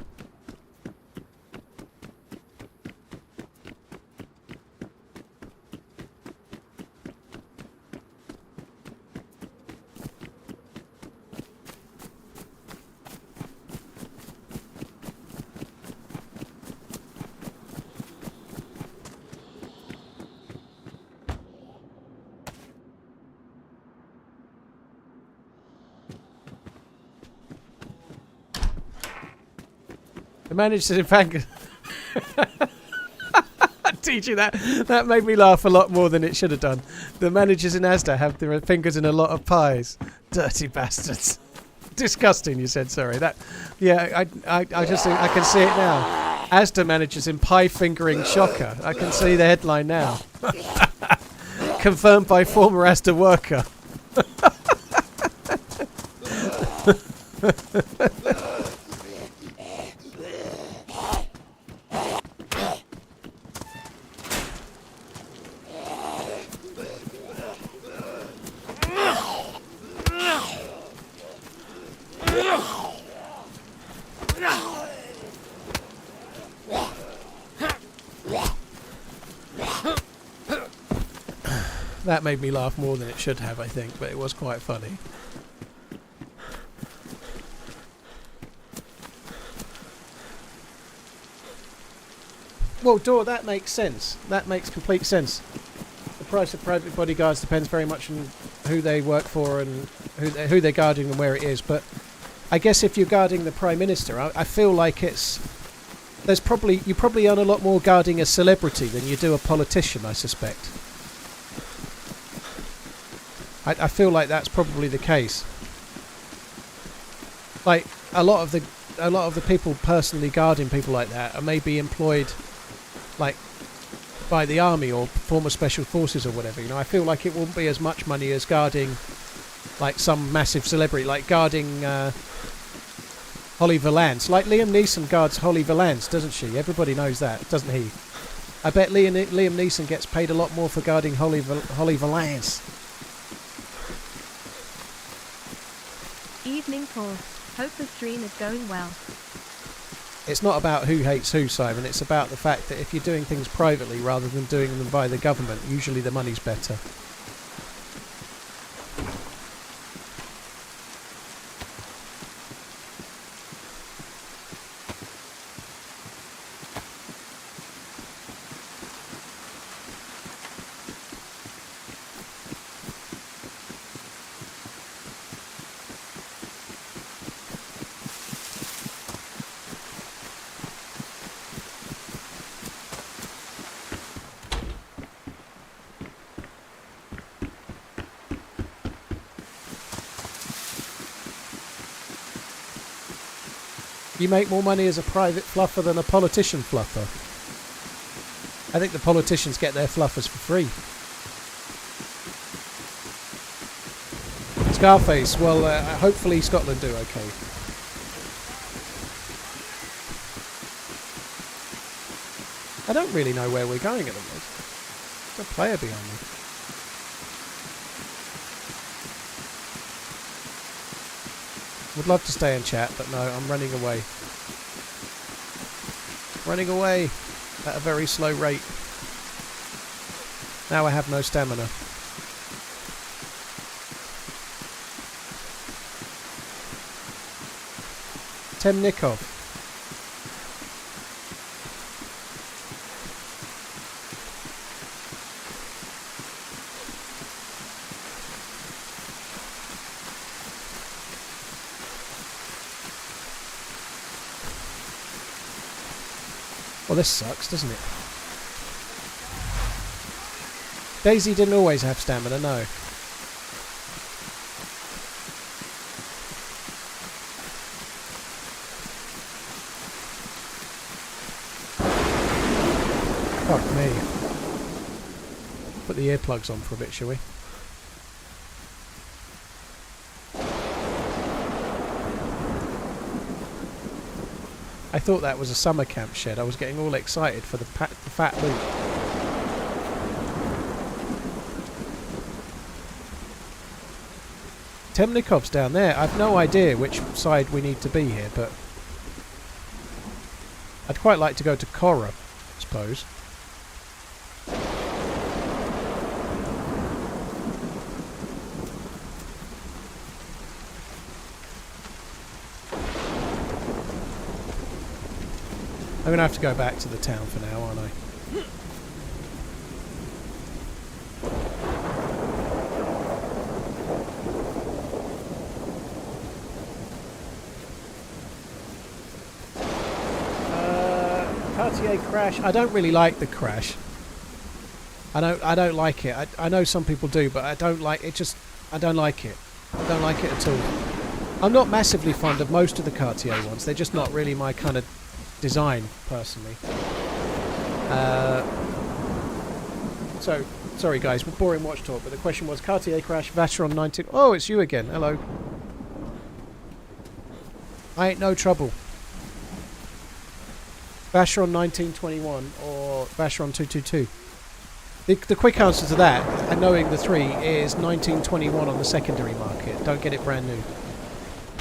The managers in Vanguard... Teaching that made me laugh a lot more than it should have done. The managers in Asda have their fingers in a lot of pies. Dirty bastards. Disgusting, you said, sorry. Yeah, I can see it now. Asda managers in pie fingering shocker. I can see the headline now. Confirmed by former Asda worker. That made me laugh more than it should have, I think, but it was quite funny. Well, Dor, that makes sense. That makes complete sense. The price of private bodyguards depends very much on who they work for and who they're guarding and where it is. But I guess if you're guarding the Prime Minister, I feel like you probably earn a lot more guarding a celebrity than you do a politician, I suspect. I feel like that's probably the case. Like a lot of the people personally guarding people like that are maybe employed, like, by the army or former special forces or whatever. You know, I feel like it won't be as much money as guarding, like, some massive celebrity, like guarding Holly Valance. Like Liam Neeson guards Holly Valance, doesn't she? Everybody knows that, doesn't he? I bet Liam Neeson gets paid a lot more for guarding Holly Valance. Evening Paul. Hope the stream is going well. It's not about who hates who, Simon. It's about the fact that if you're doing things privately rather than doing them by the government, usually the money's better. You make more money as a private fluffer than a politician fluffer. I think the politicians get their fluffers for free. Scarface, well, hopefully Scotland do okay. I don't really know where we're going at the moment. There's a player behind me. Would love to stay and chat, but no, I'm running away. Running away at a very slow rate. Now I have no stamina. Temnikov. Well, this sucks, doesn't it? DayZ didn't always have stamina, no. Fuck me. Put the earplugs on for a bit, shall we? I thought that was a summer camp shed. I was getting all excited for the fat loot. Temnikov's down there. I've no idea which side we need to be here, but I'd quite like to go to Korra, I suppose. I'm going to have to go back to the town for now, aren't I? Cartier crash. I don't really like the crash. I don't like it. I know some people do, but I don't like it. I don't like it. I don't like it at all. I'm not massively fond of most of the Cartier ones. They're just not really my kind of design, personally. So, sorry guys, boring watch talk, but the question was Cartier crash, Vacheron 19... Oh, it's you again. Hello. I ain't no trouble. Vacheron 1921 or Vacheron 222. The quick answer to that, and knowing the three, is 1921 on the secondary market. Don't get it brand new.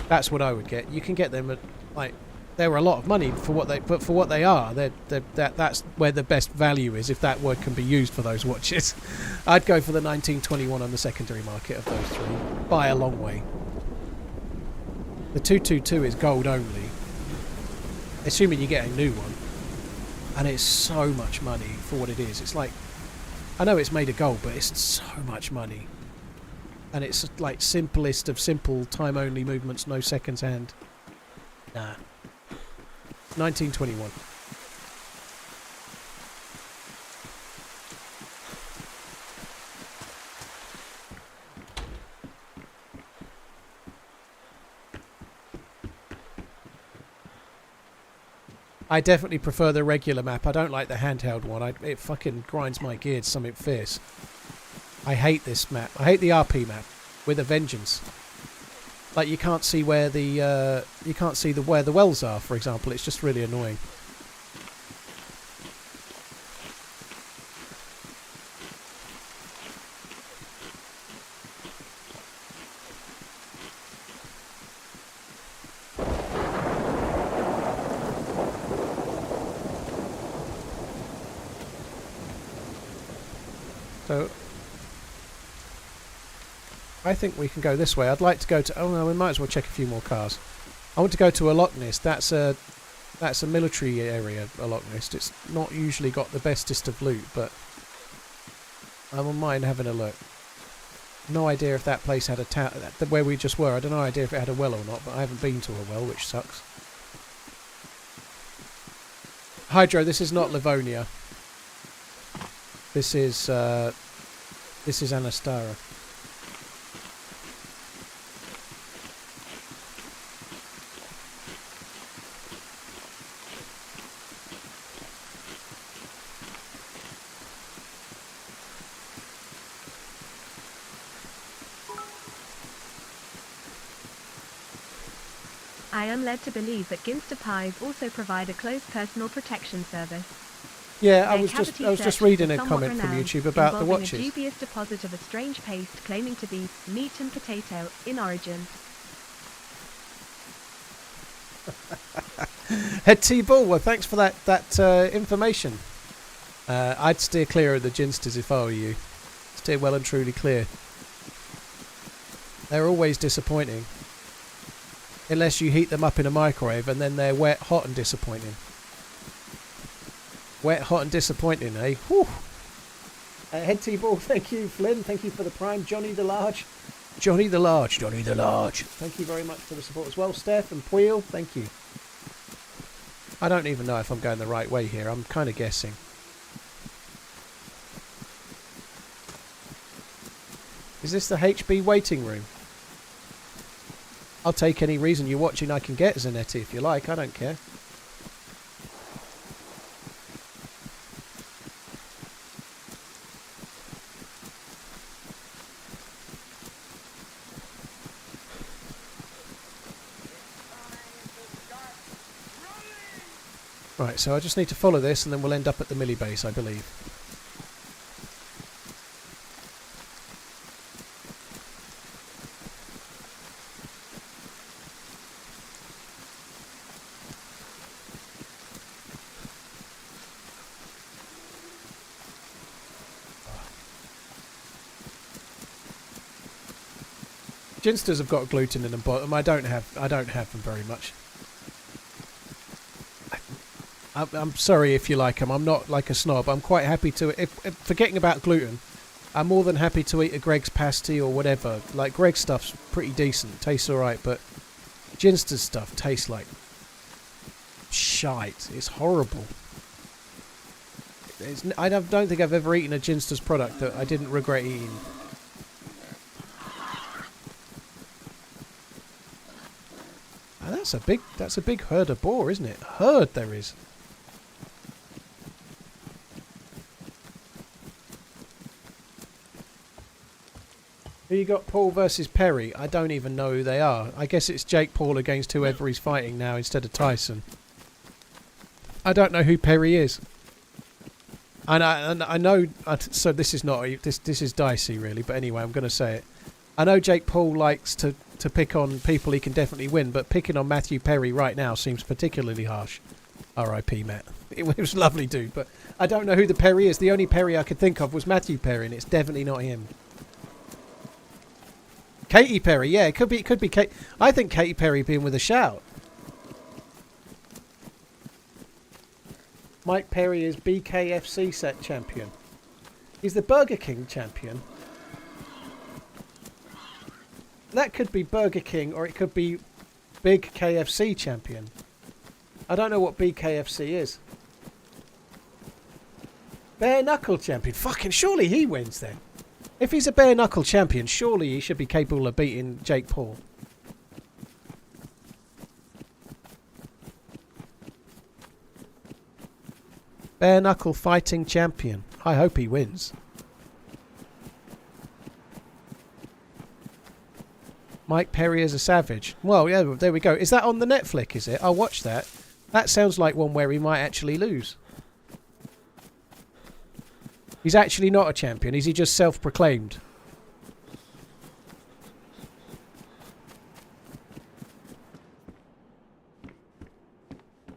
That's what I would get. You can get them at, like... They were a lot of money for what they, but for what they are, that's where the best value is, if that word can be used for those watches. I'd go for the 1921 on the secondary market of those three, by a long way. The 222 is gold only, assuming you get a new one, and it's so much money for what it is. It's like, I know it's made of gold, but it's so much money, and it's like simplest of simple time-only movements, no seconds hand. Nah. 1921. I definitely prefer the regular map. I don't like the handheld one. It fucking grinds my gears something fierce. I hate this map. I hate the RP map with a vengeance. Like you can't see where the where the wells are, for example. It's just really annoying. So I think we can go this way. I'd like to go to... Oh no, we might as well check a few more cars. I want to go to a lock nest. That's a military area, a lock nest. It's not usually got the bestest of loot, but I wouldn't mind having a look. No idea if that place had a town... Where we just were, I don't know idea if it had a well or not, but I haven't been to a well, which sucks. Hydro, this is not Livonia. This is Anastara. I am led to believe that Ginster Pies also provide a close personal protection service. Yeah, I was just reading a comment from YouTube about the watches. A dubious deposit of a strange paste claiming to be meat and potato in origin. Head T-Ball, well thanks for that information. I'd steer clear of the Ginsters if I were you. Steer well and truly clear. They're always disappointing. Unless you heat them up in a microwave and then they're wet, hot and disappointing. Wet, hot and disappointing, eh? Whew. Head T-Ball, thank you. Flynn, thank you for the prime. Johnny the Large. Johnny the Large. Thank you very much for the support as well. Steph and Puil, thank you. I don't even know if I'm going the right way here. I'm kind of guessing. Is this the HB waiting room? I'll take any reason you're watching I can get, Zanetti, if you like. I don't care. Right, so I just need to follow this and then we'll end up at the Millie base, I believe. Ginsters have got gluten in them, bottom. I don't have them very much. I'm sorry if you like them. I'm not like a snob. I'm quite happy to. If forgetting about gluten, I'm more than happy to eat a Greg's pasty or whatever. Like Greg's stuff's pretty decent, tastes alright, but Ginster's stuff tastes like shite. It's horrible. I don't think I've ever eaten a Ginster's product that I didn't regret eating. Oh, that's a big herd of boar, isn't it? Herd there is. Who you got, Paul versus Perry? I don't even know who they are. I guess it's Jake Paul against whoever he's fighting now instead of Tyson. I don't know who Perry is. And I know. So this is not this is dicey really. But anyway, I'm going to say it. I know Jake Paul likes to pick on people he can definitely win, but picking on Matthew Perry right now seems particularly harsh. R.I.P. Matt. It was a lovely dude, but I don't know who the Perry is. The only Perry I could think of was Matthew Perry, and it's definitely not him. Katy Perry, yeah, it could be Kate. I think Katy Perry being with a shout. Mike Perry is BKFC set champion. He's the Burger King champion. That could be Burger King, or it could be Big KFC champion. I don't know what BKFC is. Bare Knuckle champion. Fucking surely he wins then. If he's a bare knuckle champion, surely he should be capable of beating Jake Paul. Bare knuckle fighting champion. I hope he wins. Mike Perry is a savage. Well, yeah, there we go. Is that on the Netflix, is it? I'll watch that. That sounds like one where he might actually lose. He's actually not a champion. Is he just self-proclaimed?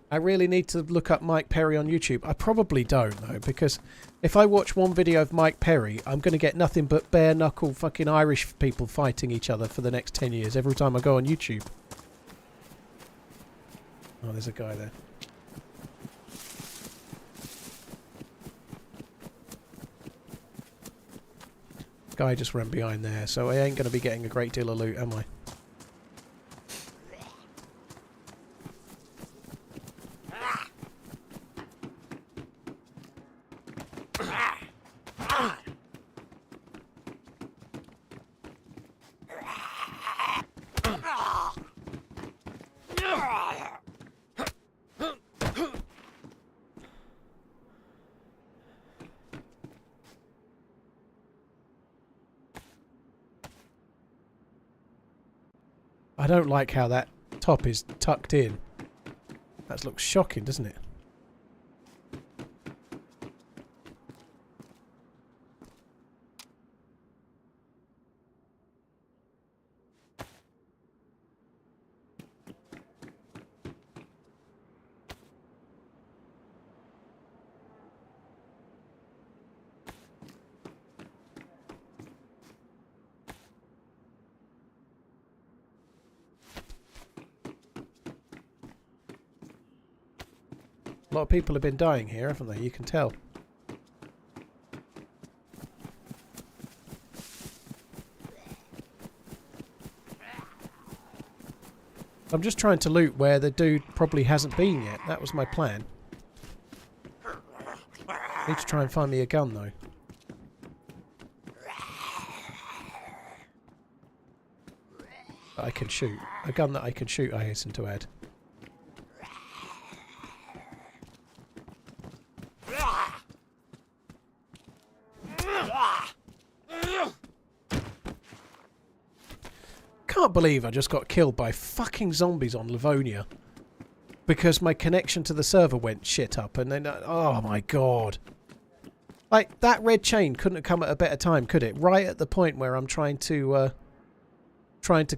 I really need to look up Mike Perry on YouTube. I probably don't, though, because if I watch one video of Mike Perry, I'm going to get nothing but bare-knuckle fucking Irish people fighting each other for the next 10 years every time I go on YouTube. Oh, there's a guy there. Guy just ran behind there, so I ain't going to be getting a great deal of loot, am I? I don't like how that top is tucked in. That looks shocking, doesn't it? A lot of people have been dying here, haven't they? You can tell. I'm just trying to loot where the dude probably hasn't been yet. That was my plan. Need to try and find me a gun though. That I can shoot. A gun that I can shoot, I hasten to add. Can't believe I just got killed by fucking zombies on Livonia because my connection to the server went shit up, and then oh my god, like that red chain couldn't have come at a better time, could it? Right at the point where I'm trying to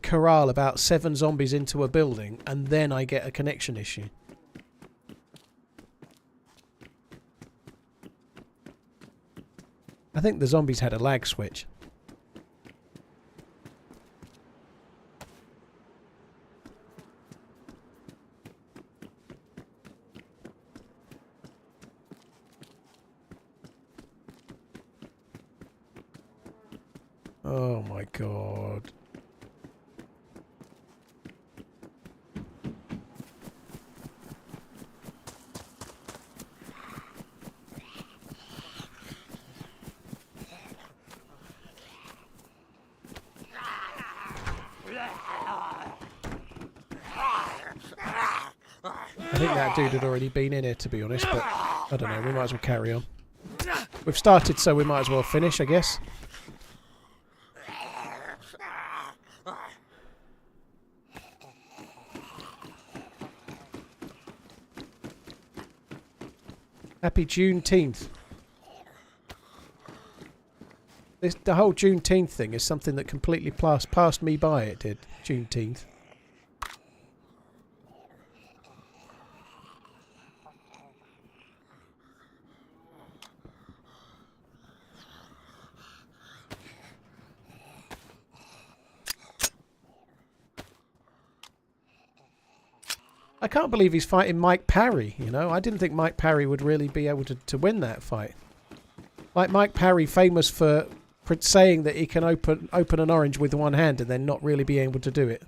corral about 7 zombies into a building, and then I get a connection issue. I think the zombies had a lag switch. Oh my god. I think that dude had already been in here, to be honest, but I don't know, we might as well carry on. We've started, so we might as well finish, I guess. Happy Juneteenth. The whole Juneteenth thing is something that completely passed me by, it did. Juneteenth. I can't believe he's fighting Mike Parry, you know. I didn't think Mike Parry would really be able to win that fight. Like Mike Parry, famous for saying that he can open an orange with one hand and then not really be able to do it.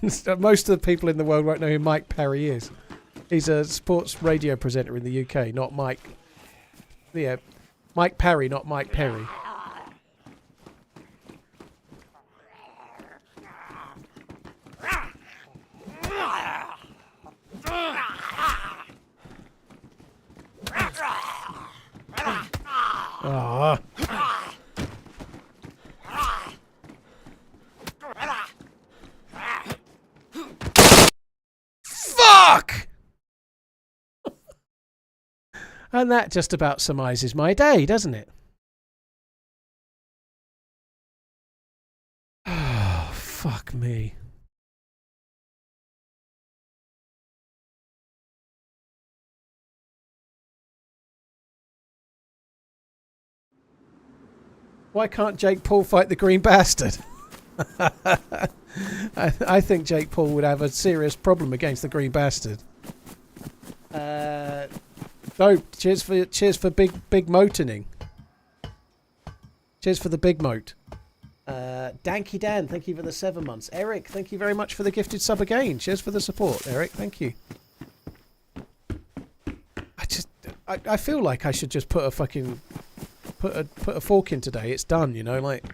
Most of the people in the world won't know who Mike Parry is. He's a sports radio presenter in the UK, not Mike. Yeah, Mike Parry, not Mike Perry. Ah. Fuck! And that just about surmises my day, doesn't it? Oh, fuck me. Why can't Jake Paul fight the Green Bastard? I think Jake Paul would have a serious problem against the Green Bastard. Oh, cheers for big motoning. Cheers for the big moat. Danky Dan, thank you for the 7 months. Eric, thank you very much for the gifted sub again. Cheers for the support, Eric. Thank you. I feel like I should just put a fucking put a fork in today. It's done, you know. Like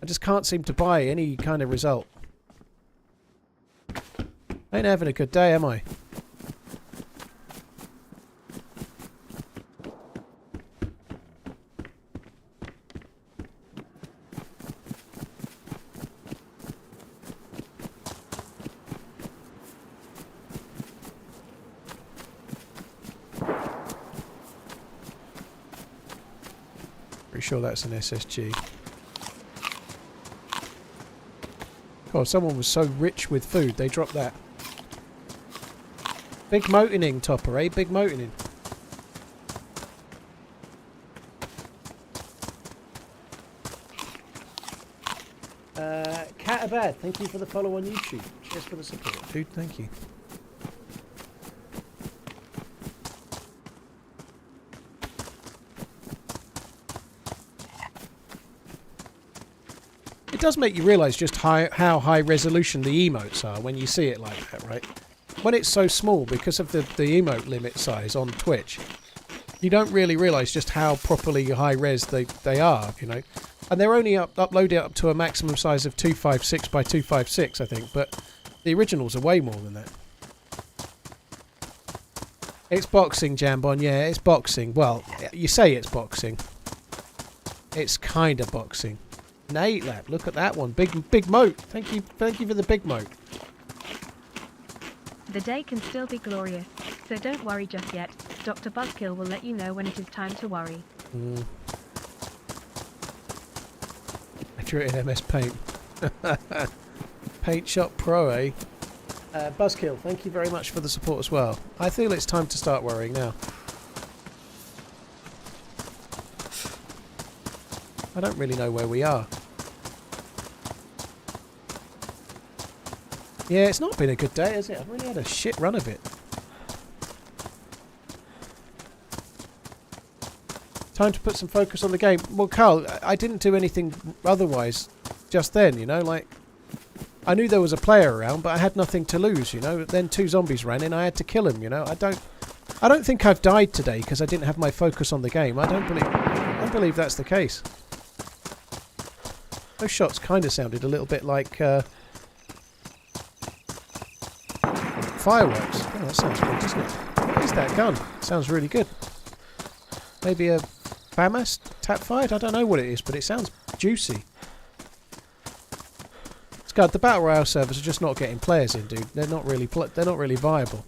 I just can't seem to buy any kind of result. Ain't having a good day, am I? Sure that's an SSG. God, someone was so rich with food, they dropped that. Big motoning, Topper, eh? Big motoning. Catabad, thank you for the follow on YouTube. Cheers for the support, dude. Thank you. It does make you realise just how high resolution the emotes are when you see it like that, right? When it's so small because of the emote limit size on Twitch, you don't really realise just how properly high res they are, you know. And they're only uploaded up to a maximum size of 256 by 256, I think, but the originals are way more than that. It's boxing, Jambon, yeah, it's boxing. Well, you say it's boxing. It's kind of boxing. Nate Lab, look at that one. Big moat. Thank you for the big moat. The day can still be glorious, so don't worry just yet. Dr. Buzzkill will let you know when it is time to worry. I drew it in MS Paint. Paint Shop Pro, eh? Buzzkill, thank you very much for the support as well. I feel it's time to start worrying now. I don't really know where we are. Yeah, it's not been a good day, has it? I've really had a shit run of it. Time to put some focus on the game. Well, Carl, I didn't do anything otherwise just then, you know, like... I knew there was a player around, but I had nothing to lose, you know. Then 2 zombies ran in, I had to kill them, you know. I don't think I've died today because I didn't have my focus on the game. I don't believe that's the case. Those shots kind of sounded a little bit like fireworks. Oh, that sounds good, doesn't it? What is that gun? Sounds really good. Maybe a FAMAS tap fired? I don't know what it is, but it sounds juicy. God, the battle royale servers are just not getting players in, dude. They're not really viable.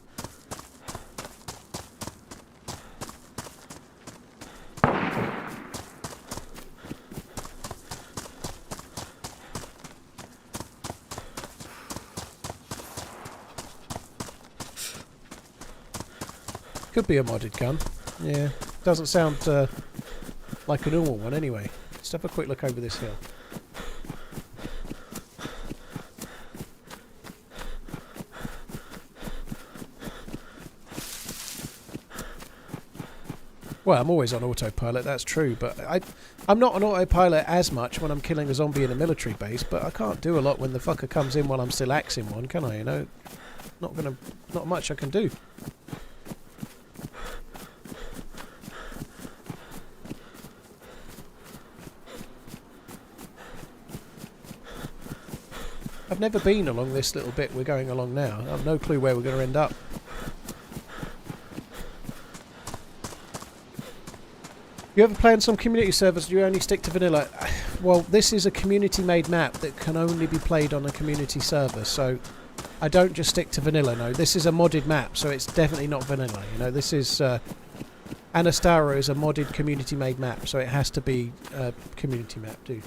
Could be a modded gun. Yeah, doesn't sound like a normal one anyway. Let's have a quick look over this hill. Well, I'm always on autopilot, that's true, but I'm not on autopilot as much when I'm killing a zombie in a military base, but I can't do a lot when the fucker comes in while I'm still axing one, can I, you know? Not much I can do. I've never been along this little bit we're going along now. I have no clue where we're going to end up. You ever play on some community servers, do you only stick to vanilla? Well, this is a community-made map that can only be played on a community server, so I don't just stick to vanilla, no. This is a modded map, so it's definitely not vanilla, you know. This is... Anastara is a modded community-made map, so it has to be a community map, dude.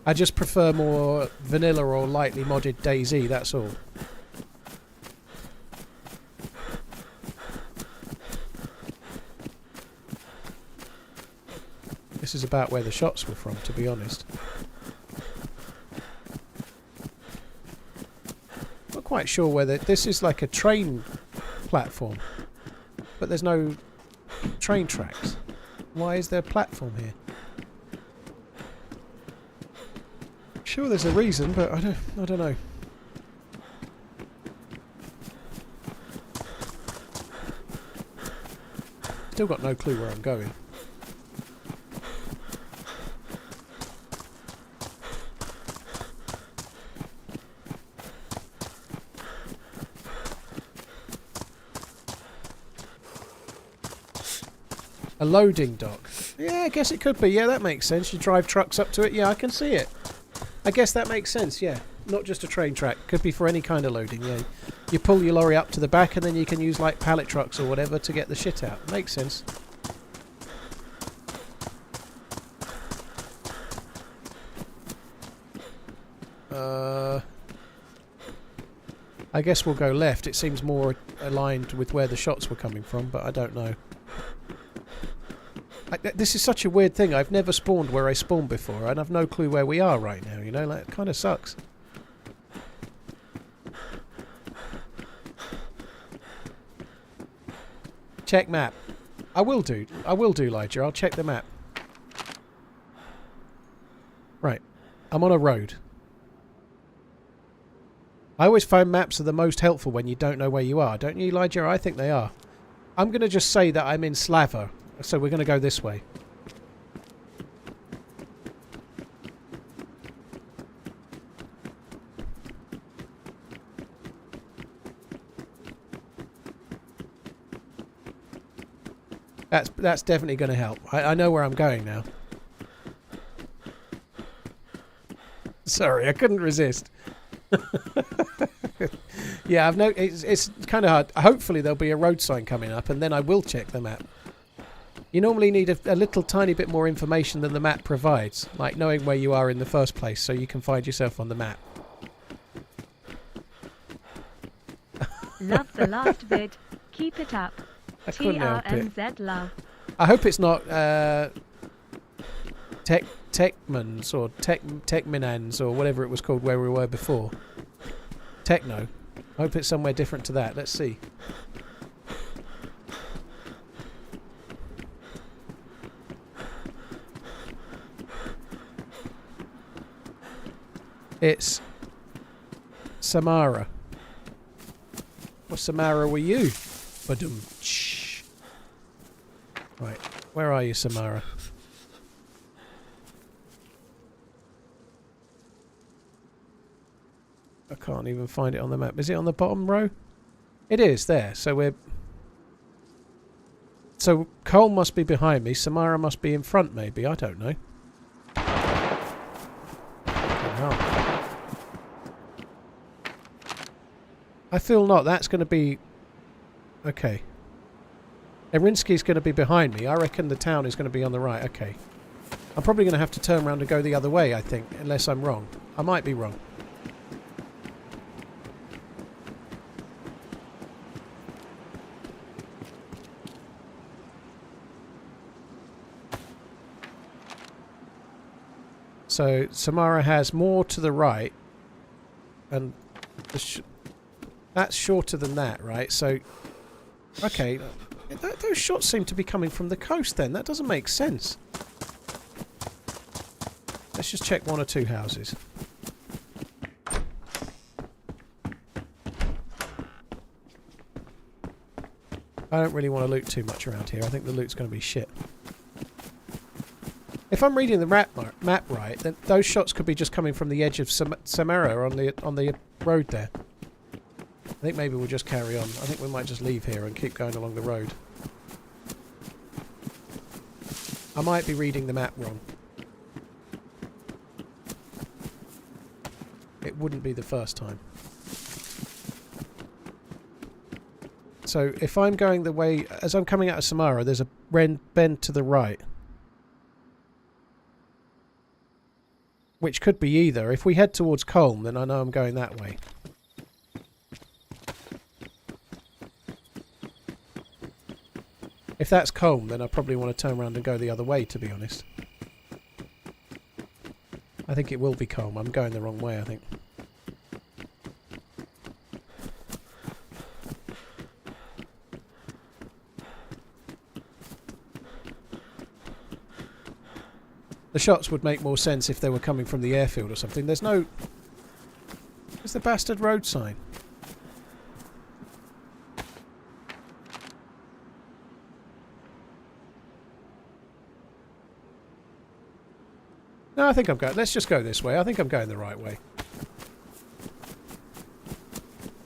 I just prefer more vanilla or lightly modded DayZ, that's all. This is about where the shots were from, to be honest. Not quite sure whether... This is like a train platform, but there's no train tracks. Why is there a platform here? Sure there's a reason, but I don't know. Still got no clue where I'm going. A loading dock. Yeah, I guess it could be. Yeah, that makes sense. You drive trucks up to it. Yeah, I can see it. I guess that makes sense, yeah. Not just a train track. Could be for any kind of loading, yeah. You pull your lorry up to the back and then you can use like pallet trucks or whatever to get the shit out. Makes sense. I guess we'll go left. It seems more aligned with where the shots were coming from, but I don't know. This is such a weird thing. I've never spawned where I spawned before, and I've no clue where we are right now, you know? Like, it kind of sucks. Check map. I will do, Elijah. I'll check the map. Right. I'm on a road. I always find maps are the most helpful when you don't know where you are. Don't you, Elijah? I think they are. I'm going to just say that I'm in Slava. So we're going to go this way. That's definitely going to help. I know where I'm going now. Sorry, I couldn't resist. Yeah, I've it's kind of hard. Hopefully there'll be a road sign coming up, and then I will check the map. You normally need a little tiny bit more information than the map provides, like knowing where you are in the first place, so you can find yourself on the map. Love the last vid. Keep it up. I couldn't help it. TRMZ love. I hope it's not Techmans or Techminans or whatever it was called where we were before. Techno. I hope it's somewhere different to that. Let's see. It's Samara. What Samara were you? Badum. Right, where are you, Samara? I can't even find it on the map. Is it on the bottom row? It is, there. So we're... So Cole must be behind me. Samara must be in front, maybe. I don't know. I feel not. That's going to be... Okay. Erinsky's going to be behind me. I reckon the town is going to be on the right. Okay. I'm probably going to have to turn around and go the other way, I think, unless I'm wrong. I might be wrong. So Samara has more to the right, and that's shorter than that, right? So, okay, those shots seem to be coming from the coast then. That doesn't make sense. Let's just check one or two houses. I don't really want to loot too much around here. I think the loot's going to be shit. If I'm reading the map right, then those shots could be just coming from the edge of Samara on the road there. I think maybe we'll just carry on. I think we might just leave here and keep going along the road. I might be reading the map wrong. It wouldn't be the first time. So if I'm going the way... As I'm coming out of Samara, there's a bend to the right. Which could be either. If we head towards Colm, then I know I'm going that way. If that's Colm, then I probably want to turn around and go the other way, to be honest. I think it will be Colm. I'm going the wrong way, I think. The shots would make more sense if they were coming from the airfield or something. There's no... Where's the bastard road sign? No, I think I'm going... Let's just go this way. I think I'm going the right way.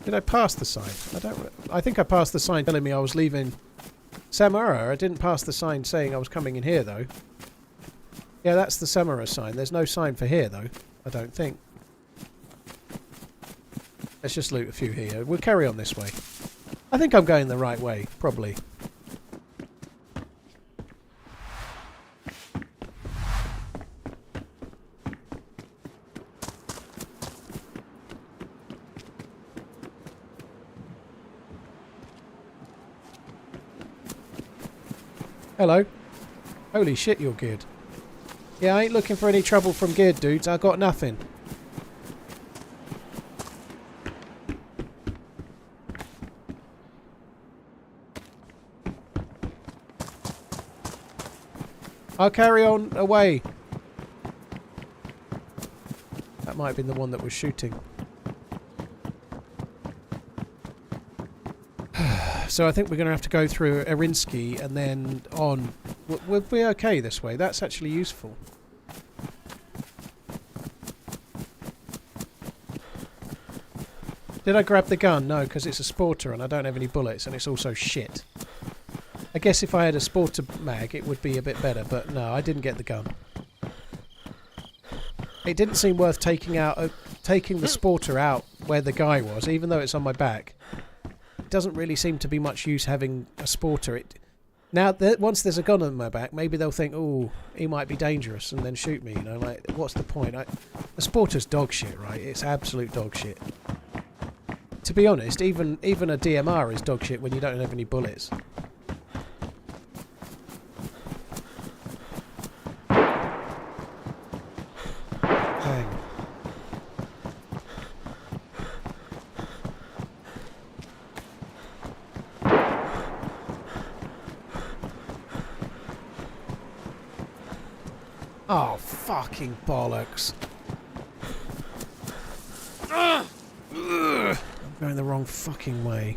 Did I pass the sign? I think I passed the sign telling me I was leaving Samara. I didn't pass the sign saying I was coming in here, though. Yeah, that's the Samara sign. There's no sign for here, though. I don't think. Let's just loot a few here. We'll carry on this way. I think I'm going the right way, probably. Hello. Holy shit, you're geared. Yeah, I ain't looking for any trouble from geared dudes. I got nothing. I'll carry on away. might have been the one that was shooting. So I think we're going to have to go through Arinsky and then on. We'll be okay this way. That's actually useful. Did I grab the gun? No, because it's a sporter and I don't have any bullets and it's also shit. I guess if I had a sporter mag it would be a bit better, but no, I didn't get the gun. It didn't seem worth taking the sporter out where the guy was, even though it's on my back. It doesn't really seem to be much use having a sporter. Now, once there's a gun on my back, maybe they'll think, oh, he might be dangerous, and then shoot me. You know, like, what's the point? A sporter's dog shit, right? It's absolute dog shit. To be honest, even a DMR is dog shit when you don't have any bullets. Bang. Oh, fucking bollocks. I'm going the wrong fucking way.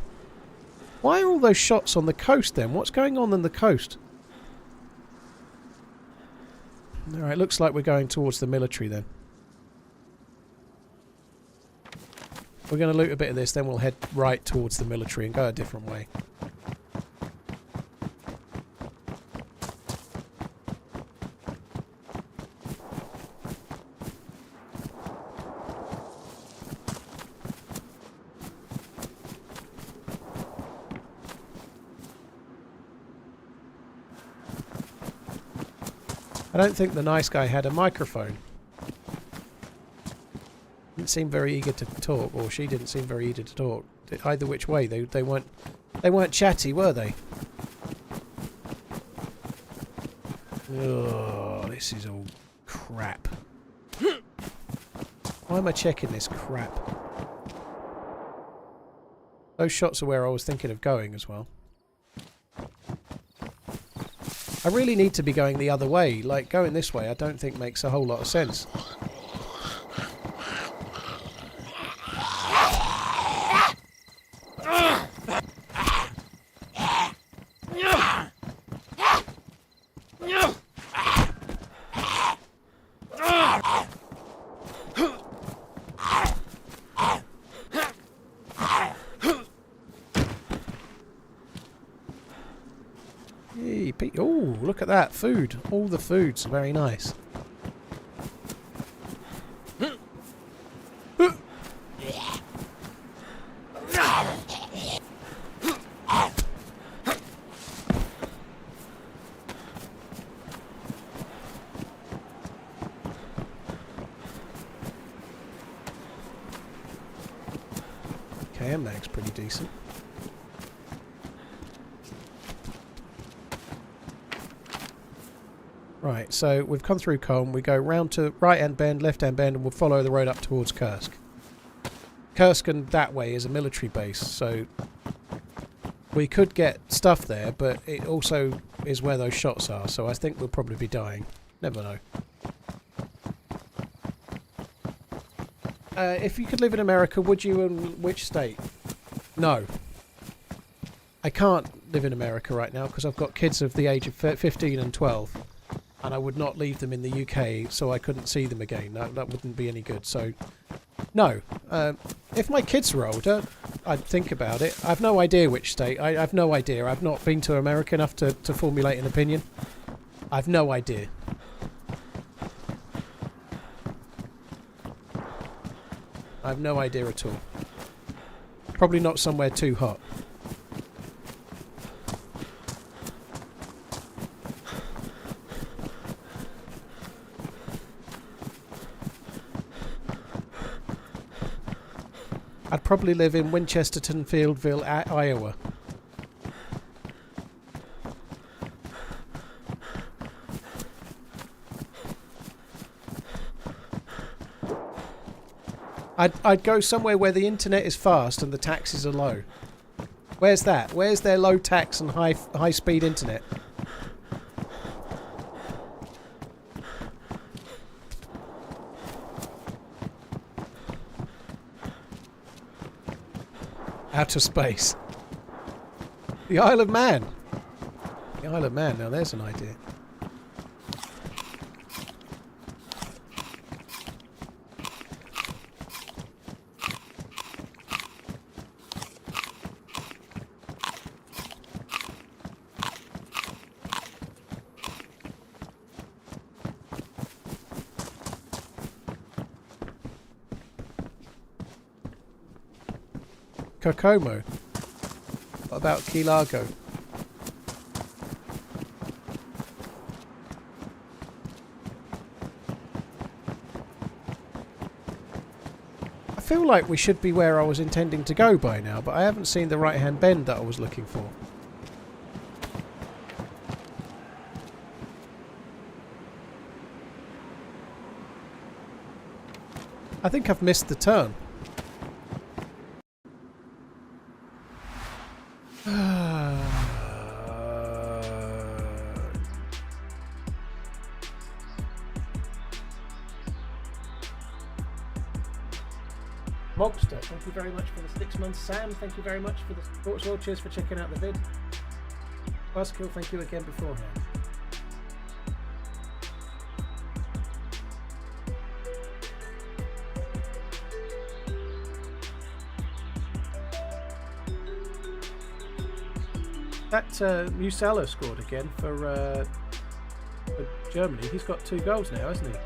Why are all those shots on the coast then? What's going on the coast? Alright, looks like we're going towards the military then. We're going to loot a bit of this, then we'll head right towards the military and go a different way. I don't think the nice guy had a microphone. Didn't seem very eager to talk, or she didn't seem very eager to talk. Either which way, they weren't chatty, were they? Oh, this is all crap. Why am I checking this crap? Those shots are where I was thinking of going as well. I really need to be going the other way. Like, going this way I don't think makes a whole lot of sense. Oh, look at that food. All the food's very nice. KM mag's pretty decent. Right, so we've come through Colm, we go round to right-hand bend, left-hand bend, and we'll follow the road up towards Kursk. Kursk and that way is a military base, so we could get stuff there, but it also is where those shots are, so I think we'll probably be dying. Never know. If you could live in America, would you, and which state? No. I can't live in America right now because I've got kids of the age of 15 and 12. And I would not leave them in the UK, so I couldn't see them again. That wouldn't be any good. So, no. If my kids were older, I'd think about it. I've no idea which state. I've no idea. I've not been to America enough to formulate an opinion. I've no idea. I've no idea at all. Probably not somewhere too hot. I'd probably live in Winchesterton, Fieldville, Iowa. I'd go somewhere where the internet is fast and the taxes are low. Where's that? Where's their low tax and high speed internet? Outer space. The Isle of Man. The Isle of Man. Now there's an idea. Kokomo. What about Key Largo? I feel like we should be where I was intending to go by now, but I haven't seen the right-hand bend that I was looking for. I think I've missed the turn. Mobster, thank you very much for the 6 months. Sam, thank you very much for the support as well. Cheers for checking out the vid. Buzzkill, thank you again beforehand. That Musala scored again for Germany. He's got 2 goals now, hasn't he?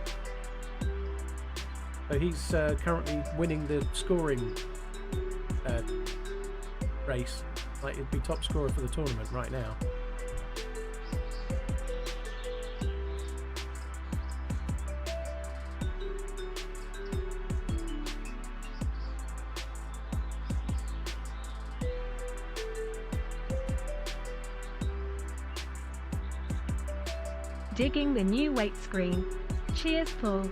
So he's currently winning the scoring race. Like, he'd be top scorer for the tournament right now. Digging the new weight screen. Cheers, Paul.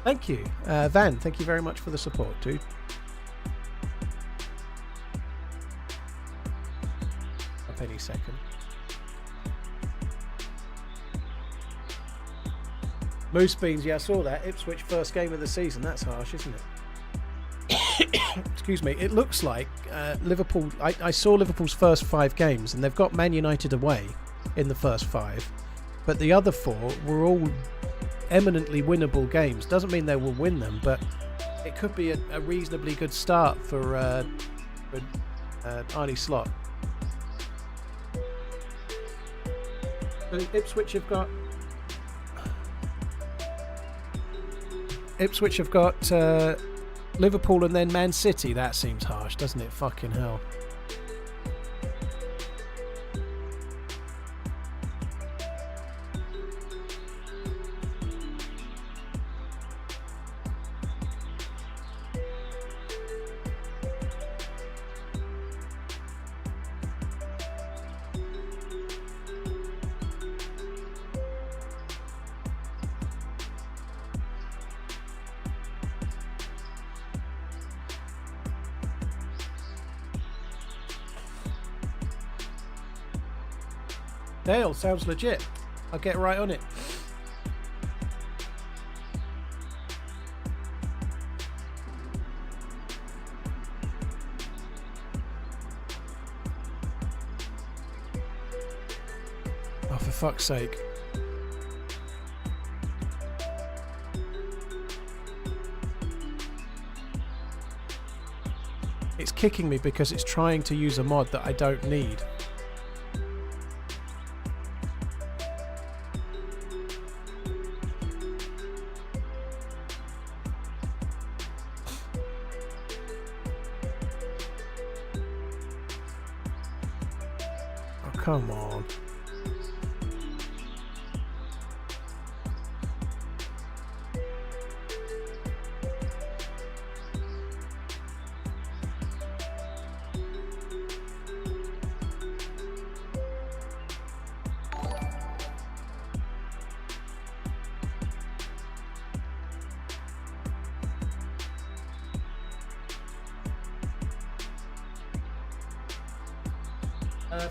Thank you. Van, thank you very much for the support, dude. Up any second. Moose Beans, yeah, I saw that. Ipswich first game of the season. That's harsh, isn't it? Excuse me. It looks like Liverpool... I saw Liverpool's first 5 games, and they've got Man United away in the first 5. But the other 4 were all eminently winnable games. Doesn't mean they will win them, but it could be a reasonably good start for Arnie Slot. So Ipswich have got Liverpool and then Man City. That seems harsh, doesn't it? Fucking hell. Dale, sounds legit. I'll get right on it. Oh, for fuck's sake. It's kicking me because it's trying to use a mod that I don't need. Come on.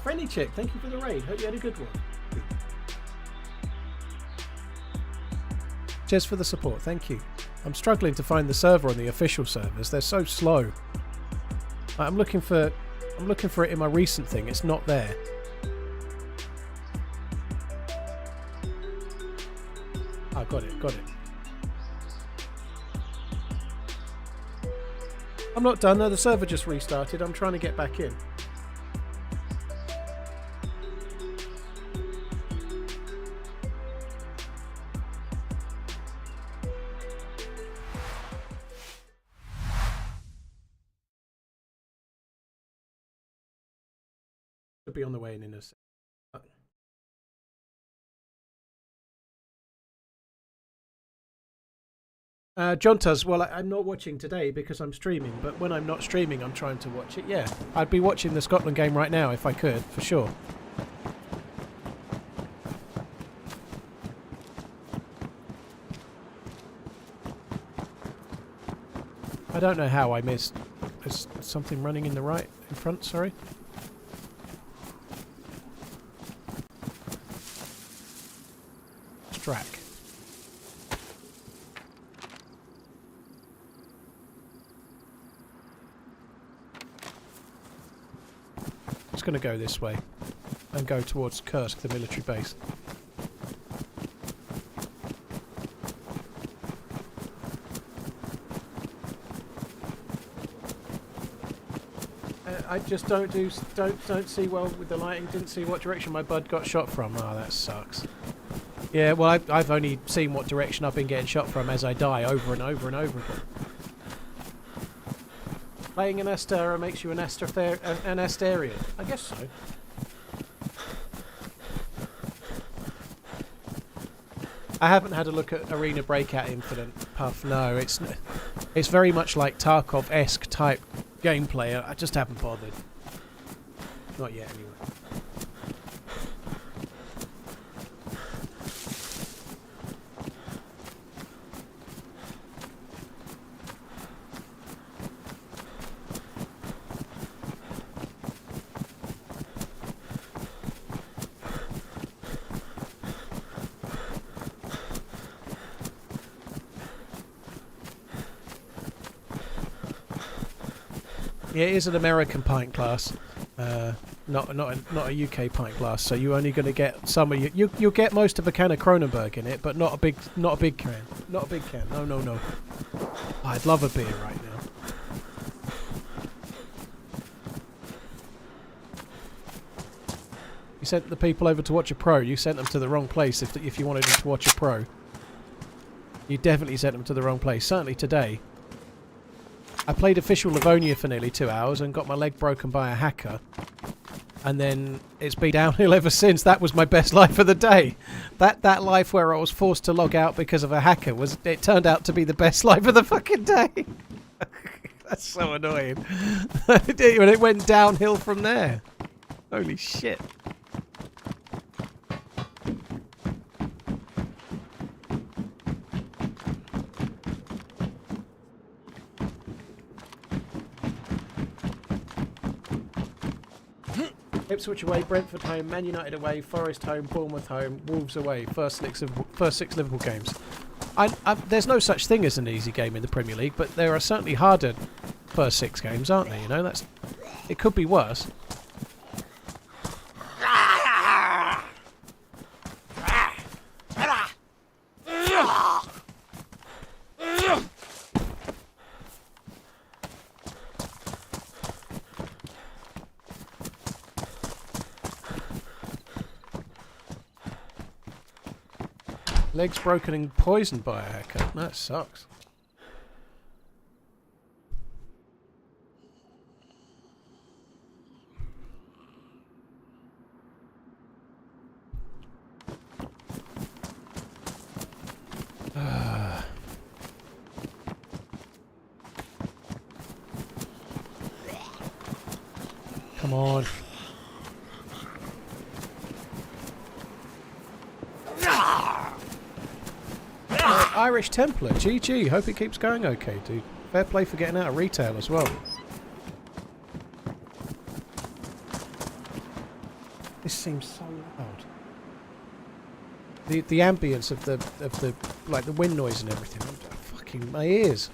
Friendly chick, thank you for the raid. Hope you had a good one. Cheers for the support, thank you. I'm struggling to find the server on the official servers. They're so slow. I'm looking for it in my recent thing. It's not there. I got it. I'm not done though. The server just restarted. I'm trying to get back in. Should be on the way in a second. Jontas, well, I'm not watching today because I'm streaming, but when I'm not streaming, I'm trying to watch it. Yeah, I'd be watching the Scotland game right now if I could, for sure. I don't know how I missed. There's something running in the right, in front, sorry. Track. It's going to go this way and go towards Kursk, the military base. I just don't see well with the lighting. Didn't see what direction my bud got shot from. Oh, that sucks. Yeah, well, I've only seen what direction I've been getting shot from as I die over and over and over again. Playing Anastara makes you an Anastarian. I guess so. I haven't had a look at Arena Breakout Infinite, Puff. No, it's very much like Tarkov-esque type gameplay. I just haven't bothered. Not yet, anyway. Yeah, it is an American pint glass, not a UK pint glass. So you're only going to get some of you'll get most of a can of Kronenberg in it, but not a big can. Not a big can. No. Oh, I'd love a beer right now. You sent the people over to watch a pro. You sent them to the wrong place. If you wanted them to watch a pro, you definitely sent them to the wrong place. Certainly today. I played official Livonia for nearly 2 hours and got my leg broken by a hacker. And then it's been downhill ever since. That was my best life of the day. That life where I was forced to log out because of a hacker, it turned out to be the best life of the fucking day. That's so annoying. When it went downhill from there. Holy shit. Ipswich away, Brentford home, Man United away, Forest home, Bournemouth home, Wolves away. First six Liverpool games. There's no such thing as an easy game in the Premier League, but there are certainly harder first 6 games, aren't there? You know, it could be worse. Legs broken and poisoned by a hacker. That sucks. Come on. Irish Templar, GG. Hope it keeps going okay, dude. Fair play for getting out of retail as well. This seems so loud. The ambience of the like the wind noise and everything. Fucking my ears.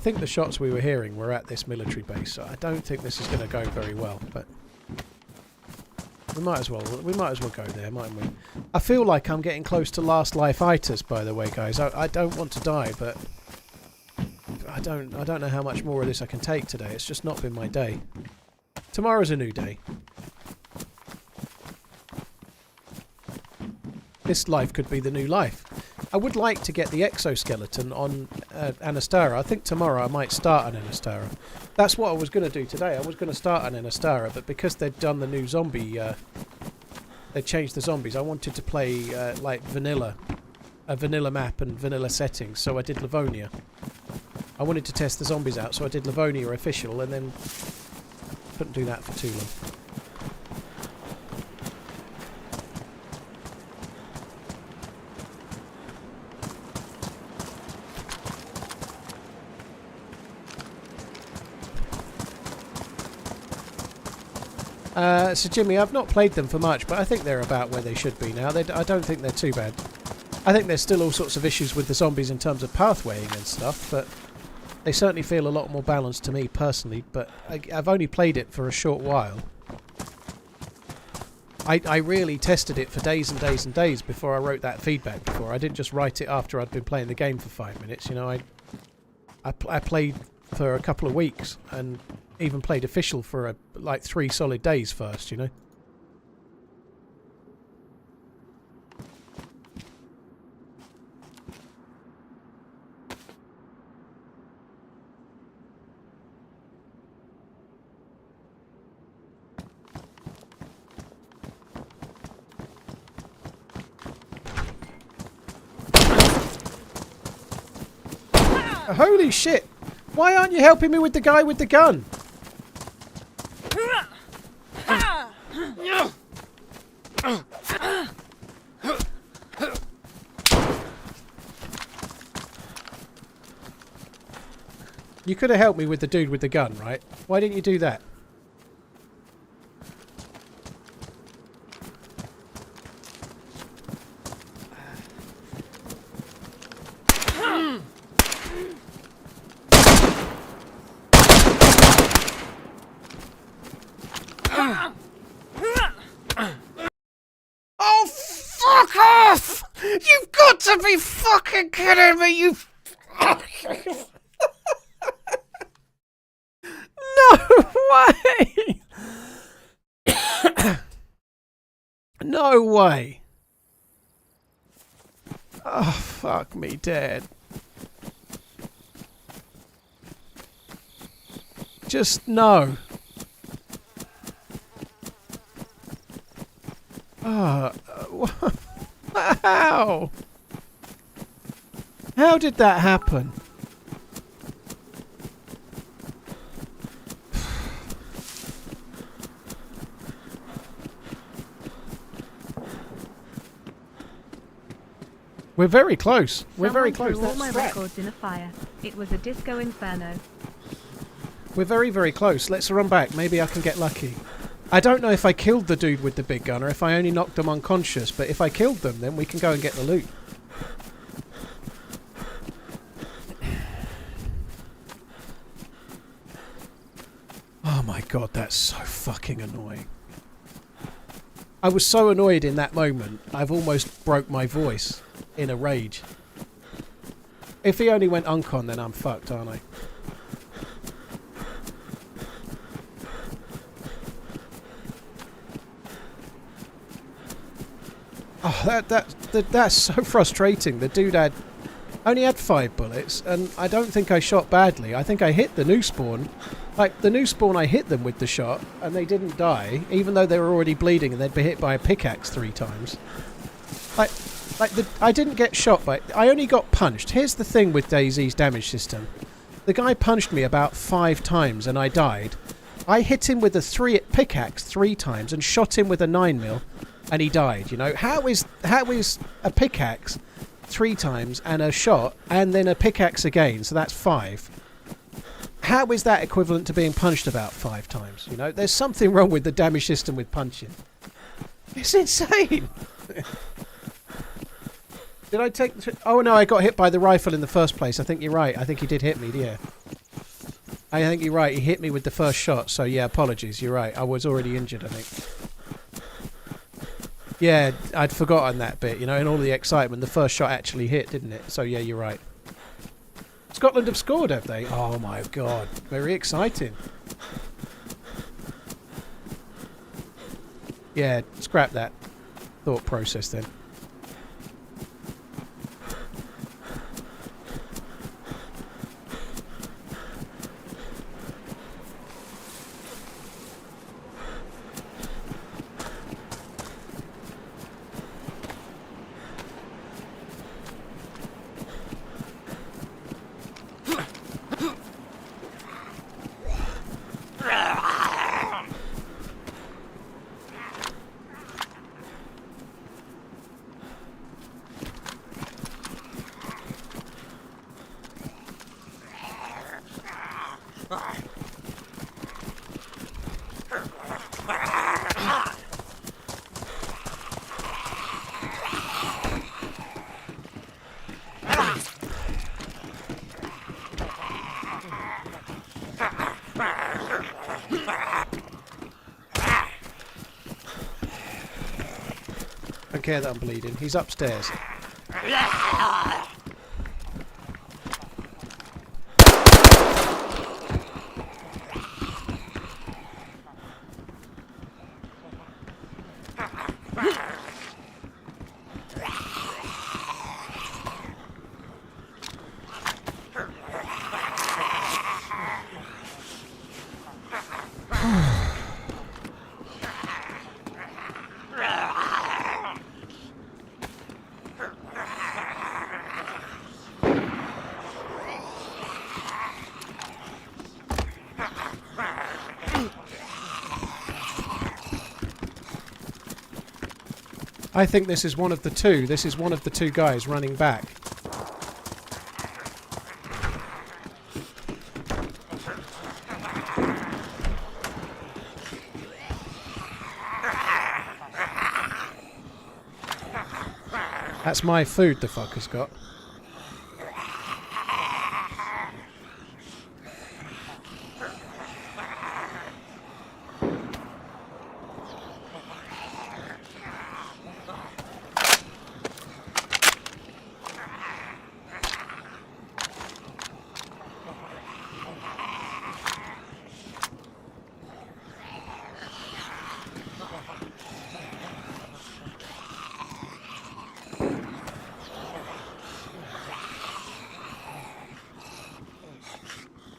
think the shots we were hearing were at this military base, so I don't think this is going to go very well, but we might as well go there, mightn't we? I feel like I'm getting close to last life-itis, by the way, guys. I don't want to die, but I don't know how much more of this I can take today. It's just not been my day. Tomorrow's a new day. This life could be the new life. I would like to get the exoskeleton on Anastara. I think tomorrow I might start on Anastara. That's what I was going to do today. I was going to start on Anastara, but because they'd done the new zombie, they changed the zombies. I wanted to play like vanilla, a vanilla map and vanilla settings, so I did Livonia. I wanted to test the zombies out, so I did Livonia official, and then couldn't do that for too long. So Jimmy, I've not played them for much, but I think they're about where they should be now. I don't think they're too bad. I think there's still all sorts of issues with the zombies in terms of pathwaying and stuff, but they certainly feel a lot more balanced to me personally, but I've only played it for a short while. I really tested it for days and days and days before I wrote that feedback before. I didn't just write it after I'd been playing the game for 5 minutes, you know. I played for a couple of weeks and even played official for like 3 solid days first, you know. Holy shit! Why aren't you helping me with the guy with the gun? You could have helped me with the dude with the gun, right? Why didn't you do that? Oh, fuck off! You've got to be fucking kidding me, you... No way! No way! Oh, fuck me dead. Just no. How? How did that happen? We're very close. We're very close. Threw all my records in a fire. It was a disco inferno. We're very, very close. Let's run back. Maybe I can get lucky. I don't know if I killed the dude with the big gun or if I only knocked them unconscious, but if I killed them, then we can go and get the loot. Oh my god, that's so fucking annoying. I was so annoyed in that moment, I've almost broke my voice in a rage. If he only went uncon, then I'm fucked, aren't I? Oh, that's so frustrating. The dude only had 5 bullets, and I don't think I shot badly. I think I hit the new spawn. Like, the new spawn, I hit them with the shot, and they didn't die, even though they were already bleeding and they'd been hit by a pickaxe 3 times. I didn't get shot by... I only got punched. Here's the thing with DayZ's damage system. The guy punched me about 5 times, and I died. I hit him with a pickaxe 3 times and shot him with a 9mm, and he died, you know? How is a pickaxe 3 times and a shot and then a pickaxe again, so that's 5? How is that equivalent to being punched about 5 times, you know? There's something wrong with the damage system with punching. It's insane! Did I take... Oh no, I got hit by the rifle in the first place. I think you're right. I think he did hit me, yeah. I think you're right. He hit me with the first shot. So yeah, apologies. You're right. I was already injured, I think. Yeah, I'd forgotten that bit. You know, in all the excitement, the first shot actually hit, didn't it? So yeah, you're right. Scotland have scored, have they? Oh my god. Very exciting. Yeah, scrap that thought process then. Don't care that I'm bleeding. He's upstairs. I think this is one of the two. This is one of the two guys running back. That's my food the fucker's got.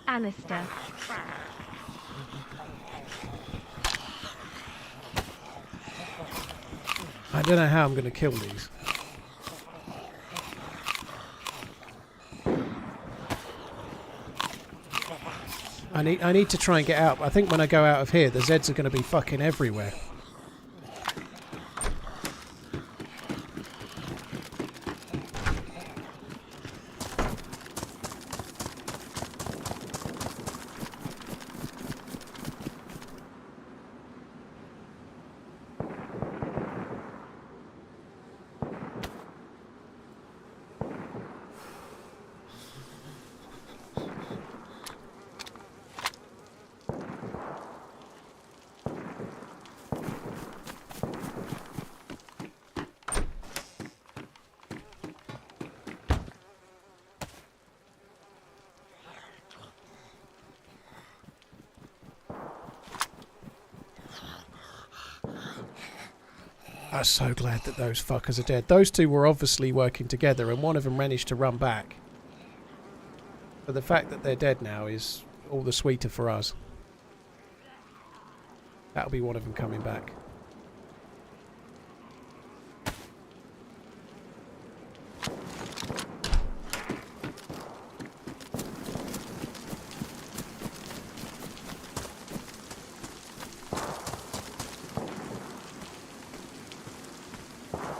Anastara. I don't know how I'm going to kill these. I need to try and get out. I think when I go out of here, the Zeds are going to be fucking everywhere. I'm so glad that those fuckers are dead. Those two were obviously working together and one of them managed to run back. But the fact that they're dead now is all the sweeter for us. That'll be one of them coming back.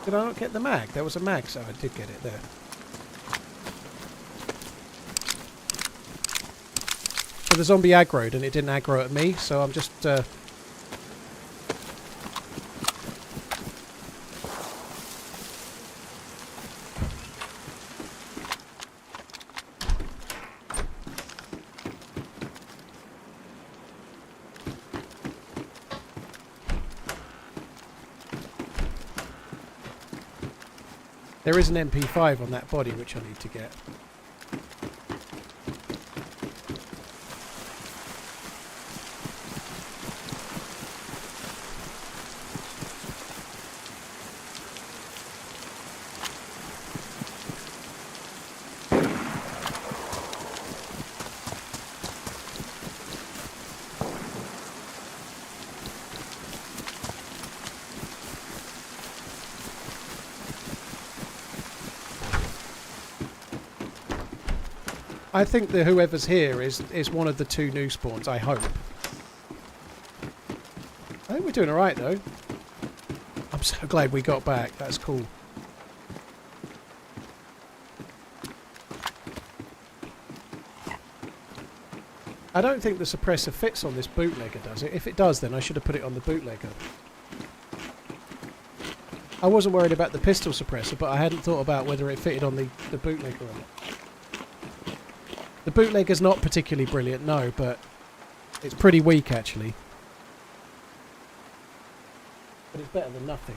Did I not get the mag? There was a mag, so I did get it there. So the zombie aggroed and it didn't aggro at me, so I'm just... There is an MP5 on that body which I need to get. I think that whoever's here is one of the 2 new spawns, I hope. I think we're doing alright though. I'm so glad we got back, that's cool. I don't think the suppressor fits on this bootlegger, does it? If it does, then I should have put it on the bootlegger. I wasn't worried about the pistol suppressor, but I hadn't thought about whether it fitted on the bootlegger or not. The bootlegger's not particularly brilliant, no, but it's pretty weak actually. But it's better than nothing.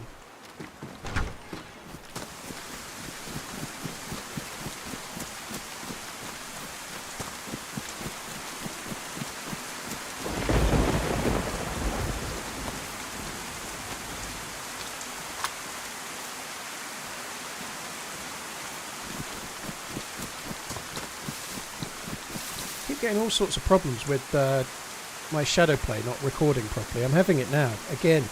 Getting all sorts of problems with my shadow play not recording properly. I'm having it now again.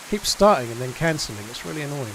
Keeps starting and then cancelling. It's really annoying.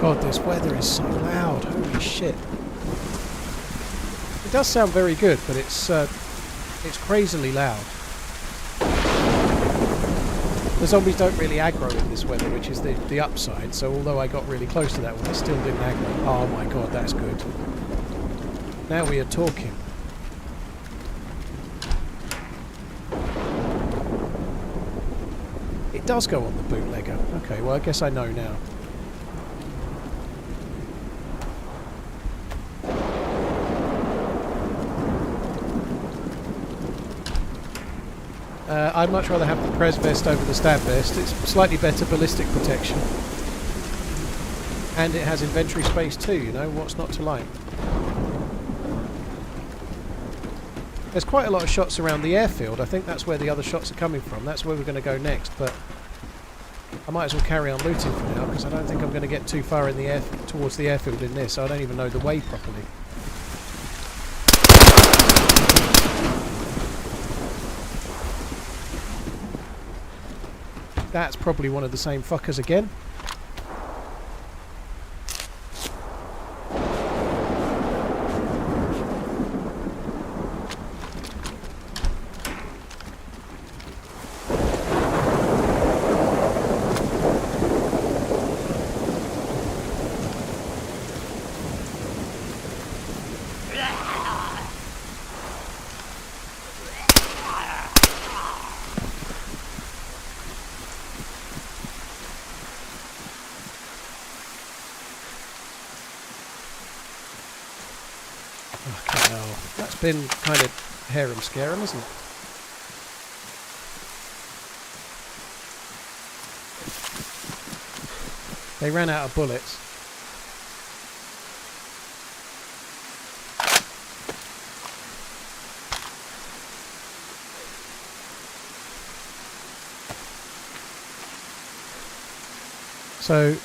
God, this weather is so loud. Holy shit. It does sound very good, but it's crazily loud. The zombies don't really aggro in this weather, which is the upside, so although I got really close to that one, I still didn't aggro. Oh my god, that's good. Now we are talking. It does go on the bootlegger. Okay, well I guess I know now. I'd much rather have the Prez vest over the stab vest. It's slightly better ballistic protection. And it has inventory space too, you know, what's not to like? There's quite a lot of shots around the airfield. I think that's where the other shots are coming from. That's where we're going to go next, but I might as well carry on looting for now because I don't think I'm going to get too far in the towards the airfield in this. I don't even know the way properly. That's probably one of the same fuckers again. Been kind of harem scarum, isn't it? They ran out of bullets. So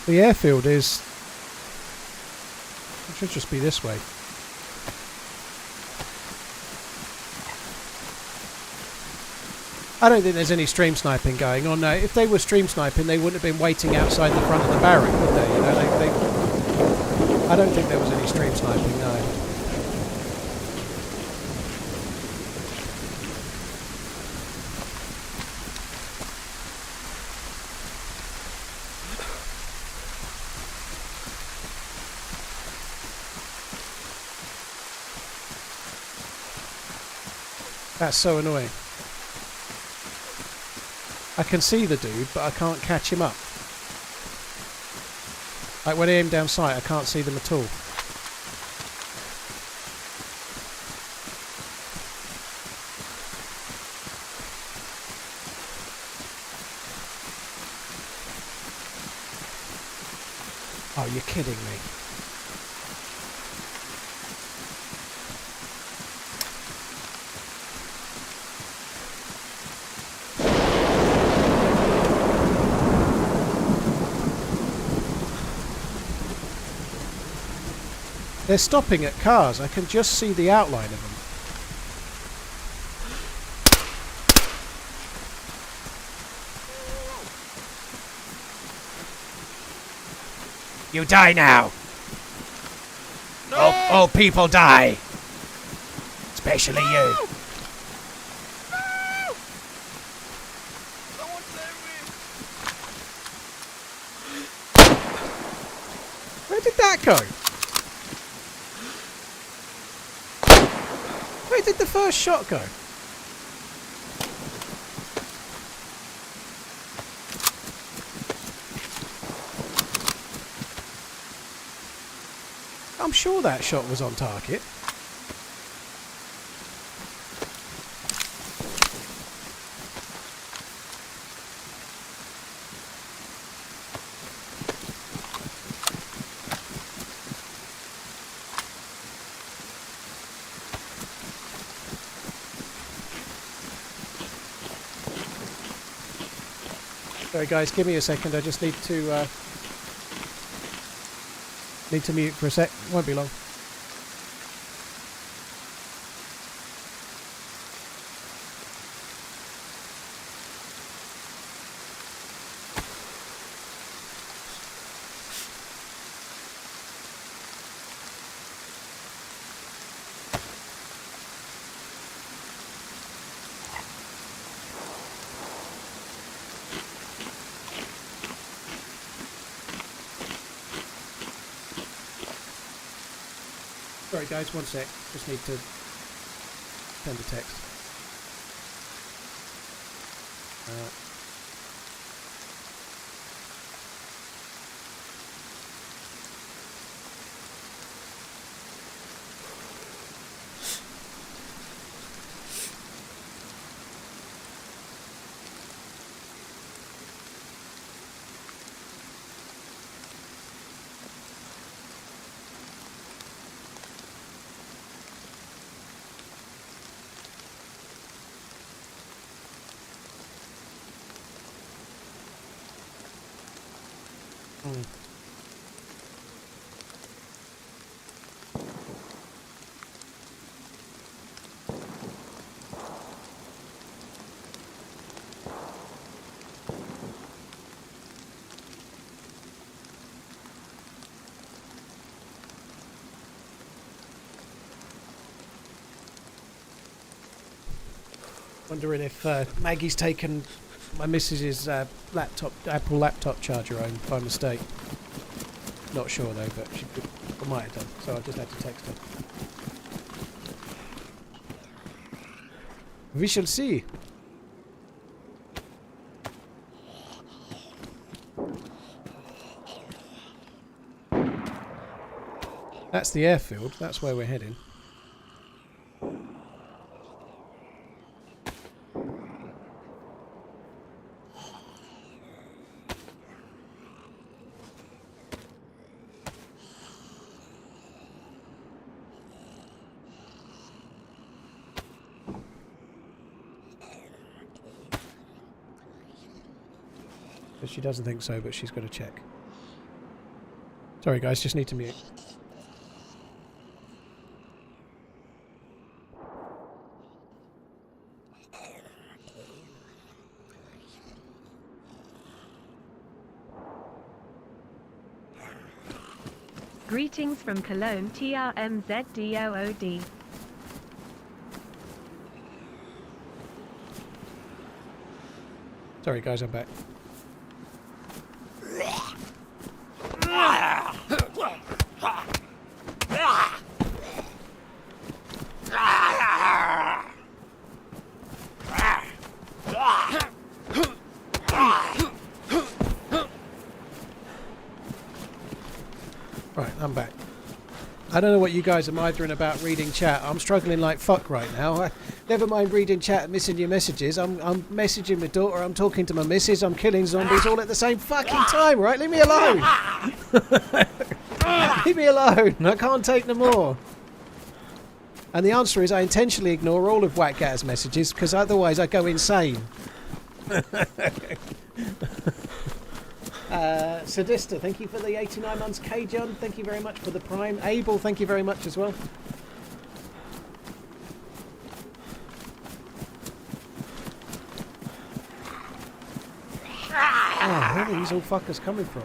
the airfield is, it should just be this way. I don't think there's any stream sniping going on. No, if they were stream sniping, they wouldn't have been waiting outside the front of the barrack, would they? You know, I don't think there was any stream sniping. No. That's so annoying. I can see the dude, but I can't catch him up. Like when I aim down sight, I can't see them at all. Oh, you're kidding me. They're stopping at cars. I can just see the outline of them. You die now. No! All people die. Especially you. Someone save me! Where did that go? Where did the first shot go? I'm sure that shot was on target. Sorry guys, give me a second. I just need to mute for a sec. Won't be long. Sorry guys, one sec. Just need to send a text. Wondering if Maggie's taken my missus's Apple laptop charger home by mistake. Not sure though, but she could, or might have done. So I just had to text her. We shall see. That's the airfield. That's where we're heading. Says she doesn't think so, but she's got to check. Sorry guys, just need to mute. Greetings from Cologne, TRMZ DOOD. Sorry guys, I'm back. Right, I'm back. I don't know what you guys are mithering about reading chat. I'm struggling like fuck right now. Never mind reading chat and missing your messages. I'm messaging my daughter, I'm talking to my missus, I'm killing zombies all at the same fucking time, right? Leave me alone! Leave me alone! I can't take no more. And the answer is I intentionally ignore all of Whackgat's messages because otherwise I go insane. Sadista, thank you for the 89 months. K-John, thank you very much for the Prime. Abel, thank you very much as well. Oh, where are these all fuckers coming from?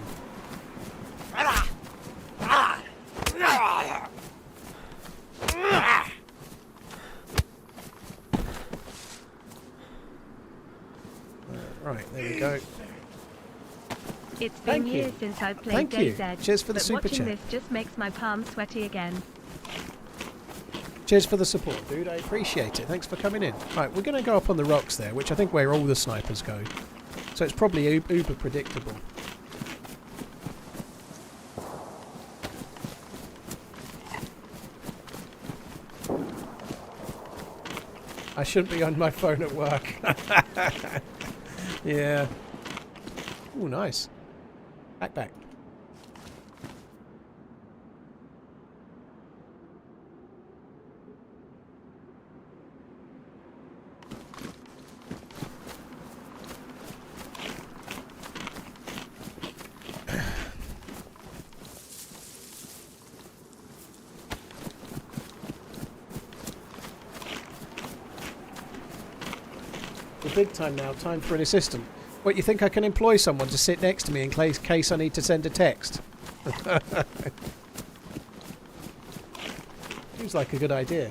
Right, there we go. It's been years since I've played DayZ. Cheers for the but super watching chat. this just makes my palms sweaty again. Cheers for the support, dude. I appreciate it. Thanks for coming in. Right, we're going to go up on the rocks there, which I think where all the snipers go. So it's probably uber predictable. I shouldn't be on my phone at work. Yeah. Ooh, nice. Back. We're big time now. Time for an assistant. What, you think I can employ someone to sit next to me in case I need to send a text? Seems like a good idea.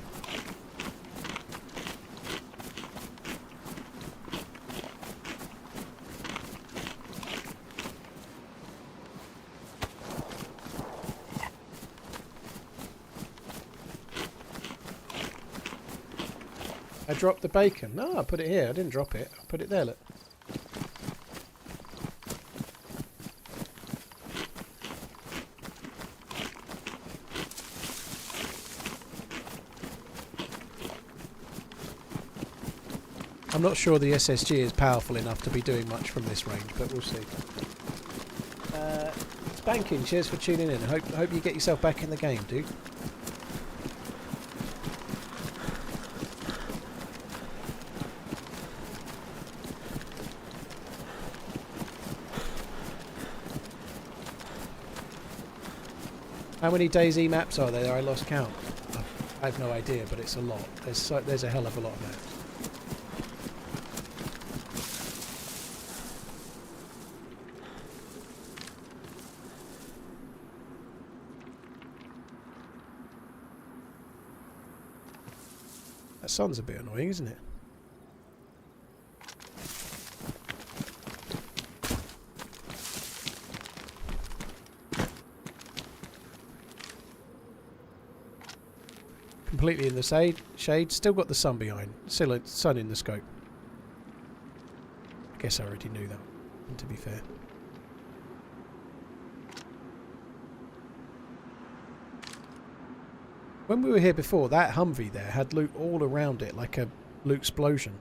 I dropped the bacon. No, I put it here. I didn't drop it. I put it there, look. I'm not sure the SSG is powerful enough to be doing much from this range, but we'll see. Spanking, cheers for tuning in. Hope you get yourself back in the game, dude. How many DayZ maps are there? I lost count. I have no idea, but it's a lot. There's a hell of a lot of maps. That sun's a bit annoying, isn't it? Completely in the shade. Still got the sun behind. Still a sun in the scope. I guess I already knew that, to be fair. When we were here before, that Humvee there had loot all around it, like a loot explosion.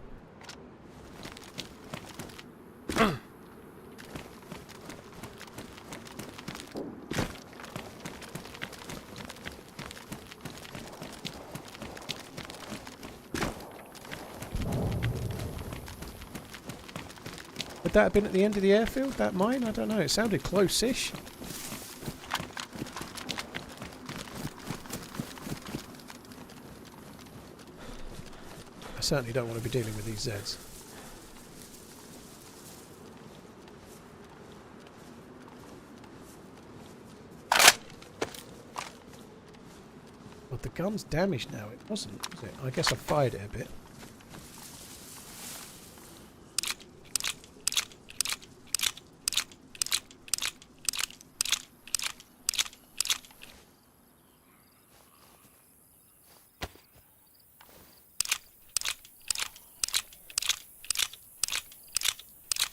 Would that have been at the end of the airfield, that mine? I don't know. It sounded close-ish. I certainly don't want to be dealing with these Zeds. Well, the gun's damaged now. It wasn't, was it? I guess I fired it a bit.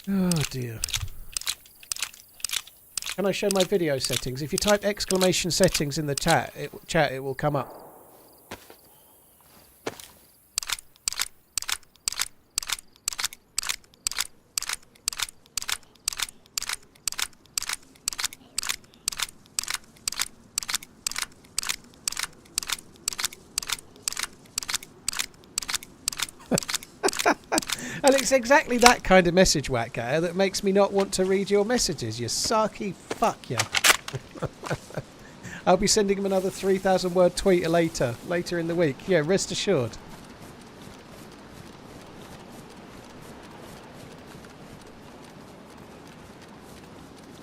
Oh dear. Can I show my video settings? If you type exclamation settings in the chat, it will come up. And it's exactly that kind of message, Whacker, that makes me not want to read your messages, you sarky fuck, yeah. I'll be sending him another 3,000 word tweet later in the week. Yeah, rest assured.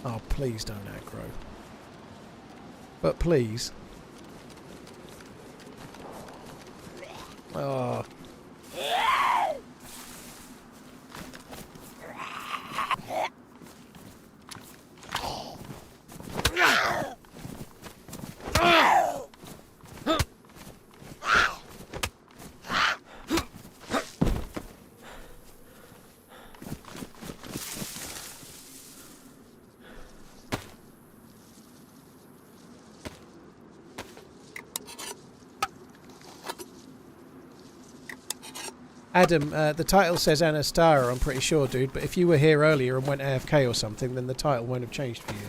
Oh, please don't aggro. But please. Oh. Adam, the title says Anastara, I'm pretty sure, dude, but if you were here earlier and went AFK or something, then the title won't have changed for you.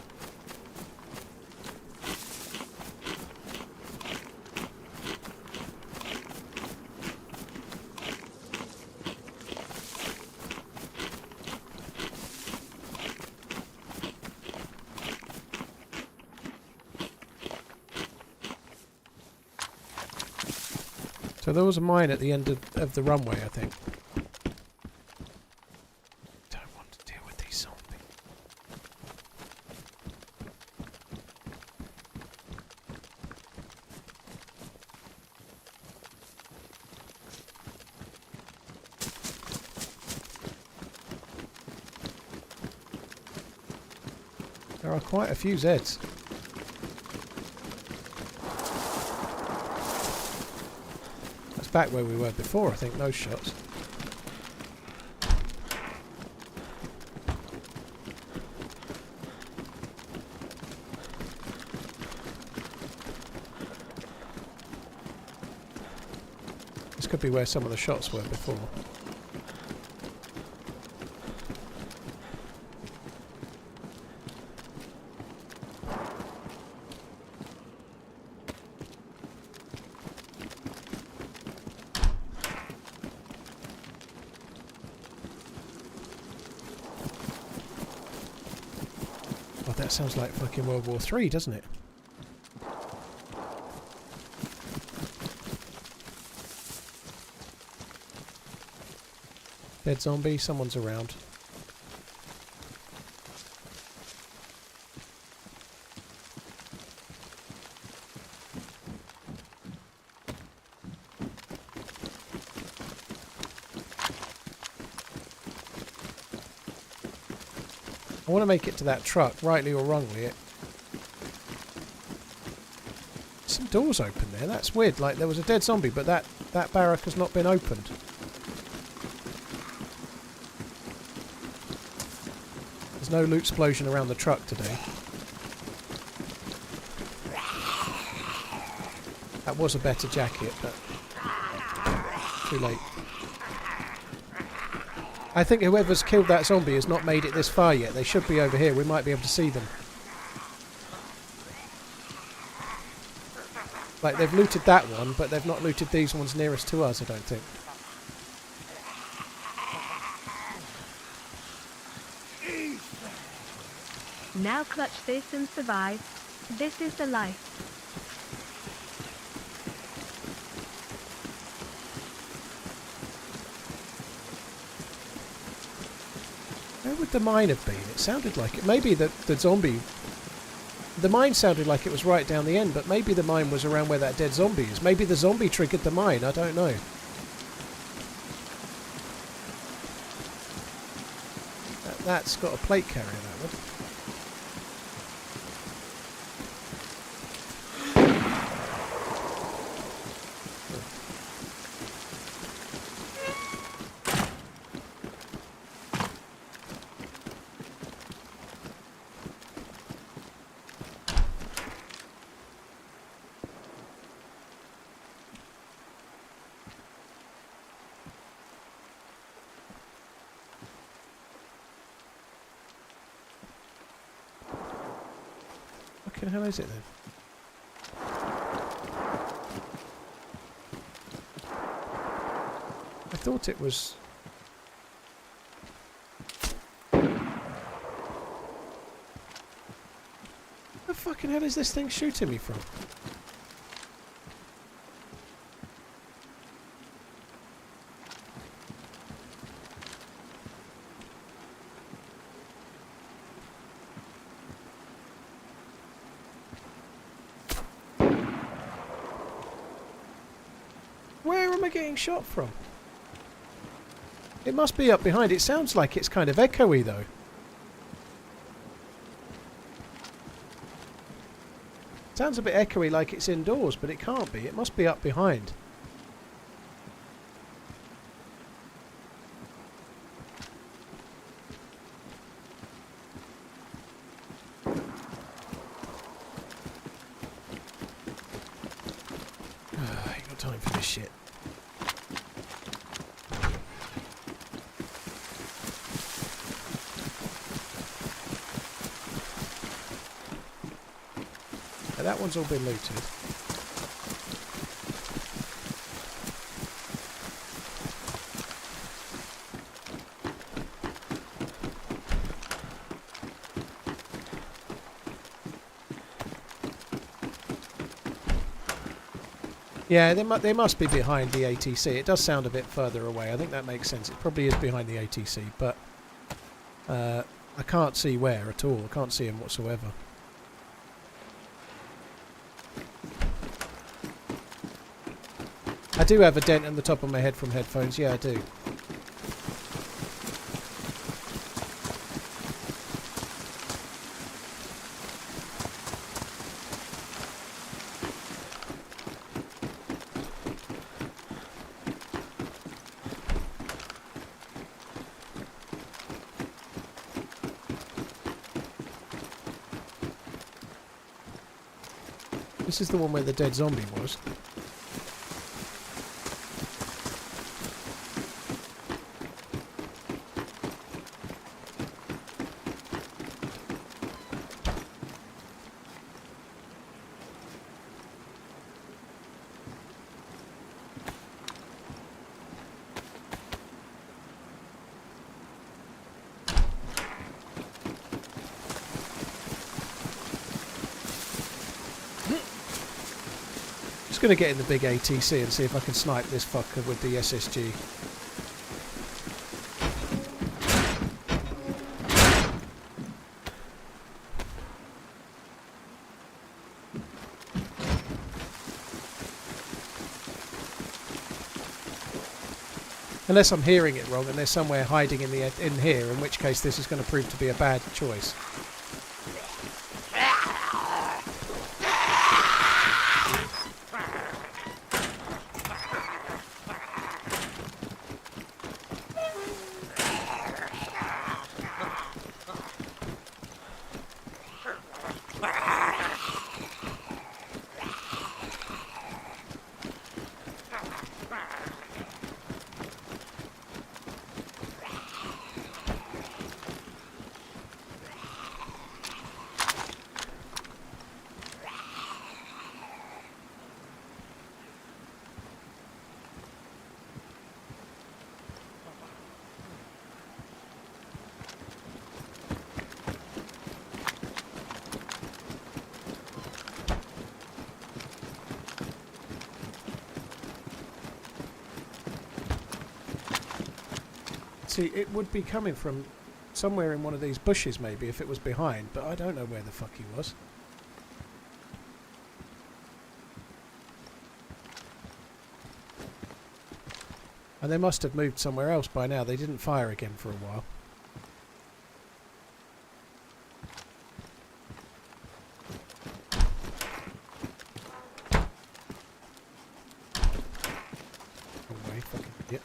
So there was a mine at the end of the runway, I think. Don't want to deal with these zombies. There are quite a few Zeds. Back where we were before, I think, those shots. This could be where some of the shots were before. That sounds like fucking World War III, doesn't it? Dead zombie, someone's around. I want to make it to that truck, rightly or wrongly. Some doors open there. That's weird. Like there was a dead zombie, but that barrack has not been opened. There's no loot explosion around the truck today. That was a better jacket, but too late. I think whoever's killed that zombie has not made it this far yet. They should be over here. We might be able to see them. Like, they've looted that one, but they've not looted these ones nearest to us, I don't think. Now clutch this and survive. This is the life. Where would the mine have been? It sounded like it. Maybe the zombie... The mine sounded like it was right down the end, but maybe the mine was around where that dead zombie is. Maybe the zombie triggered the mine. I don't know. That's got a plate carrier, that one. What the hell is it then? I thought it was... Where the fucking hell is this thing shooting me from? Where am I getting shot from? It must be up behind. It sounds like it's kind of echoey though. Sounds a bit echoey, like it's indoors, but it can't be. It must be up behind. Ain't got time for this shit. That one's all been looted. Yeah, they must be behind the ATC. It does sound a bit further away. I think that makes sense. It probably is behind the ATC, but I can't see where at all. I can't see him whatsoever. I do have a dent in the top of my head from headphones. Yeah, I do. This is the one where the dead zombie was. Just going to get in the big ATC and see if I can snipe this fucker with the SSG. Unless I'm hearing it wrong and there's somewhere hiding in here, in which case this is going to prove to be a bad choice. See, it would be coming from somewhere in one of these bushes maybe if it was behind, but I don't know where the fuck he was. And they must have moved somewhere else by now. They didn't fire again for a while. Away, fucking idiot.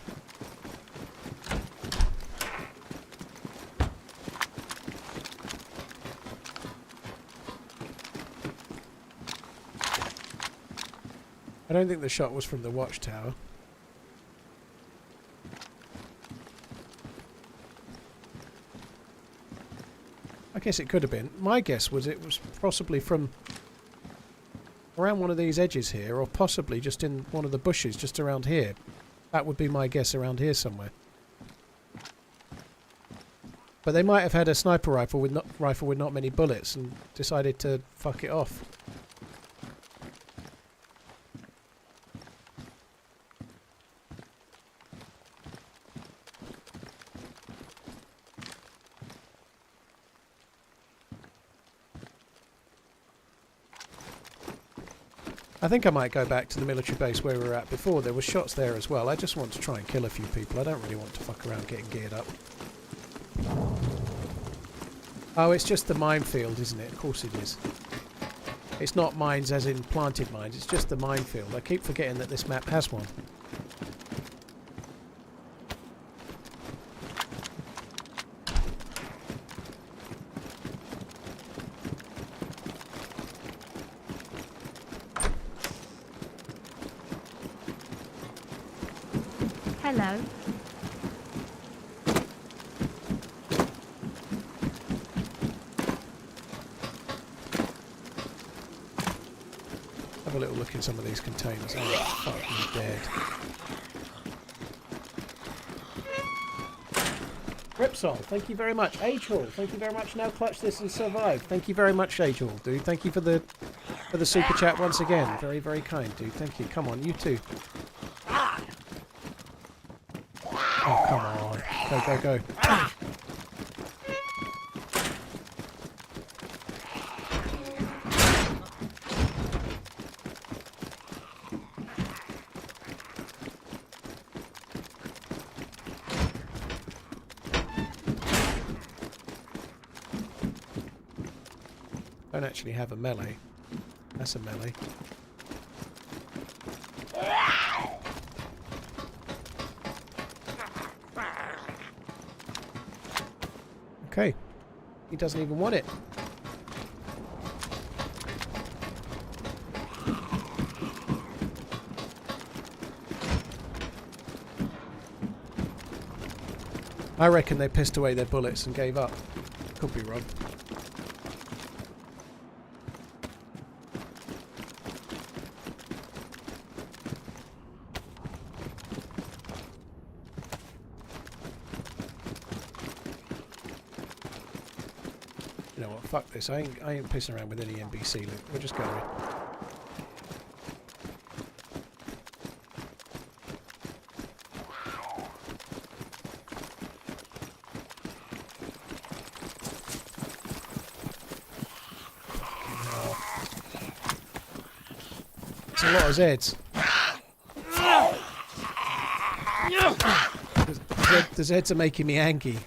I don't think the shot was from the watchtower. I guess it could have been. My guess was it was possibly from around one of these edges here, or possibly just in one of the bushes just around here. That would be my guess, around here somewhere. But they might have had a sniper rifle with not many bullets and decided to fuck it off. I think I might go back to the military base where we were at before. There were shots there as well. I just want to try and kill a few people. I don't really want to fuck around getting geared up. Oh, it's just the minefield, isn't it? Of course it is. It's not mines as in planted mines. It's just the minefield. I keep forgetting that this map has one. Hello. Have a little look in some of these containers. Oh, fuck me dead. Ripsol, thank you very much. Age-Hall, thank you very much. Now clutch this and survive. Thank you very much, Age-Hall, dude. Thank you for the super chat once again. Very, very kind, dude. Thank you. Come on, you too. Oh, come on. Go, go, go. Don't actually have a melee. That's a melee. Okay. He doesn't even want it. I reckon they pissed away their bullets and gave up. Could be wrong. You know what, fuck this. I ain't pissing around with any NBC. We're just going. It's a lot of Zeds. The Zeds are making me angry.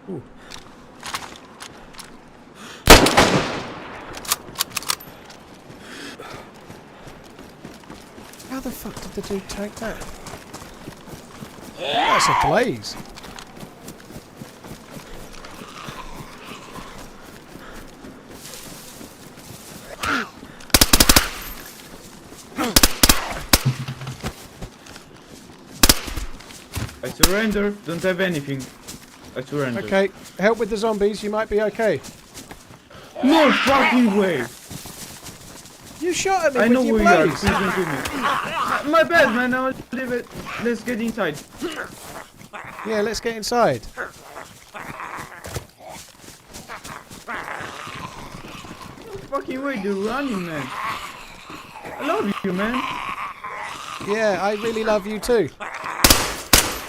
Ooh. How the fuck did the dude tank that? That's a blaze. I surrender. Don't have anything. I surrender. Okay, help with the zombies. You might be okay. No fucking way. You shot at me I with know your who you are. blaze. Please don't do me. My bad, man. I'll leave it. Let's get inside. Yeah, let's get inside. Fucking way, the running man. I love you, man. Yeah, I really love you too.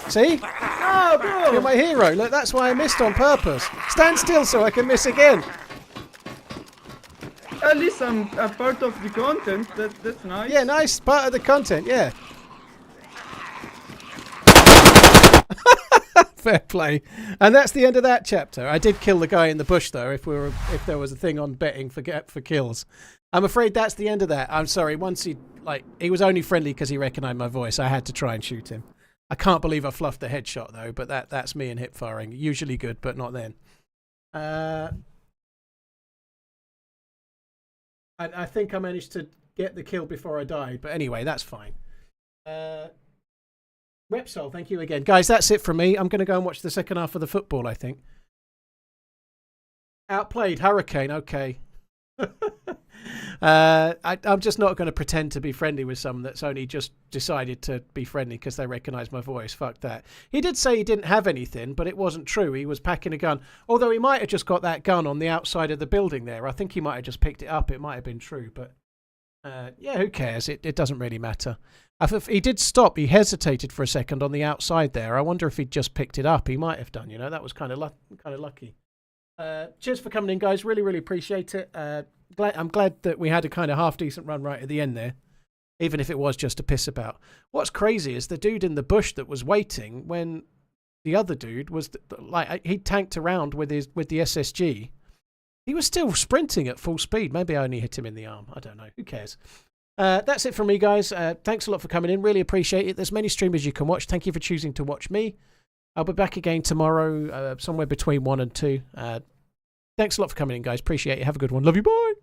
See? No, bro. You're my hero. Look, that's why I missed on purpose. Stand still so I can miss again. At least I'm a part of the content. That's nice. Yeah, nice part of the content, yeah. Fair play. And that's the end of that chapter. I did kill the guy in the bush though, if there was a thing on betting for kills. I'm afraid that's the end of that. I'm sorry. Once he was only friendly because he recognized my voice. I had to try and shoot him. I can't believe I fluffed the headshot though, but that's me in hip firing. Usually good, but not then. I think I managed to get the kill before I died, but anyway, that's fine. Repsol, thank you again. Guys, that's it from me. I'm going to go and watch the second half of the football, I think. Outplayed, Hurricane, okay. I'm just not going to pretend to be friendly with someone that's only just decided to be friendly because they recognise my voice. Fuck that. He did say he didn't have anything, but it wasn't true. He was packing a gun. Although he might have just got that gun on the outside of the building there. I think he might have just picked it up. It might have been true, but yeah, who cares? It doesn't really matter. He did stop. He hesitated for a second on the outside there. I wonder if he'd just picked it up. He might have done, you know. That was kind of lucky. Cheers for coming in, guys. Really, really appreciate it. I'm glad that we had a kind of half-decent run right at the end there, even if it was just a piss about. What's crazy is the dude in the bush that was waiting when the other dude was, he tanked around with the SSG. He was still sprinting at full speed. Maybe I only hit him in the arm. I don't know. Who cares? That's it from me, guys. Thanks a lot for coming in. Really appreciate it. There's many streamers you can watch. Thank you for choosing to watch me. I'll be back again tomorrow, somewhere between 1 and 2. Thanks a lot for coming in, guys. Appreciate it. Have a good one. Love you. Bye.